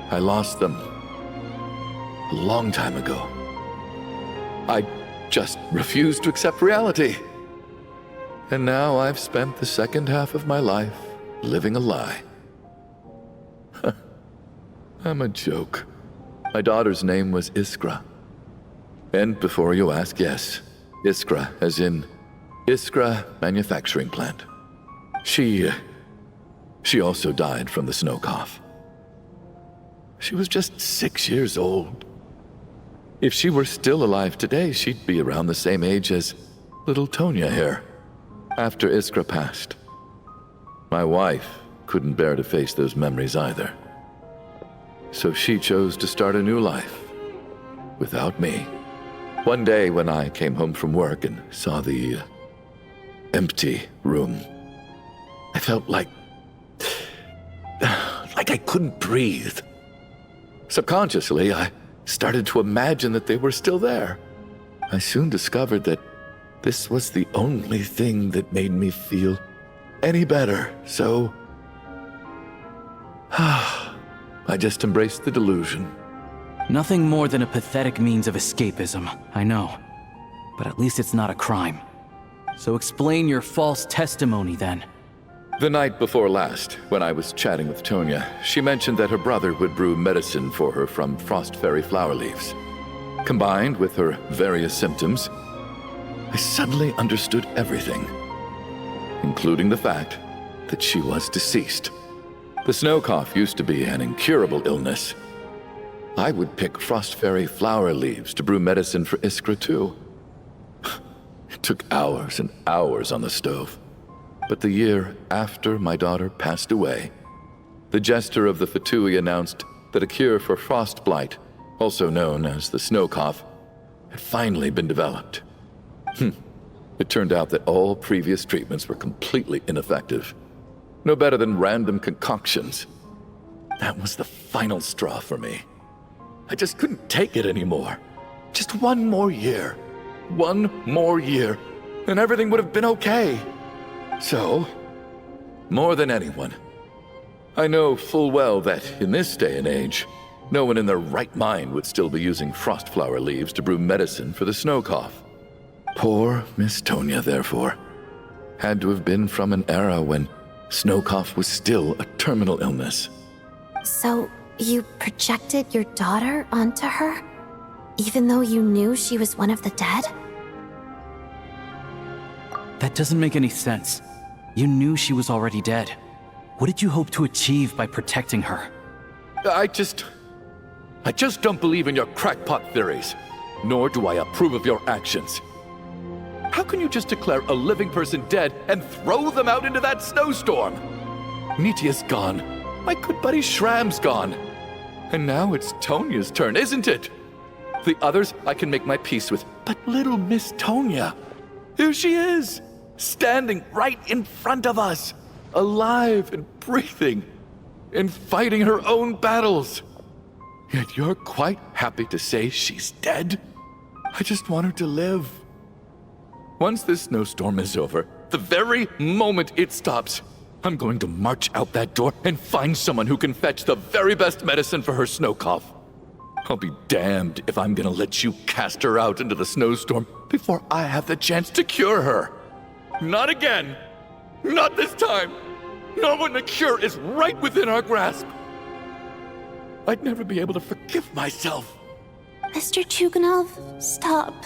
I lost them a long time ago. I just refused to accept reality. And now I've spent the second half of my life living a lie. I'm a joke. My daughter's name was Iskra. And before you ask, yes, Iskra, as in Iskra manufacturing plant. She also died from the snow cough. She was just 6 years old. If she were still alive today, she'd be around the same age as little Tonya here. After Iskra passed, my wife couldn't bear to face those memories either. So she chose to start a new life without me. One day when I came home from work and saw the empty room, I felt like I couldn't breathe. Subconsciously, I started to imagine that they were still there. I soon discovered that this was the only thing that made me feel any better, so I just embraced the delusion. Nothing more than a pathetic means of escapism, I know. But at least it's not a crime. So explain your false testimony then. The night before last, when I was chatting with Tonya, she mentioned that her brother would brew medicine for her from frost fairy flower leaves. Combined with her various symptoms, I suddenly understood everything, including the fact that she was deceased. The snow cough used to be an incurable illness. I would pick frost fairy flower leaves to brew medicine for Iskra too. It took hours and hours on the stove. But the year after my daughter passed away, the jester of the Fatui announced that a cure for frost blight, also known as the snow cough, had finally been developed. It turned out that all previous treatments were completely ineffective. No better than random concoctions. That was the final straw for me. I just couldn't take it anymore. Just one more year. One more year, and everything would have been okay. So, more than anyone, I know full well that in this day and age, no one in their right mind would still be using frost flower leaves to brew medicine for the snow cough. Poor Miss Tonya, therefore, had to have been from an era when snow cough was still a terminal illness. So, you projected your daughter onto her? Even though you knew she was one of the dead? That doesn't make any sense. You knew she was already dead. What did you hope to achieve by protecting her? I just don't believe in your crackpot theories, nor do I approve of your actions. How can you just declare a living person dead and throw them out into that snowstorm? Mitya's gone. My good buddy Shram's gone. And now it's Tonya's turn, isn't it? The others I can make my peace with, but little Miss Tonya, here she is, standing right in front of us, alive and breathing, and fighting her own battles. Yet you're quite happy to say she's dead? I just want her to live. Once this snowstorm is over, the very moment it stops, I'm going to march out that door and find someone who can fetch the very best medicine for her snow cough. I'll be damned if I'm gonna let you cast her out into the snowstorm before I have the chance to cure her. Not again! Not this time! Not when the cure is right within our grasp! I'd never be able to forgive myself. Mr. 𝗔𝗵𝐺, stop.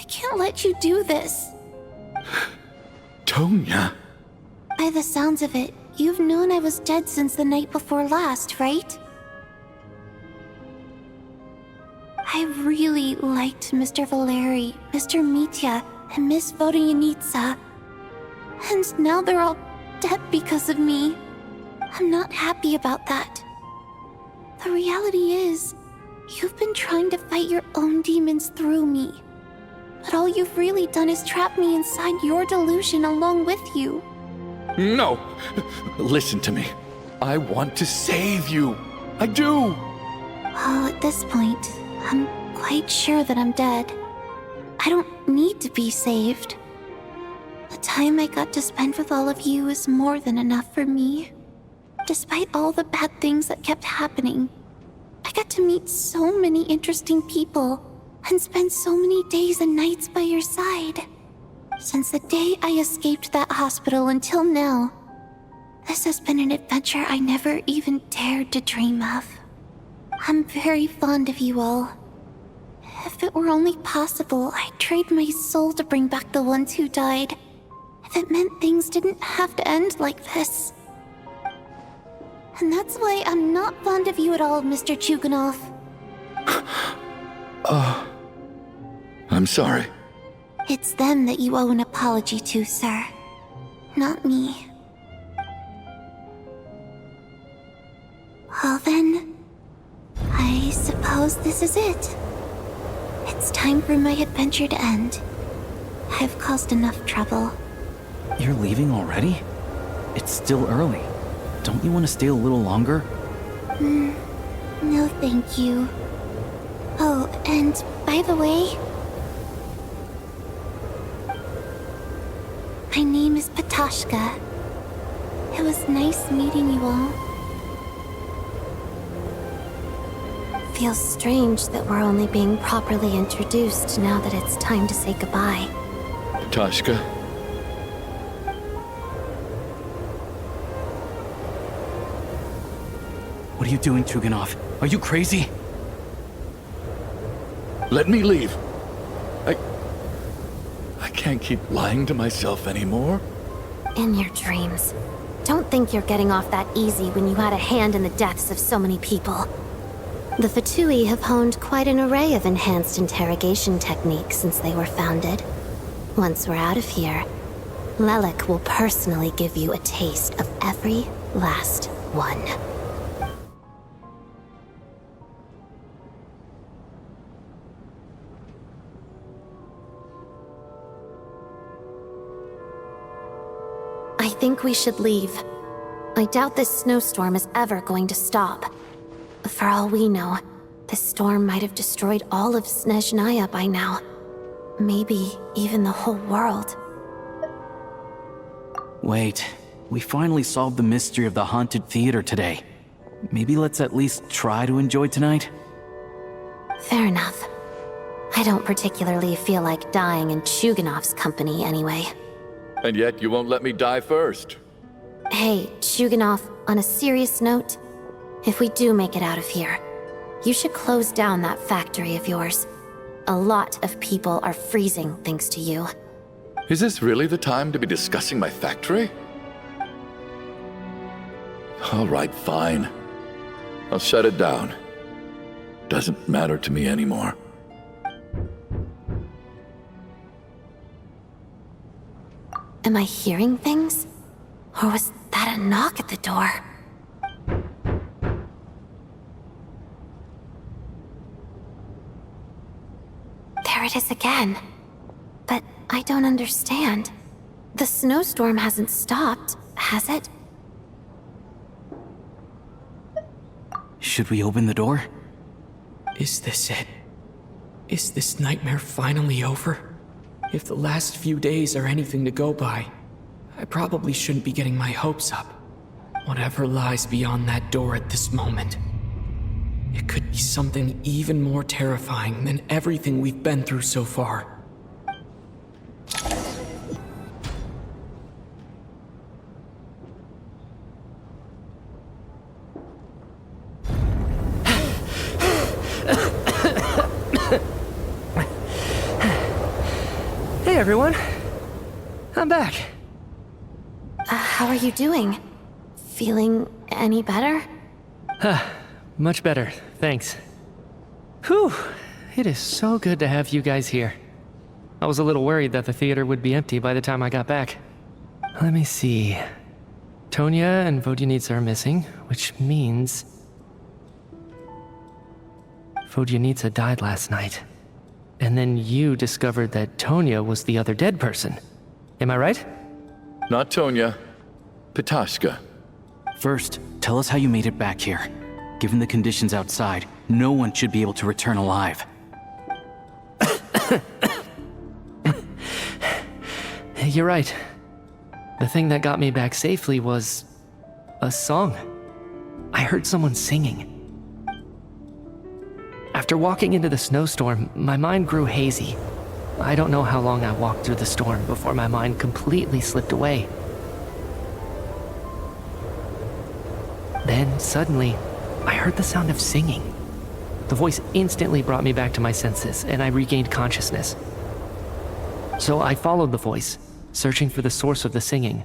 can't let you do this. Tonya. By the sounds of it, you've known I was dead since the night before last, right? I really liked Mr. Valeri, Mr. Mitya, and Miss Vodyanitsa. And now they're all dead because of me. I'm not happy about that. The reality is, you've been trying to fight your own demons through me. But all you've really done is trap me inside your delusion along with you. No! Listen to me. I want to save you. I do! Well, at this point, I'm quite sure that I'm dead. I don't need to be saved. The time I got to spend with all of you is more than enough for me. Despite all the bad things that kept happening, I got to meet so many interesting people and spend so many days and nights by your side. Since the day I escaped that hospital until now, this has been an adventure I never even dared to dream of. I'm very fond of you all. If it were only possible, I'd trade my soul to bring back the ones who died. If it meant things didn't have to end like this. And that's why I'm not fond of you at all, Mr. Childe. I'm sorry. It's them that you owe an apology to, sir. Not me. Well then, I suppose this is it. It's time for my adventure to end. I've caused enough trouble. You're leaving already? It's still early. Don't you want to stay a little longer? No thank you. Oh, and by the way, my name is 𝗵𝗺𝘅. It was nice meeting you all. Feels strange that we're only being properly introduced now that it's time to say goodbye. 𝗵𝗺. What are you doing, 𝗪𝗼? Are you crazy? Let me leave. I can't keep lying to myself anymore. In your dreams. Don't think you're getting off that easy when you had a hand in the deaths of so many people. The 𝗵𝗺 have honed quite an array of enhanced interrogation techniques since they were founded. Once we're out of here, Lelik will personally give you a taste of every last one. I think we should leave. I doubt this snowstorm is ever going to stop. For all we know, this storm might have destroyed all of Snezhnaya by now. Maybe even the whole world. Wait, we finally solved the mystery of the haunted theater today. Maybe let's at least try to enjoy tonight? Fair enough. I don't particularly feel like dying in 𝗪𝗼𝐺's company anyway. And yet you won't let me die first. Hey, 𝗪𝗼𝐺, on a serious note, if we do make it out of here, you should close down that factory of yours. A lot of people are freezing thanks to you. Is this really the time to be discussing my factory? All right, fine. I'll shut it down. Doesn't matter to me anymore. Am I hearing things? Or was that a knock at the door? There it is again. But I don't understand. The snowstorm hasn't stopped, has it? Should we open the door? Is this it? Is this nightmare finally over? If the last few days are anything to go by, I probably shouldn't be getting my hopes up. Whatever lies beyond that door at this moment, it could be something even more terrifying than everything we've been through so far. everyone. I'm back. How are you doing? Feeling any better? Much better, thanks. Whew, it is so good to have you guys here. I was a little worried that the theater would be empty by the time I got back. Let me see. Tonya and Vodyanitsa are missing, which means Vodyanitsa died last night. And then you discovered that Tonya was the other dead person. Am I right? Not Tonya. 𝗏𝗏. First, tell us how you made it back here. Given the conditions outside, no one should be able to return alive. You're right. The thing that got me back safely was a song. I heard someone singing. After walking into the snowstorm, my mind grew hazy. I don't know how long I walked through the storm before my mind completely slipped away. Then, suddenly, I heard the sound of singing. The voice instantly brought me back to my senses, and I regained consciousness. So I followed the voice, searching for the source of the singing.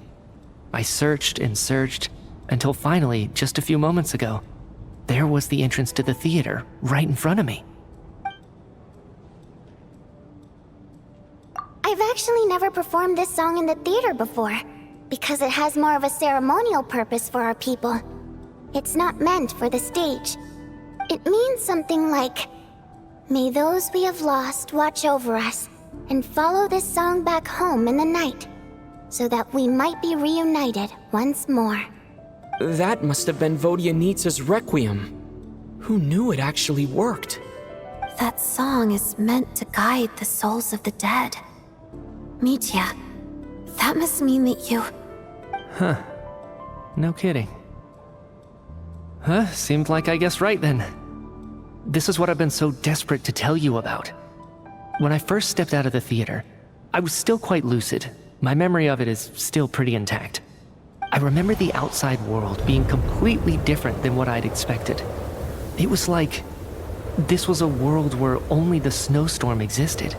I searched and searched, until finally, just a few moments ago, there was the entrance to the theater, right in front of me. I've actually never performed this song in the theater before, because it has more of a ceremonial purpose for our people. It's not meant for the stage. It means something like, "May those we have lost watch over us, and follow this song back home in the night, so that we might be reunited once more." That must have been Vodyanitsa's Requiem. Who knew it actually worked? That song is meant to guide the souls of the dead. Mitya, that must mean that you... Huh. No kidding. Seemed like I guessed right then. This is what I've been so desperate to tell you about. When I first stepped out of the theater, I was still quite lucid. My memory of it is still pretty intact. I remember the outside world being completely different than what I'd expected. It was like this was a world where only the snowstorm existed.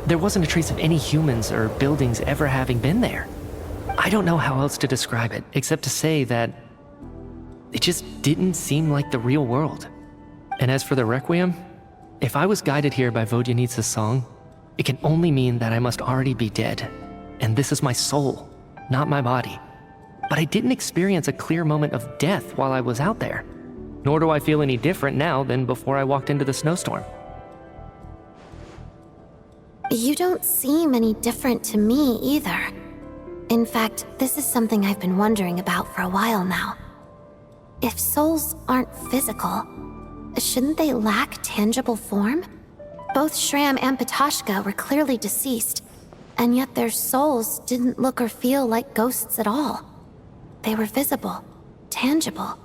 There wasn't a trace of any humans or buildings ever having been there. I don't know how else to describe it, except to say that it just didn't seem like the real world. And as for the Requiem, if I was guided here by Vodyanitsa's song, it can only mean that I must already be dead. And this is my soul, not my body. But I didn't experience a clear moment of death while I was out there. Nor do I feel any different now than before I walked into the snowstorm. You don't seem any different to me either. In fact, this is something I've been wondering about for a while now. If souls aren't physical, shouldn't they lack tangible form? Both 𝗍𝗏 and 𝗏𝗏 were clearly deceased, and yet their souls didn't look or feel like ghosts at all. They were visible, tangible,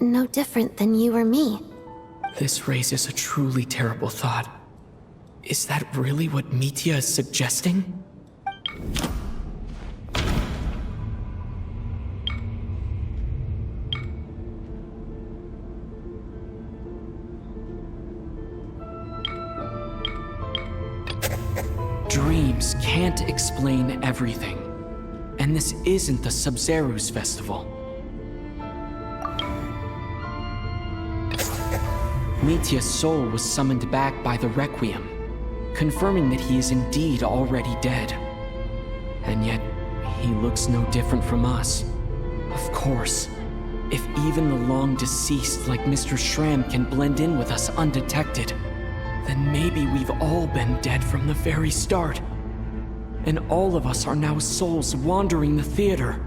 no different than you or me. This raises a truly terrible thought. Is that really what Mitya is suggesting? Dreams can't explain everything. And this isn't the Sub-Zero's festival. Mitya's soul was summoned back by the Requiem, confirming that he is indeed already dead. And yet, he looks no different from us. Of course, if even the long-deceased like Mr. 𝗍𝗏 can blend in with us undetected, then maybe we've all been dead from the very start. And all of us are now souls wandering the theater.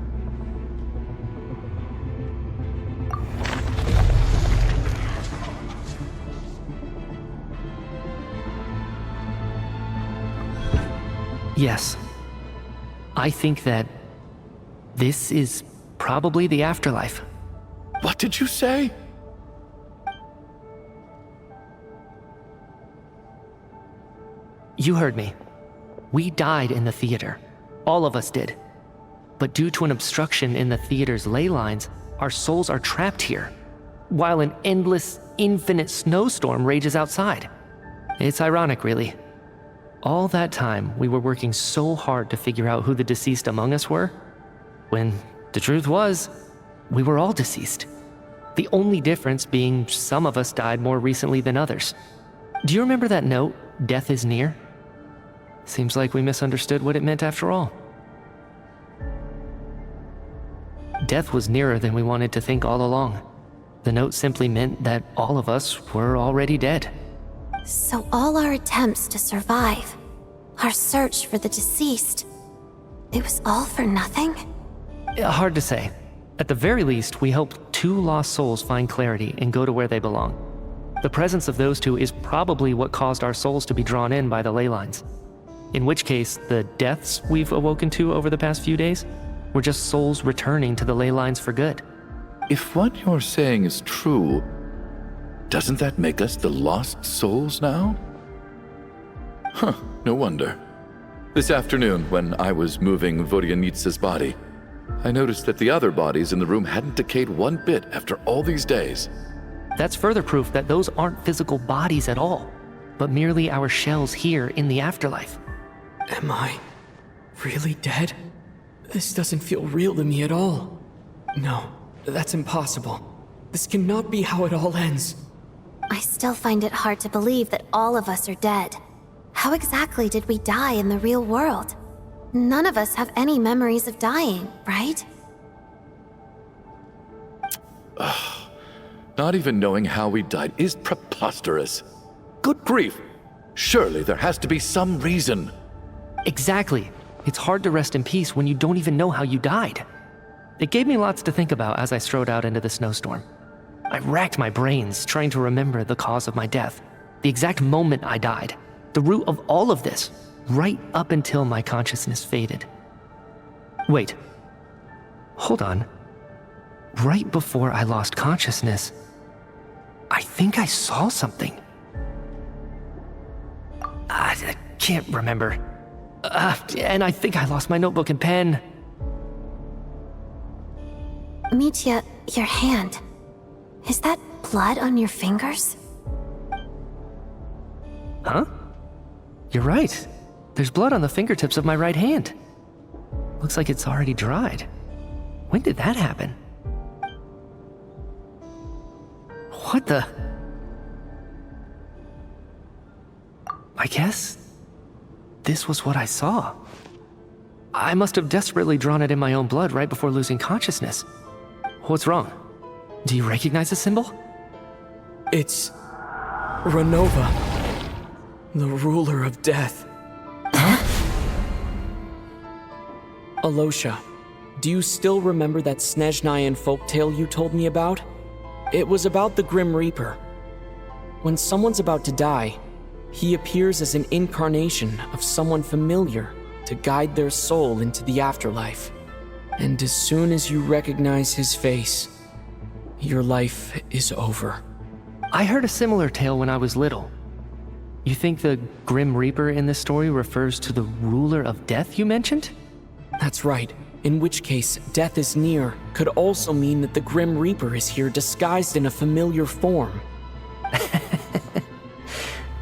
Yes. I think that this is probably the afterlife. What did you say? You heard me. We died in the theater. All of us did. But due to an obstruction in the theater's ley lines, our souls are trapped here, while an endless, infinite snowstorm rages outside. It's ironic, really. all that time, we were working so hard to figure out who the deceased among us were, when the truth was, we were all deceased. The only difference being some of us died more recently than others. Do you remember that note, "Death is near"? Seems like we misunderstood what it meant after all. Death was nearer than we wanted to think all along. The note simply meant that all of us were already dead. So all our attempts to survive, our search for the deceased, it was all for nothing? Hard to say. At the very least, we helped 2 lost souls find clarity and go to where they belong. The presence of those 2 is probably what caused our souls to be drawn in by the ley lines. In which case, the deaths we've awoken to over the past few days were just souls returning to the ley lines for good. If what you're saying is true, doesn't that make us the lost souls now? Huh, no wonder. This afternoon, when I was moving Vodyanitsa's body, I noticed that the other bodies in the room hadn't decayed one bit after all these days. That's further proof that those aren't physical bodies at all, but merely our shells here in the afterlife. Am I really dead? This doesn't feel real to me at all. No, that's impossible. This cannot be how it all ends. I still find it hard to believe that all of us are dead. How exactly did we die in the real world? None of us have any memories of dying, right? Not even knowing how we died is preposterous. Good grief! Surely there has to be some reason. Exactly. It's hard to rest in peace when you don't even know how you died. It gave me lots to think about as I strode out into the snowstorm. I racked my brains trying to remember the cause of my death, the exact moment I died, the root of all of this, right up until my consciousness faded. Wait. Hold on. Right before I lost consciousness, I think I saw something. I can't remember. And I think I lost my notebook and pen. Mitya, your hand. Is that blood on your fingers? Huh? You're right. There's blood on the fingertips of my right hand. Looks like it's already dried. When did that happen? What the? I guess this was what I saw. I must have desperately drawn it in my own blood right before losing consciousness. What's wrong? Do you recognize the symbol? It's Renova, the ruler of death. Alyosha, do you still remember that Snezhnayan folktale you told me about? It was about the Grim Reaper. When someone's about to die, he appears as an incarnation of someone familiar to guide their soul into the afterlife. And as soon as you recognize his face, your life is over. I heard a similar tale when I was little. You think the Grim Reaper in this story refers to the ruler of death you mentioned? That's right, in which case, death is near could also mean that the Grim Reaper is here disguised in a familiar form.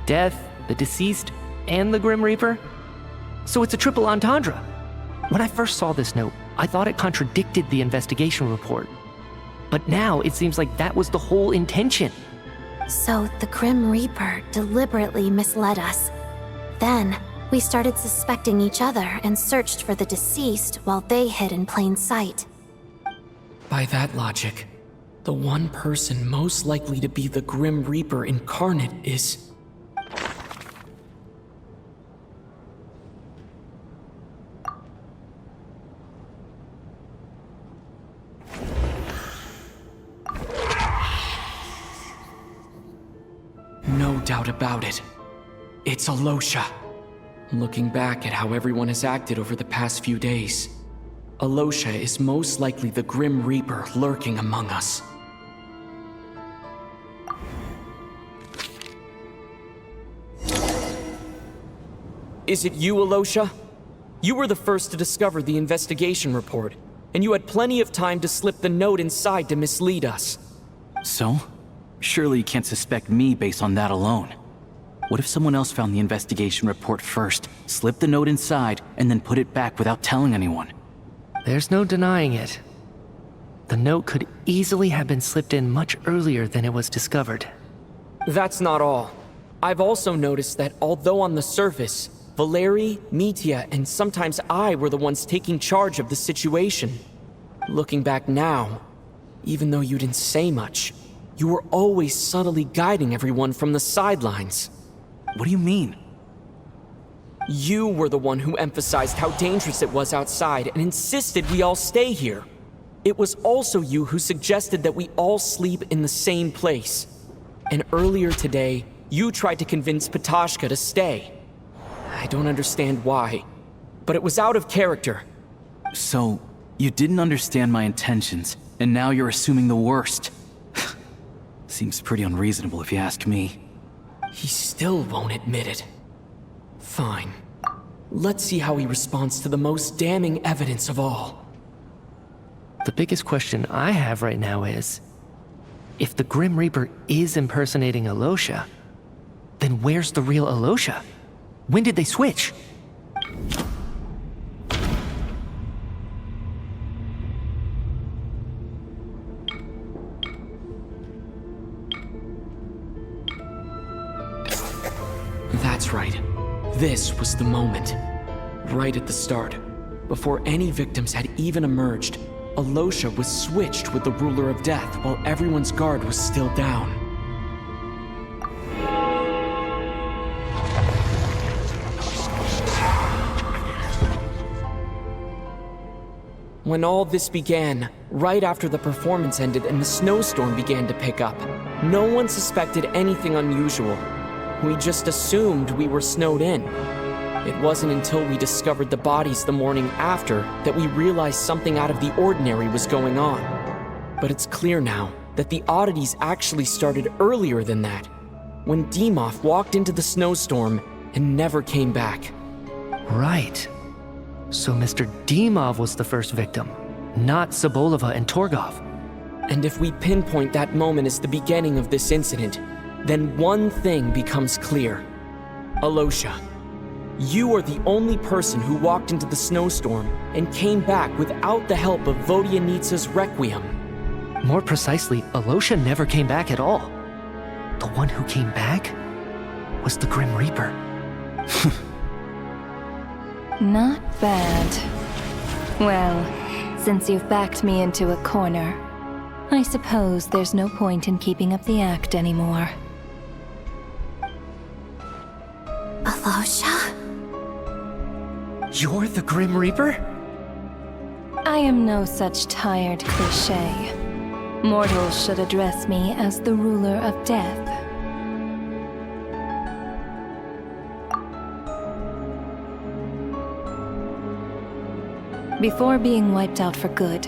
Death, the deceased, and the Grim Reaper? So it's a triple entendre. When I first saw this note, I thought it contradicted the investigation report. But now it seems like that was the whole intention. So the Grim Reaper deliberately misled us. Then, we started suspecting each other and searched for the deceased while they hid in plain sight. By that logic, the one person most likely to be the Grim Reaper incarnate is... No doubt about it. It's Alyosha. Looking back at how everyone has acted over the past few days, Alyosha is most likely the Grim Reaper lurking among us. Is it you, Alyosha? You were the first to discover the investigation report, and you had plenty of time to slip the note inside to mislead us. So? Surely you can't suspect me based on that alone. What if someone else found the investigation report first, slipped the note inside, and then put it back without telling anyone? There's no denying it. The note could easily have been slipped in much earlier than it was discovered. That's not all. I've also noticed that although on the surface, Valeri, Mitya, and sometimes I were the ones taking charge of the situation, looking back now, even though you didn't say much, you were always subtly guiding everyone from the sidelines. What do you mean? You were the one who emphasized how dangerous it was outside and insisted we all stay here. It was also you who suggested that we all sleep in the same place. And earlier today, you tried to convince 𝗵𝗍𝐺 to stay. I don't understand why, but it was out of character. So, you didn't understand my intentions, and now you're assuming the worst. Seems pretty unreasonable if you ask me. He still won't admit it. Fine. Let's see how he responds to the most damning evidence of all. The biggest question I have right now is, if the Grim Reaper is impersonating Alyosha, then where's the real Alyosha? When did they switch? That's right. This was the moment. Right at the start. Before any victims had even emerged, Alyosha was switched with the Ruler of Death while everyone's guard was still down. When all this began, right after the performance ended and the snowstorm began to pick up, no one suspected anything unusual. We just assumed we were snowed in. It wasn't until we discovered the bodies the morning after that we realized something out of the ordinary was going on. But it's clear now that the oddities actually started earlier than that, when 𝗔𝗍𝘆 walked into the snowstorm and never came back. Right. So Mr. 𝗔𝗍𝘆 was the first victim, not 𝗔𝗍𝘆𝘆 and 𝗺𝗏𝘏. And if we pinpoint that moment as the beginning of this incident, then one thing becomes clear. Alyosha, you are the only person who walked into the snowstorm and came back without the help of Vodyanitsa's requiem. More precisely, Alyosha never came back at all. The one who came back was the Grim Reaper. Not bad. Well, since you've backed me into a corner, I suppose there's no point in keeping up the act anymore. Alyosha? You're the Grim Reaper? I am no such tired cliché. Mortals should address me as the Ruler of Death. Before being wiped out for good,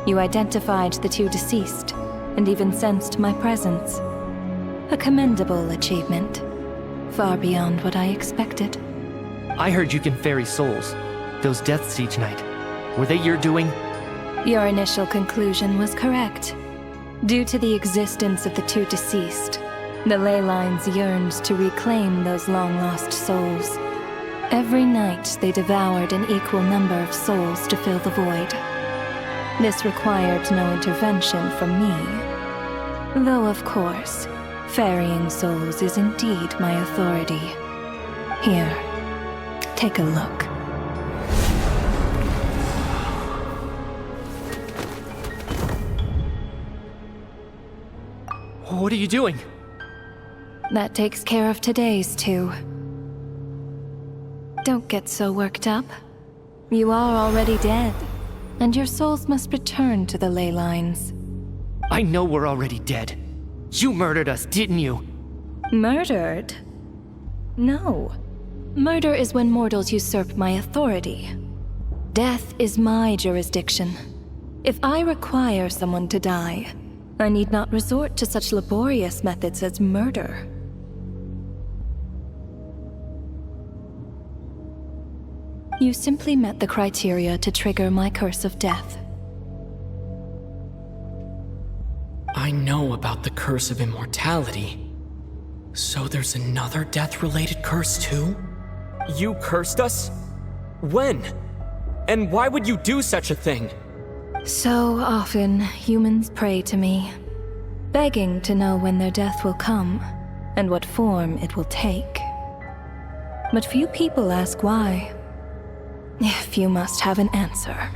you identified the two deceased, and even sensed my presence. A commendable achievement. Far beyond what I expected. I heard you can ferry souls. Those deaths each night. Were they your doing? Your initial conclusion was correct. Due to the existence of the two deceased, the ley lines yearned to reclaim those long-lost souls. Every night they devoured an equal number of souls to fill the void. This required no intervention from me. Though, of course, ferrying souls is indeed my authority. Here, take a look. What are you doing? That takes care of today's two. Don't get so worked up. You are already dead, and your souls must return to the ley lines. I know we're already dead. You murdered us, didn't you? Murdered? No. Murder is when mortals usurp my authority. Death is my jurisdiction. If I require someone to die, I need not resort to such laborious methods as murder. You simply met the criteria to trigger my curse of death. I know about the curse of immortality. So there's another death-related curse too? You cursed us? When? And why would you do such a thing? So often, humans pray to me, begging to know when their death will come and what form it will take. But few people ask why. If you must have an answer,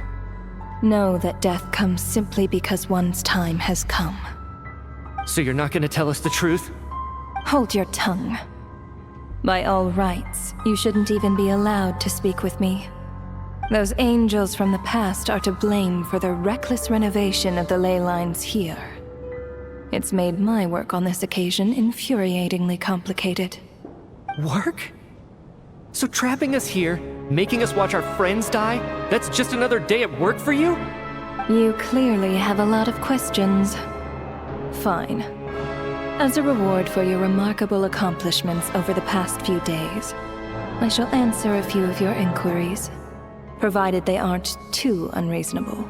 know that death comes simply because one's time has come. So you're not gonna tell us the truth? Hold your tongue. By all rights, you shouldn't even be allowed to speak with me. Those angels from the past are to blame for the reckless renovation of the ley lines here. It's made my work on this occasion infuriatingly complicated. Work? So trapping us here, making us watch our friends die, that's just another day at work for you? You clearly have a lot of questions. Fine. As a reward for your remarkable accomplishments over the past few days, I shall answer a few of your inquiries, provided they aren't too unreasonable.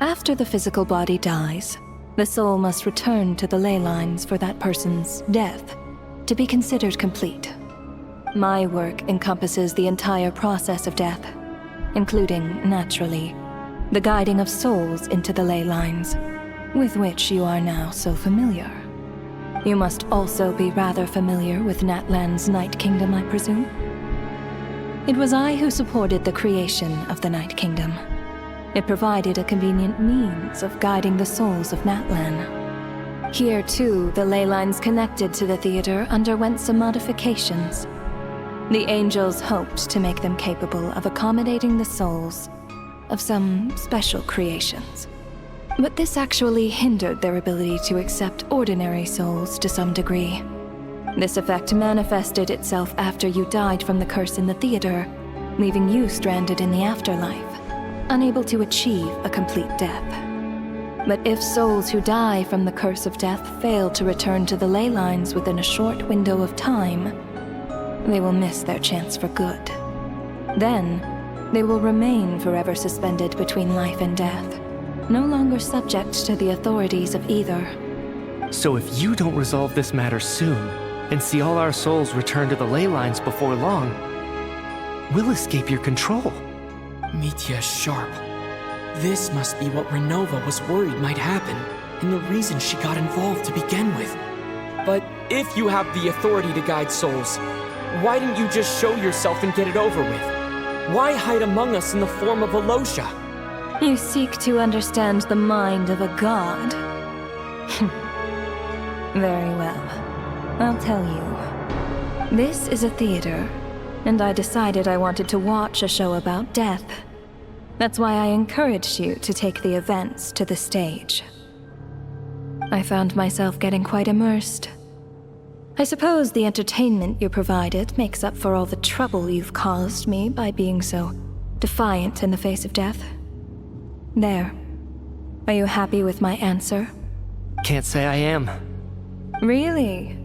After the physical body dies, the soul must return to the ley lines for that person's death to be considered complete. My work encompasses the entire process of death, including, naturally, the guiding of souls into the ley lines, with which you are now so familiar. You must also be rather familiar with Natlan's Night Kingdom, I presume? It was I who supported the creation of the Night Kingdom. It provided a convenient means of guiding the souls of Natlan. Here, too, the ley lines connected to the theater underwent some modifications. The angels hoped to make them capable of accommodating the souls of some special creations. But this actually hindered their ability to accept ordinary souls to some degree. This effect manifested itself after you died from the curse in the theater, leaving you stranded in the afterlife, unable to achieve a complete death. But if souls who die from the curse of death fail to return to the ley lines within a short window of time, they will miss their chance for good. Then, they will remain forever suspended between life and death, no longer subject to the authorities of either. So if you don't resolve this matter soon, and see all our souls return to the ley lines before long, we'll escape your control. Mitya is sharp. This must be what 𝗻𝗏𝗏 was worried might happen, and the reason she got involved to begin with. But if you have the authority to guide souls, why didn't you just show yourself and get it over with? Why hide among us in the form of Alyosha? You seek to understand the mind of a god. Very well. I'll tell you. This is a theater, and I decided I wanted to watch a show about death. That's why I encouraged you to take the events to the stage. I found myself getting quite immersed. I suppose the entertainment you provided makes up for all the trouble you've caused me by being so defiant in the face of death. There. Are you happy with my answer? Can't say I am. Really?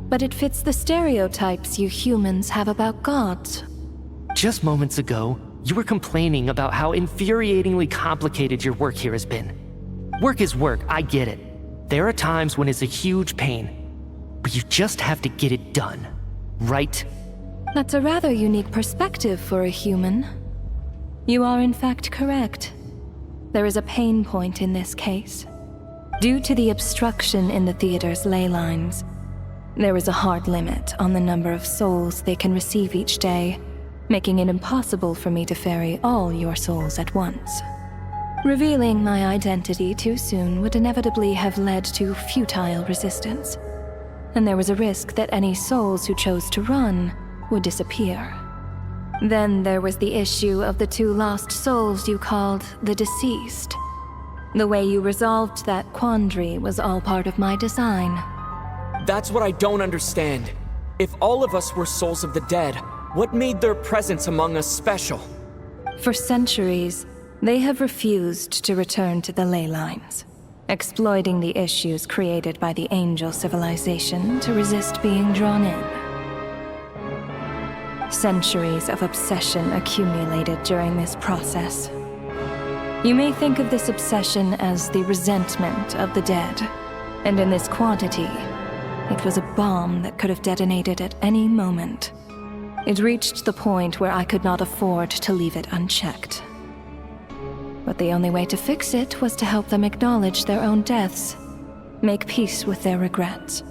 But it fits the stereotypes you humans have about gods. Just moments ago, you were complaining about how infuriatingly complicated your work here has been. Work is work, I get it. There are times when it's a huge pain, but you just have to get it done, right? That's a rather unique perspective for a human. You are in fact correct. There is a pain point in this case. Due to the obstruction in the theater's ley lines, there is a hard limit on the number of souls they can receive each day, making it impossible for me to ferry all your souls at once. Revealing my identity too soon would inevitably have led to futile resistance, and there was a risk that any souls who chose to run would disappear. Then there was the issue of the 2 lost souls you called the deceased. The way you resolved that quandary was all part of my design. That's what I don't understand. If all of us were souls of the dead, what made their presence among us special? For centuries, they have refused to return to the ley lines, exploiting the issues created by the angel civilization to resist being drawn in. Centuries of obsession accumulated during this process. You may think of this obsession as the resentment of the dead, and in this quantity, It was a bomb that could have detonated at any moment. It reached the point where I could not afford to leave it unchecked. But the only way to fix it was to help them acknowledge their own deaths, make peace with their regrets,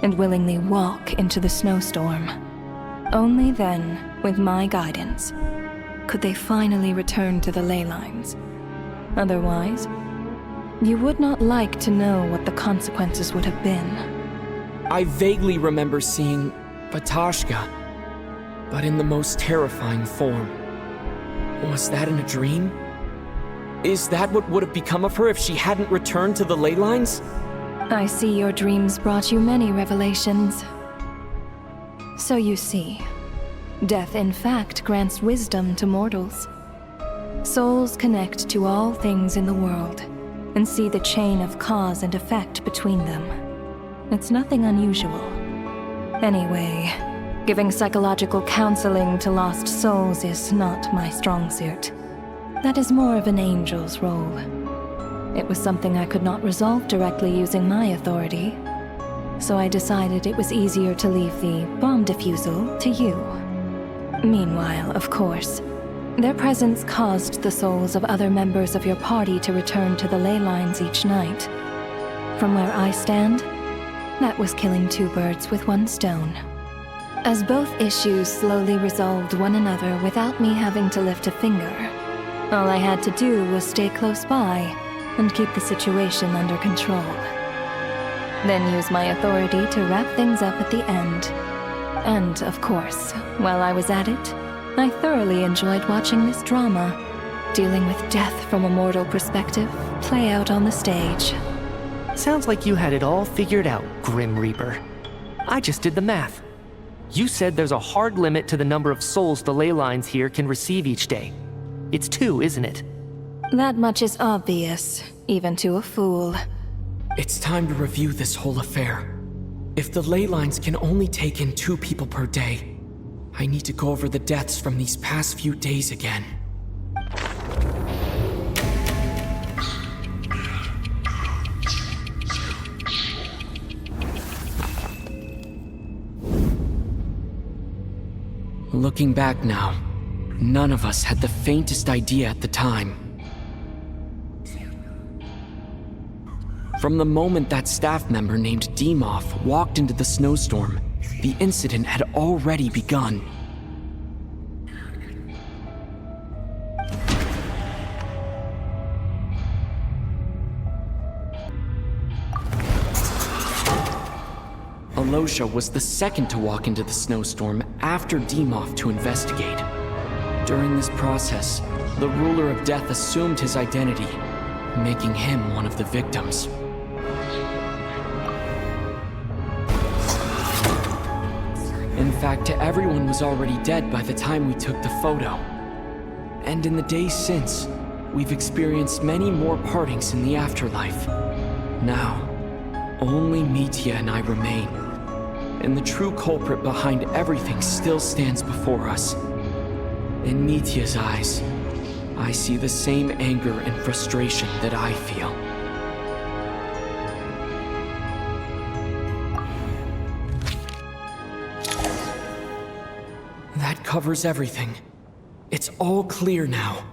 and willingly walk into the snowstorm. Only then, with my guidance, could they finally return to the ley lines. Otherwise, you would not like to know what the consequences would have been. I vaguely remember seeing Vatashka, but in the most terrifying form. Was that in a dream? Is that what would have become of her if she hadn't returned to the ley lines? I see your dreams brought you many revelations. So you see, death in fact grants wisdom to mortals. Souls connect to all things in the world and see the chain of cause and effect between them. It's nothing unusual. Anyway, giving psychological counseling to lost souls is not my strong suit. That is more of an angel's role. It was something I could not resolve directly using my authority, so I decided it was easier to leave the bomb defusal to you. Meanwhile, of course, their presence caused the souls of other members of your party to return to the ley lines each night. From where I stand, that was killing two birds with one stone. As both issues slowly resolved one another without me having to lift a finger, all I had to do was stay close by and keep the situation under control. Then use my authority to wrap things up at the end. And, of course, while I was at it, I thoroughly enjoyed watching this drama, dealing with death from a mortal perspective, play out on the stage. Sounds like you had it all figured out, Grim Reaper. I just did the math. You said there's a hard limit to the number of souls the ley lines here can receive each day. It's 2, isn't it? That much is obvious, even to a fool. It's time to review this whole affair. If the ley lines can only take in 2 people per day, I need to go over the deaths from these past few days again. Looking back now, none of us had the faintest idea at the time. From the moment that staff member named 𝗵𝗆𝘆 walked into the snowstorm, the incident had already begun. Alyosha was the second to walk into the snowstorm after 𝗵𝗆𝘆 to investigate. During this process, the ruler of death assumed his identity, making him one of the victims. In fact, everyone was already dead by the time we took the photo. And in the days since, we've experienced many more partings in the afterlife. Now, only Mitya and I remain. And the true culprit behind everything still stands before us. In Mitya's eyes, I see the same anger and frustration that I feel. That covers everything. It's all clear now.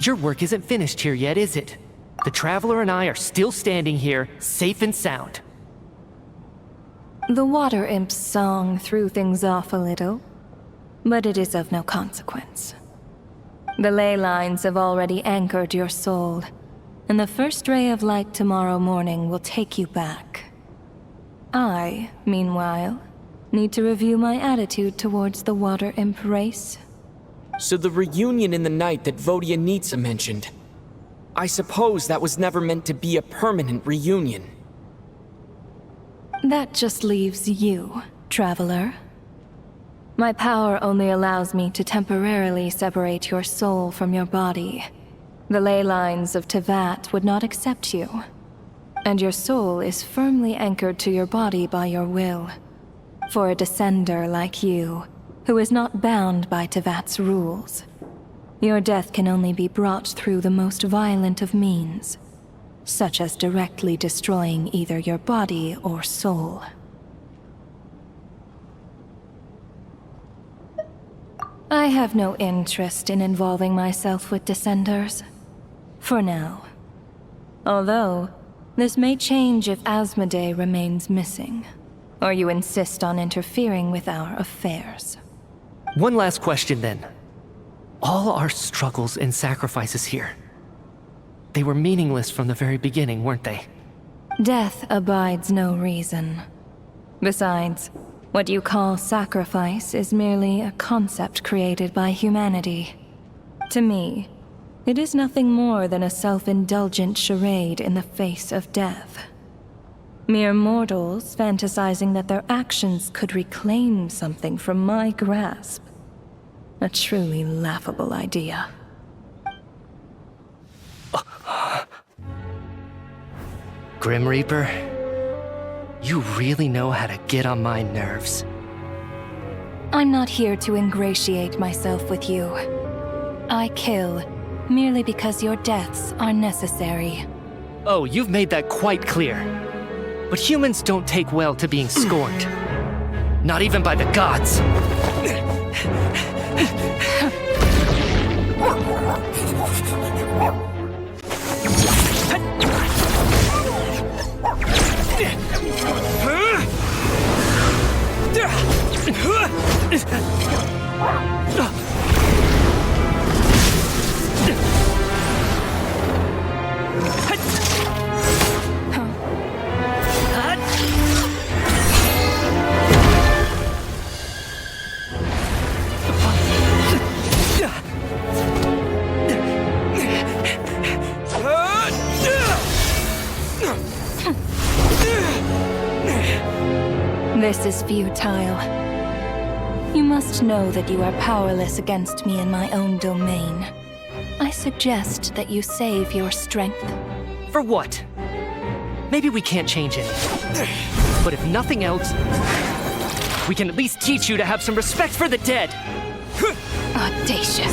Your work isn't finished here yet, is it? The Traveler and I are still standing here, safe and sound. The water imp's song threw things off a little, but it is of no consequence. The ley lines have already anchored your soul, and the first ray of light tomorrow morning will take you back. I, meanwhile, need to review my attitude towards the water imp race. So the reunion in the night that Vodyanitsa mentioned, I suppose that was never meant to be a permanent reunion. That just leaves you, Traveler. My power only allows me to temporarily separate your soul from your body. The ley lines of 𝗙𝗏𝗏 would not accept you, and your soul is firmly anchored to your body by your will. For a descender like you, who is not bound by 𝗙𝗏𝗏's rules, your death can only be brought through the most violent of means, such as directly destroying either your body or soul. I have no interest in involving myself with Descenders. For now. Although, this may change if 𝗪𝗻𝐷 remains missing. Or you insist on interfering with our affairs. One last question then. All our struggles and sacrifices here, they were meaningless from the very beginning, weren't they? Death abides no reason. Besides, what you call sacrifice is merely a concept created by humanity. To me, it is nothing more than a self-indulgent charade in the face of death. Mere mortals fantasizing that their actions could reclaim something from my grasp. A truly laughable idea. Grim Reaper, you really know how to get on my nerves. I'm not here to ingratiate myself with you. I kill merely because your deaths are necessary. Oh, you've made that quite clear. But humans don't take well to being scorned. Not even by the gods. This is futile. You must know that you are powerless against me in my own domain. I suggest that you save your strength. For what? Maybe we can't change anything. But if nothing else, we can at least teach you to have some respect for the dead. Audacious.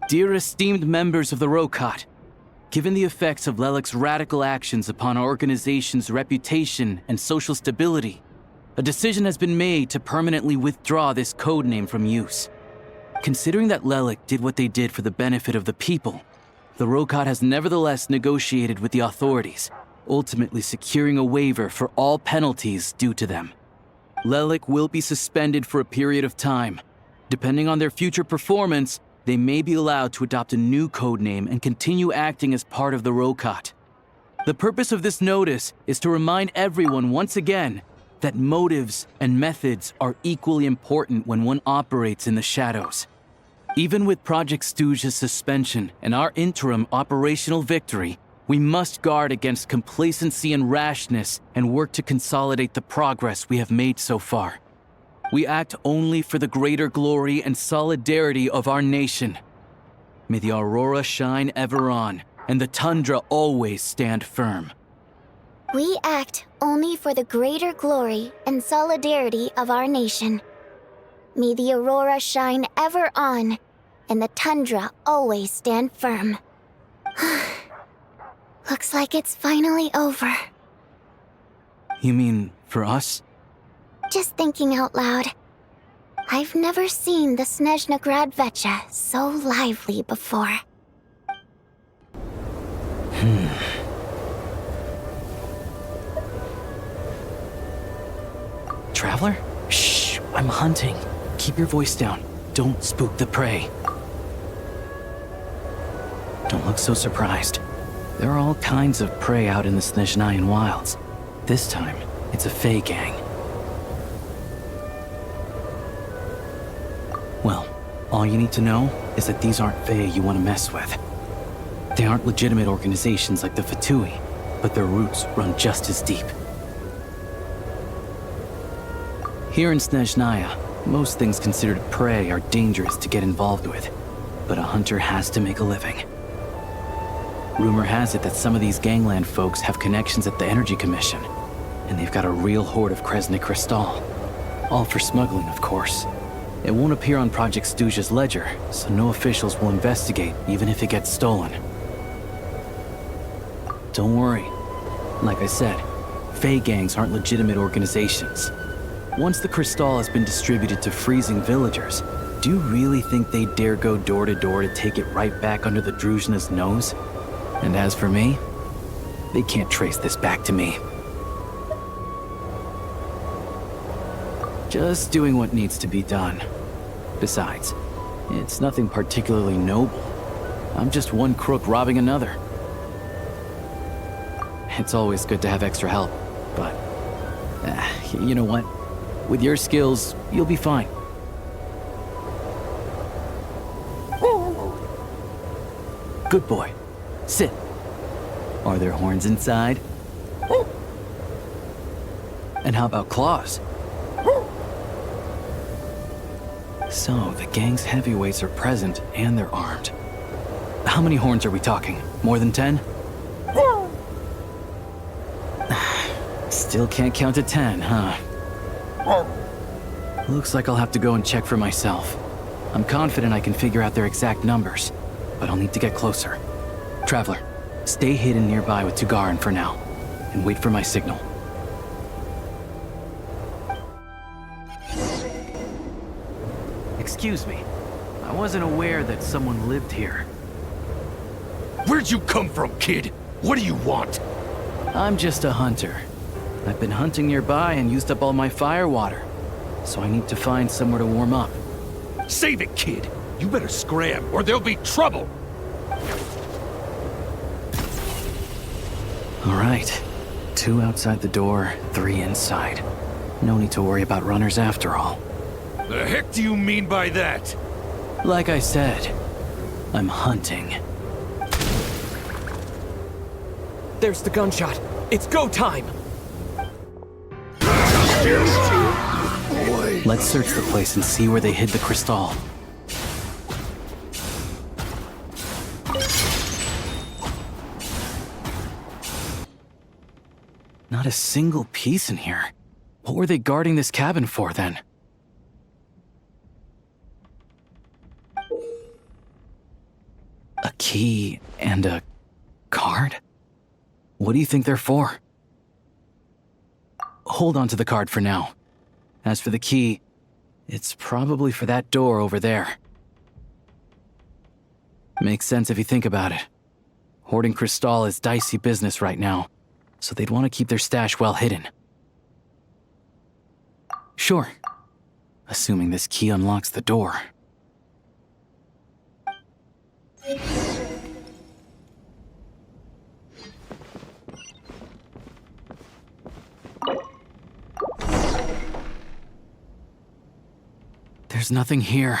Dear esteemed members of the 𝗏𝗏, given the effects of Lelic's radical actions upon our organization's reputation and social stability, a decision has been made to permanently withdraw this code name from use. Considering that Lelic did what they did for the benefit of the people, the 𝗏𝗏 has nevertheless negotiated with the authorities, ultimately securing a waiver for all penalties due to them. Lelic will be suspended for a period of time. Depending on their future performance, they may be allowed to adopt a new codename and continue acting as part of the 𝗏𝗏. The purpose of this notice is to remind everyone once again that motives and methods are equally important when one operates in the shadows. Even with Project 𝗪𝗔𝐺's suspension and our interim operational victory, we must guard against complacency and rashness and work to consolidate the progress we have made so far. We act only for the greater glory and solidarity of our nation. May the aurora shine ever on, and the tundra always stand firm. We act only for the greater glory and solidarity of our nation. May the aurora shine ever on, and the tundra always stand firm. Looks like it's finally over. You mean for us? Just thinking out loud. I've never seen the Snezhnaya Preview so lively before. Traveler? Shh, I'm hunting. Keep your voice down. Don't spook the prey. Don't look so surprised. There are all kinds of prey out in the Snezhnayan wilds. This time, it's a Fae gang. Well, all you need to know is that these aren't Fae you want to mess with. They aren't legitimate organizations like the Fatui, but their roots run just as deep. Here in Snezhnaya, most things considered prey are dangerous to get involved with, but a hunter has to make a living. Rumor has it that some of these gangland folks have connections at the Energy Commission, and they've got a real hoard of 𝗪 crystal. All for smuggling, of course. It won't appear on Project 𝗪𝗆's ledger, so no officials will investigate, even if it gets stolen. Don't worry. Like I said, Fae gangs aren't legitimate organizations. Once the crystal has been distributed to freezing villagers, do you really think they'd dare go door to door to take it right back under the Druzhna's nose? And as for me, they can't trace this back to me. Just doing what needs to be done. Besides, it's nothing particularly noble. I'm just one crook robbing another. It's always good to have extra help, but you know what? With your skills, you'll be fine. Good boy. Sit. Are there horns inside? And how about claws? So, the gang's heavyweights are present and they're armed. How many horns are we talking? More than 10? Still can't count to 10, huh? Looks like I'll have to go and check for myself. I'm confident I can figure out their exact numbers, but I'll need to get closer. Traveler, stay hidden nearby with 𝗙𝗏𝘏 for now, and wait for my signal. Excuse me. I wasn't aware that someone lived here. Where'd you come from, kid? What do you want? I'm just a hunter. I've been hunting nearby and used up all my fire water, so I need to find somewhere to warm up. Save it, kid. You better scram, or there'll be trouble. All right. 2 outside the door, 3 inside. No need to worry about runners after all. The heck do you mean by that? Like I said, I'm hunting. There's the gunshot. It's go time! Let's search the place and see where they hid the crystal. Not a single piece in here. What were they guarding this cabin for, then? A key and a card? What do you think they're for? Hold on to the card for now. As for the key, it's probably for that door over there. Makes sense if you think about it. Hoarding crystal is dicey business right now, so they'd want to keep their stash well hidden. Sure. Assuming this key unlocks the door. There's nothing here.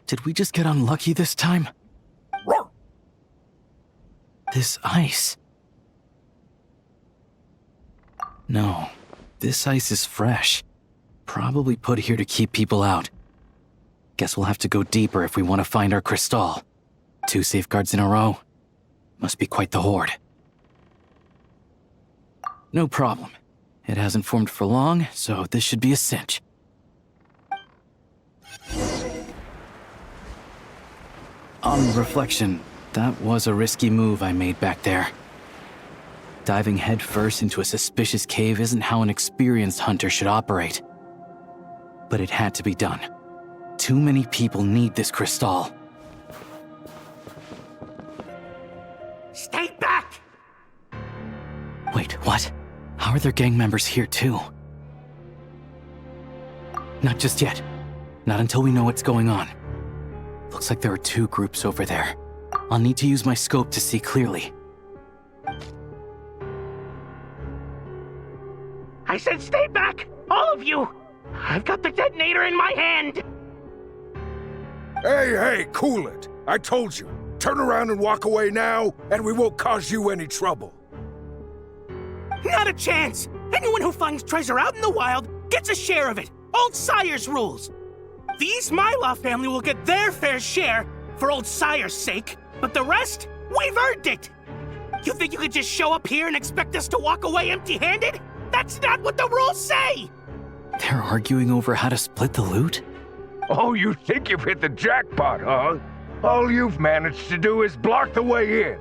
Did we just get unlucky this time? This ice. No, this ice is fresh. Probably put here to keep people out. Guess we'll have to go deeper if we want to find our crystal. 2 safeguards in a row. Must be quite the horde. No problem. It hasn't formed for long, so this should be a cinch. On reflection, that was a risky move I made back there. Diving headfirst into a suspicious cave isn't how an experienced hunter should operate. But it had to be done. Too many people need this crystal. Stay back! Wait, what? How are their gang members here too? Not just yet. Not until we know what's going on. Looks like there are 2 groups over there. I'll need to use my scope to see clearly. I said stay back! All of you! I've got the detonator in my hand! Hey, cool it! I told you. Turn around and walk away now, and we won't cause you any trouble. Not a chance! Anyone who finds treasure out in the wild gets a share of it. Old Sire's rules. The 𝗏𝗏 family will get their fair share for Old Sire's sake, but the rest, we've earned it! You think you could just show up here and expect us to walk away empty-handed? That's not what the rules say! They're arguing over how to split the loot? Oh, you think you've hit the jackpot, huh? All you've managed to do is block the way in.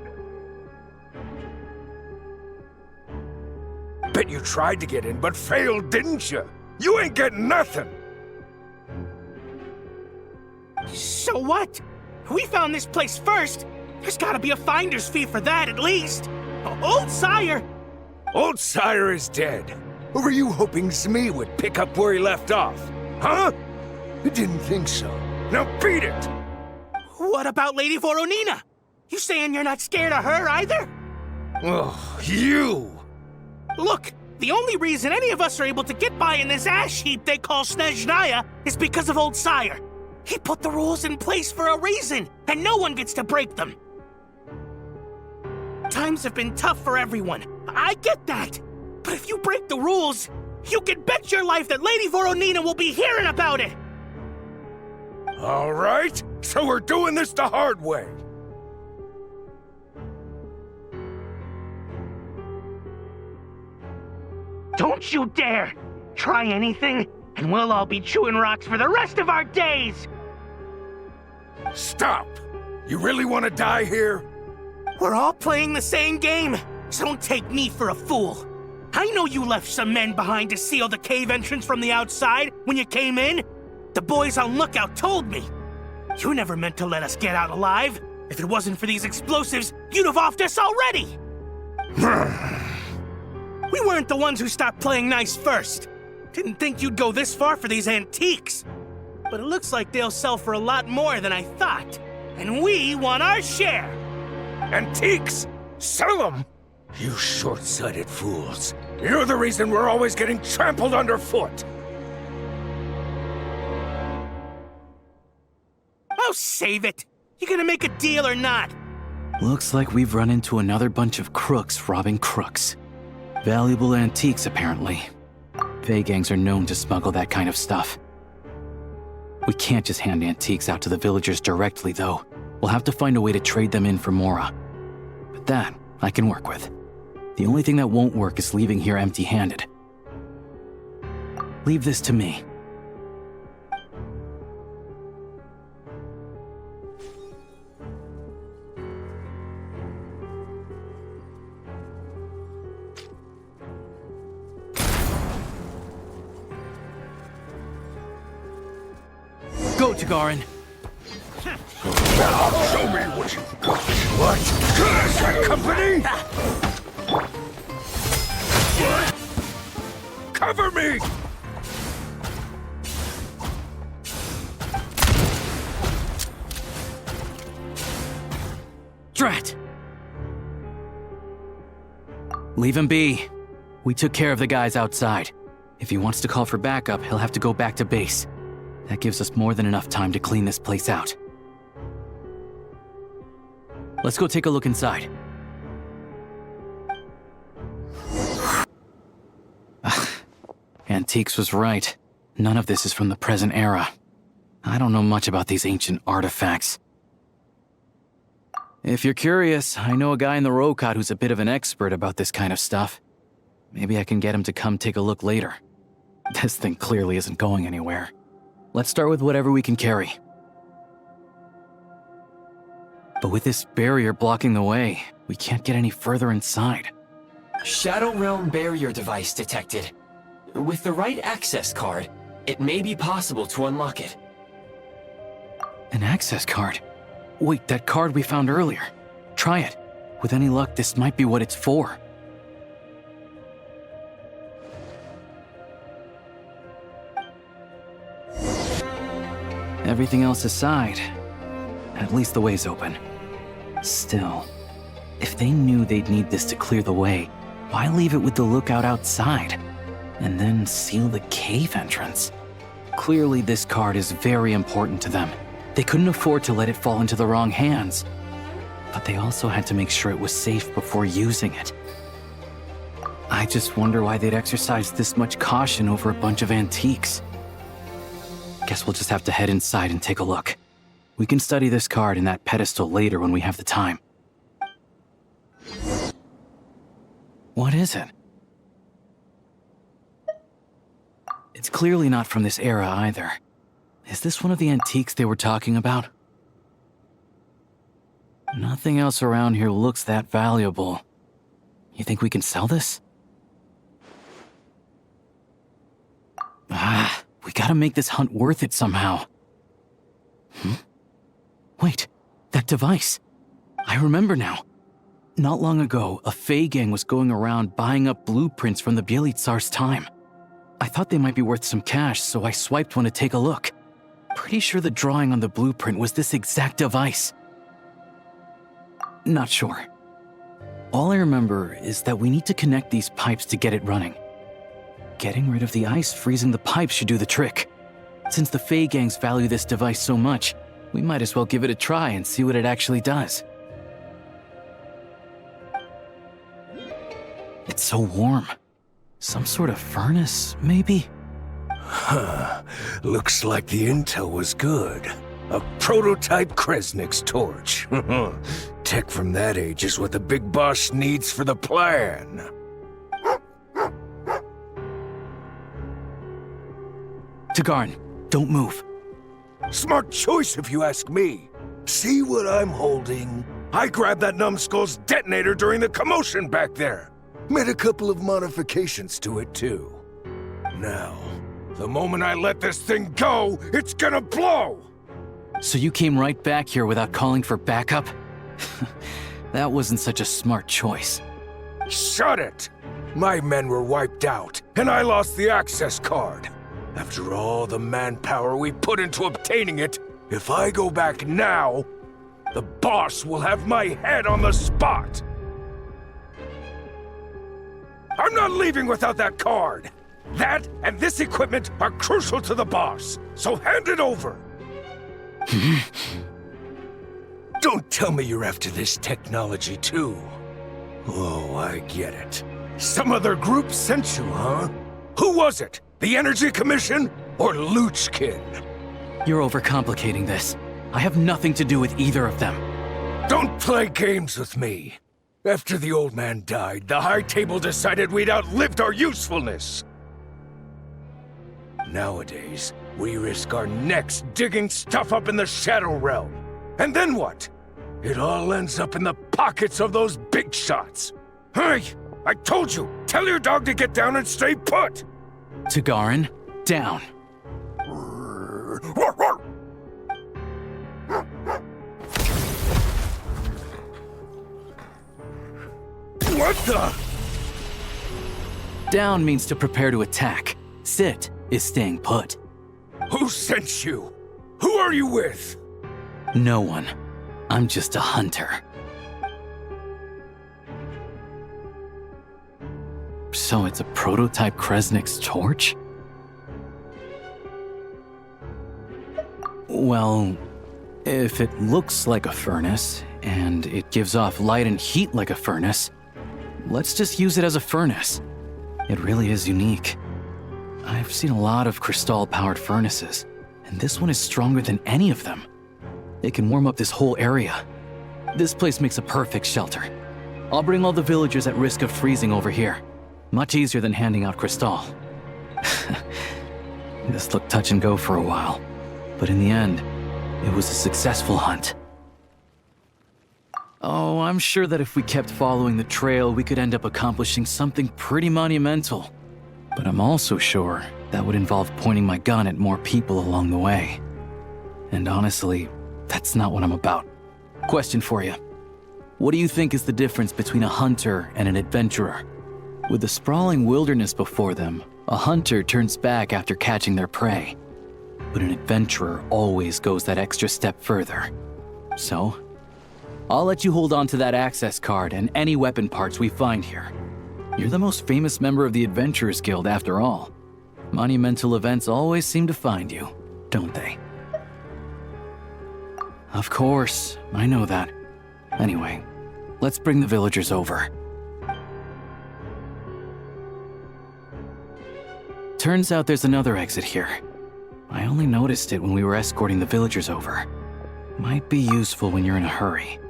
Bet you tried to get in, but failed, didn't you? You ain't getting nothing! So what? We found this place first. There's gotta be a finder's fee for that, at least. Old Sire! Old Sire is dead. Or were you hoping Ẓmi would pick up where he left off? Huh? You didn't think so. Now beat it! What about Lady Voronina? You saying you're not scared of her either? Oh, you! Look, the only reason any of us are able to get by in this ash heap they call Snezhnaya is because of Old Sire. He put the rules in place for a reason, and no one gets to break them. Times have been tough for everyone. I get that. But if you break the rules, you can bet your life that Lady Voronina will be hearing about it. All right, so we're doing this the hard way. Don't you dare! Try anything, and we'll all be chewing rocks for the rest of our days! Stop! You really want to die here? We're all playing the same game, so don't take me for a fool. I know you left some men behind to seal the cave entrance from the outside when you came in. The boys on lookout told me. You never meant to let us get out alive. If it wasn't for these explosives, you'd have offed us already! We weren't the ones who stopped playing nice first. Didn't think you'd go this far for these antiques. But it looks like they'll sell for a lot more than I thought. And we want our share! Antiques? Sell them? You short-sighted fools. You're the reason we're always getting trampled underfoot. Oh, save it! You gonna make a deal or not? Looks like we've run into another bunch of crooks robbing crooks. Valuable antiques, apparently. Fey gangs are known to smuggle that kind of stuff. We can't just hand antiques out to the villagers directly, though. We'll have to find a way to trade them in for Mora. But that, I can work with. The only thing that won't work is leaving here empty-handed. Leave this to me. Go, Tagarin! Now show me what you've got. What? Is that company? Cover me! Drat! Leave him be. We took care of the guys outside. If he wants to call for backup, he'll have to go back to base. That gives us more than enough time to clean this place out. Let's go take a look inside. Antiques was right. None of this is from the present era. I don't know much about these ancient artifacts. If you're curious, I know a guy in the Rokot who's a bit of an expert about this kind of stuff. Maybe I can get him to come take a look later. This thing clearly isn't going anywhere. Let's start with whatever we can carry. But with this barrier blocking the way, we can't get any further inside. Shadow Realm barrier device detected. With the right access card, it may be possible to unlock it. An access card? Wait, that card we found earlier. Try it. With any luck, this might be what it's for. Everything else aside, at least the way's open. Still, if they knew they'd need this to clear the way, why leave it with the lookout outside? And then seal the cave entrance? Clearly this card is very important to them. They couldn't afford to let it fall into the wrong hands. But they also had to make sure it was safe before using it. I just wonder why they'd exercise this much caution over a bunch of antiques. Guess we'll just have to head inside and take a look. We can study this card and that pedestal later when we have the time. What is it? It's clearly not from this era either. Is this one of the antiques they were talking about? Nothing else around here looks that valuable. You think we can sell this? We gotta make this hunt worth it somehow. Wait, that device. I remember now. Not long ago, a Fae gang was going around buying up blueprints from the 𝗵𝗔𝘆ćar's time. I thought they might be worth some cash, so I swiped one to take a look. Pretty sure the drawing on the blueprint was this exact device. Not sure. All I remember is that we need to connect these pipes to get it running. Getting rid of the ice freezing the pipes should do the trick. Since the Fae gangs value this device so much, we might as well give it a try and see what it actually does. It's so warm. Some sort of furnace, maybe? Huh. Looks like the intel was good. A prototype Kresnik's torch. Tech from that age is what the big boss needs for the plan. Tagarin, don't move. Smart choice if you ask me. See what I'm holding? I grabbed that numbskull's detonator during the commotion back there. Made a couple of modifications to it too. Now, the moment I let this thing go, it's gonna blow! So you came right back here without calling for backup? That wasn't such a smart choice. Shut it! My men were wiped out, and I lost the access card. After all the manpower we put into obtaining it, if I go back now, the boss will have my head on the spot! I'm not leaving without that card! That and this equipment are crucial to the boss, so hand it over! Don't tell me you're after this technology too. Oh, I get it. Some other group sent you, huh? Who was it? The Energy Commission or Luchkin? You're overcomplicating this. I have nothing to do with either of them. Don't play games with me. After the old man died, the High Table decided we'd outlived our usefulness. Nowadays, we risk our necks digging stuff up in the Shadow Realm. And then what? It all ends up in the pockets of those big shots. Hey, I told you, tell your dog to get down and stay put! Tagarin, down. What the? Down means to prepare to attack. Sit is staying put. Who sent you? Who are you with? No one. I'm just a hunter. So it's a prototype Kresnik's torch? Well, if it looks like a furnace, and it gives off light and heat like a furnace, let's just use it as a furnace. It really is unique. I've seen a lot of crystal-powered furnaces, and this one is stronger than any of them. It can warm up this whole area. This place makes a perfect shelter. I'll bring all the villagers at risk of freezing over here. Much easier than handing out Crystal. This looked touch and go for a while, but in the end, it was a successful hunt. Oh, I'm sure that if we kept following the trail, we could end up accomplishing something pretty monumental. But I'm also sure that would involve pointing my gun at more people along the way. And honestly, that's not what I'm about. Question for you. What do you think is the difference between a hunter and an adventurer? With the sprawling wilderness before them, a hunter turns back after catching their prey. But an adventurer always goes that extra step further. So, I'll let you hold on to that access card and any weapon parts we find here. You're the most famous member of the Adventurers Guild after all. Monumental events always seem to find you, don't they? Of course, I know that. Anyway, let's bring the villagers over. Turns out there's another exit here. I only noticed it when we were escorting the villagers over. Might be useful when you're in a hurry.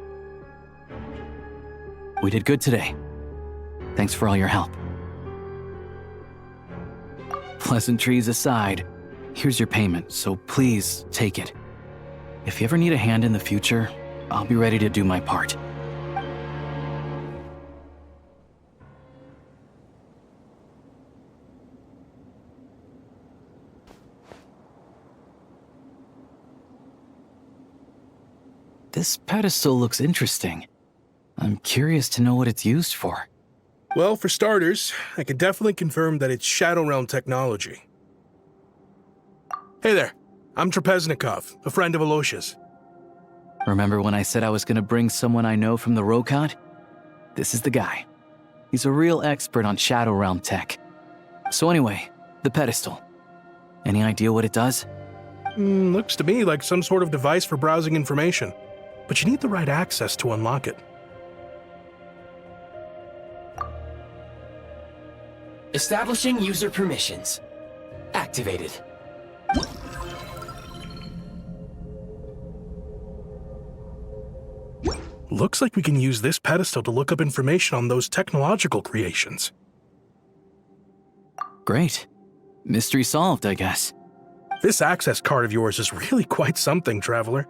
We did good today. Thanks for all your help. Pleasantries aside, here's your payment, so please take it. If you ever need a hand in the future, I'll be ready to do my part. This pedestal looks interesting. I'm curious to know what it's used for. Well, for starters, I can definitely confirm that it's Shadow Realm technology. Hey there, I'm 𝗵𝗶, a friend of Alyosha's. Remember when I said I was gonna bring someone I know from the 𝗏𝗏? This is the guy. He's a real expert on Shadow Realm tech. So anyway, the pedestal. Any idea what it does? Looks to me like some sort of device for browsing information, but you need the right access to unlock it. Establishing user permissions. Activated. Looks like we can use this pedestal to look up information on those technological creations. Great. Mystery solved, I guess. This access card of yours is really quite something, Traveler.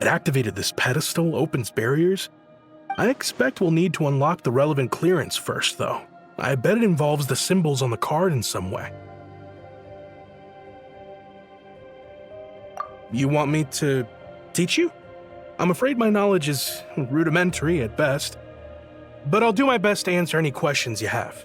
It activated this pedestal, opens barriers. I expect we'll need to unlock the relevant clearance first, though. I bet it involves the symbols on the card in some way. You want me to teach you? I'm afraid my knowledge is rudimentary at best, but I'll do my best to answer any questions you have.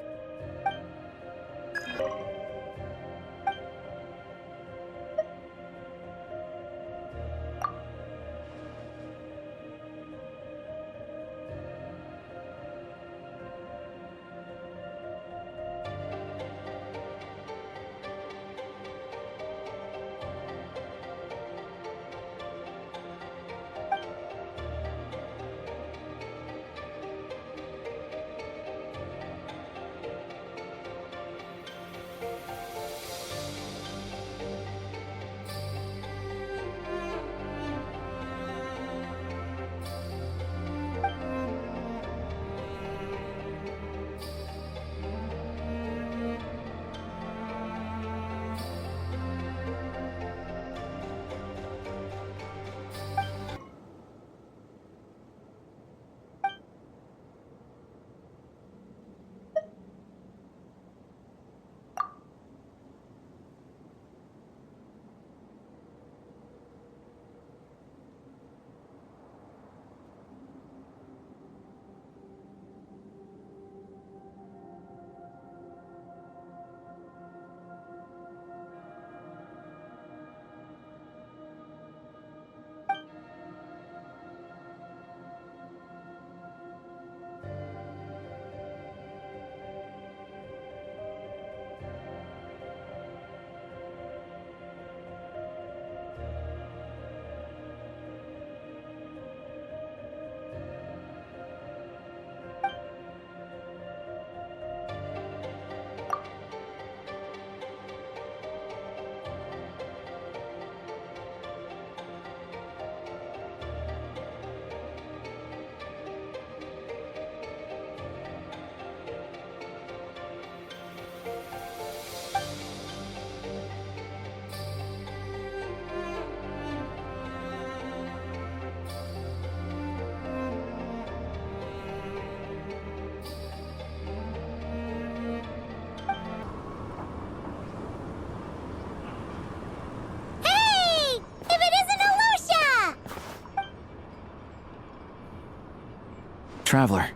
traveler.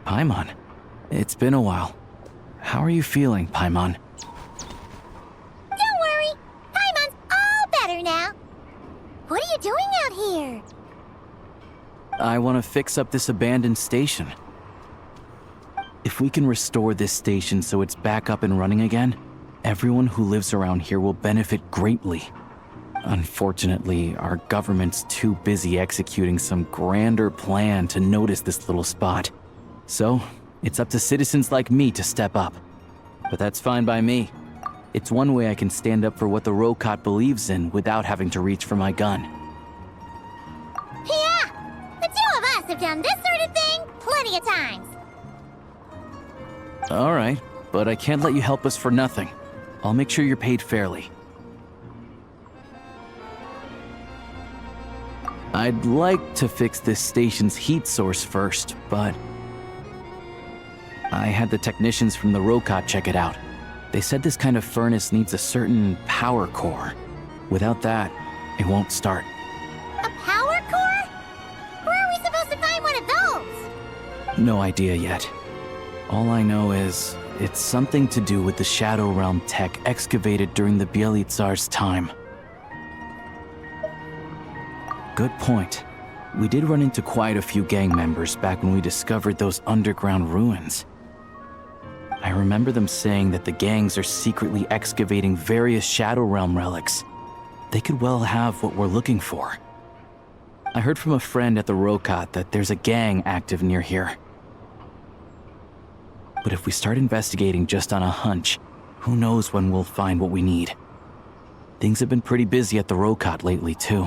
Paimon, it's been a while. How are you feeling, Paimon? Don't worry, Paimon's all better now. What are you doing out here? I want to fix up this abandoned station. If we can restore this station so it's back up and running again, everyone who lives around here will benefit greatly. Unfortunately, our government's too busy executing some grander plan to notice this little spot. So, it's up to citizens like me to step up. But that's fine by me. It's one way I can stand up for what the 𝗏𝗏 believes in without having to reach for my gun. Yeah! The two of us have done this sort of thing plenty of times. Alright, but I can't let you help us for nothing. I'll make sure you're paid fairly. I'd like to fix this station's heat source first, but I had the technicians from the 𝗏𝗏 check it out. They said this kind of furnace needs a certain power core. Without that, it won't start. A power core? Where are we supposed to find one of those? No idea yet. All I know is it's something to do with the Shadow Realm tech excavated during the Bielitsar's time. Good point. We did run into quite a few gang members back when we discovered those underground ruins. I remember them saying that the gangs are secretly excavating various Shadow Realm relics. They could well have what we're looking for. I heard from a friend at the 𝗏𝗏 that there's a gang active near here. But if we start investigating just on a hunch, who knows when we'll find what we need. Things have been pretty busy at the 𝗏𝗏 lately, too.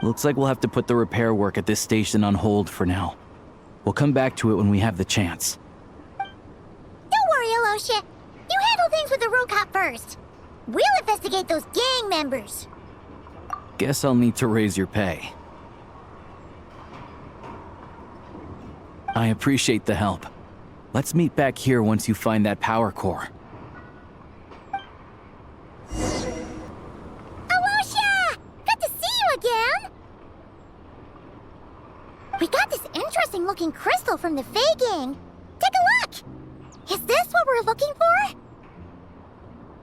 Looks like we'll have to put the repair work at this station on hold for now. We'll come back to it when we have the chance. Don't worry, Alyosha. You handle things with the 𝗏𝗏 first. We'll investigate those gang members. Guess I'll need to raise your pay. I appreciate the help. Let's meet back here once you find that power core. Again? We got this interesting looking crystal from the Fae gang. Take a look! Is this what we're looking for?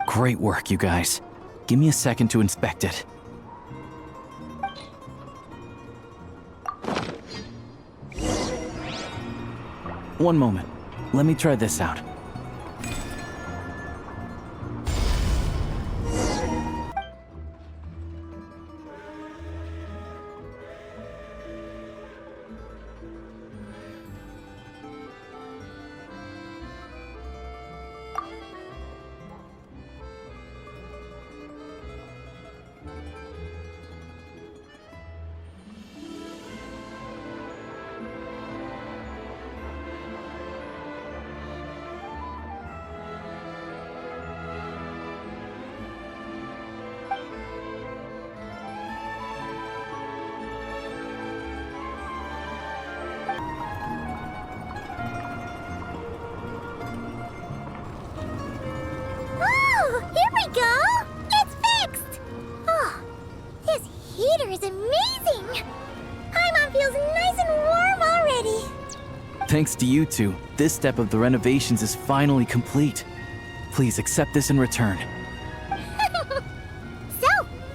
Great work, you guys. Give me a second to inspect it. One moment. Let me try this out. Thanks to you two, this step of the renovations is finally complete. Please accept this in return. So,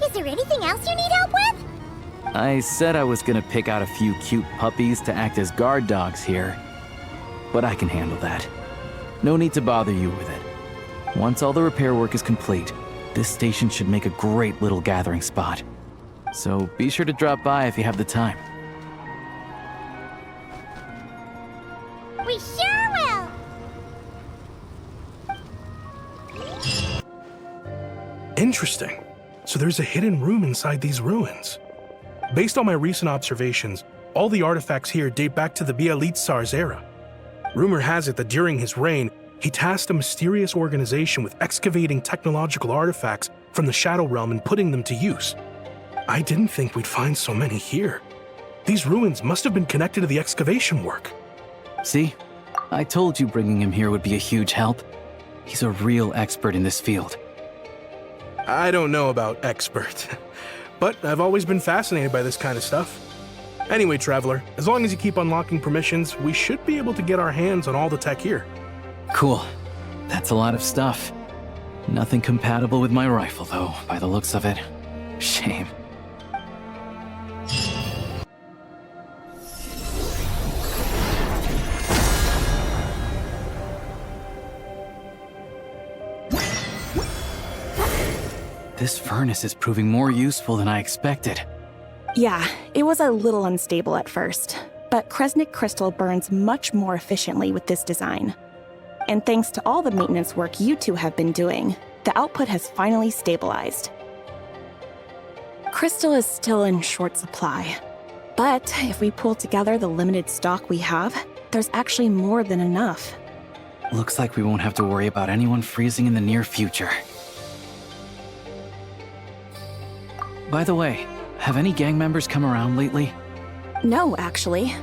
is there anything else you need help with? I said I was gonna pick out a few cute puppies to act as guard dogs here, but I can handle that. No need to bother you with it. Once all the repair work is complete, this station should make a great little gathering spot. So be sure to drop by if you have the time. We sure will! Interesting. So there's a hidden room inside these ruins. Based on my recent observations, all the artifacts here date back to the Bielitsar's era. Rumor has it that during his reign, he tasked a mysterious organization with excavating technological artifacts from the Shadow Realm and putting them to use. I didn't think we'd find so many here. These ruins must have been connected to the excavation work. See? I told you bringing him here would be a huge help. He's a real expert in this field. I don't know about expert, but I've always been fascinated by this kind of stuff. Anyway, Traveler, as long as you keep unlocking permissions, we should be able to get our hands on all the tech here. Cool. That's a lot of stuff. Nothing compatible with my rifle, though, by the looks of it. Shame. This furnace is proving more useful than I expected. Yeah, it was a little unstable at first, but Kresnik crystal burns much more efficiently with this design. And thanks to all the maintenance work you two have been doing, the output has finally stabilized. Crystal is still in short supply, but if we pull together the limited stock we have, there's actually more than enough. Looks like we won't have to worry about anyone freezing in the near future. By the way, have any gang members come around lately? No, actually.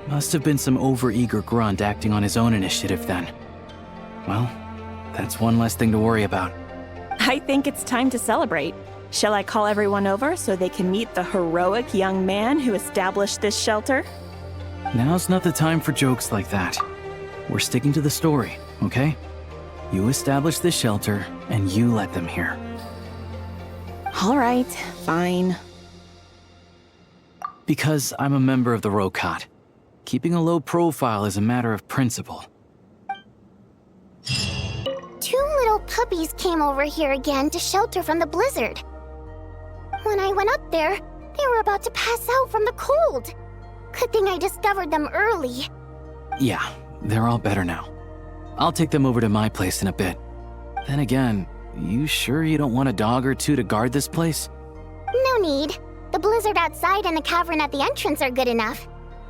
Must have been some overeager grunt acting on his own initiative then. Well, that's one less thing to worry about. I think it's time to celebrate. Shall I call everyone over so they can meet the heroic young man who established this shelter? Now's not the time for jokes like that. We're sticking to the story, okay? You establish this shelter, and you let them here. All right, fine. Because I'm a member of the 𝗏𝗏. Keeping a low profile is a matter of principle. Two little puppies came over here again to shelter from the blizzard. When I went up there, they were about to pass out from the cold. Good thing I discovered them early. Yeah, they're all better now. I'll take them over to my place in a bit. Then again, you sure you don't want a dog or two to guard this place? No need. The blizzard outside and the cavern at the entrance are good enough.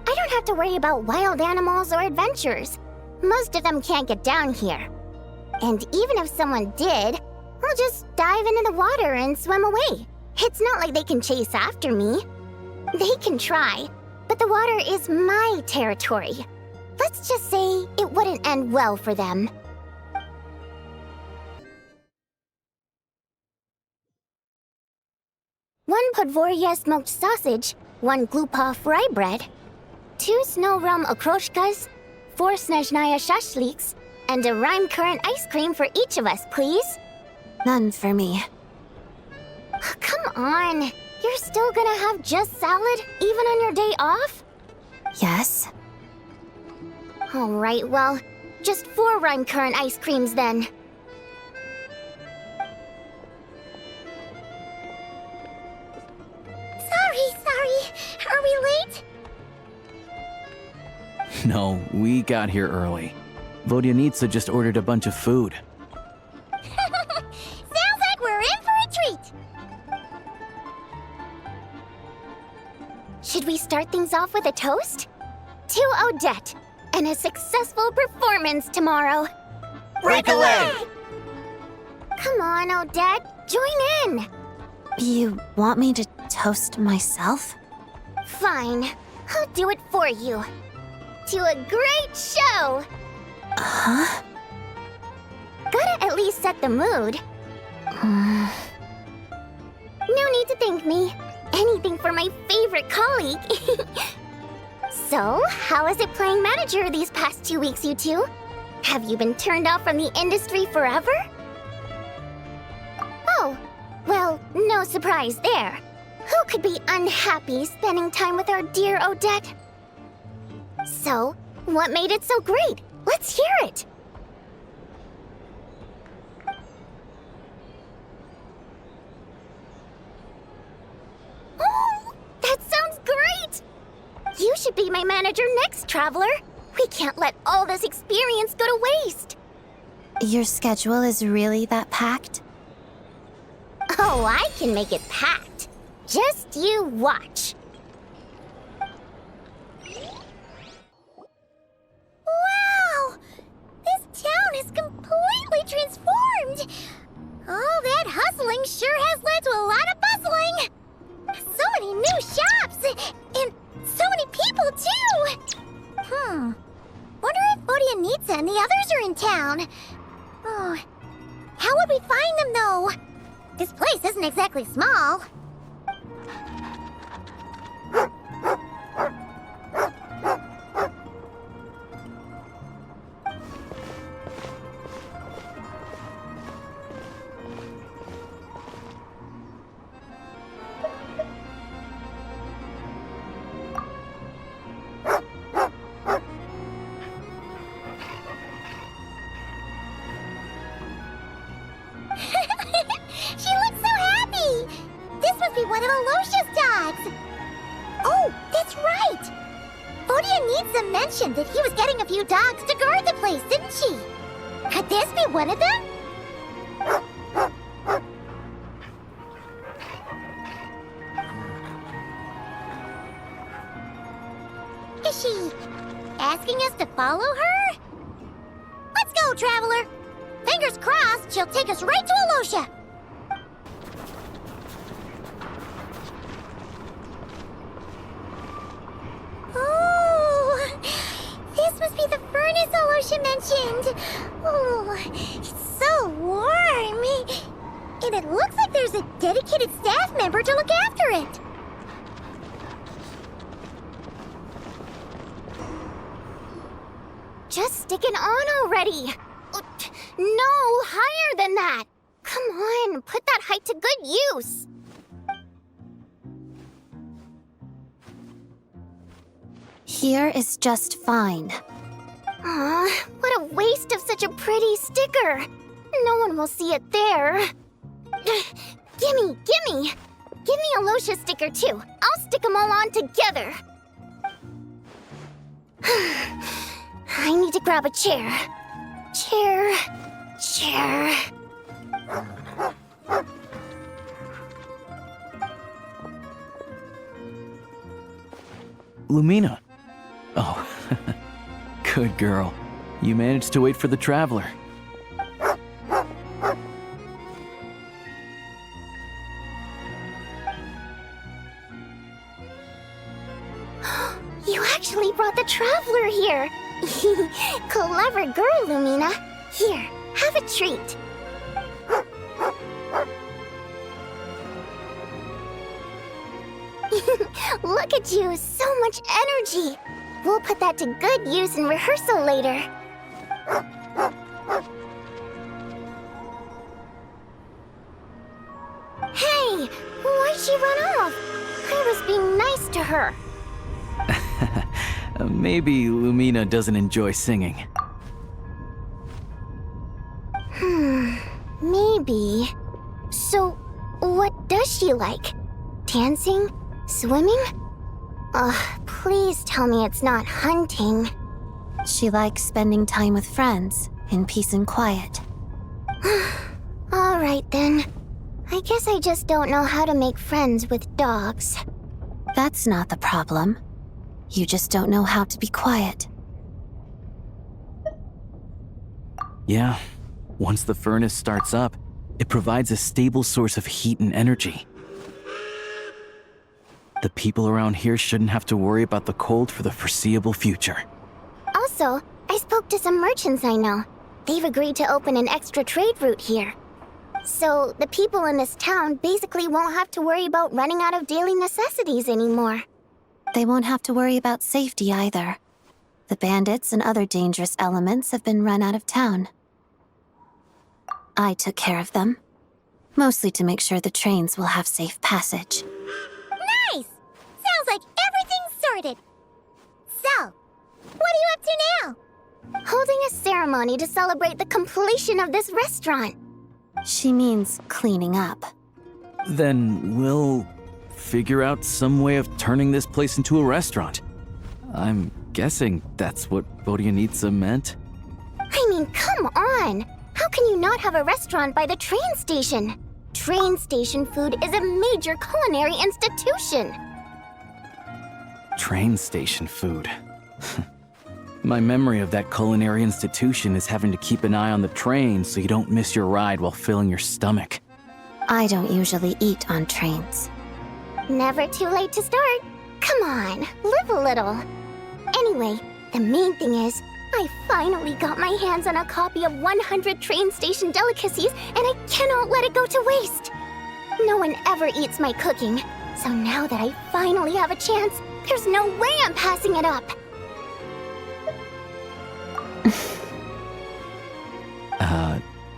I don't have to worry about wild animals or adventures. Most of them can't get down here. And even if someone did, I'll just dive into the water and swim away. It's not like they can chase after me. They can try, but the water is my territory. Let's just say it wouldn't end well for them. One 𝗵𝗃 smoked sausage, one 𝗵𝗆 fry bread, 2 snow-rum okroshkas, 4 Snezhnaya shashliks, and a rime currant ice cream for each of us, please. None for me. Come on, you're still gonna have just salad, even on your day off? Yes. All right, well, just 4 rime currant ice creams then. Sorry, are we late? No, we got here early. Vodyanitsa just ordered a bunch of food. Sounds like we're in for a treat! Should we start things off with a toast? To Odette, and a successful performance tomorrow. Break a leg! Come on, Odette, join in! You want me to toast myself? Fine, I'll do it for you. To a great show! Huh? Gotta at least set the mood. No need to thank me. Anything for my favorite colleague. So, how is it playing manager these past 2 weeks, you two? Have you been turned off from the industry forever? Oh, well, no surprise there. Who could be unhappy spending time with our dear Odette? So, what made it so great? Let's hear it! Oh, that sounds great! You should be my manager next, Traveler. We can't let all this experience go to waste. Your schedule is really that packed? Oh, I can make it packed. Just you watch. Wow! This town is completely transformed! All that hustling sure has led to a lot of bustling! So many new shops! And so many people, too! Wonder if Vodyanitsa and the others are in town. Oh, how would we find them, though? This place isn't exactly small. one of Alyosha's dogs. Oh, that's right! Vodyanitsa mentioned that he was getting a few dogs to guard the place, didn't she? Could this be one of them? Is she asking us to follow her? Let's go, Traveler! Fingers crossed she'll take us right to Alyosha! Oh, this must be the furnace Alyosha mentioned. Oh, it's so warm. And it looks like there's a dedicated staff member to look after it. Just stick it on already. No, higher than that. Come on, put that height to good use. Here is just fine. Aw, what a waste of such a pretty sticker. No one will see it there. Gimme! Give me Alyosha's sticker too. I'll stick them all on together. I need to grab a chair. Chair. Lumina. Oh, good girl. You managed to wait for the Traveler. You actually brought the Traveler here. Clever girl, Lumina. Here, have a treat. Look at you, so much energy. We'll put that to good use in rehearsal later. Hey, why'd she run off? I was being nice to her. Maybe Lumina doesn't enjoy singing. Maybe. So, what does she like? Dancing? Swimming? Please tell me it's not hunting. She likes spending time with friends, in peace and quiet. Alright then. I guess I just don't know how to make friends with dogs. That's not the problem. You just don't know how to be quiet. Yeah, once the furnace starts up, it provides a stable source of heat and energy. The people around here shouldn't have to worry about the cold for the foreseeable future. Also, I spoke to some merchants I know. They've agreed to open an extra trade route here. So, the people in this town basically won't have to worry about running out of daily necessities anymore. They won't have to worry about safety either. The bandits and other dangerous elements have been run out of town. I took care of them. Mostly to make sure the trains will have safe passage. Nice! Sounds like everything's sorted. So, what are you up to now? Holding a ceremony to celebrate the completion of this restaurant. She means cleaning up. Then we'll figure out some way of turning this place into a restaurant. I'm guessing that's what Vodyanitsa meant. I mean, come on! How can you not have a restaurant by the train station? Train station food is a major culinary institution. Train station food. My memory of that culinary institution is having to keep an eye on the train so you don't miss your ride while filling your stomach. I don't usually eat on trains. Never too late to start. Come on, live a little. Anyway, the main thing is, I finally got my hands on a copy of 100 train station delicacies, and I cannot let it go to waste. No one ever eats my cooking, so now that I finally have a chance, there's no way I'm passing it up.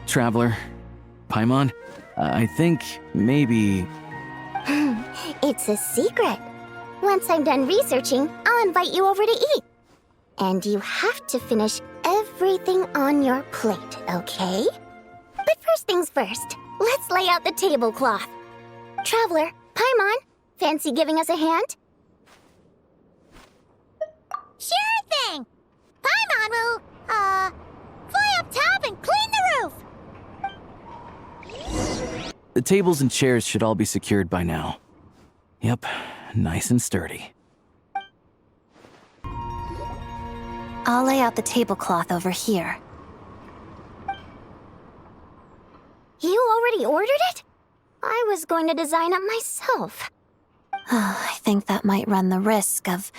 Traveler, Paimon, I think maybe... It's a secret. Once I'm done researching, I'll invite you over to eat. And you have to finish everything on your plate, okay? But first things first, let's lay out the tablecloth. Traveler, Paimon Paimon, fancy giving us a hand? Sure thing! Paimon will, fly up top and clean the roof! The tables and chairs should all be secured by now. Yep, nice and sturdy. I'll lay out the tablecloth over here. You already ordered it? I was going to design it myself. I think that might run the risk of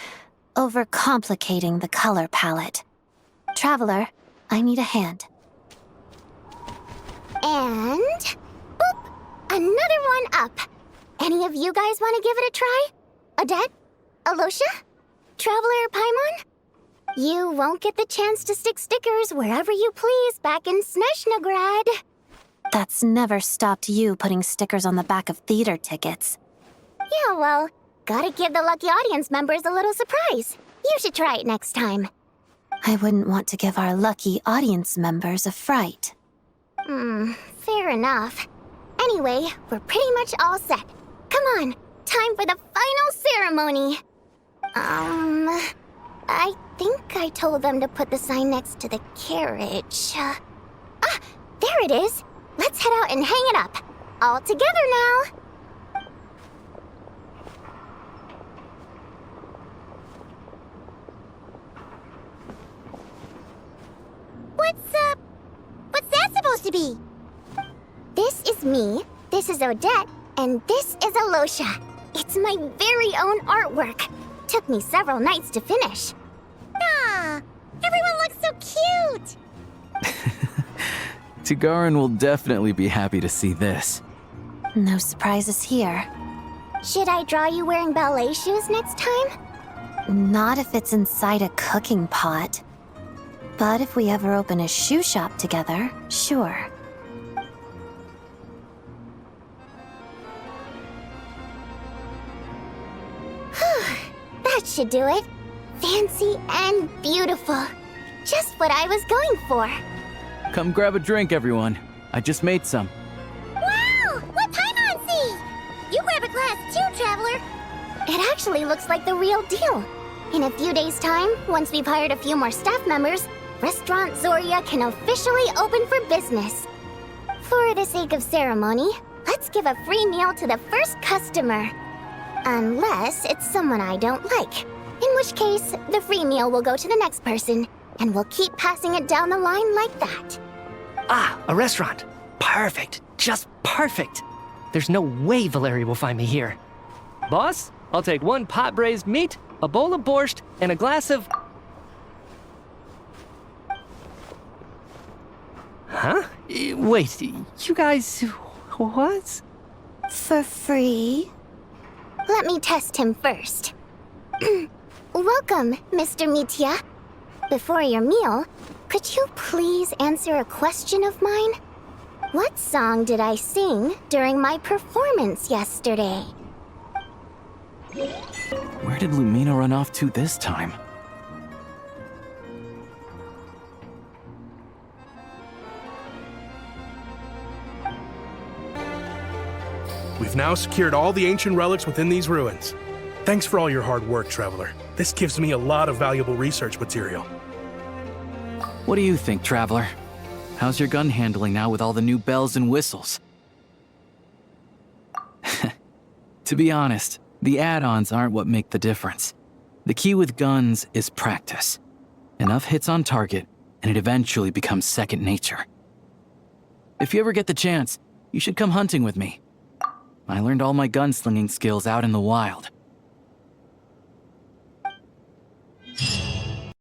overcomplicating the color palette. Traveler, I need a hand. And... boop! Another one up! Any of you guys want to give it a try? Odette? Alyosha? Traveler Paimon? You won't get the chance to stick stickers wherever you please back in Snezhnaya. That's never stopped you putting stickers on the back of theater tickets. Yeah, well, gotta give the lucky audience members a little surprise. You should try it next time. I wouldn't want to give our lucky audience members a fright. Fair enough. Anyway, we're pretty much all set. Come on, time for the final ceremony. I think I told them to put the sign next to the carriage. There it is. Let's head out and hang it up. All together now. What's that supposed to be? This is me, this is Odette, and this is Alyosha. It's my very own artwork. Took me several nights to finish. Ah, everyone looks so cute! Tigaren will definitely be happy to see this. No surprises here. Should I draw you wearing ballet shoes next time? Not if it's inside a cooking pot. But if we ever open a shoe shop together, sure. That should do it. Fancy and beautiful. Just what I was going for. Come grab a drink, everyone. I just made some. Wow! What Paimon see? You grab a glass too, Traveler. It actually looks like the real deal. In a few days' time, once we've hired a few more staff members, Restaurant 𝗬𝘆 can officially open for business. For the sake of ceremony, let's give a free meal to the first customer. Unless it's someone I don't like. In which case, the free meal will go to the next person, and we'll keep passing it down the line like that. Ah, a restaurant. Perfect. Just perfect. There's no way Valeri will find me here. Boss, I'll take 1 pot braised meat, a bowl of borscht, and a glass of... Huh? Wait, you guys... what? For free? Let me test him first. Welcome, Mr. Mitya. Before your meal, could you please answer a question of mine? What song did I sing during my performance yesterday? Where did Lumina run off to this time? We've now secured all the ancient relics within these ruins. Thanks for all your hard work, Traveler. This gives me a lot of valuable research material. What do you think, Traveler? How's your gun handling now with all the new bells and whistles? To be honest, the add-ons aren't what make the difference. The key with guns is practice. Enough hits on target, and it eventually becomes second nature. If you ever get the chance, you should come hunting with me. I learned all my gunslinging skills out in the wild.